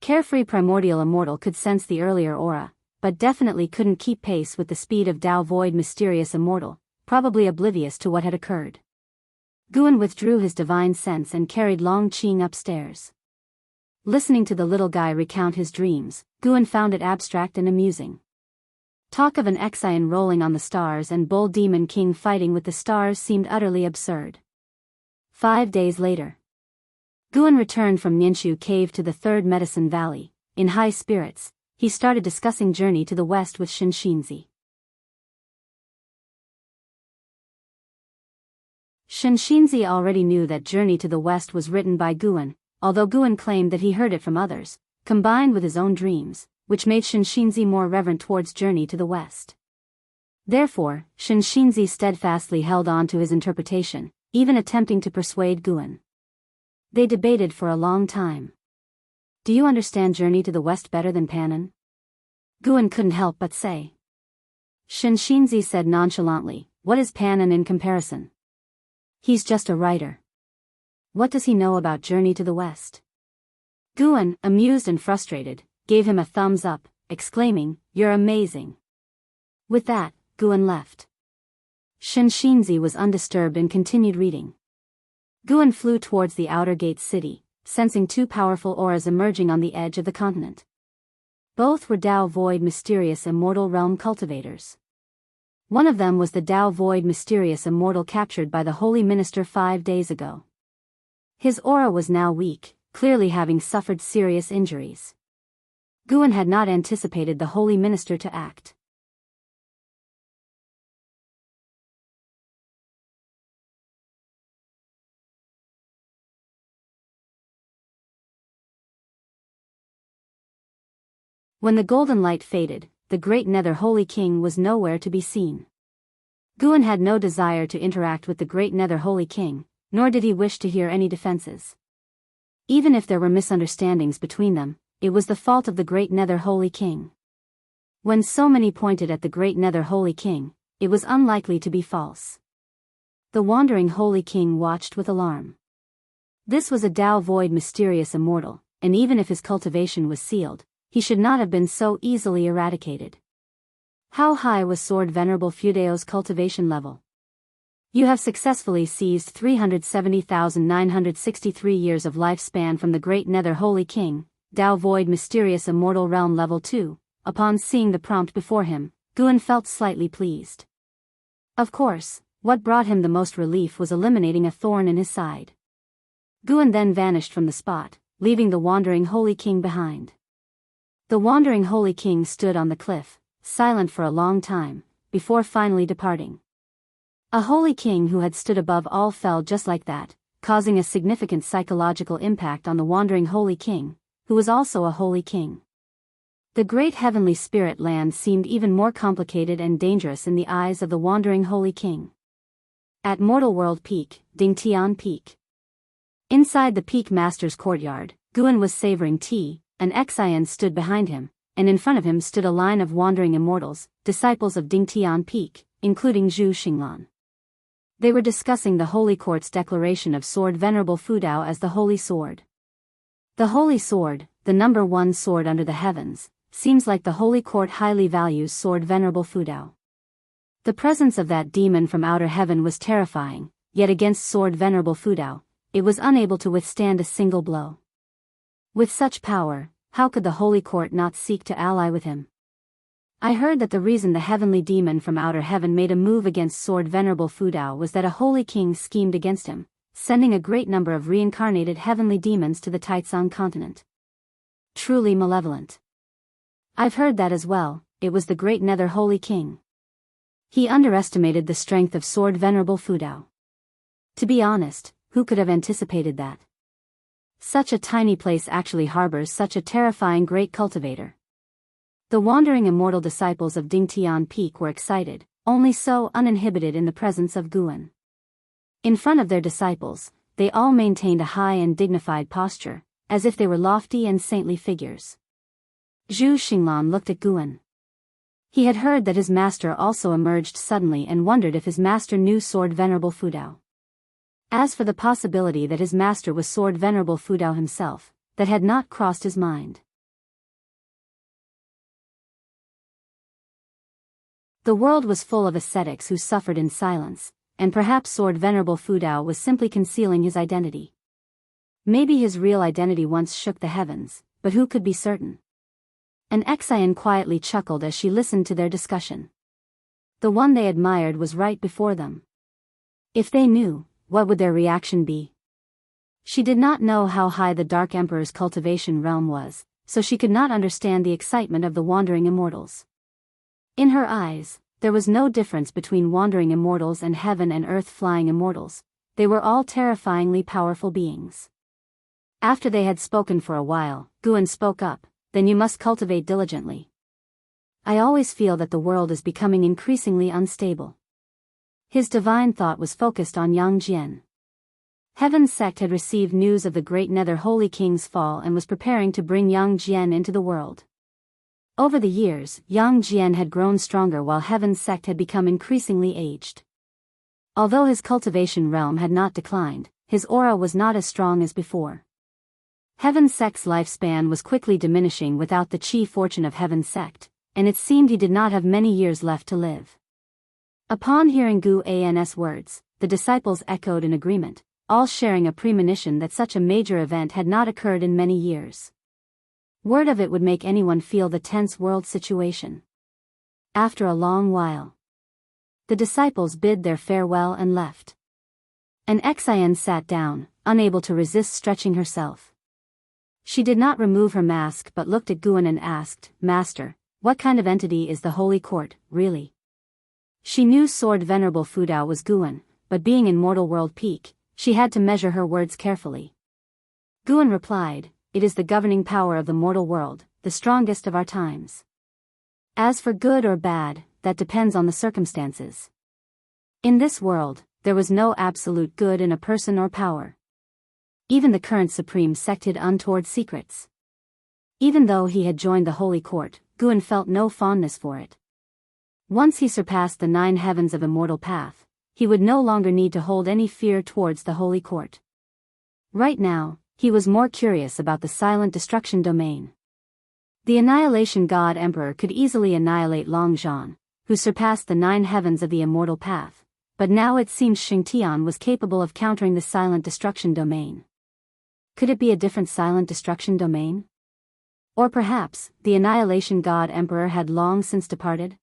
Carefree primordial immortal could sense the earlier aura, but definitely couldn't keep pace with the speed of Tao Void mysterious immortal, probably oblivious to what had occurred. Guan withdrew his divine sense and carried Long Qing upstairs. Listening to the little guy recount his dreams, Guan found it abstract and amusing. Talk of an Exian rolling on the stars and Bull Demon King fighting with the stars seemed utterly absurd. 5 days later, Guan returned from Ninshu Cave to the Third Medicine Valley. In high spirits, he started discussing Journey to the West with Shinshinzi. Shinshinzi already knew that Journey to the West was written by Guan, although Guan claimed that he heard it from others, combined with his own dreams, which made Shinshinzi more reverent towards Journey to the West. Therefore, Shinshinzi steadfastly held on to his interpretation, even attempting to persuade Guan. They debated for a long time. Do you understand Journey to the West better than Pannon? Guan couldn't help but say. Shinshinzi said nonchalantly, what is Pannon in comparison? He's just a writer. What does he know about Journey to the West? Guan, amused and frustrated, gave him a thumbs up, exclaiming, you're amazing. With that, Guan left. Shinshinzi was undisturbed and continued reading. Guan flew towards the outer gate city, sensing 2 powerful auras emerging on the edge of the continent. Both were Dao Void Mysterious Immortal Realm cultivators. One of them was the Dao Void Mysterious Immortal captured by the Holy Minister 5 days ago. His aura was now weak, clearly having suffered serious injuries. Guan had not anticipated the Holy Minister to act. When the golden light faded, the great Nether Holy King was nowhere to be seen. Guan had no desire to interact with the great Nether Holy King, nor did he wish to hear any defenses. Even if there were misunderstandings between them, it was the fault of the great Nether Holy King. When so many pointed at the great Nether Holy King, it was unlikely to be false. The wandering Holy King watched with alarm. This was a Dao Void Mysterious Immortal, and even if his cultivation was sealed, he should not have been so easily eradicated. How high was Sword Venerable Fudeo's cultivation level? You have successfully seized 370,963 years of lifespan from the great Nether Holy King, Dao Void Mysterious Immortal Realm Level 2. Upon seeing the prompt before him, Guan felt slightly pleased. Of course, what brought him the most relief was eliminating a thorn in his side. Guan then vanished from the spot, leaving the wandering Holy King behind. The wandering Holy King stood on the cliff, silent for a long time, before finally departing. A Holy King who had stood above all fell just like that, causing a significant psychological impact on the wandering Holy King, who was also a Holy King. The great heavenly spirit land seemed even more complicated and dangerous in the eyes of the wandering Holy King. At Mortal World Peak, Dingtian Peak. Inside the Peak Master's courtyard, Guan was savoring tea. An Exian stood behind him, and in front of him stood a line of wandering immortals, disciples of Dingtian Peak, including Zhu Xinglan. They were discussing the Holy Court's declaration of Sword Venerable Fudao as the Holy Sword. The Holy Sword, the number 1 sword under the heavens, seems like the Holy Court highly values Sword Venerable Fudao. The presence of that demon from outer heaven was terrifying, yet against Sword Venerable Fudao, it was unable to withstand a single blow. With such power, how could the Holy Court not seek to ally with him? I heard that the reason the heavenly demon from outer heaven made a move against Sword Venerable Fudao was that a Holy King schemed against him, sending a great number of reincarnated heavenly demons to the Taizong continent. Truly malevolent. I've heard that as well. It was the great Nether Holy King. He underestimated the strength of Sword Venerable Fudao. To be honest, who could have anticipated that? Such a tiny place actually harbors such a terrifying great cultivator. The wandering immortal disciples of Dingtian Peak were excited, only so uninhibited in the presence of Guan. In front of their disciples, they all maintained a high and dignified posture, as if they were lofty and saintly figures. Zhu Xinglan looked at Guan. He had heard that his master also emerged suddenly and wondered if his master knew Sword Venerable Fudao. As for the possibility that his master was Sword Venerable Fudao himself, that had not crossed his mind. The world was full of ascetics who suffered in silence, and perhaps Sword Venerable Fudao was simply concealing his identity. Maybe his real identity once shook the heavens, but who could be certain? An Exian quietly chuckled as she listened to their discussion. The one they admired was right before them. If they knew, what would their reaction be? She did not know how high the Dark Emperor's cultivation realm was, so she could not understand the excitement of the wandering immortals. In her eyes, there was no difference between wandering immortals and heaven and earth flying immortals. They were all terrifyingly powerful beings. After they had spoken for a while, Guan spoke up, "Then you must cultivate diligently. I always feel that the world is becoming increasingly unstable." His divine thought was focused on Yang Jian. Heaven's sect had received news of the great Nether Holy King's fall and was preparing to bring Yang Jian into the world. Over the years, Yang Jian had grown stronger while Heaven's sect had become increasingly aged. Although his cultivation realm had not declined, his aura was not as strong as before. Heaven's sect's lifespan was quickly diminishing without the chi fortune of Heaven's sect, and it seemed he did not have many years left to live. Upon hearing Gu An's words, the disciples echoed in agreement, all sharing a premonition that such a major event had not occurred in many years. Word of it would make anyone feel the tense world situation. After a long while, the disciples bid their farewell and left. An Exian sat down, unable to resist stretching herself. She did not remove her mask but looked at Guan and asked, "Master, what kind of entity is the Holy Court, really?" She knew Sword Venerable Fudao was Guan, but being in Mortal World Peak, she had to measure her words carefully. Guan replied, "It is the governing power of the mortal world, the strongest of our times. As for good or bad, that depends on the circumstances. In this world, there was no absolute good in a person or power. Even the current supreme sect hid untoward secrets." Even though he had joined the Holy Court, Guan felt no fondness for it. Once he surpassed the 9 heavens of immortal path, he would no longer need to hold any fear towards the Holy Court. Right now, he was more curious about the silent destruction domain. The Annihilation God Emperor could easily annihilate Long Zhan, who surpassed the 9 heavens of the immortal path, but now it seemed Xingtian was capable of countering the silent destruction domain. Could it be a different silent destruction domain? Or perhaps, the Annihilation God Emperor had long since departed?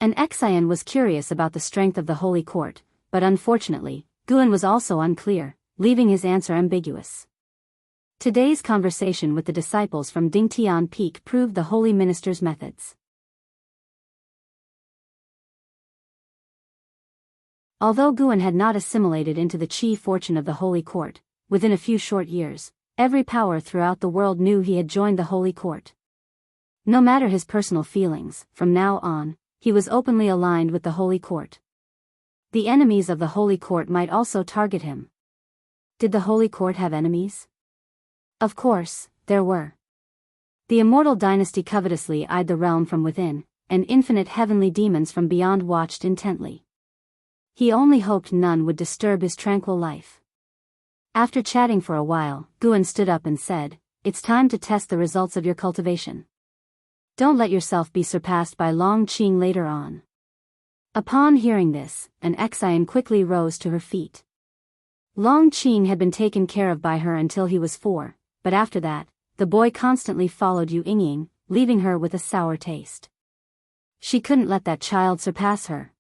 An Exian was curious about the strength of the Holy Court, but unfortunately, Guan was also unclear, leaving his answer ambiguous. Today's conversation with the disciples from Dingtian Peak proved the Holy Minister's methods. Although Guan had not assimilated into the chi fortune of the Holy Court, within a few short years, every power throughout the world knew he had joined the Holy Court. No matter his personal feelings, from now on, he was openly aligned with the Holy Court. The enemies of the Holy Court might also target him. Did the Holy Court have enemies? Of course, there were. The immortal dynasty covetously eyed the realm from within, and infinite heavenly demons from beyond watched intently. He only hoped none would disturb his tranquil life. After chatting for a while, Guan stood up and said, "It's time to test the results of your cultivation. Don't let yourself be surpassed by Long Qing later on." Upon hearing this, an Exian quickly rose to her feet. Long Qing had been taken care of by her until he was 4, but after that, the boy constantly followed Yu Yingying, leaving her with a sour taste. She couldn't let that child surpass her.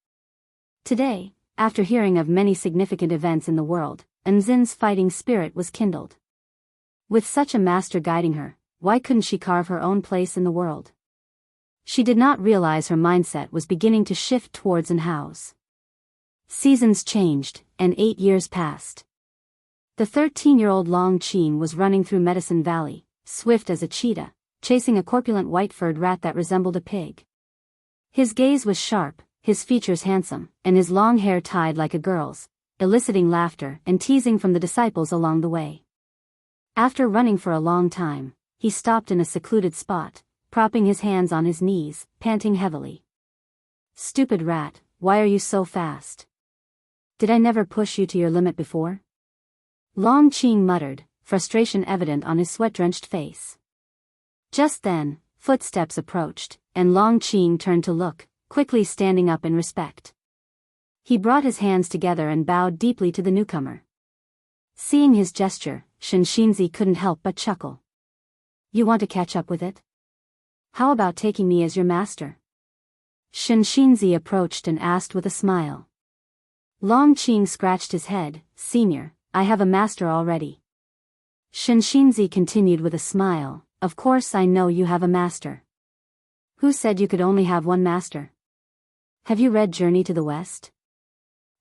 Today, after hearing of many significant events in the world, Enzin's fighting spirit was kindled. With such a master guiding her, why couldn't she carve her own place in the world? She did not realize her mindset was beginning to shift towards Enhouse. Seasons changed, and 8 years passed. The 13-year-old Long Qing was running through Medicine Valley, swift as a cheetah, chasing a corpulent white-furred rat that resembled a pig. His gaze was sharp, his features handsome, and his long hair tied like a girl's, eliciting laughter and teasing from the disciples along the way. After running for a long time, he stopped in a secluded spot, propping his hands on his knees, panting heavily. "Stupid rat, why are you so fast? Did I never push you to your limit before?" Long Qing muttered, frustration evident on his sweat-drenched face. Just then, footsteps approached, and Long Qing turned to look, quickly standing up in respect. He brought his hands together and bowed deeply to the newcomer. Seeing his gesture, Shen Xinzi couldn't help but chuckle. "You want to catch up with it?" How about taking me as your master? Shinshinzi approached and asked with a smile. Longqing scratched his head. Senior, I have a master already. Shinshinzi continued with a smile. Of course I know you have a master. Who said you could only have one master? Have you read Journey to the West?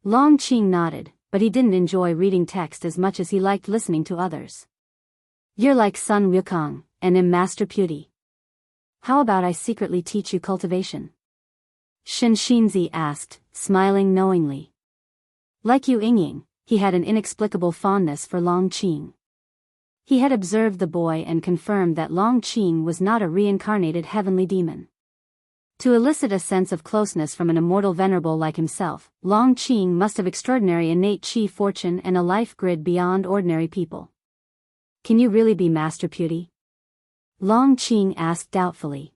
Longqing nodded, but he didn't enjoy reading text as much as he liked listening to others. You're like Sun Wukong, and am Master Beauty. How about I secretly teach you cultivation? Shinshinzi asked, smiling knowingly. Like Yu Yingying, he had an inexplicable fondness for Longqing. He had observed the boy and confirmed that Longqing was not a reincarnated heavenly demon. To elicit a sense of closeness from an immortal venerable like himself, Longqing must have extraordinary innate chi fortune and a life grid beyond ordinary people. Can you really be Master Beauty? Longqing asked doubtfully.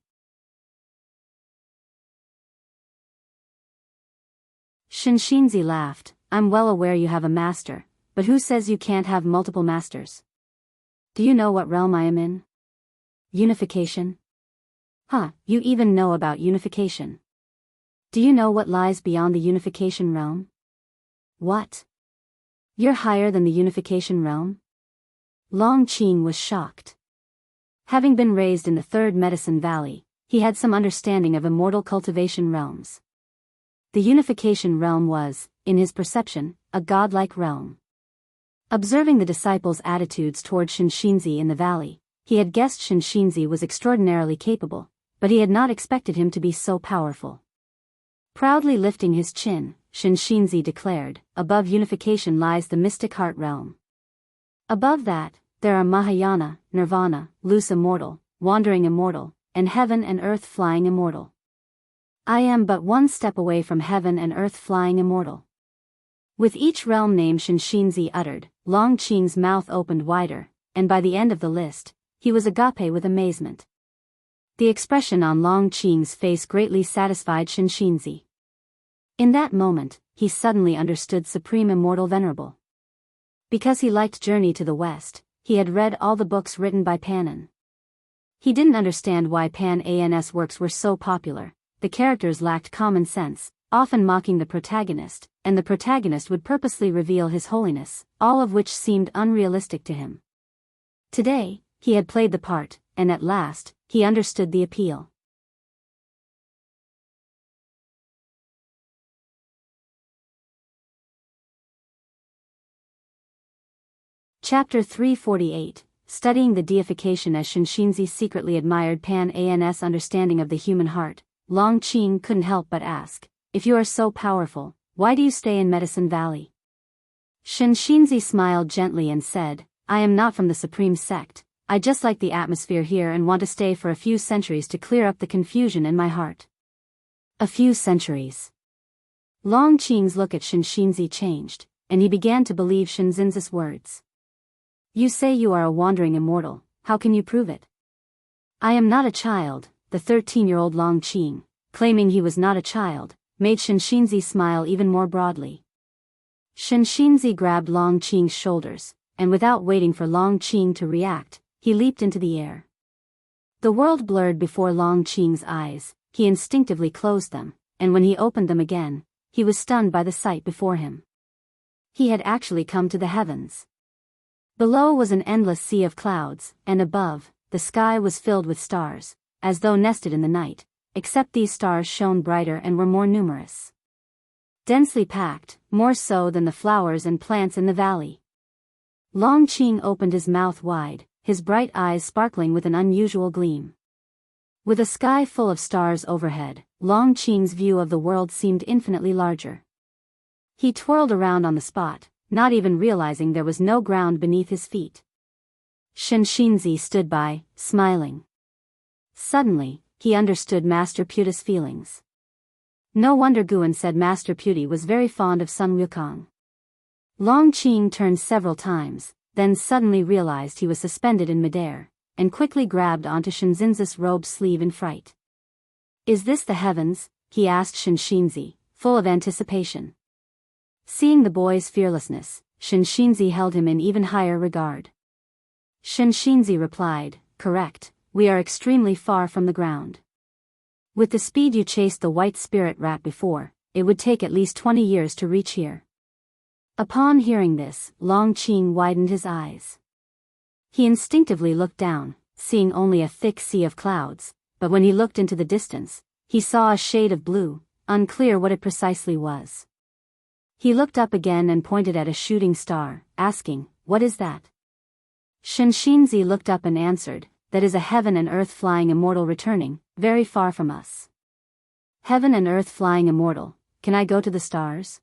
Shinshinzi laughed. I'm well aware you have a master, but who says you can't have multiple masters? Do you know what realm I am in? Unification? Huh, you even know about unification. Do you know what lies beyond the unification realm? What? You're higher than the unification realm? Longqing was shocked. Having been raised in the Third Medicine Valley, he had some understanding of immortal cultivation realms. The unification realm was, in his perception, a godlike realm. Observing the disciples' attitudes toward Shinshinzi in the valley, he had guessed Shinshinzi was extraordinarily capable, but he had not expected him to be so powerful. Proudly lifting his chin, Shinshinzi declared, above unification lies the mystic heart realm. Above that, there are Mahayana, Nirvana, loose immortal, wandering immortal, and heaven and earth flying immortal. I am but one step away from heaven and earth flying immortal. With each realm name Shinshinzi uttered, Longqing's mouth opened wider, and by the end of the list, he was agape with amazement. The expression on Longqing's face greatly satisfied Shinshinzi. In that moment, he suddenly understood Supreme Immortal Venerable. Because he liked Journey to the West, he had read all the books written by Panin. He didn't understand why Pan's works were so popular. The characters lacked common sense, often mocking the protagonist, and the protagonist would purposely reveal his holiness, all of which seemed unrealistic to him. Today, he had played the part, and at last, he understood the appeal. Chapter 348, Studying the Deification. As Shinshinzi secretly admired Pan's understanding of the human heart, Longqing couldn't help but ask, if you are so powerful, why do you stay in Medicine Valley? Shinshinzi smiled gently and said, I am not from the Supreme Sect, I just like the atmosphere here and want to stay for a few centuries to clear up the confusion in my heart. A few centuries. Longqing's look at Shinshinzi changed, and he began to believe Shinshinzi's words. You say you are a wandering immortal, how can you prove it? I am not a child. The 13-year-old Longqing, claiming he was not a child, made Shinshinzi smile even more broadly. Shinshinzi grabbed Longqing's shoulders, and without waiting for Longqing to react, he leaped into the air. The world blurred before Longqing's eyes, he instinctively closed them, and when he opened them again, he was stunned by the sight before him. He had actually come to the heavens. Below was an endless sea of clouds, and above, the sky was filled with stars, as though nested in the night, except these stars shone brighter and were more numerous. Densely packed, more so than the flowers and plants in the valley. Longqing opened his mouth wide, his bright eyes sparkling with an unusual gleam. With a sky full of stars overhead, Longqing's view of the world seemed infinitely larger. He twirled around on the spot, not even realizing there was no ground beneath his feet. Shinshinzi stood by, smiling. Suddenly, he understood Master Puta's feelings. No wonder Guan said Master Puti was very fond of Sun Wukong. Longqing turned several times, then suddenly realized he was suspended in midair, and quickly grabbed onto Shinshinzi's robe sleeve in fright. Is this the heavens? He asked Shinshinzi, full of anticipation. Seeing the boy's fearlessness, Shinshinzi held him in even higher regard. Shinshinzi replied, correct, we are extremely far from the ground. With the speed you chased the white spirit rat before, it would take at least 20 years to reach here. Upon hearing this, Long Qing widened his eyes. He instinctively looked down, seeing only a thick sea of clouds, but when he looked into the distance, he saw a shade of blue, unclear what it precisely was. He looked up again and pointed at a shooting star, asking, "What is that?" Shenxinzi looked up and answered, "That is a heaven and earth flying immortal returning, very far from us." "Heaven and earth flying immortal, can I go to the stars?"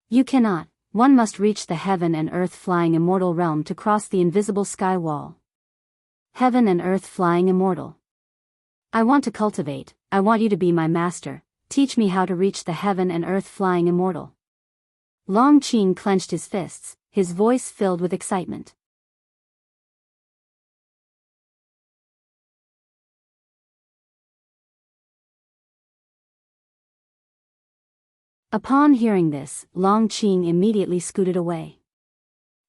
"You cannot, one must reach the heaven and earth flying immortal realm to cross the invisible sky wall." "Heaven and earth flying immortal. I want to cultivate, I want you to be my master, teach me how to reach the heaven and earth flying immortal." Long Qing clenched his fists, his voice filled with excitement. Upon hearing this, Long Qing immediately scooted away.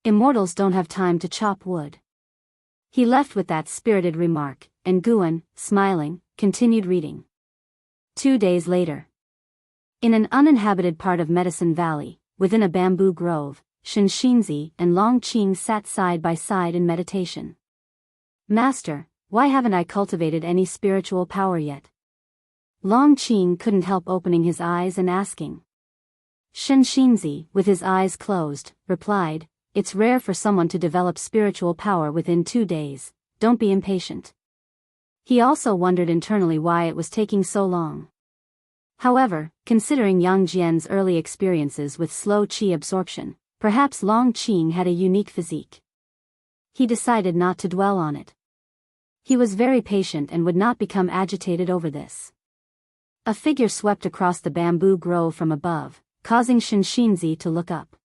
Immortals don't have time to chop wood. He left with that spirited remark, and Guan, smiling, continued reading. 2 days later. In an uninhabited part of Medicine Valley, within a bamboo grove, Shenxinzi and Long Qing sat side by side in meditation. "Master, why haven't I cultivated any spiritual power yet?" Long Qing couldn't help opening his eyes and asking. Shenxinzi, with his eyes closed, replied, "It's rare for someone to develop spiritual power within 2 days, don't be impatient." He also wondered internally why it was taking so long. However, considering Yang Jian's early experiences with slow qi absorption, perhaps Long Qing had a unique physique. He decided not to dwell on it. He was very patient and would not become agitated over this. A figure swept across the bamboo grove from above, causing Shenxinzi to look up.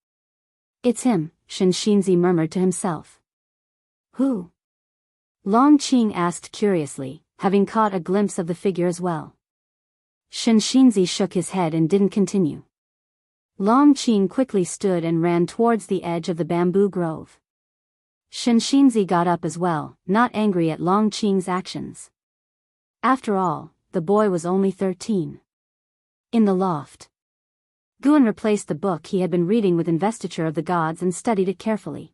"It's him," Shenxinzi murmured to himself. "Who?" Long Qing asked curiously, having caught a glimpse of the figure as well. Shenxinzi shook his head and didn't continue. Long Qing quickly stood and ran towards the edge of the bamboo grove. Shenxinzi got up as well, not angry at Long Qing's actions. After all, the boy was only 13. In the loft, Guan replaced the book he had been reading with Investiture of the Gods and studied it carefully.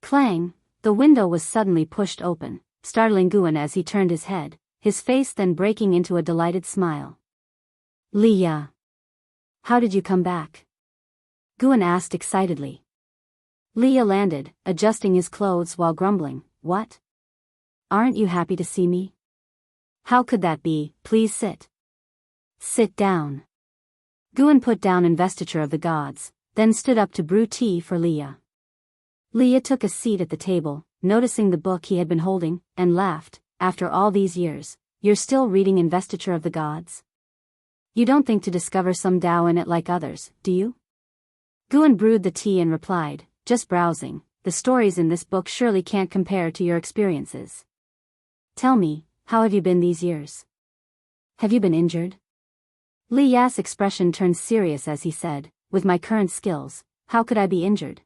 Clang! The window was suddenly pushed open, startling Guan as he turned his head, his face then breaking into a delighted smile. "Liya! How did you come back?" Guan asked excitedly. Liya landed, adjusting his clothes while grumbling, "What? Aren't you happy to see me?" "How could that be? Please sit." "Sit down." Guan put down Investiture of the Gods, then stood up to brew tea for Liya. Liya took a seat at the table, noticing the book he had been holding, and laughed. "After all these years, you're still reading Investiture of the Gods? You don't think to discover some Tao in it like others, do you?" Guan brewed the tea and replied, "Just browsing, the stories in this book surely can't compare to your experiences. Tell me, how have you been these years? Have you been injured?" Li Ya's expression turned serious as he said, "With my current skills, how could I be injured?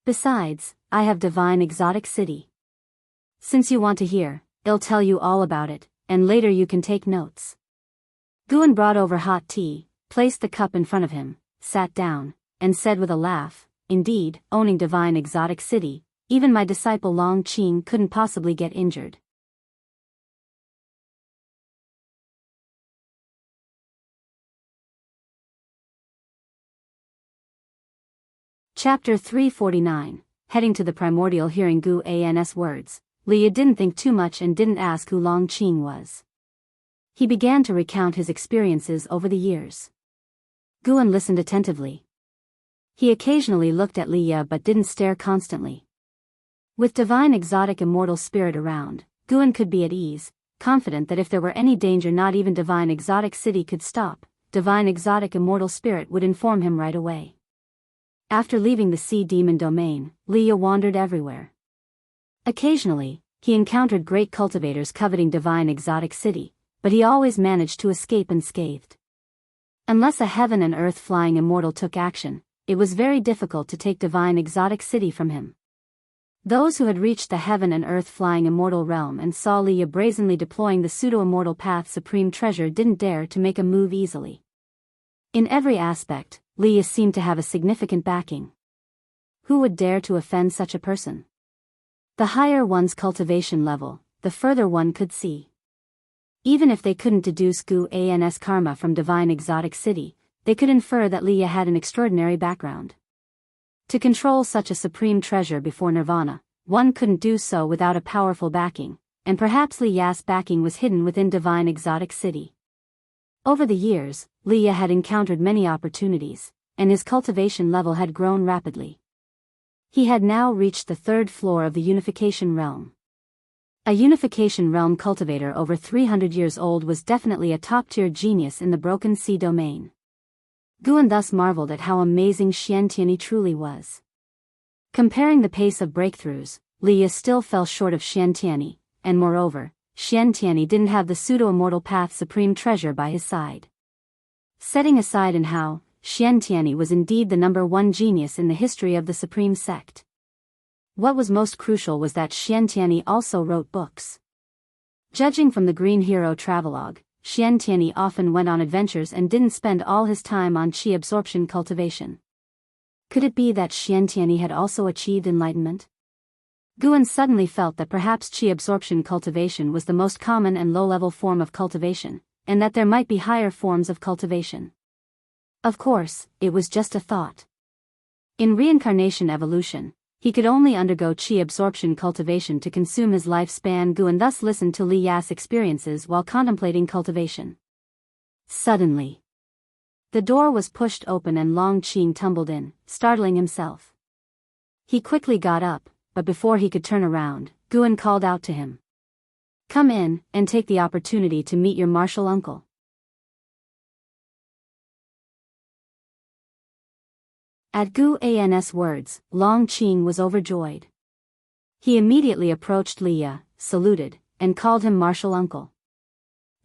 Besides, I have divine exotic city. Since you want to hear, I'll tell you all about it, and later you can take notes." Guan brought over hot tea, placed the cup in front of him, sat down, and said with a laugh, "Indeed, owning divine exotic city, even my disciple Long Qing couldn't possibly get injured." Chapter 349, Heading to the Primordial. Hearing Gu An's words, Liya didn't think too much and didn't ask who Long Qing was. He began to recount his experiences over the years. Guan listened attentively. He occasionally looked at Liya but didn't stare constantly. With divine exotic immortal spirit around, Guan could be at ease, confident that if there were any danger not even divine exotic city could stop, divine exotic immortal spirit would inform him right away. After leaving the sea demon domain, Liya wandered everywhere. Occasionally, he encountered great cultivators coveting divine exotic city, but he always managed to escape unscathed. Unless a heaven and earth flying immortal took action, it was very difficult to take divine exotic city from him. Those who had reached the heaven and earth flying immortal realm and saw Leia brazenly deploying the pseudo-immortal path supreme treasure didn't dare to make a move easily. In every aspect, Leia seemed to have a significant backing. Who would dare to offend such a person? The higher one's cultivation level, the further one could see. Even if they couldn't deduce Gu-An's karma from divine exotic city, they could infer that Leia had an extraordinary background. To control such a supreme treasure before nirvana, one couldn't do so without a powerful backing, and perhaps Leia's backing was hidden within divine exotic city. Over the years, Leia had encountered many opportunities, and his cultivation level had grown rapidly. He had now reached the 3rd floor of the Unification Realm. A Unification Realm cultivator over 300 years old was definitely a top-tier genius in the Broken Sea domain. Guan thus marveled at how amazing Xiantianyi truly was. Comparing the pace of breakthroughs, Leia still fell short of Xiantianyi, and moreover, Xiantianyi didn't have the pseudo-immortal path supreme treasure by his side. Setting aside in how, Xiantianyi was indeed the #1 genius in the history of the supreme sect. What was most crucial was that Xiantianyi also wrote books. Judging from the Green Hero travelogue, Xiantianyi often went on adventures and didn't spend all his time on qi absorption cultivation. Could it be that Xiantianyi had also achieved enlightenment? Guan suddenly felt that perhaps qi absorption cultivation was the most common and low-level form of cultivation, and that there might be higher forms of cultivation. Of course, it was just a thought. In reincarnation evolution, he could only undergo qi absorption cultivation to consume his lifespan. Guan thus listened to Li Ya's experiences while contemplating cultivation. Suddenly, the door was pushed open and Long Qing tumbled in, startling himself. He quickly got up, but before he could turn around, Guan called out to him. "Come in, and take the opportunity to meet your martial uncle." At Guan's words, Long Qing was overjoyed. He immediately approached Leia, saluted, and called him martial uncle.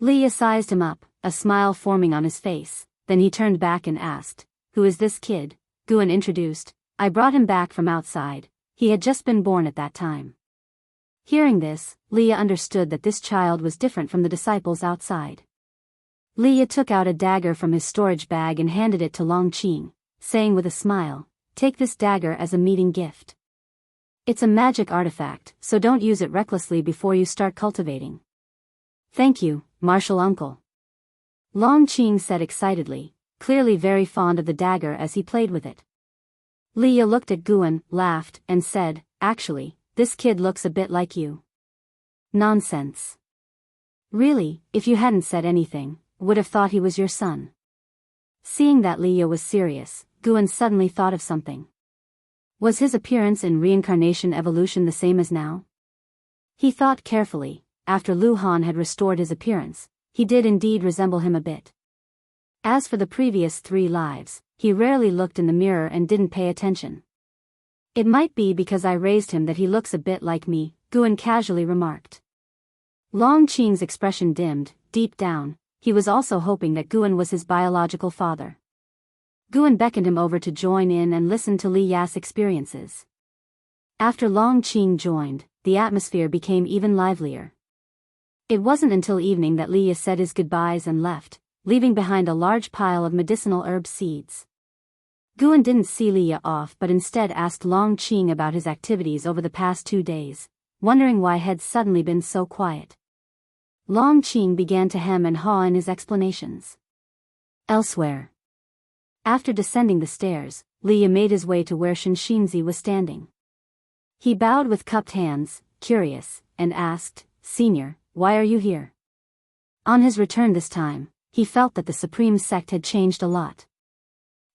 Leia sized him up, a smile forming on his face, then he turned back and asked, "Who is this kid?" Guan introduced, "I brought him back from outside, he had just been born at that time." Hearing this, Leia understood that this child was different from the disciples outside. Leia took out a dagger from his storage bag and handed it to Long Qing, saying with a smile, "Take this dagger as a meeting gift. It's a magic artifact, so don't use it recklessly before you start cultivating." "Thank you, martial uncle," Long Qing said excitedly, clearly very fond of the dagger as he played with it. Leia looked at Guan, laughed, and said, "Actually, this kid looks a bit like you." "Nonsense. Really, if you hadn't said anything, would have thought he was your son." Seeing that Leia was serious, Guan suddenly thought of something. Was his appearance in reincarnation evolution the same as now? He thought carefully. After Lu Han had restored his appearance, he did indeed resemble him a bit. As for the previous 3 lives, he rarely looked in the mirror and didn't pay attention. "It might be because I raised him that he looks a bit like me," Guan casually remarked. Long Qing's expression dimmed. Deep down, he was also hoping that Guan was his biological father. Guan beckoned him over to join in and listen to Li Ya's experiences. After Long Qing joined, the atmosphere became even livelier. It wasn't until evening that Leia said his goodbyes and left, leaving behind a large pile of medicinal herb seeds. Guan didn't see Leia off but instead asked Long Qing about his activities over the past 2 days, wondering why had suddenly been so quiet. Long Qing began to hem and haw in his explanations. Elsewhere. After descending the stairs, Leia made his way to where Shinshinzi was standing. He bowed with cupped hands, curious, and asked, "Senior, why are you here?" On his return this time, he felt that the Supreme Sect had changed a lot.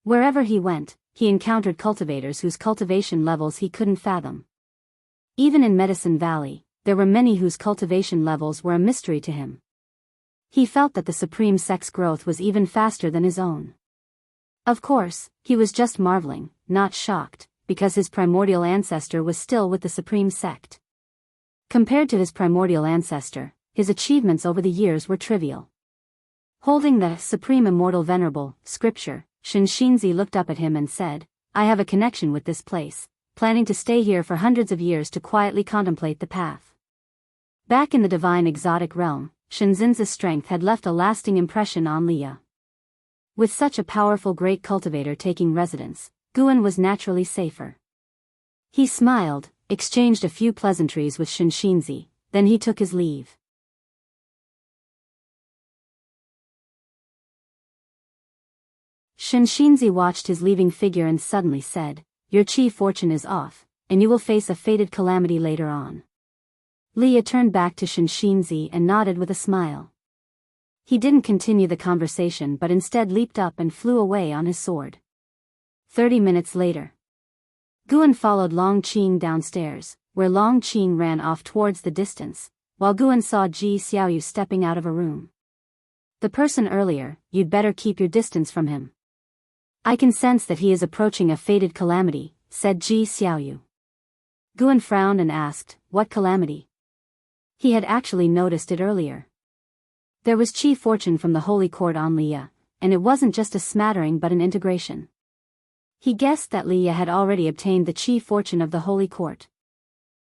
Wherever he went, he encountered cultivators whose cultivation levels he couldn't fathom. Even in Medicine Valley, there were many whose cultivation levels were a mystery to him. He felt that the Supreme Sect's growth was even faster than his own. Of course, he was just marveling, not shocked, because his primordial ancestor was still with the Supreme Sect. Compared to his primordial ancestor, his achievements over the years were trivial. Holding the Supreme Immortal Venerable scripture, Shinshinzi looked up at him and said, "I have a connection with this place. planning to stay here for hundreds of years to quietly contemplate the path. Back in the divine exotic realm, Shenzin's strength had left a lasting impression on Leah. With such a powerful great cultivator taking residence, Guan was naturally safer. He smiled, exchanged a few pleasantries with Shenxinzi, then he took his leave. Shenxinzi watched his leaving figure and suddenly said, "Your chi fortune is off, and you will face a fated calamity later on." Leah turned back to Shenxinzi and nodded with a smile. He didn't continue the conversation but instead leaped up and flew away on his sword. 30 minutes later. Guan followed Long Qing downstairs, where Long Qing ran off towards the distance, while Guan saw Ji Xiaoyu stepping out of a room. "The person earlier, you'd better keep your distance from him. I can sense that he is approaching a fated calamity," said Ji Xiaoyu. Guan frowned and asked, "What calamity?" He had actually noticed it earlier. There was chi fortune from the holy court on Leah, and it wasn't just a smattering but an integration. He guessed that Leah had already obtained the chi fortune of the holy court.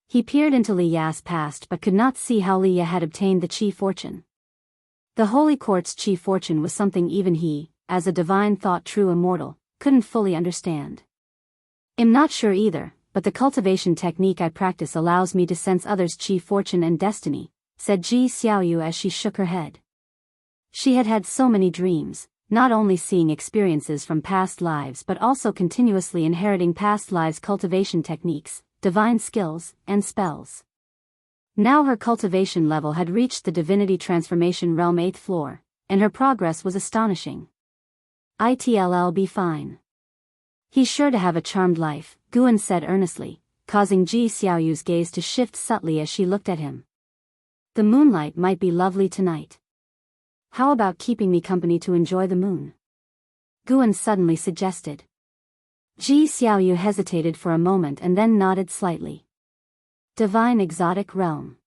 He peered into Leah's past but could not see how Leah had obtained the chi fortune. The holy court's chi fortune was something even he, as a divine thought true immortal, couldn't fully understand. "I'm not sure either, but the cultivation technique I practice allows me to sense others' chi fortune and destiny," said Ji Xiaoyu as she shook her head. She had had so many dreams, not only seeing experiences from past lives but also continuously inheriting past lives' cultivation techniques, divine skills, and spells. Now her cultivation level had reached the Divinity Transformation Realm 8th floor, and her progress was astonishing. "It'll be fine. He's sure to have a charmed life," Guan said earnestly, causing Ji Xiaoyu's gaze to shift subtly as she looked at him. "The moonlight might be lovely tonight. How about keeping me company to enjoy the moon?" Guan suddenly suggested. Ji Xiaoyu hesitated for a moment and then nodded slightly. Divine Exotic Realm.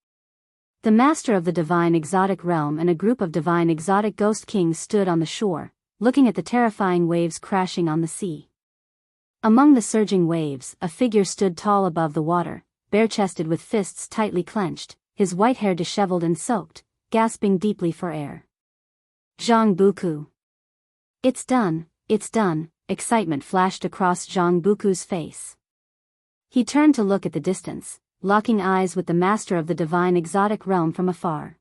The master of the Divine Exotic Realm and a group of Divine Exotic Ghost Kings stood on the shore, looking at the terrifying waves crashing on the sea. Among the surging waves, a figure stood tall above the water, bare-chested with fists tightly clenched, his white hair disheveled and soaked, gasping deeply for air. Zhang Buku. It's done, excitement flashed across Zhang Buku's face. He turned to look at the distance, locking eyes with the master of the Divine Exotic Realm from afar.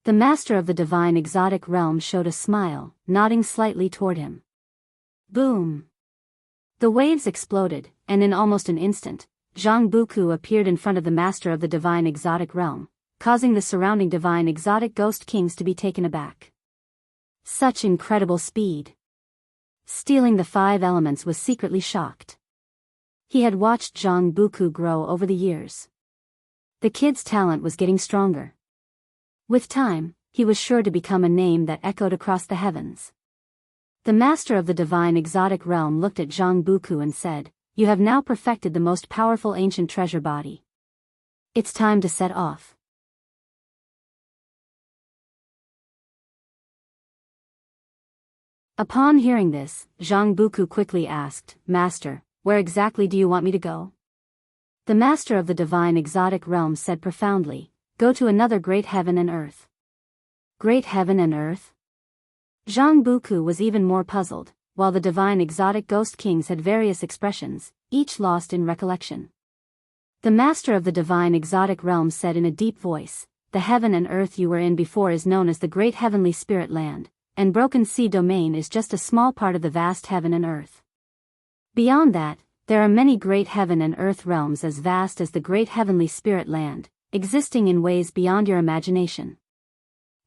The master of the Divine Exotic Realm showed a smile, nodding slightly toward him. Boom! The waves exploded, and in almost an instant, Zhang Buku appeared in front of the master of the Divine Exotic Realm, causing the surrounding Divine Exotic Ghost Kings to be taken aback. Such incredible speed! Stealing the 5 elements was secretly shocked. He had watched Zhang Buku grow over the years. The kid's talent was getting stronger. With time, he was sure to become a name that echoed across the heavens. The master of the Divine Exotic Realm looked at Zhang Buku and said, "You have now perfected the most powerful ancient treasure body. It's time to set off." Upon hearing this, Zhang Buku quickly asked, "Master, where exactly do you want me to go?" The master of the Divine Exotic Realm said profoundly, "Go to another great heaven and earth." Great heaven and earth? Zhang Buku was even more puzzled, while the Divine Exotic Ghost Kings had various expressions, each lost in recollection. The master of the Divine Exotic Realm said in a deep voice, "The heaven and earth you were in before is known as the Great Heavenly Spirit Land, and Broken Sea Domain is just a small part of the vast heaven and earth. Beyond that, there are many great heaven and earth realms as vast as the Great Heavenly Spirit Land, existing in ways beyond your imagination.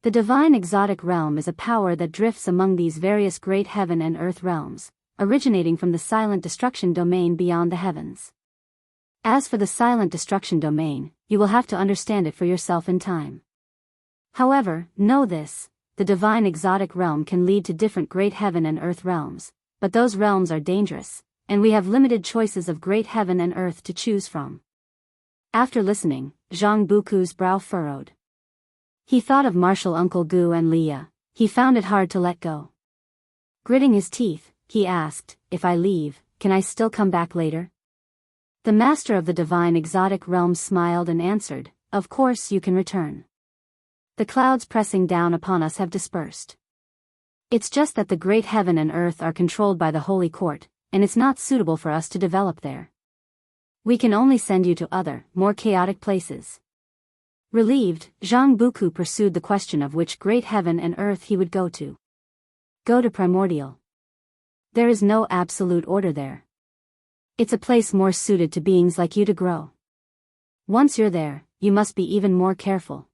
The Divine Exotic Realm is a power that drifts among these various great heaven and earth realms, originating from the Silent Destruction Domain beyond the heavens. As for the Silent Destruction Domain, you will have to understand it for yourself in time. However, know this. The Divine Exotic Realm can lead to different great heaven and earth realms, but those realms are dangerous, and we have limited choices of great heaven and earth to choose from." After listening, Zhang Buku's brow furrowed. He thought of martial Uncle Gu and Leah. He found it hard to let go. Gritting his teeth, he asked, "If I leave, can I still come back later?" The master of the divine exotic realm smiled and answered, "Of course you can return. The clouds pressing down upon us have dispersed. It's just that the great heaven and earth are controlled by the holy court, and it's not suitable for us to develop there. We can only send you to other, more chaotic places." Relieved, Zhang Buku pursued the question of which great heaven and earth he would go to. Go to Primordial. There is no absolute order there. It's a place more suited to beings like you to grow. Once you're there, you must be even more careful.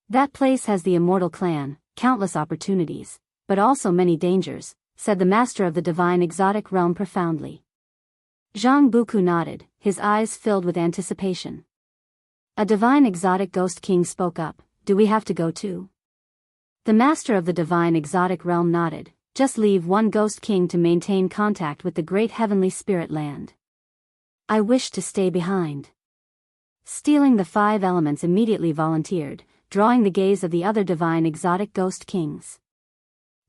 That place has the immortal clan, countless opportunities, but also many dangers, said the master of the divine exotic realm profoundly. Zhang Buku nodded, his eyes filled with anticipation. A divine exotic ghost king spoke up, "Do we have to go too?" The master of the divine exotic realm nodded, "Just leave one ghost king to maintain contact with the great heavenly spirit land. I wish to stay behind." Stealing the 5 elements immediately volunteered, drawing the gaze of the other divine exotic ghost kings.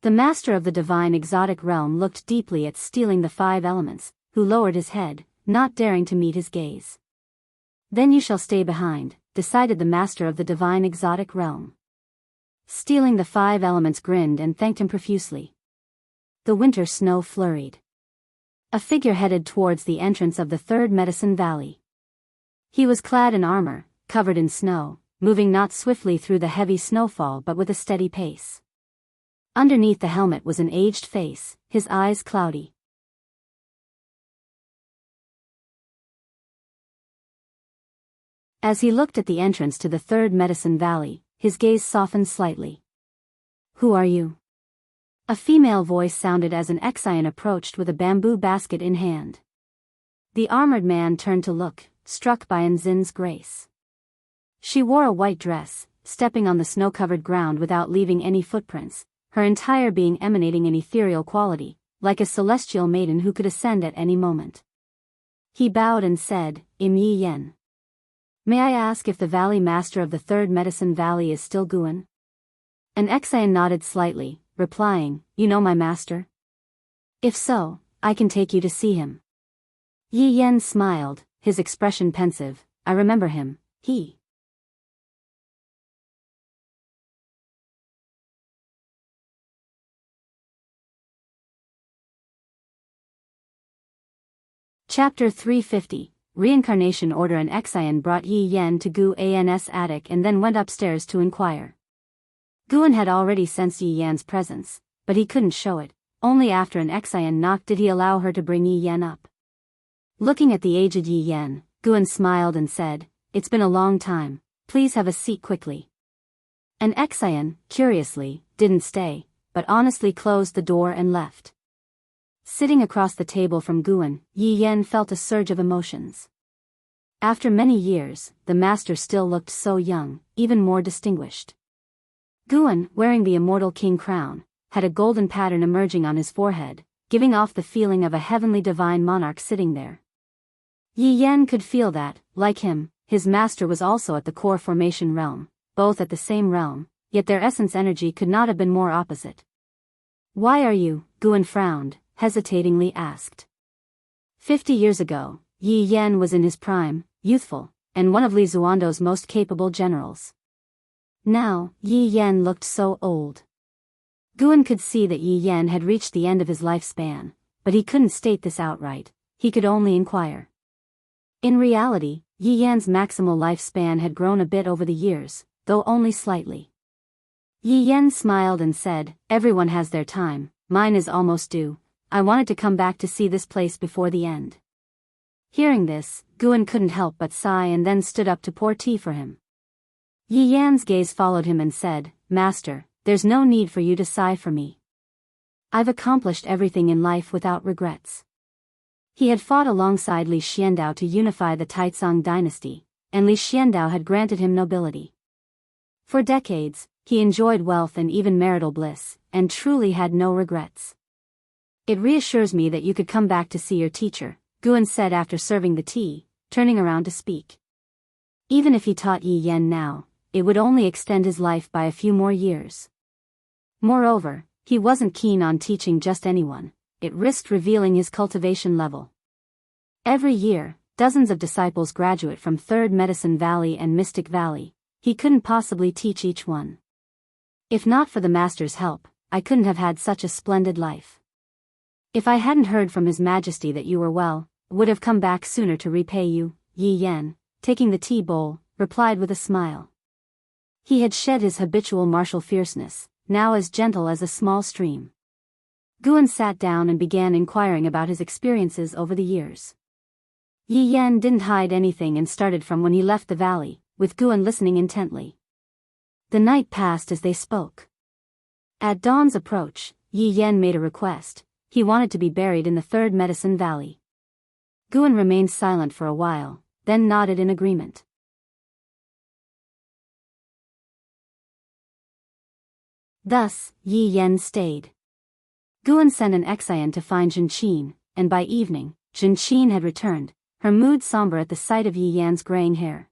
The master of the divine exotic realm looked deeply at Stealing the 5 elements, who lowered his head, not daring to meet his gaze. "Then you shall stay behind," decided the master of the divine exotic realm. Stealing the 5 elements grinned and thanked him profusely. The winter snow flurried. A figure headed towards the entrance of the 3rd Medicine Valley. He was clad in armor, covered in snow, moving not swiftly through the heavy snowfall but with a steady pace. Underneath the helmet was an aged face, his eyes cloudy. As he looked at the entrance to the 3rd Medicine Valley, his gaze softened slightly. "Who are you?" A female voice sounded as an Exian approached with a bamboo basket in hand. The armored man turned to look, struck by Enzin's grace. She wore a white dress, stepping on the snow-covered ground without leaving any footprints, her entire being emanating an ethereal quality, like a celestial maiden who could ascend at any moment. He bowed and said, "Im Yi Yen. May I ask if the valley master of the 3rd Medicine Valley is still Guan?" An Exian nodded slightly, replying, "You know my master? If so, I can take you to see him." Yi Yen smiled, his expression pensive. "I remember him, he." Chapter 350, Reincarnation Order. An Exian brought Yi Yen to Gu An's attic and then went upstairs to inquire. Guan had already sensed Yi Yan's presence, but he couldn't show it. Only after an Exian knocked did he allow her to bring Yi Yen up. Looking at the aged Yi Yen, Guan smiled and said, "It's been a long time, please have a seat quickly." An Exian, curiously, didn't stay, but honestly closed the door and left. Sitting across the table from Guan, Yi Yen felt a surge of emotions. After many years, the master still looked so young, even more distinguished. Guan, wearing the immortal king crown, had a golden pattern emerging on his forehead, giving off the feeling of a heavenly divine monarch sitting there. Yi Yen could feel that, like him, his master was also at the core formation realm, both at the same realm, yet their essence energy could not have been more opposite. "Why are you?" Guan frowned, hesitatingly asked. 50 years ago, Yi Yen was in his prime, youthful, and one of Li Zuando's most capable generals. Now, Yi Yen looked so old. Guan could see that Yi Yen had reached the end of his lifespan, but he couldn't state this outright, he could only inquire. In reality, Yi Yan's maximal lifespan had grown a bit over the years, though only slightly. Yi Yen smiled and said, "Everyone has their time, mine is almost due. I wanted to come back to see this place before the end." Hearing this, Guan couldn't help but sigh and then stood up to pour tea for him. Yi Yan's gaze followed him and said, "Master, there's no need for you to sigh for me. I've accomplished everything in life without regrets." He had fought alongside Li Xiandao to unify the Taizong dynasty, and Li Xiandao had granted him nobility. For decades, he enjoyed wealth and even marital bliss, and truly had no regrets. "It reassures me that you could come back to see your teacher," Guan said after serving the tea, turning around to speak. Even if he taught Yi Yen now, it would only extend his life by a few more years. Moreover, he wasn't keen on teaching just anyone, it risked revealing his cultivation level. Every year, dozens of disciples graduate from Third Medicine Valley and Mystic Valley. He couldn't possibly teach each one. If not for the master's help, I couldn't have had such a splendid life. If I hadn't heard from His Majesty that you were well, would have come back sooner to repay you, Yi Yan, taking the tea bowl, replied with a smile. He had shed his habitual martial fierceness, now as gentle as a small stream. Guan sat down and began inquiring about his experiences over the years. Yi Yan didn't hide anything and started from when he left the valley, with Guan listening intently. The night passed as they spoke. At dawn's approach, Yi Yan made a request. He wanted to be buried in the Third Medicine Valley. Guan remained silent for a while, then nodded in agreement. Thus, Yi Yan stayed. Guan sent an excion to find Zhenqin, and by evening, Zhenqin had returned, her mood somber at the sight of Yi Yan's graying hair.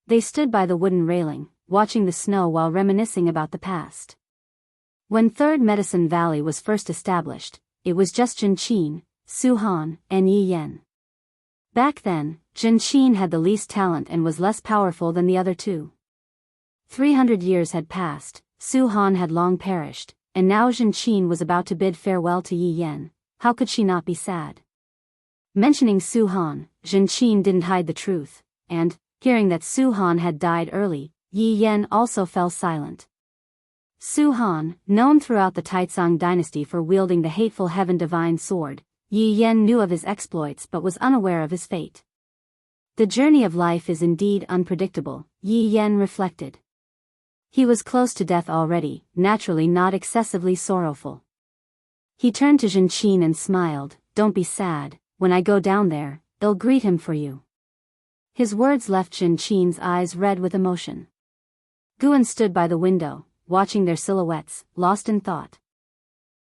They stood by the wooden railing, watching the snow while reminiscing about the past. When Third Medicine Valley was first established, it was just Zhenqin, Su Han, and Yi Yan. Back then, Zhenqin had the least talent and was less powerful than the other two. 300 years had passed, Su Han had long perished, and now Zhenqin was about to bid farewell to Yi Yan. How could she not be sad? Mentioning Su Han, Zhenqin didn't hide the truth, and, hearing that Su Han had died early, Yi Yan also fell silent. Su Han, known throughout the Taizong dynasty for wielding the hateful Heaven Divine Sword, Yi Yan knew of his exploits but was unaware of his fate. The journey of life is indeed unpredictable, Yi Yan reflected. He was close to death already, naturally not excessively sorrowful. He turned to Zhenqin and smiled, "Don't be sad, when I go down there, they'll greet him for you." His words left Zhenqin's eyes red with emotion. Guan stood by the window, watching their silhouettes, lost in thought.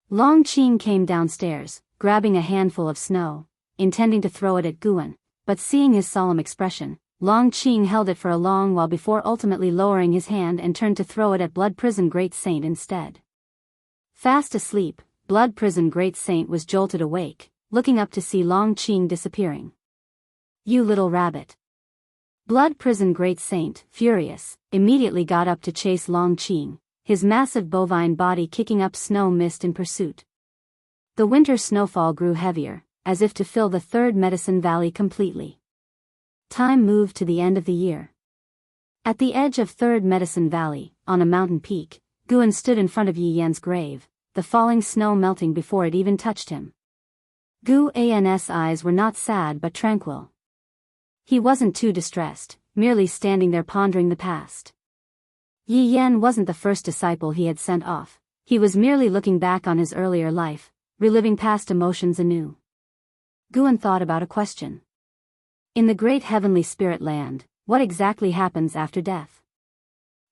Long Qing came downstairs, grabbing a handful of snow, intending to throw it at Guan, but seeing his solemn expression, Long Qing held it for a long while before ultimately lowering his hand and turned to throw it at Blood Prison Great Saint instead. Fast asleep, Blood Prison Great Saint was jolted awake, looking up to see Long Qing disappearing. "You little rabbit." Blood Prison Great Saint, furious, immediately got up to chase Long Qing, his massive bovine body kicking up snow mist in pursuit. The winter snowfall grew heavier, as if to fill the Third Medicine Valley completely. Time moved to the end of the year. At the edge of Third Medicine Valley, on a mountain peak, Guan stood in front of Yi Yan's grave, the falling snow melting before it even touched him. Guan's eyes were not sad but tranquil. He wasn't too distressed, merely standing there pondering the past. Yi Yan wasn't the first disciple he had sent off, he was merely looking back on his earlier life, reliving past emotions anew. Guan thought about a question. In the great heavenly spirit land, what exactly happens after death?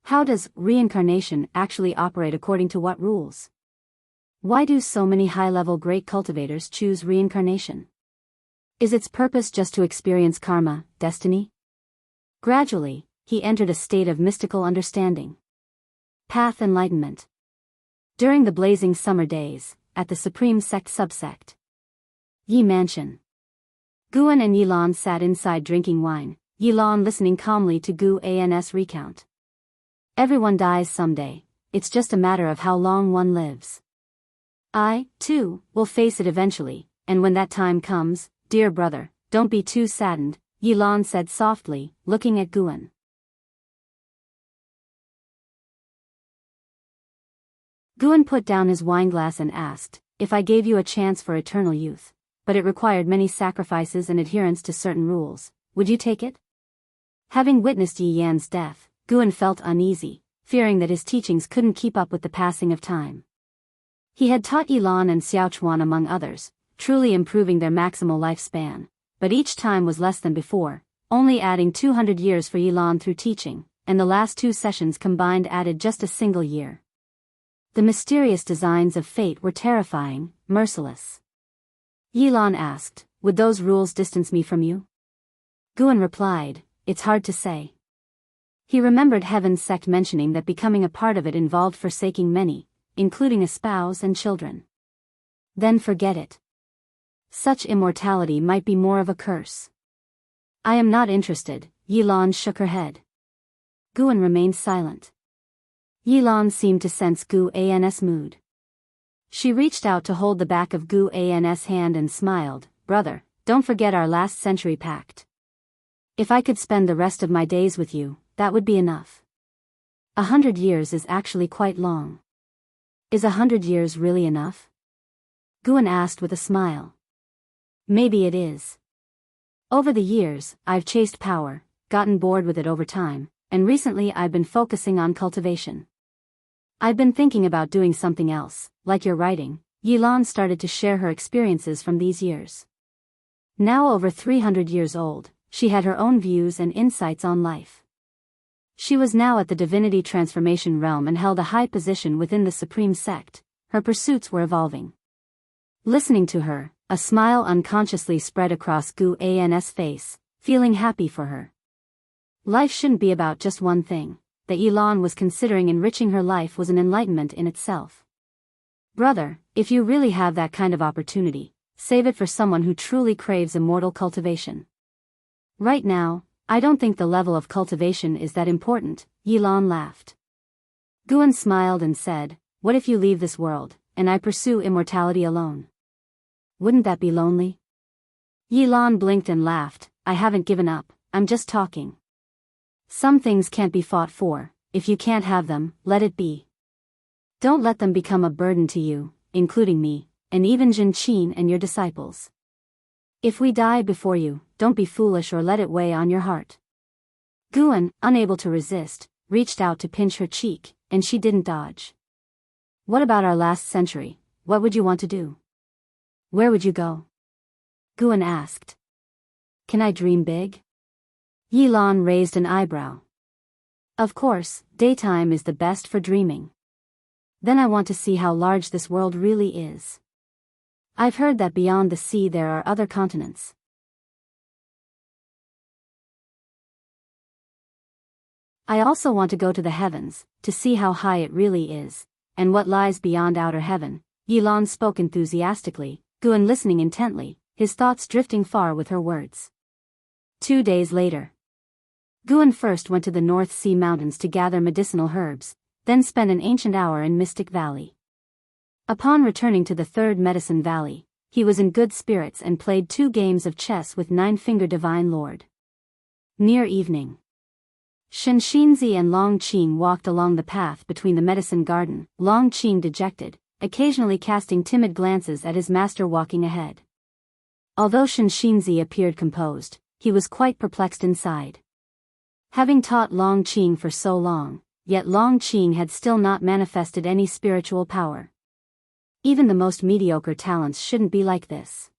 How does reincarnation actually operate according to what rules? Why do so many high-level great cultivators choose reincarnation? Is its purpose just to experience karma, destiny? Gradually, he entered a state of mystical understanding. Path enlightenment. During the blazing summer days, at the Supreme Sect subsect Yi Mansion, Guan and Yilan sat inside drinking wine, Yilan listening calmly to Guan's recount. Everyone dies someday, it's just a matter of how long one lives. I, too, will face it eventually, and when that time comes, dear brother, don't be too saddened, Yilan said softly, looking at Guan. Guan put down his wineglass and asked, "If I gave you a chance for eternal youth, but it required many sacrifices and adherence to certain rules, would you take it?" Having witnessed Yi Yan's death, Guan felt uneasy, fearing that his teachings couldn't keep up with the passing of time. He had taught Yilan and Xiaochuan among others, truly improving their maximal lifespan, but each time was less than before, only adding 200 years for Yilan through teaching, and the last 2 sessions combined added just a single year. The mysterious designs of fate were terrifying, merciless. Yilan asked, "Would those rules distance me from you?" Guan replied, "It's hard to say." He remembered Heaven's sect mentioning that becoming a part of it involved forsaking many, including a spouse and children. Then forget it. Such immortality might be more of a curse. I am not interested, Yilan shook her head. Guan remained silent. Yilan seemed to sense Gu An's mood. She reached out to hold the back of Gu An's hand and smiled. Brother, don't forget our last century pact. If I could spend the rest of my days with you, that would be enough. 100 years is actually quite long. Is 100 years really enough? Guan asked with a smile. Maybe it is. Over the years, I've chased power, gotten bored with it over time, and recently I've been focusing on cultivation. I've been thinking about doing something else, like your writing. Yilan started to share her experiences from these years. Now over 300 years old, she had her own views and insights on life. She was now at the divinity transformation realm and held a high position within the supreme sect. Her pursuits were evolving. Listening to her, a smile unconsciously spread across Gu An's face, feeling happy for her. Life shouldn't be about just one thing. That Yilan was considering enriching her life was an enlightenment in itself. Brother, if you really have that kind of opportunity, save it for someone who truly craves immortal cultivation. Right now, I don't think the level of cultivation is that important, Yilan laughed. Guan smiled and said, what if you leave this world, and I pursue immortality alone? Wouldn't that be lonely? Yilan blinked and laughed. I haven't given up, I'm just talking. Some things can't be fought for. If you can't have them, let it be. Don't let them become a burden to you, including me, and even Jinqin and your disciples. If we die before you, don't be foolish or let it weigh on your heart. Guan, unable to resist, reached out to pinch her cheek, and she didn't dodge. What about our last century? What would you want to do? Where would you go? Guan asked. Can I dream big? Yilan raised an eyebrow. Of course, daytime is the best for dreaming. Then I want to see how large this world really is. I've heard that beyond the sea there are other continents. I also want to go to the heavens, to see how high it really is, and what lies beyond outer heaven. Yilan spoke enthusiastically, Guan listening intently, his thoughts drifting far with her words. 2 days later. Guan first went to the North Sea Mountains to gather medicinal herbs, then spent an ancient hour in Mystic Valley. Upon returning to the third Medicine Valley, he was in good spirits and played 2 games of chess with Nine-Finger Divine Lord. Near evening, Shenxinzi and Long Qing walked along the path between the medicine garden, Long Qing dejected, occasionally casting timid glances at his master walking ahead. Although Shenxinzi appeared composed, he was quite perplexed inside. Having taught Long Qing for so long, yet Long Qing had still not manifested any spiritual power. Even the most mediocre talents shouldn't be like this.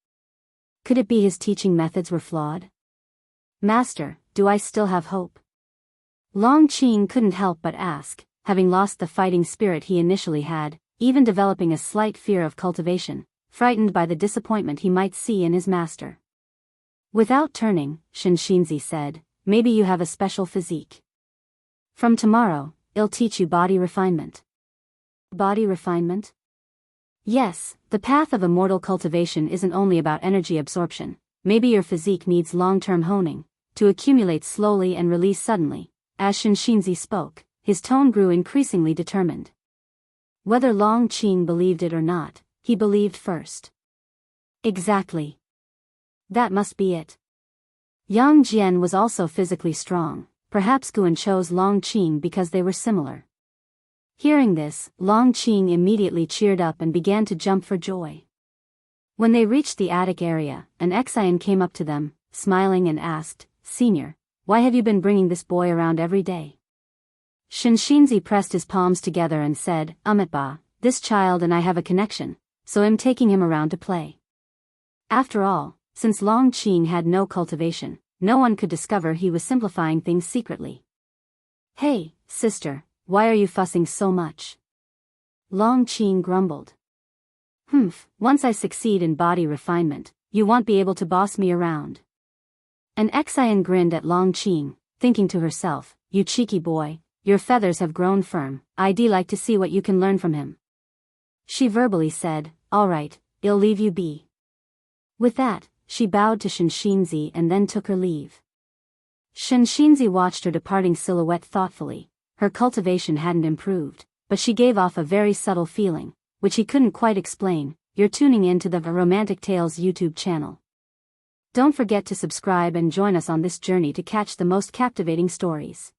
Could it be his teaching methods were flawed? Master, do I still have hope? Long Qing couldn't help but ask, having lost the fighting spirit he initially had, even developing a slight fear of cultivation, frightened by the disappointment he might see in his master. Without turning, Shenxinzi said, maybe you have a special physique. From tomorrow, I'll teach you body refinement. Body refinement? Yes, the path of immortal cultivation isn't only about energy absorption. Maybe your physique needs long-term honing, to accumulate slowly and release suddenly. As Shenxinzi spoke, his tone grew increasingly determined. Whether Long Qing believed it or not, he believed first. Exactly. That must be it. Yang Jian was also physically strong. Perhaps Guan chose Long Qing because they were similar. Hearing this, Long Qing immediately cheered up and began to jump for joy. When they reached the attic area, an Exian came up to them, smiling and asked, Senior, why have you been bringing this boy around every day? Shenxinzi pressed his palms together and said, Amitba, this child and I have a connection, so I'm taking him around to play. After all, since Long Qing had no cultivation, no one could discover he was simplifying things secretly. Hey, sister, why are you fussing so much? Long Qing grumbled. Once I succeed in body refinement, you won't be able to boss me around. An Exian grinned at Long Qing, thinking to herself, you cheeky boy, your feathers have grown firm, I'd like to see what you can learn from him. She verbally said, all right, I'll leave you be. With that, she bowed to Shenxinzi and then took her leave. Shinshinzi watched her departing silhouette thoughtfully. Her cultivation hadn't improved, but she gave off a very subtle feeling, which he couldn't quite explain. You're tuning in to the Romantic Tales YouTube channel. Don't forget to subscribe and join us on this journey to catch the most captivating stories.